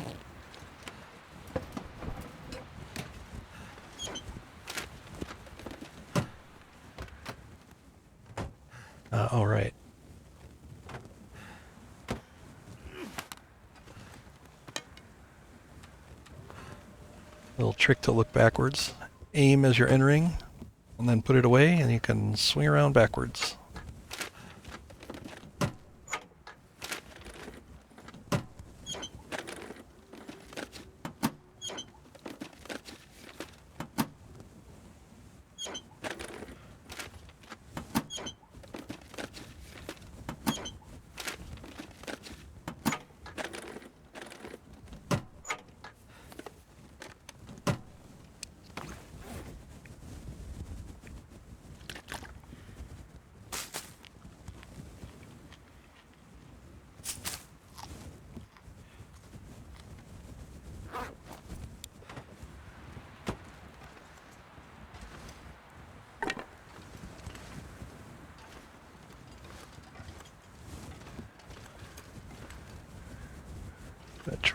All right. Little trick to look backwards. Aim as you're entering, and then put it away, and you can swing around backwards.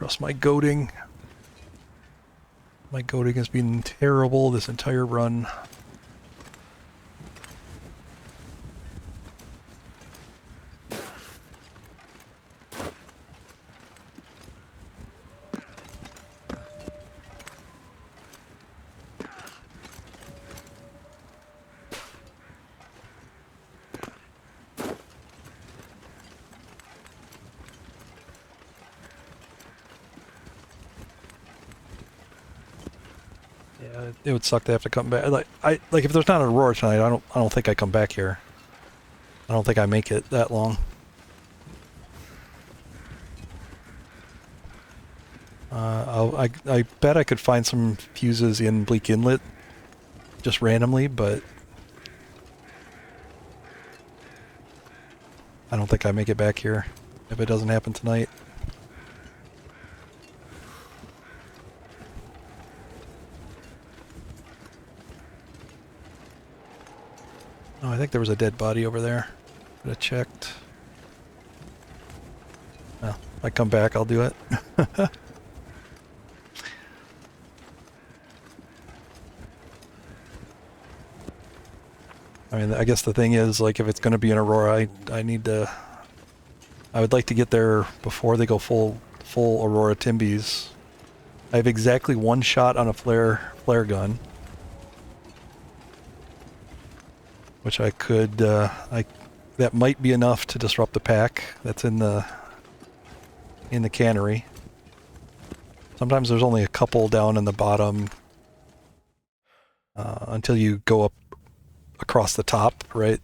trust my goading. My goading has been terrible this entire run. Yeah, it would suck to have to come back. Like if there's not an Aurora tonight, I don't think I come back here. I don't think I make it that long. I bet I could find some fuses in Bleak Inlet, just randomly, but I don't think I make it back here if it doesn't happen tonight. Oh, I think there was a dead body over there. Could have checked. Well, if I come back, I'll do it. I mean, I guess the thing is, like, if it's going to be an Aurora, I need to... I would like to get there before they go full Aurora Timbies. I have exactly one shot on a flare gun, which I could... that might be enough to disrupt the pack that's in the cannery. Sometimes there's only a couple down in the bottom until you go up across the top, right?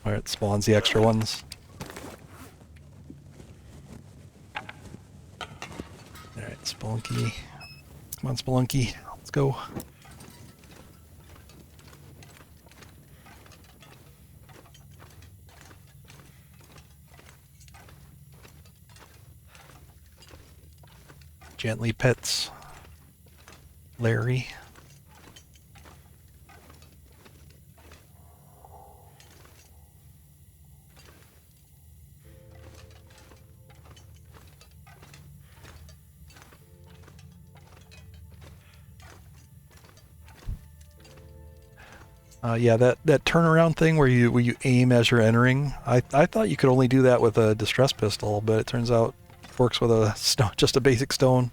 Where it spawns the extra ones. Alright, Spelunky. Come on, Spelunky. Let's go. Gently pets Larry. Yeah, that turnaround thing where you aim as you're entering. I thought you could only do that with a distress pistol, but it turns out it works with a stone, just a basic stone.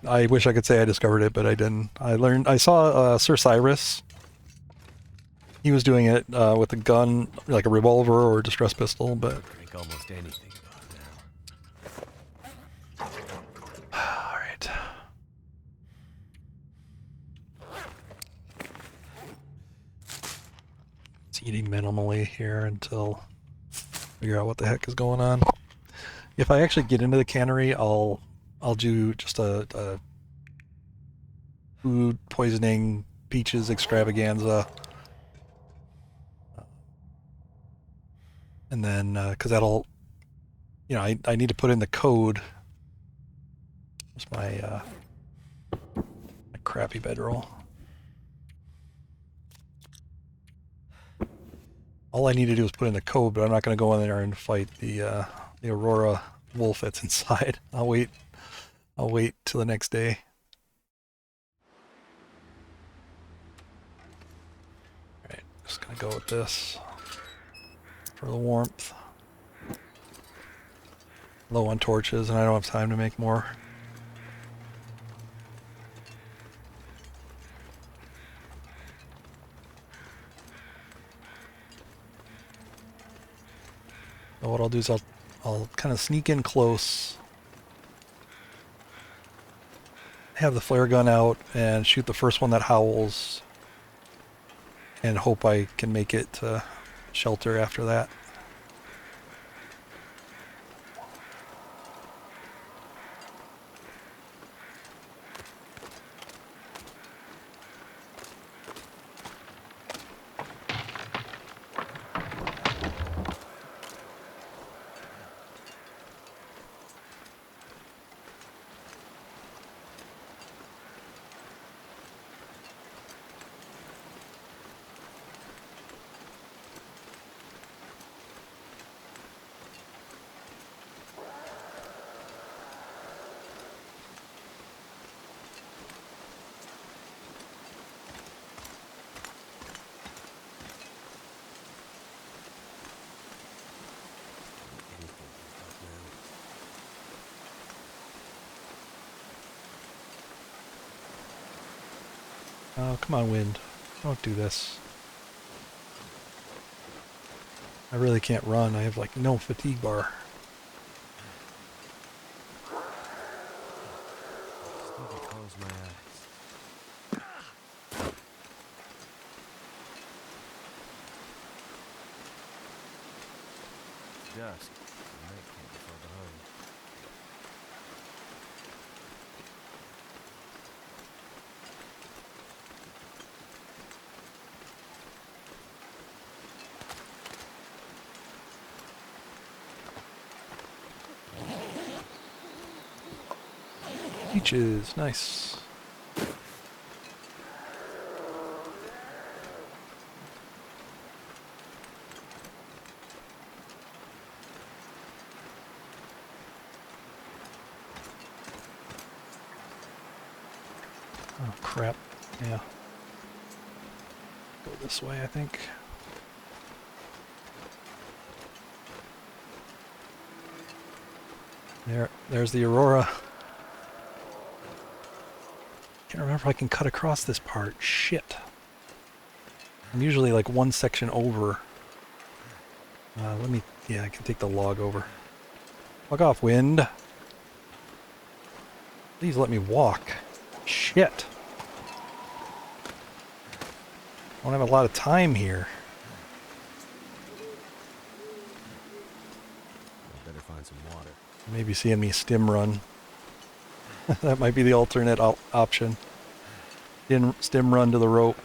I wish I could say I discovered it, but I didn't. I saw Sir Cyrus. He was doing it with a gun, like a revolver or a distress pistol, but... Drink almost anything about now. Alright. It's eating minimally here until figure out what the heck is going on. If I actually get into the cannery, I'll do just a food poisoning peaches extravaganza. And then, because that'll, you know, I need to put in the code. Where's my crappy bedroll? All I need to do is put in the code, but I'm not going to go in there and fight the Aurora wolf that's inside. I'll wait till the next day. Alright, just gonna go with this for the warmth. Low on torches, and I don't have time to make more. So what I'll do is I'll kind of sneak in close, have the flare gun out, and shoot the first one that howls, and hope I can make it to shelter after that. Oh, come on, wind. Don't do this. I really can't run. I have like no fatigue bar. Just need to close my eyes. Dusk. The night can't be far behind. Peaches, nice. Oh crap, yeah. Go this way, I think. There's the Aurora. Can't remember if I can cut across this part. Shit. I'm usually like one section over. Yeah, I can take the log over. Fuck off, wind. Please let me walk. Shit. I don't have a lot of time here. I better find some water. Maybe seeing me stim run. That might be the alternate option. Stim run to the rope.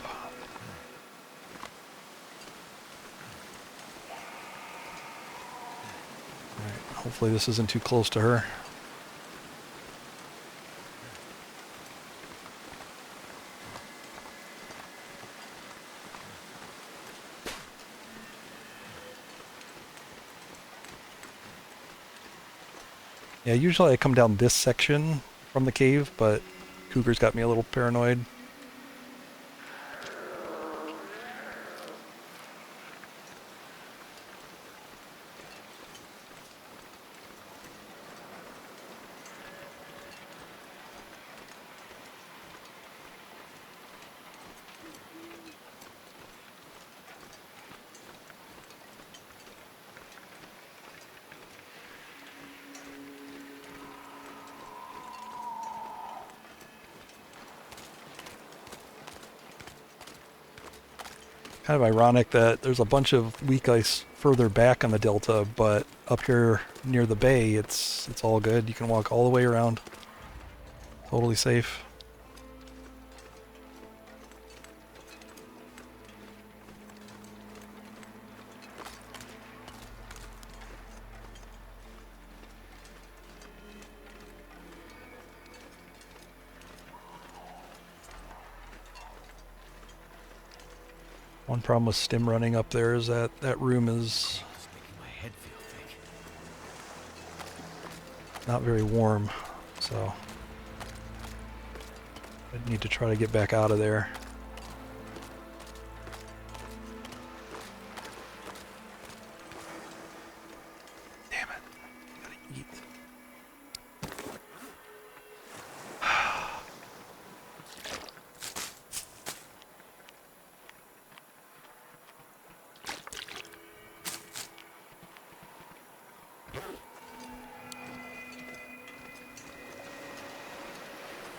Alright, hopefully this isn't too close to her. Yeah, usually I come down this section from the cave, but Cougar's got me a little paranoid. Kind of ironic that there's a bunch of weak ice further back on the delta, but up here near the bay, it's all good. You can walk all the way around. Totally safe. One problem with stim running up there is that that room is It's making my head feel thick. not very warm, so I need to try to get back out of there. Damn it. Gotta eat.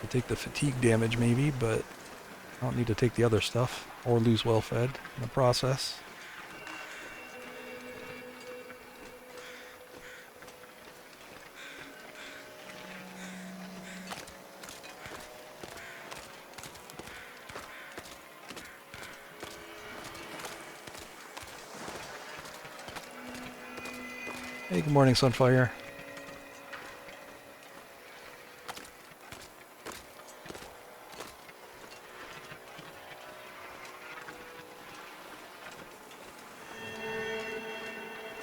I'll take the fatigue damage maybe, but I don't need to take the other stuff or lose well fed in the process. Hey, good morning, Sunfire.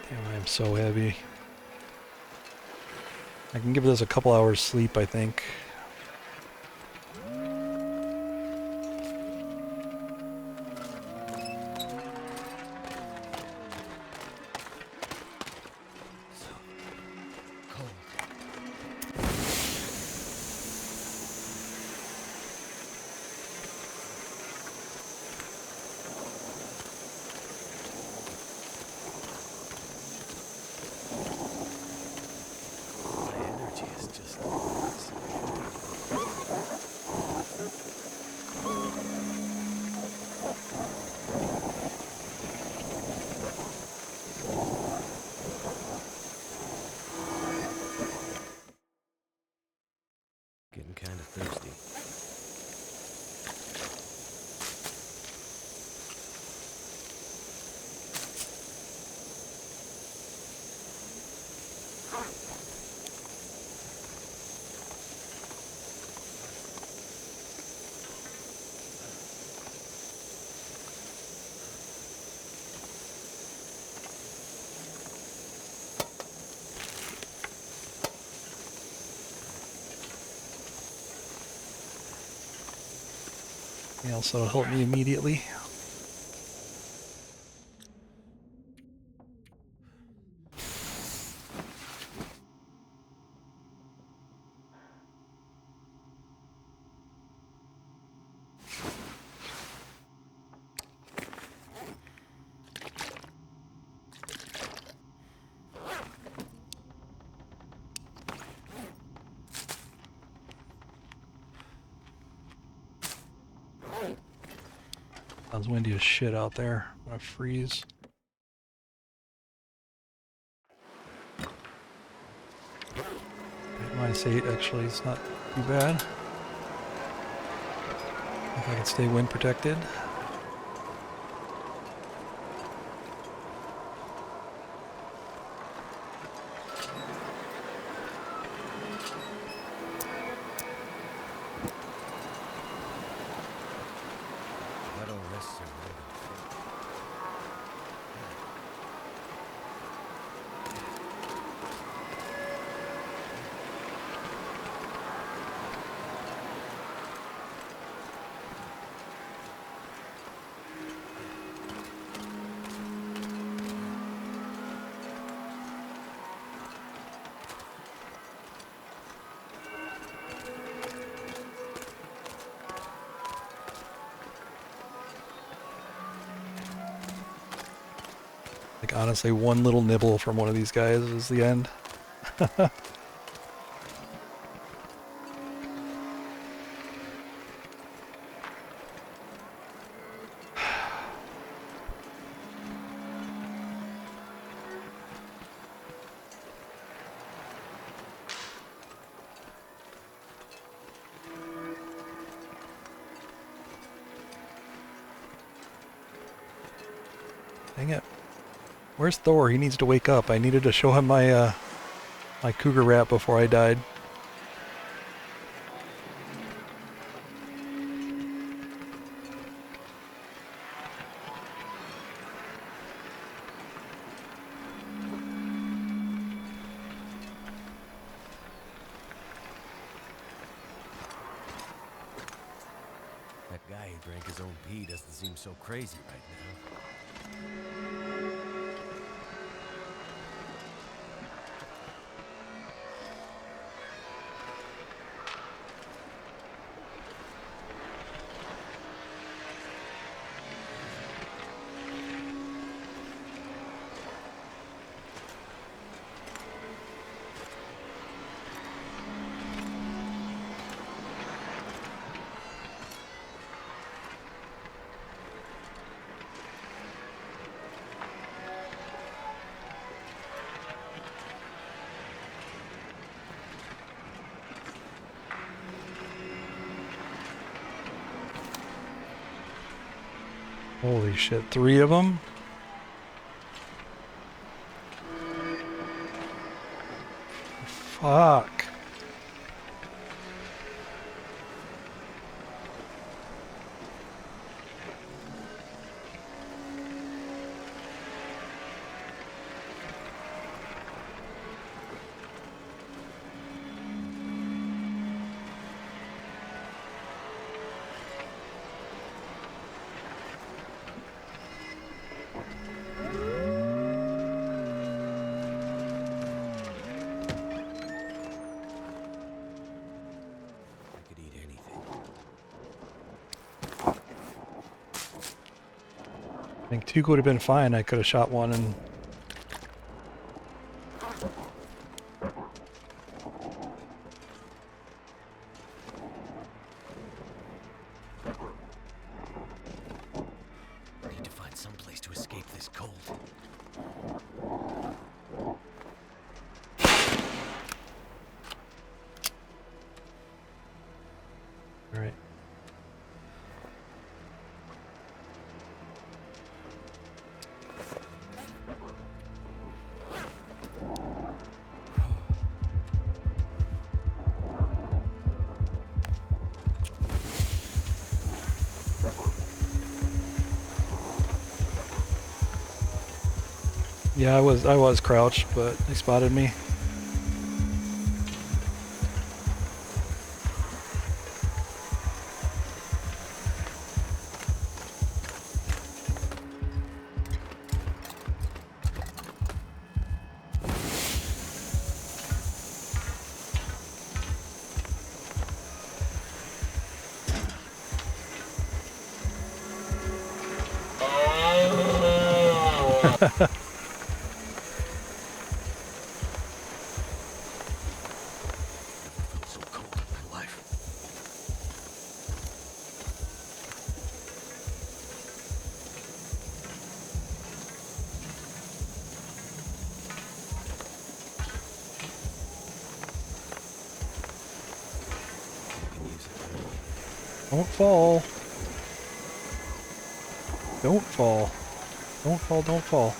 Damn, I am so heavy. I can give this a couple hours sleep, I think. My energy is just getting kind of thirsty. Anything else that'll help me immediately? Sounds windy as shit out there. I'm gonna freeze. -8 actually, it's not too bad. If I can stay wind protected. I don't rest so well. Like honestly, one little nibble from one of these guys is the end. Dang it. Where's Thor? He needs to wake up. I needed to show him my my cougar rat before I died. That guy who drank his own pee doesn't seem so crazy right now. Holy shit, 3 of them? Fuck. I could eat anything. I think 2 would have been fine. I could have shot one and... I need to find some place to escape this cold. Alright. Yeah, I was crouched, but they spotted me. Felt so cold in my life. I can use it. Don't fall. Don't fall. Don't fall, don't fall.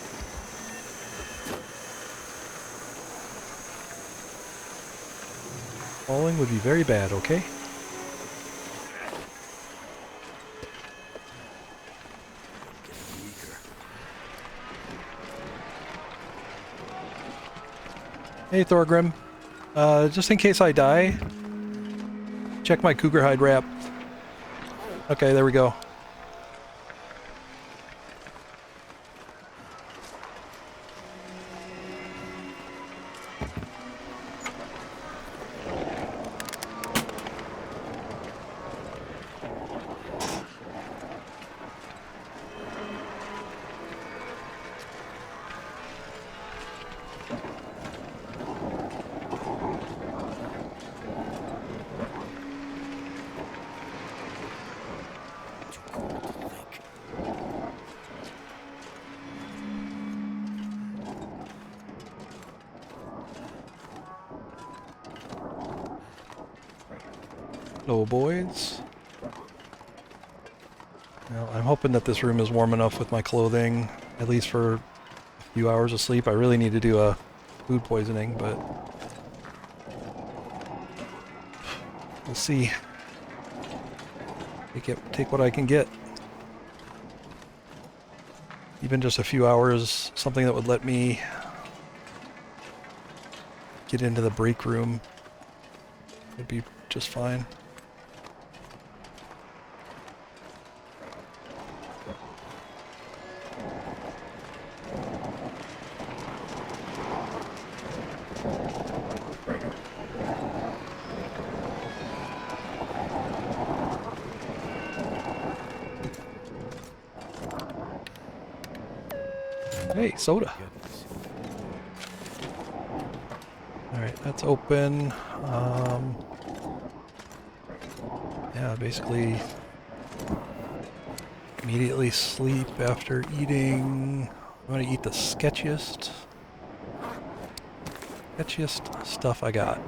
Falling would be very bad, okay? Getting weaker. Hey, Thorgrim. Just in case I die, check my cougar hide wrap. Okay, there we go. Too cold to think. Hello, boys. Well, I'm hoping that this room is warm enough with my clothing, at least for a few hours of sleep. I really need to do a food poisoning, but we'll see. Take what I can get. Even just a few hours, something that would let me get into the break room would be just fine. Hey, soda. Goodness. Alright, that's open. Yeah, basically immediately sleep after eating. I'm gonna eat the sketchiest stuff I got.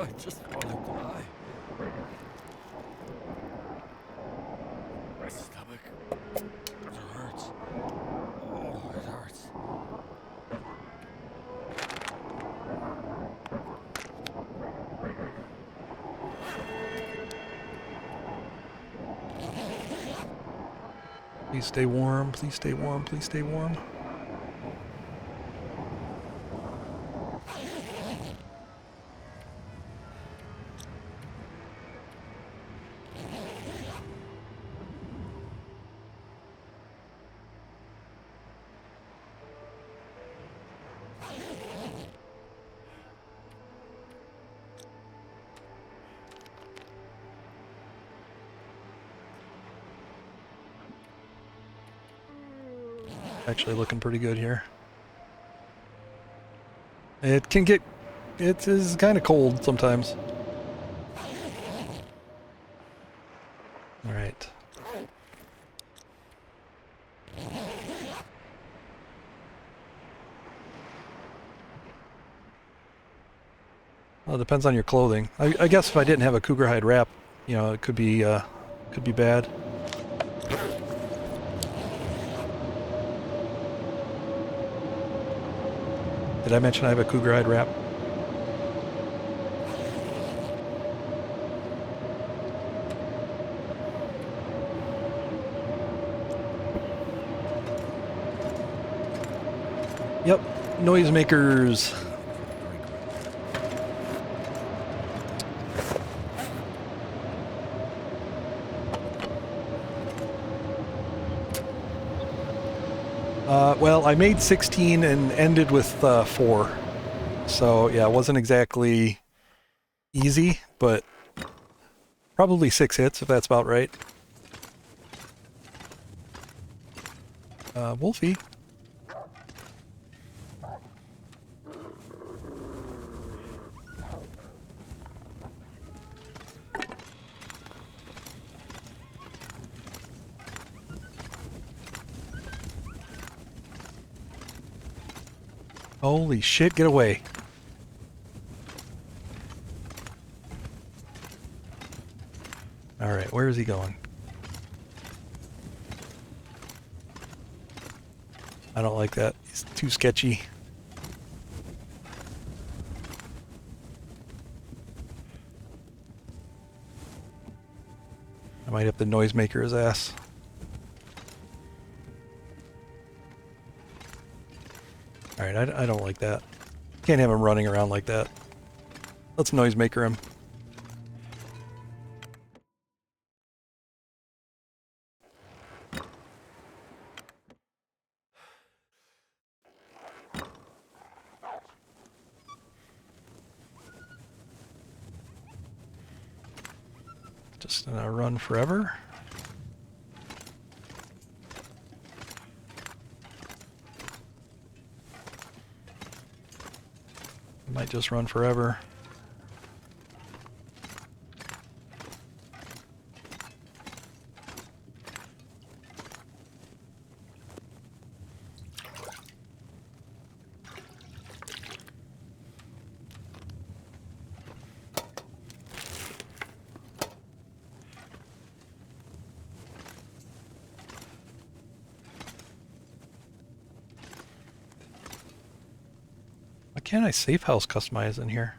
I just want to die. My stomach. It hurts. Oh, it hurts. Please stay warm. Please stay warm. Please stay warm. Actually looking pretty good here. It can get... It is kind of cold sometimes. Alright. Well, it depends on your clothing. I guess if I didn't have a cougar hide wrap, you know, it could be bad. Did I mention I have a cougar hide wrap? Yep, noisemakers. Well, I made 16 and ended with 4. So, yeah, it wasn't exactly easy, but probably 6 hits, if that's about right. Wolfie. Holy shit, get away. Alright, where is he going? I don't like that. He's too sketchy. I might have to noisemaker his ass. Alright, I don't like that. Can't have him running around like that. Let's noisemaker him. Just gonna run forever. Might just run forever. Why can't I safe house customize in here?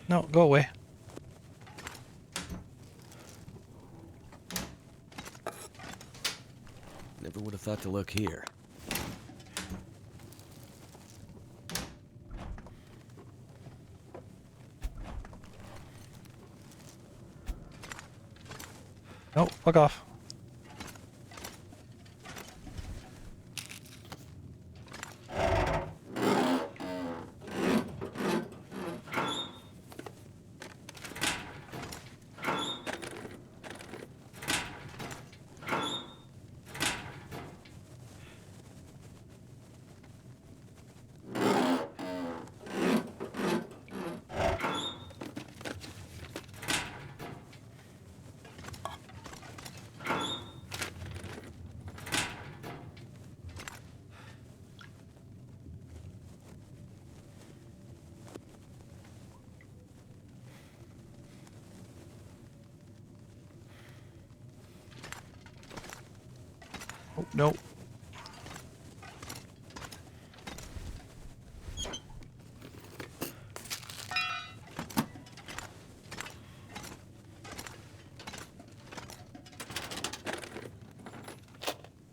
No, go away. Never would have thought to look here. No, fuck off. nope.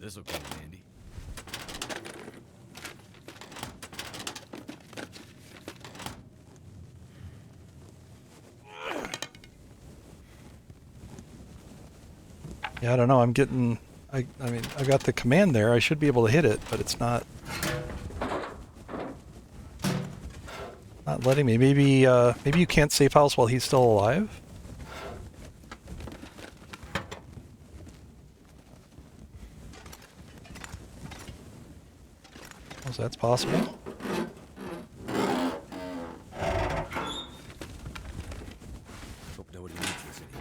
This'll come in handy. Yeah, I don't know. I'm getting. I mean, I got the command there. I should be able to hit it, but it's not. Not letting me. Maybe. Maybe you can't save house while he's still alive. Oh, so that's possible. Hope nobody needs this anymore.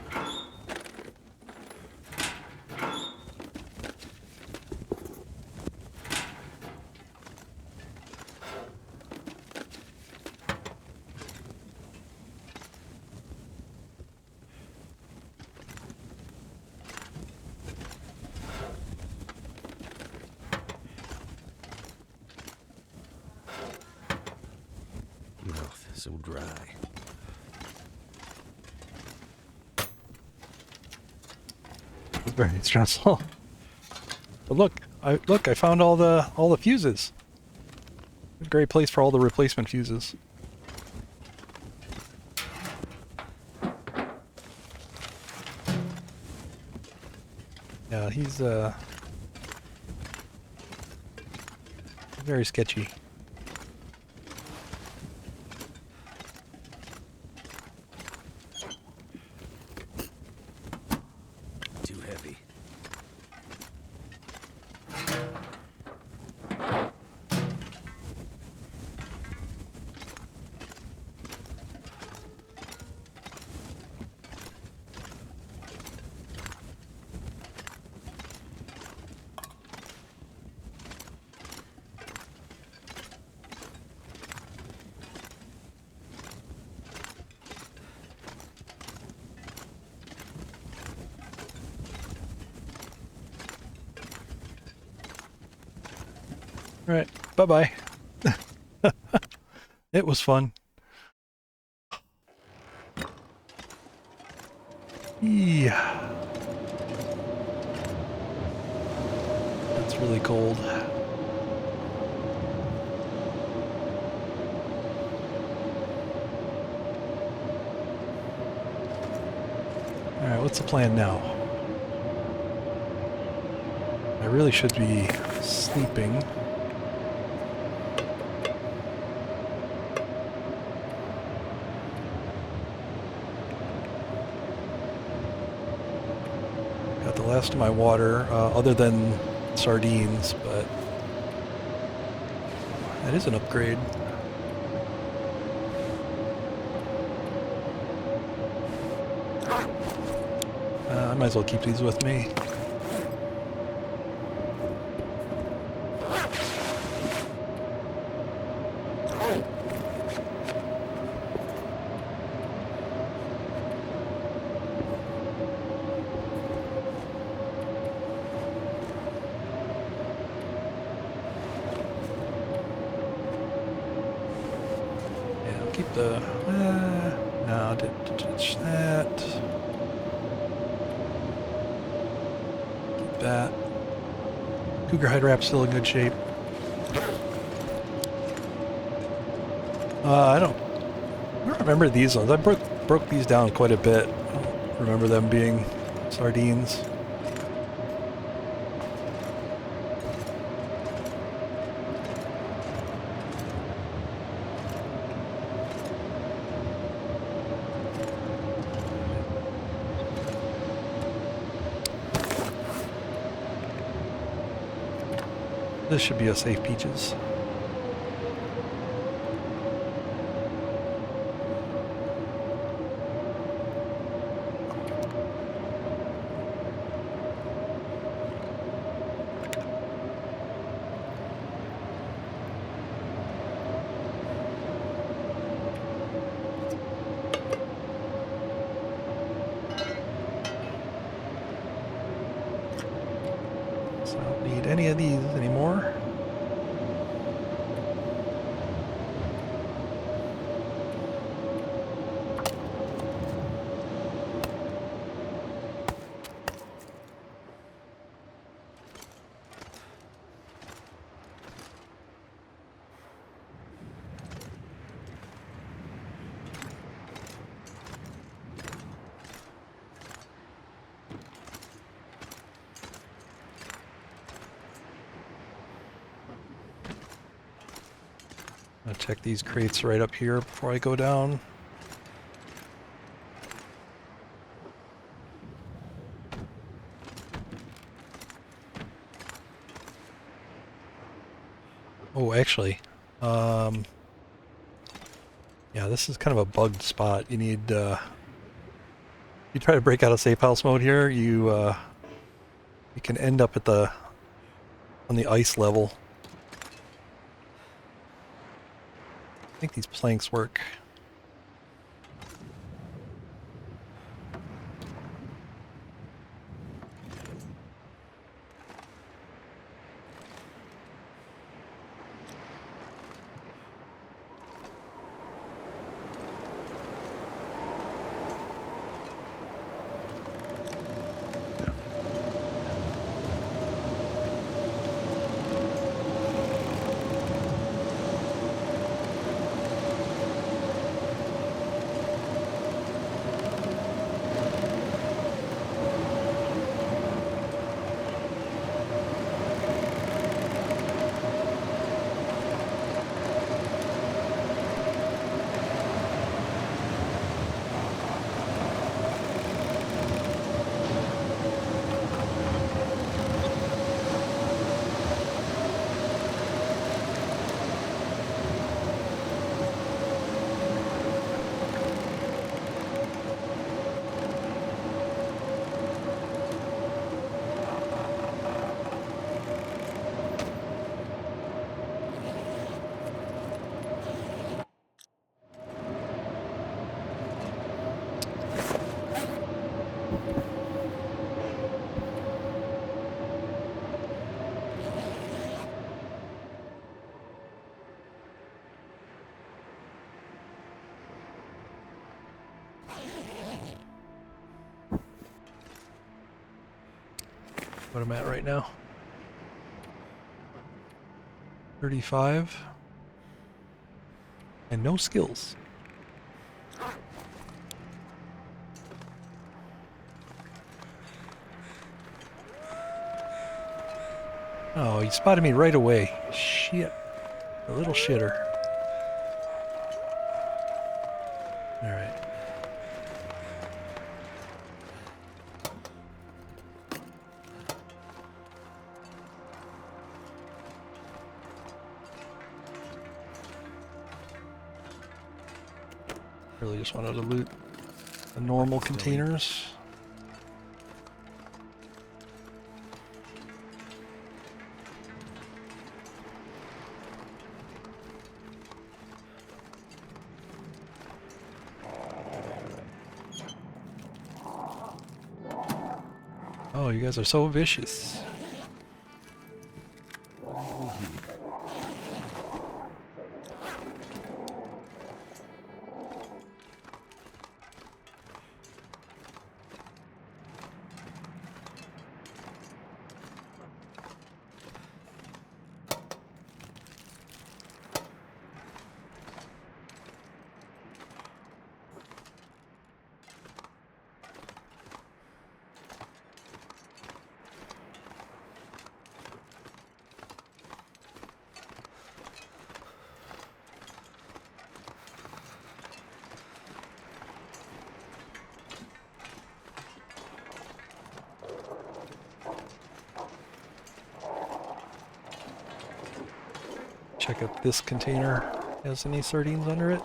Mouth so dry. It's very stressful. But look, I found all the fuses. A great place for all the replacement fuses. Yeah, he's very sketchy. Too heavy. All right, bye-bye. It was fun. Yeah. That's really cold. Alright, what's the plan now? I really should be sleeping. Got the last of my water, other than sardines, but that is an upgrade. I might as well keep these with me. Keep the... no, ditch that. Keep that. Cougar hide wrap's still in good shape. I don't remember these ones. I broke these down quite a bit. I don't remember them being sardines. This should be a safe Peaches. So I don't need any I'll check these crates right up here before I go down. Oh, actually, yeah, this is kind of a bugged spot. You need, you try to break out of safe house mode here, you can end up at on the ice level. I think these planks work. What I'm at right now. 35. And no skills. Oh, he spotted me right away. Shit. A little shitter. Alright. Really just wanted to loot the normal containers. Oh, you guys are so vicious. Check if this container has any sardines under it.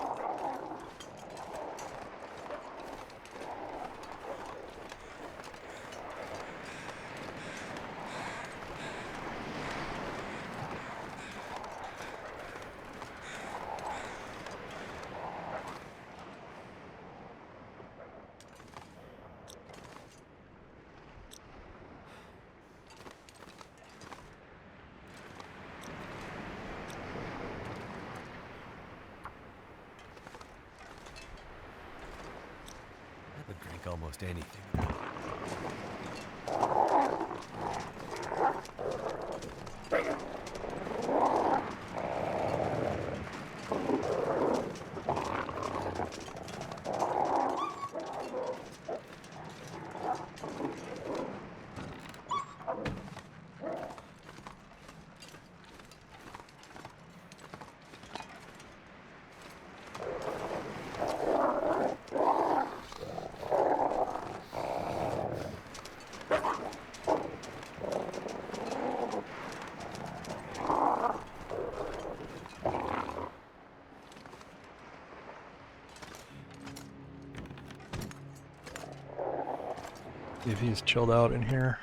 I would drink almost anything. If he's chilled out in here.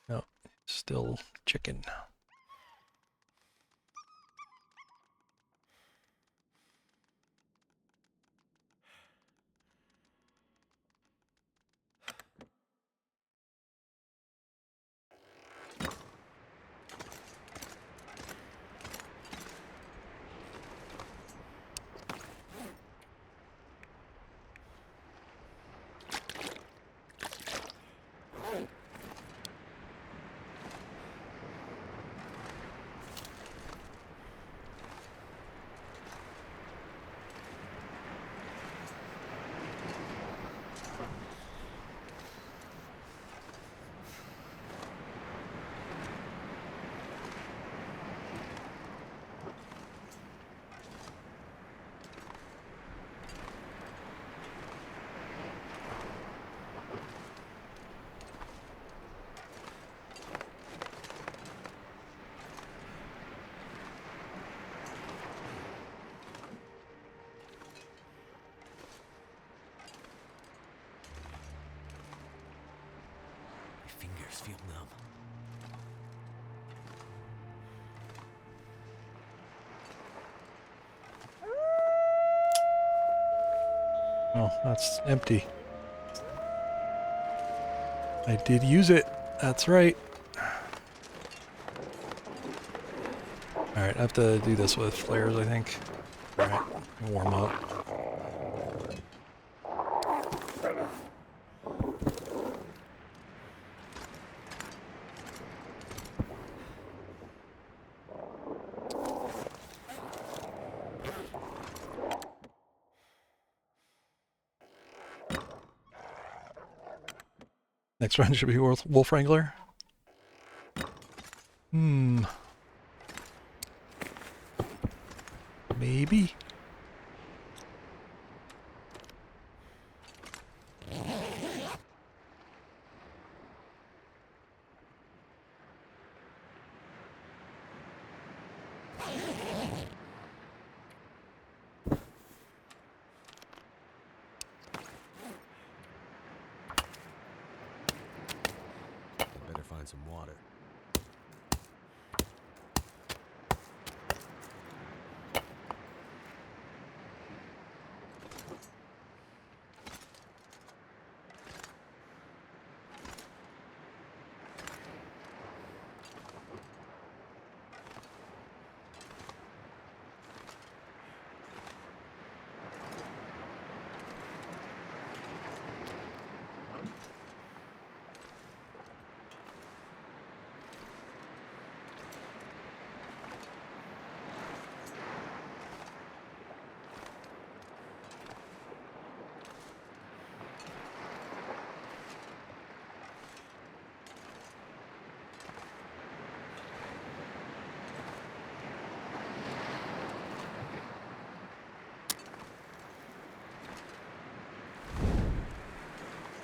No, still chicken. My fingers feel numb. Oh, that's empty. I did use it. That's right. Alright, I have to do this with flares, I think. Alright, warm up. Next run should be Wolf Wrangler. Maybe. Better find some water.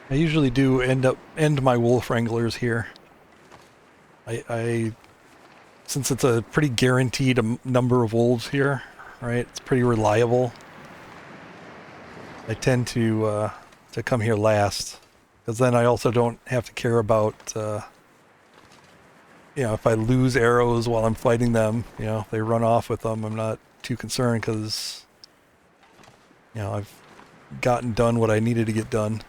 I usually do end my Wolf Wranglers here. I since it's a pretty guaranteed number of wolves here, right? It's pretty reliable. I tend to come here last, because then I also don't have to care about if I lose arrows while I'm fighting them. If they run off with them, I'm not too concerned because I've gotten done what I needed to get done.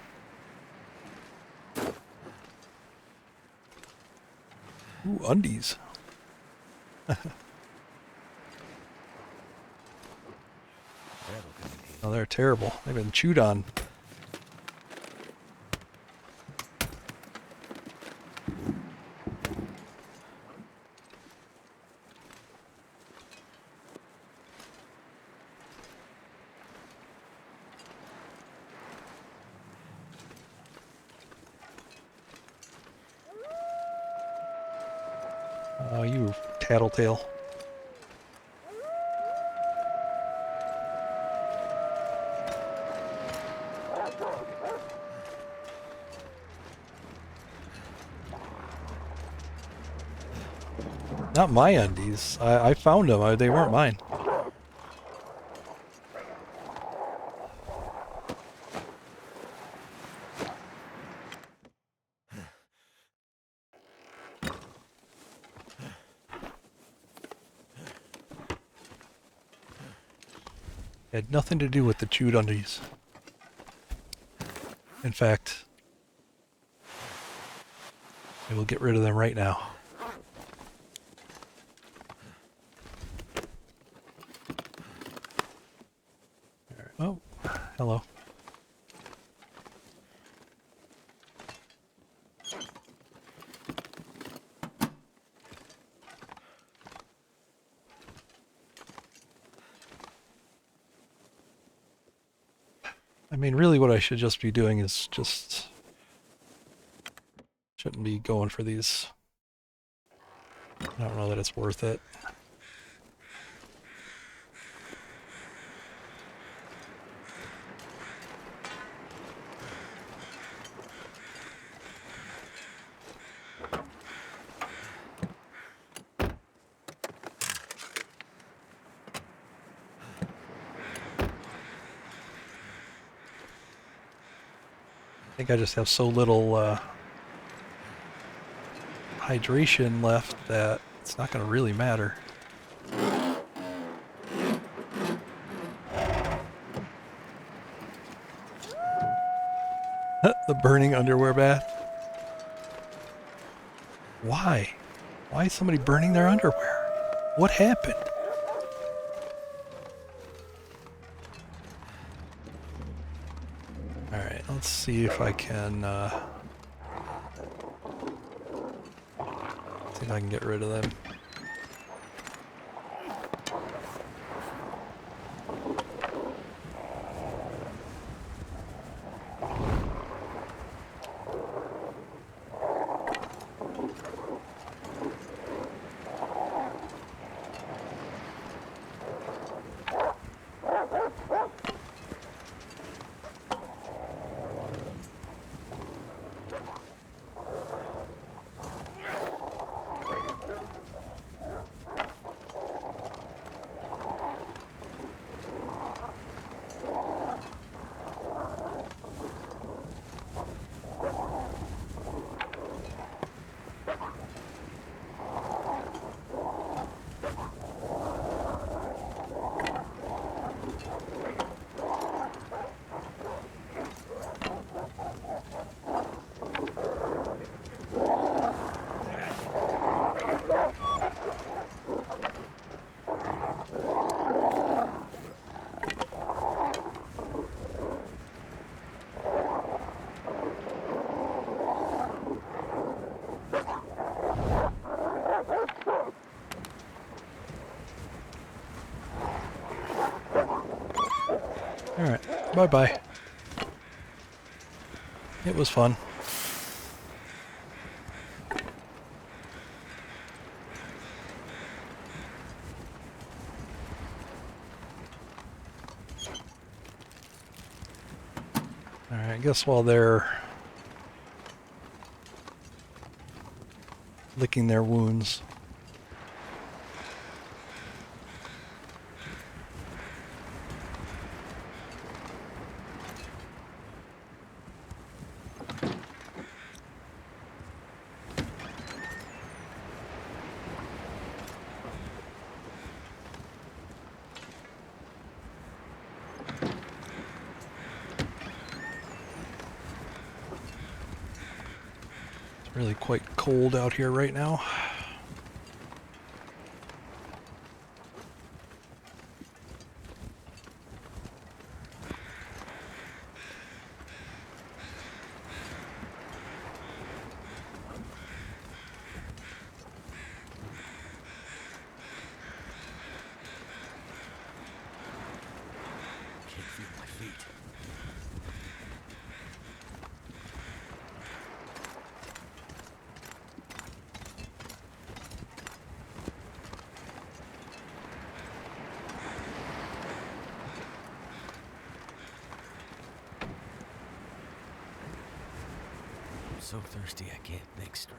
Ooh, undies. Oh, they're terrible. They've been chewed on. Oh, you tattletale. Not my undies. I found them. They weren't mine. Had nothing to do with the chewed undies. In fact, I will get rid of them right now. Oh, hello. I mean, really what I should just be doing is just... shouldn't be going for these. I don't know that it's worth it. I think I just have so little hydration left that it's not going to really matter. The burning underwear bath. Why? Why is somebody burning their underwear? What happened? Alright, let's see if I can see if I can get rid of them. Alright, bye-bye. It was fun. Alright, I guess while they're licking their wounds, really quite cold out here right now. Can't feel my feet. I'm so thirsty I can't think straight.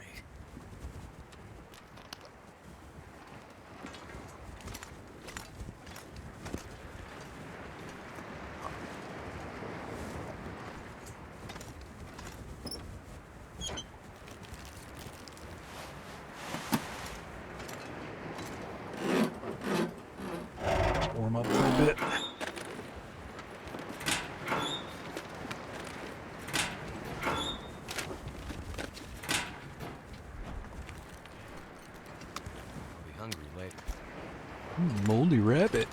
Warm up for a bit. hungry later. Moldy rabbit.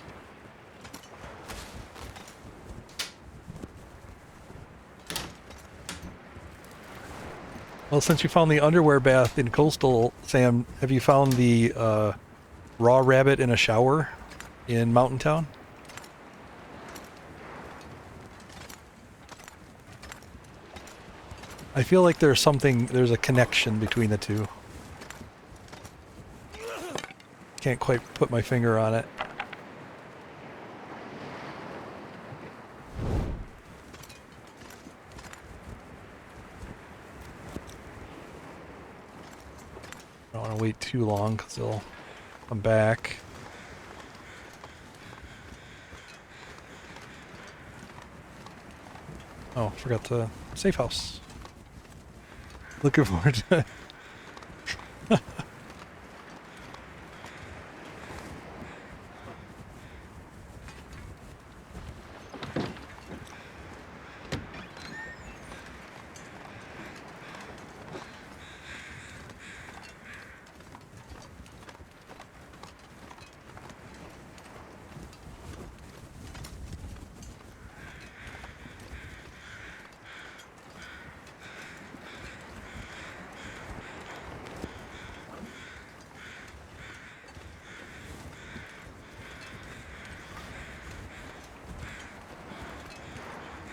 Well, since you found the underwear bath in Coastal, Sam, have you found the raw rabbit in a shower in Mountain Town? I feel like there's a connection between the two. Can't quite put my finger on it. I don't want to wait too long because they'll come back. Oh, forgot the safe house. Looking forward to it.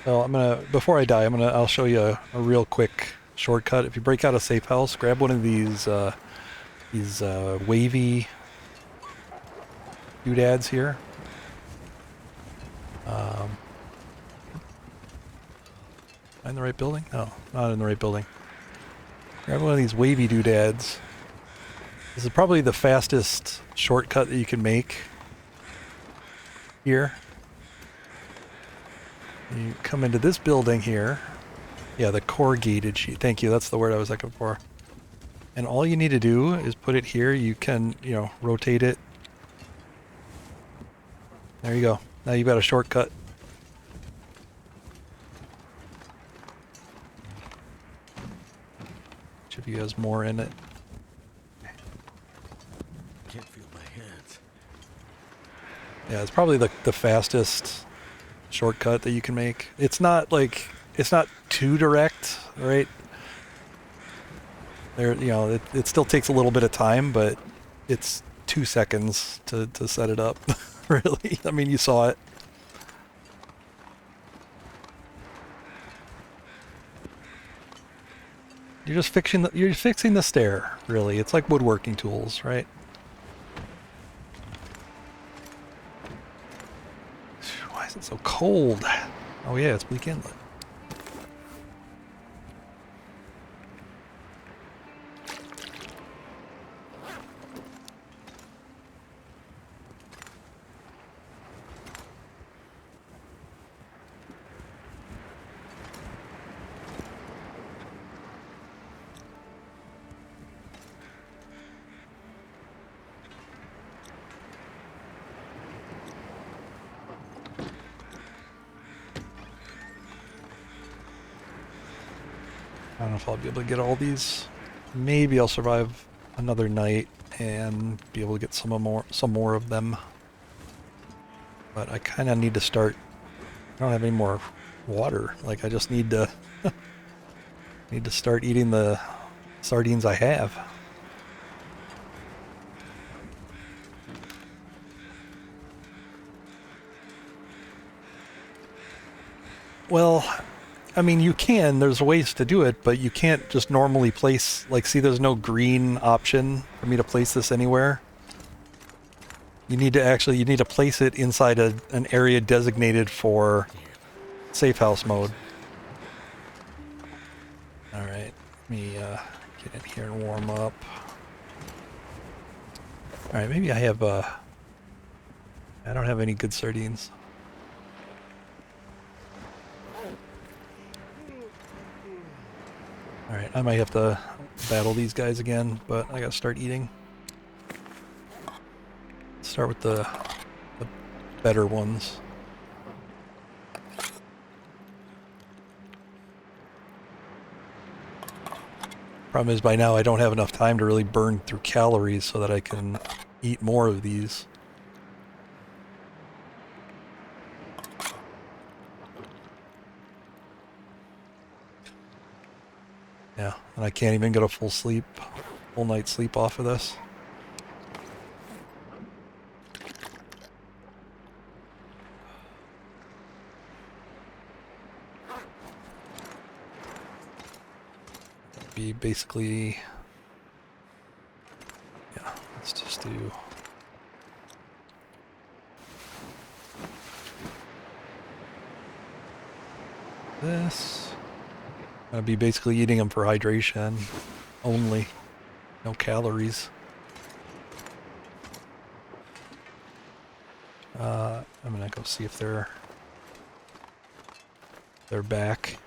So before I die, I'll show you a real quick shortcut. If you break out a safe house, grab one of these wavy doodads here. Am I in the right building? No, not in the right building. Grab one of these wavy doodads. This is probably the fastest shortcut that you can make here. You come into this building here. Yeah, the corrugated sheet. Thank you, that's the word I was looking for. And all you need to do is put it here. You can, rotate it. There you go. Now you've got a shortcut. Each of you has more in it. Can't feel my hands. Yeah, it's probably the fastest shortcut that you can make. It's not too direct, right? There, it still takes a little bit of time, but it's 2 seconds to set it up. Really, I mean, you saw it. You're just fixing the stair. Really, it's like woodworking tools, right? Why is it so cold? Oh yeah, it's Bleak Inlet. I don't know if I'll be able to get all these. Maybe I'll survive another night and be able to get some more of them. But I kind of need to start. I don't have any more water. Like, I just need to start eating the sardines I have. Well, I mean, you can. There's ways to do it, but you can't just normally place, like, see, there's no green option for me to place this anywhere. You need to place it inside an area designated for safe house mode. All right, let me get in here and warm up. All right, maybe I don't have any good sardines. Alright, I might have to battle these guys again, but I gotta start eating. Start with the better ones. Problem is, by now I don't have enough time to really burn through calories so that I can eat more of these. Yeah, and I can't even get a full night's sleep off of this. Be basically, yeah, let's just do this. Gonna be basically eating them for hydration only, no calories. I'm gonna go see if they're back.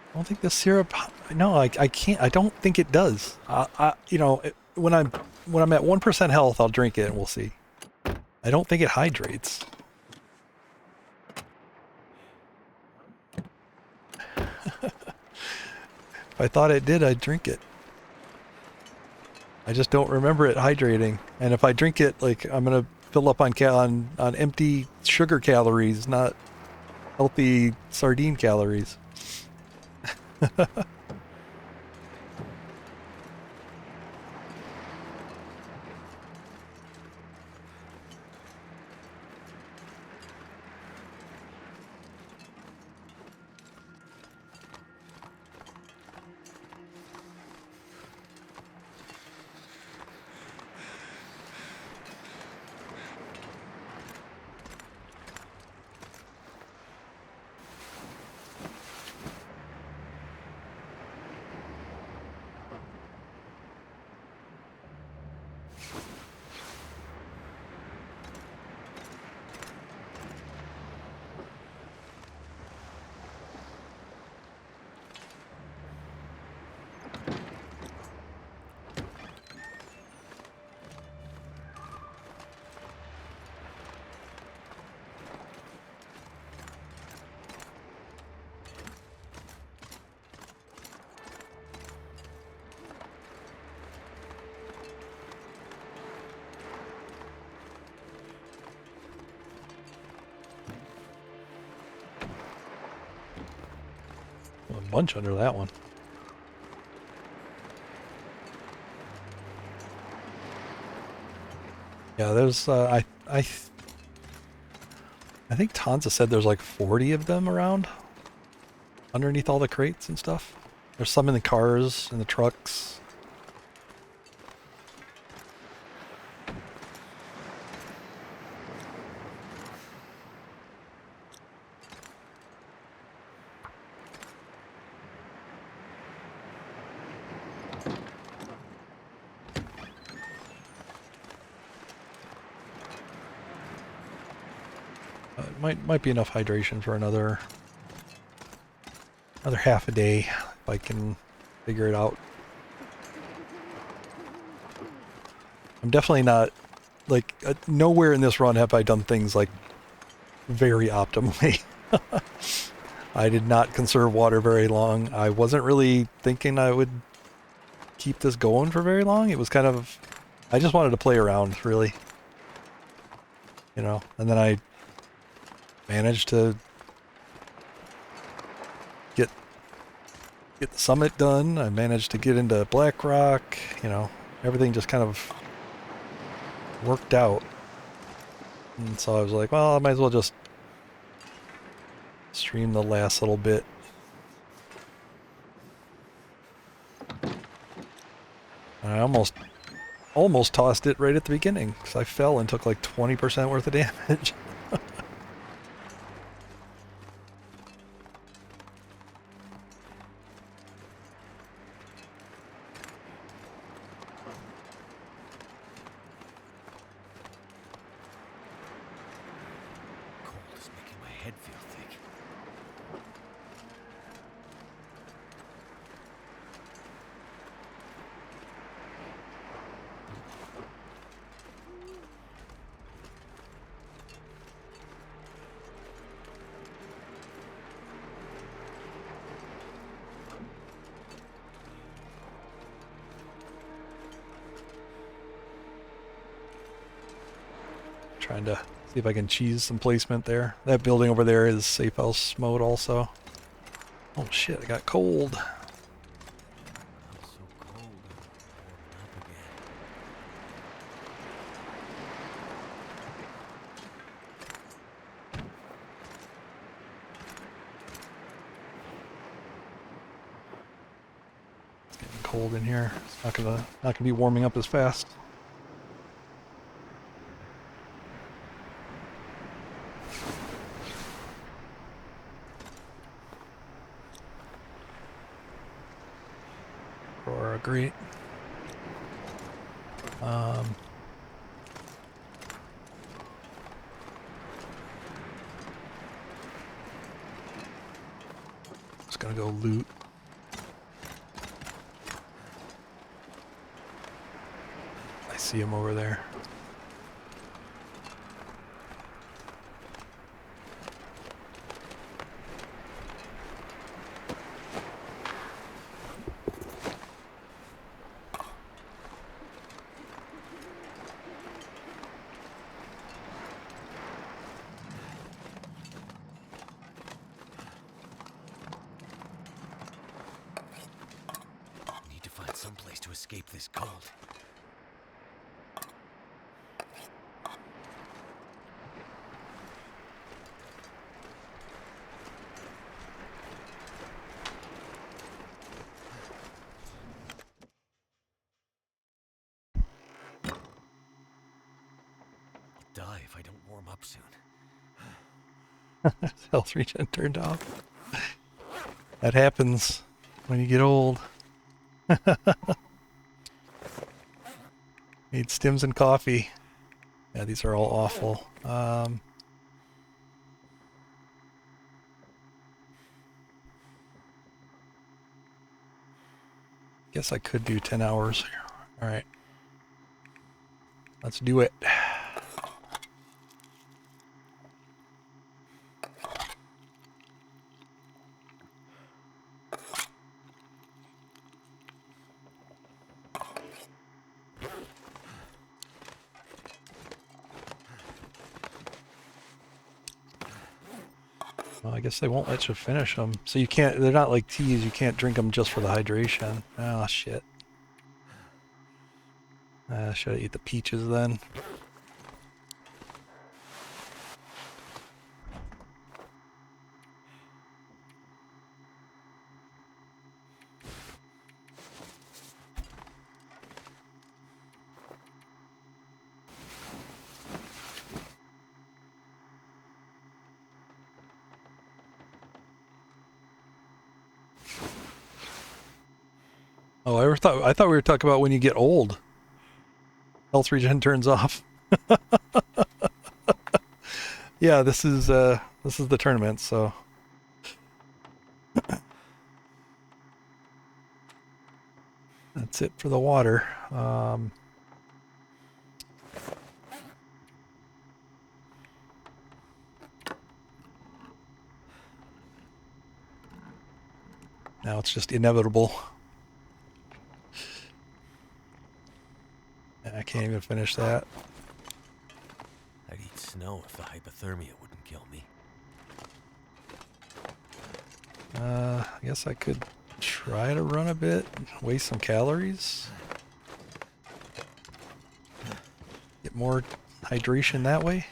I don't think the syrup. No, I can't. I don't think it does. You know, when I'm at 1% health, I'll drink it and we'll see. I don't think it hydrates. If I thought it did, I'd drink it. I just don't remember it hydrating. And if I drink it, like, I'm gonna fill up on empty sugar calories, not healthy sardine calories. A bunch under that one. Yeah, there's I think Tanza said there's like 40 of them around underneath all the crates and stuff. There's some in the cars and the trucks. Might be enough hydration for another half a day if I can figure it out. I'm definitely not like nowhere in this run have I done things like very optimally. I did not conserve water very long. I wasn't really thinking I would keep this going for very long. It was kind of, I just wanted to play around, really. You know, and then I managed to get the summit done. I managed to get into Black Rock. You know, everything just kind of worked out. And so I was like, well, I might as well just stream the last little bit. And I almost tossed it right at the beginning because I fell and took like 20% worth of damage. Cold is making my head feel thick. Trying to see if I can cheese some placement there. That building over there is safe house mode also. Oh shit, I got cold. I'm so cold. I'm warming up again. It's getting cold in here. It's not gonna be warming up as fast. Or great. Just gonna go loot. I see him over there. Need to find some place to escape this cold. I'll die if I don't warm up soon. Health regen turned off. That happens when you get old. Need stims and coffee. Yeah, these are all awful. Guess I could do 10 hours. All right. Let's do it. Well, I guess they won't let you finish them. So you can't, they're not like teas, you can't drink them just for the hydration. Oh, shit. Should I eat the peaches then? Oh, I thought we were talking about when you get old. Health regen turns off. Yeah, this is the tournament, so that's it for the water. Now it's just inevitable. I can't even finish that. I'd eat snow if the hypothermia wouldn't kill me. I guess I could try to run a bit, waste some calories. Get more hydration that way.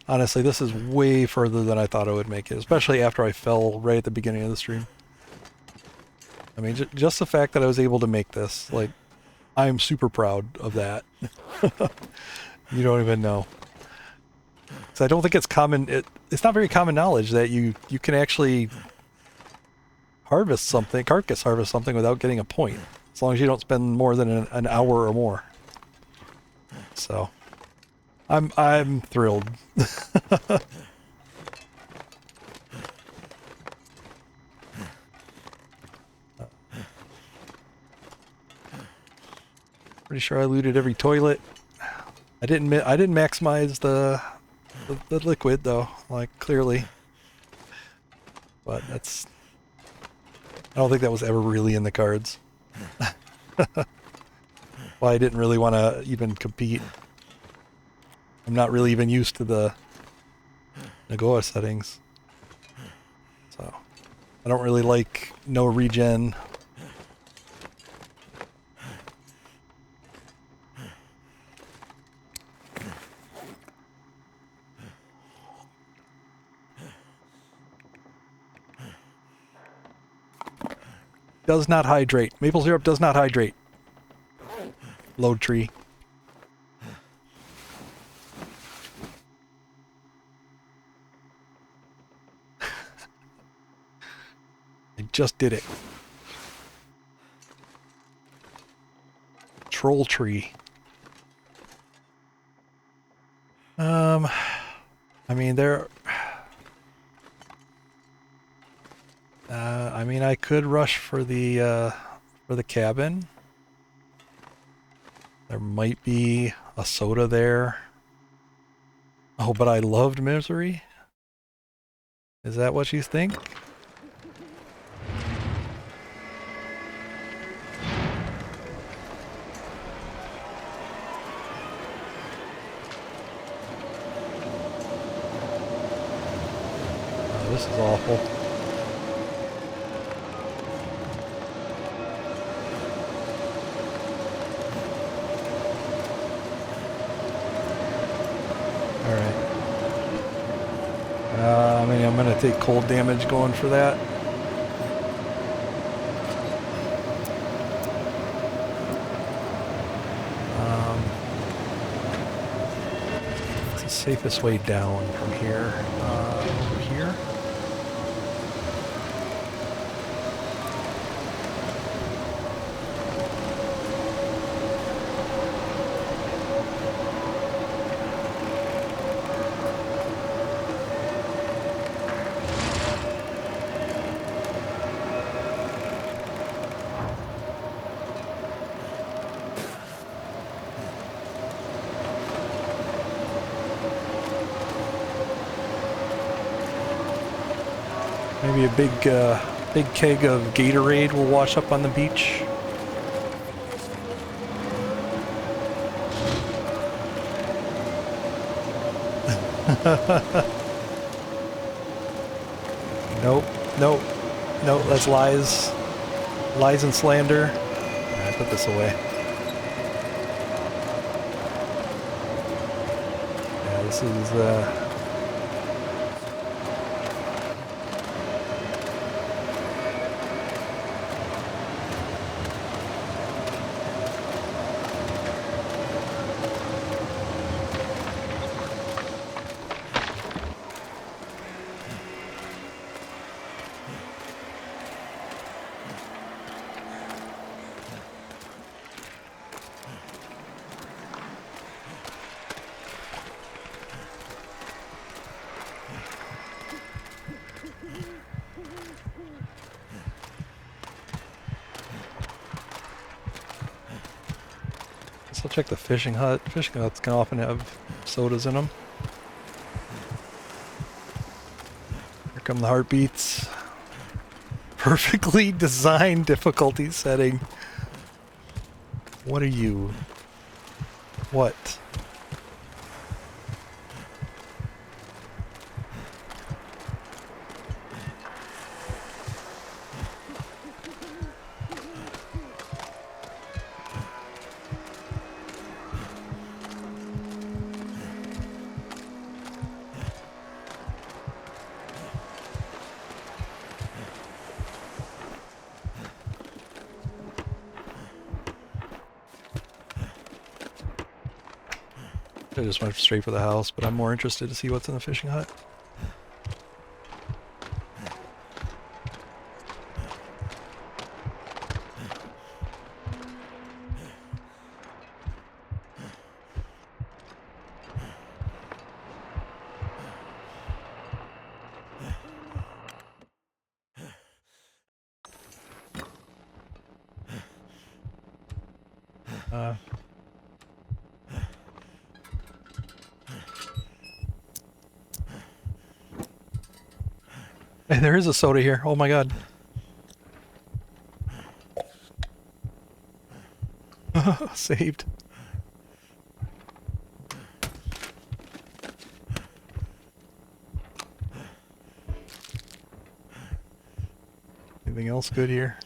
Honestly, this is way further than I thought I would make it, especially after I fell right at the beginning of the stream. I mean, just the fact that I was able to make this, like, I'm super proud of that. You don't even know. So I don't think it's common, it's not very common knowledge that you can actually harvest something, carcass harvest something without getting a point. As long as you don't spend more than an hour or more. So, I'm thrilled. Pretty sure I looted every toilet. I didn't maximize the liquid though, like clearly. But that's I don't think that was ever really in the cards. Well, I didn't really want to even compete. I'm not really even used to the Nagoya settings. So I don't really like no regen. Does not hydrate. Maple syrup does not hydrate. Load tree. I just did it. Troll tree. I mean I mean I could rush for the cabin. There might be a soda there. Oh, but I loved Misery? Is that what you think? Oh, this is awful. I mean, I'm going to take cold damage going for that. It's the safest way down from here. Over here. Maybe a big keg of Gatorade will wash up on the beach. Nope, nope, nope, that's lies. Lies and slander. I put this away. Yeah, this is, I'll check the fishing hut. Fishing huts can often have sodas in them. Here come the heartbeats. Perfectly designed difficulty setting. What are you? What? I just went straight for the house, but I'm more interested to see what's in the fishing hut. And there is a soda here. Oh my god. Saved. Anything else good here?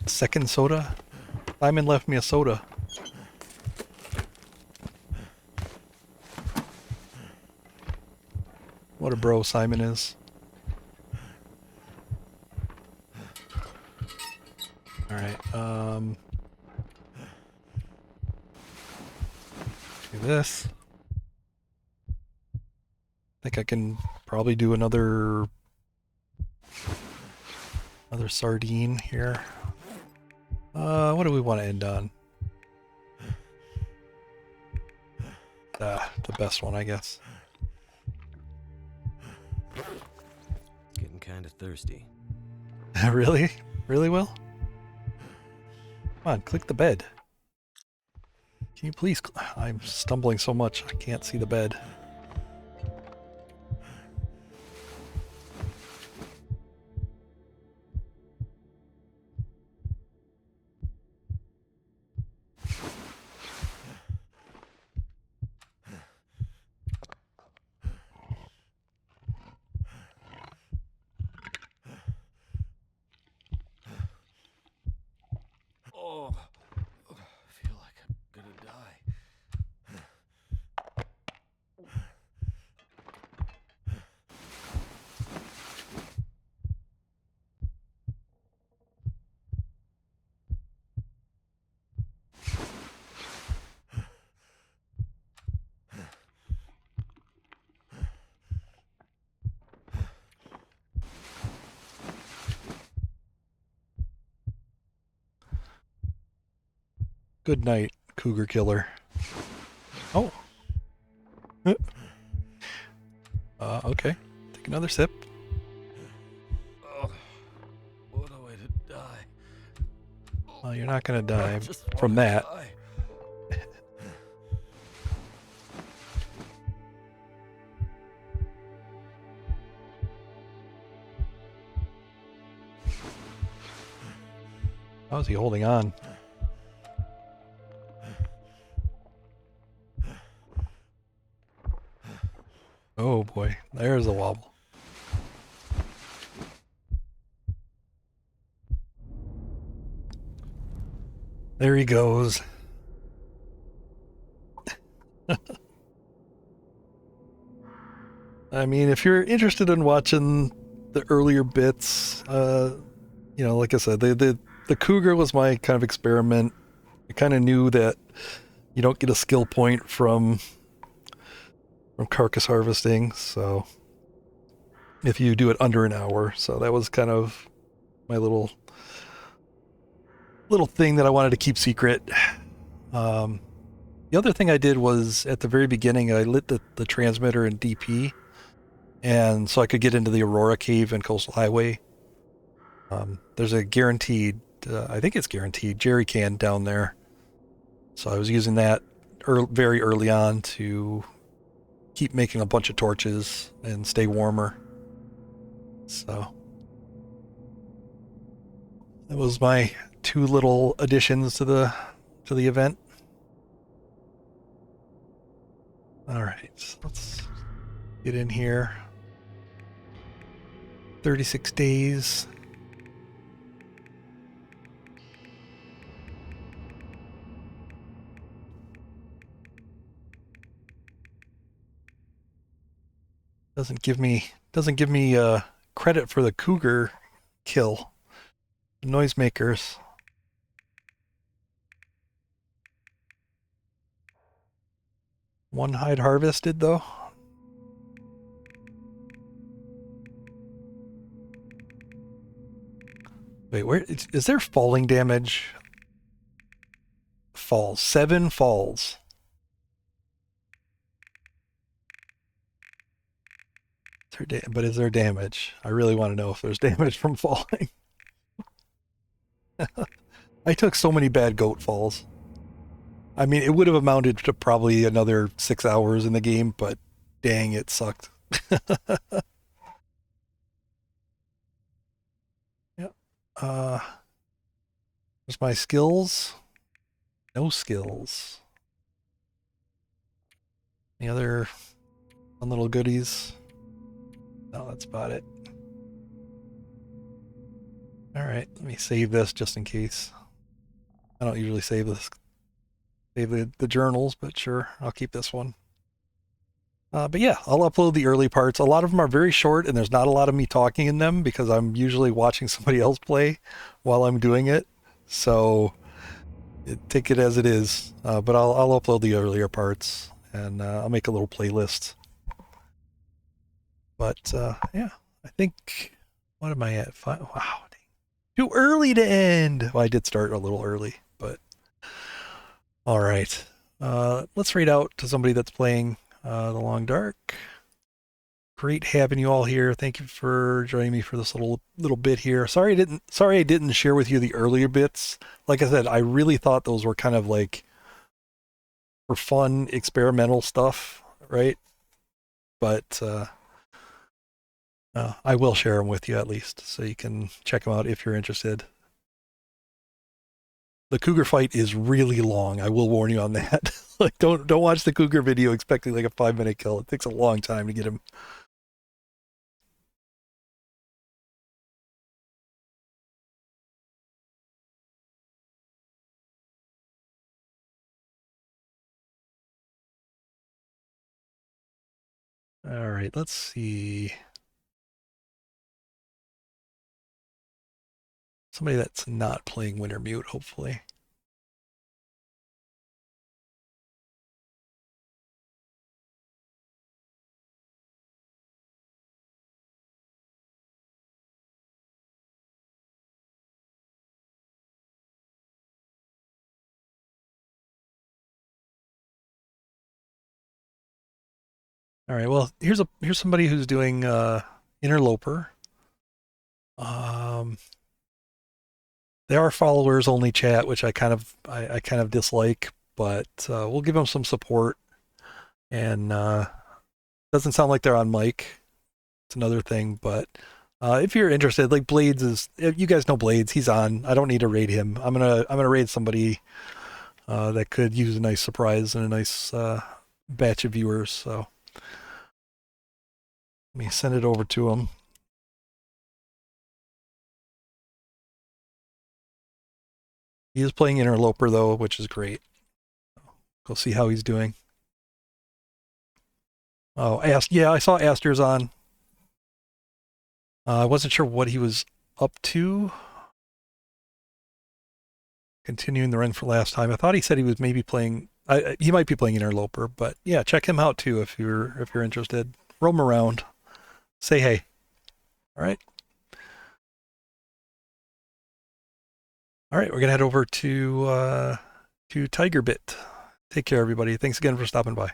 Second soda? Simon left me a soda. What a bro Simon is. Alright, do this. I think I can probably do another sardine here. What do we want to end on? The best one, I guess. It's getting kind of thirsty. Really? Really, Will? Come on, click the bed. Can you please? I'm stumbling so much, I can't see the bed. Oh, I feel like I'm gonna die. Good night, cougar killer. Oh. Okay. Take another sip. Oh, what a way to die. Well, you're not gonna die I just from wanna that. die. How is he holding on? Oh boy, there's a wobble. There he goes. I mean, if you're interested in watching the earlier bits, you know, like I said, the cougar was my kind of experiment. I kind of knew that you don't get a skill point from carcass harvesting, so if you do it under an hour, so that was kind of my little thing that I wanted to keep secret. The other thing I did was at the very beginning, I lit the transmitter in DP, and so I could get into the Aurora Cave and Coastal Highway. There's a guaranteed, I think it's guaranteed, jerry can down there. So I was using that very early on to keep making a bunch of torches and stay warmer. So that was my two little additions to the event. All right, let's get in here. 36 days. Doesn't give me credit for the cougar kill. The noisemakers. One hide harvested though. Wait, where is there falling damage? Falls. 7 falls. But is there damage? I really want to know if there's damage from falling. I took so many bad goat falls. I mean, it would have amounted to probably another 6 hours in the game, but dang, it sucked. Yeah. There's my skills. No skills. Any other fun little goodies? No, that's about it. All right, let me save this just in case. I don't usually save the journals, but sure, I'll keep this one. But yeah, I'll upload the early parts. A lot of them are very short, and there's not a lot of me talking in them because I'm usually watching somebody else play while I'm doing it. So take it as it is. But I'll upload the earlier parts, and I'll make a little playlist. But yeah, I think, what am I at? Wow, too early to end. Well, I did start a little early, but all right. Let's read out to somebody that's playing The Long Dark. Great having you all here. Thank you for joining me for this little bit here. Sorry I didn't share with you the earlier bits. Like I said, I really thought those were kind of like for fun experimental stuff, right? But I will share them with you at least, so you can check them out if you're interested. The cougar fight is really long. I will warn you on that. Like, don't watch the cougar video expecting like a 5-minute kill. It takes a long time to get him. All right, let's see. Somebody that's not playing Wintermute, hopefully. All right, well, here's somebody who's doing Interloper. They are followers only chat, which I kind of dislike, but we'll give them some support. And doesn't sound like they're on mic. It's another thing, but if you're interested, like Blades is, you guys know Blades. He's on. I don't need to raid him. I'm gonna raid somebody that could use a nice surprise and a nice batch of viewers. So let me send it over to him. He is playing Interloper though, which is great. Go see how he's doing. Oh, yeah, I saw Aster's on. I wasn't sure what he was up to. Continuing the run for last time. I thought he said he was maybe playing. He might be playing Interloper, but yeah, check him out too if you're interested. Roam around, say hey. All right. All right, we're gonna head over to Tigerbit. Take care, everybody. Thanks again for stopping by.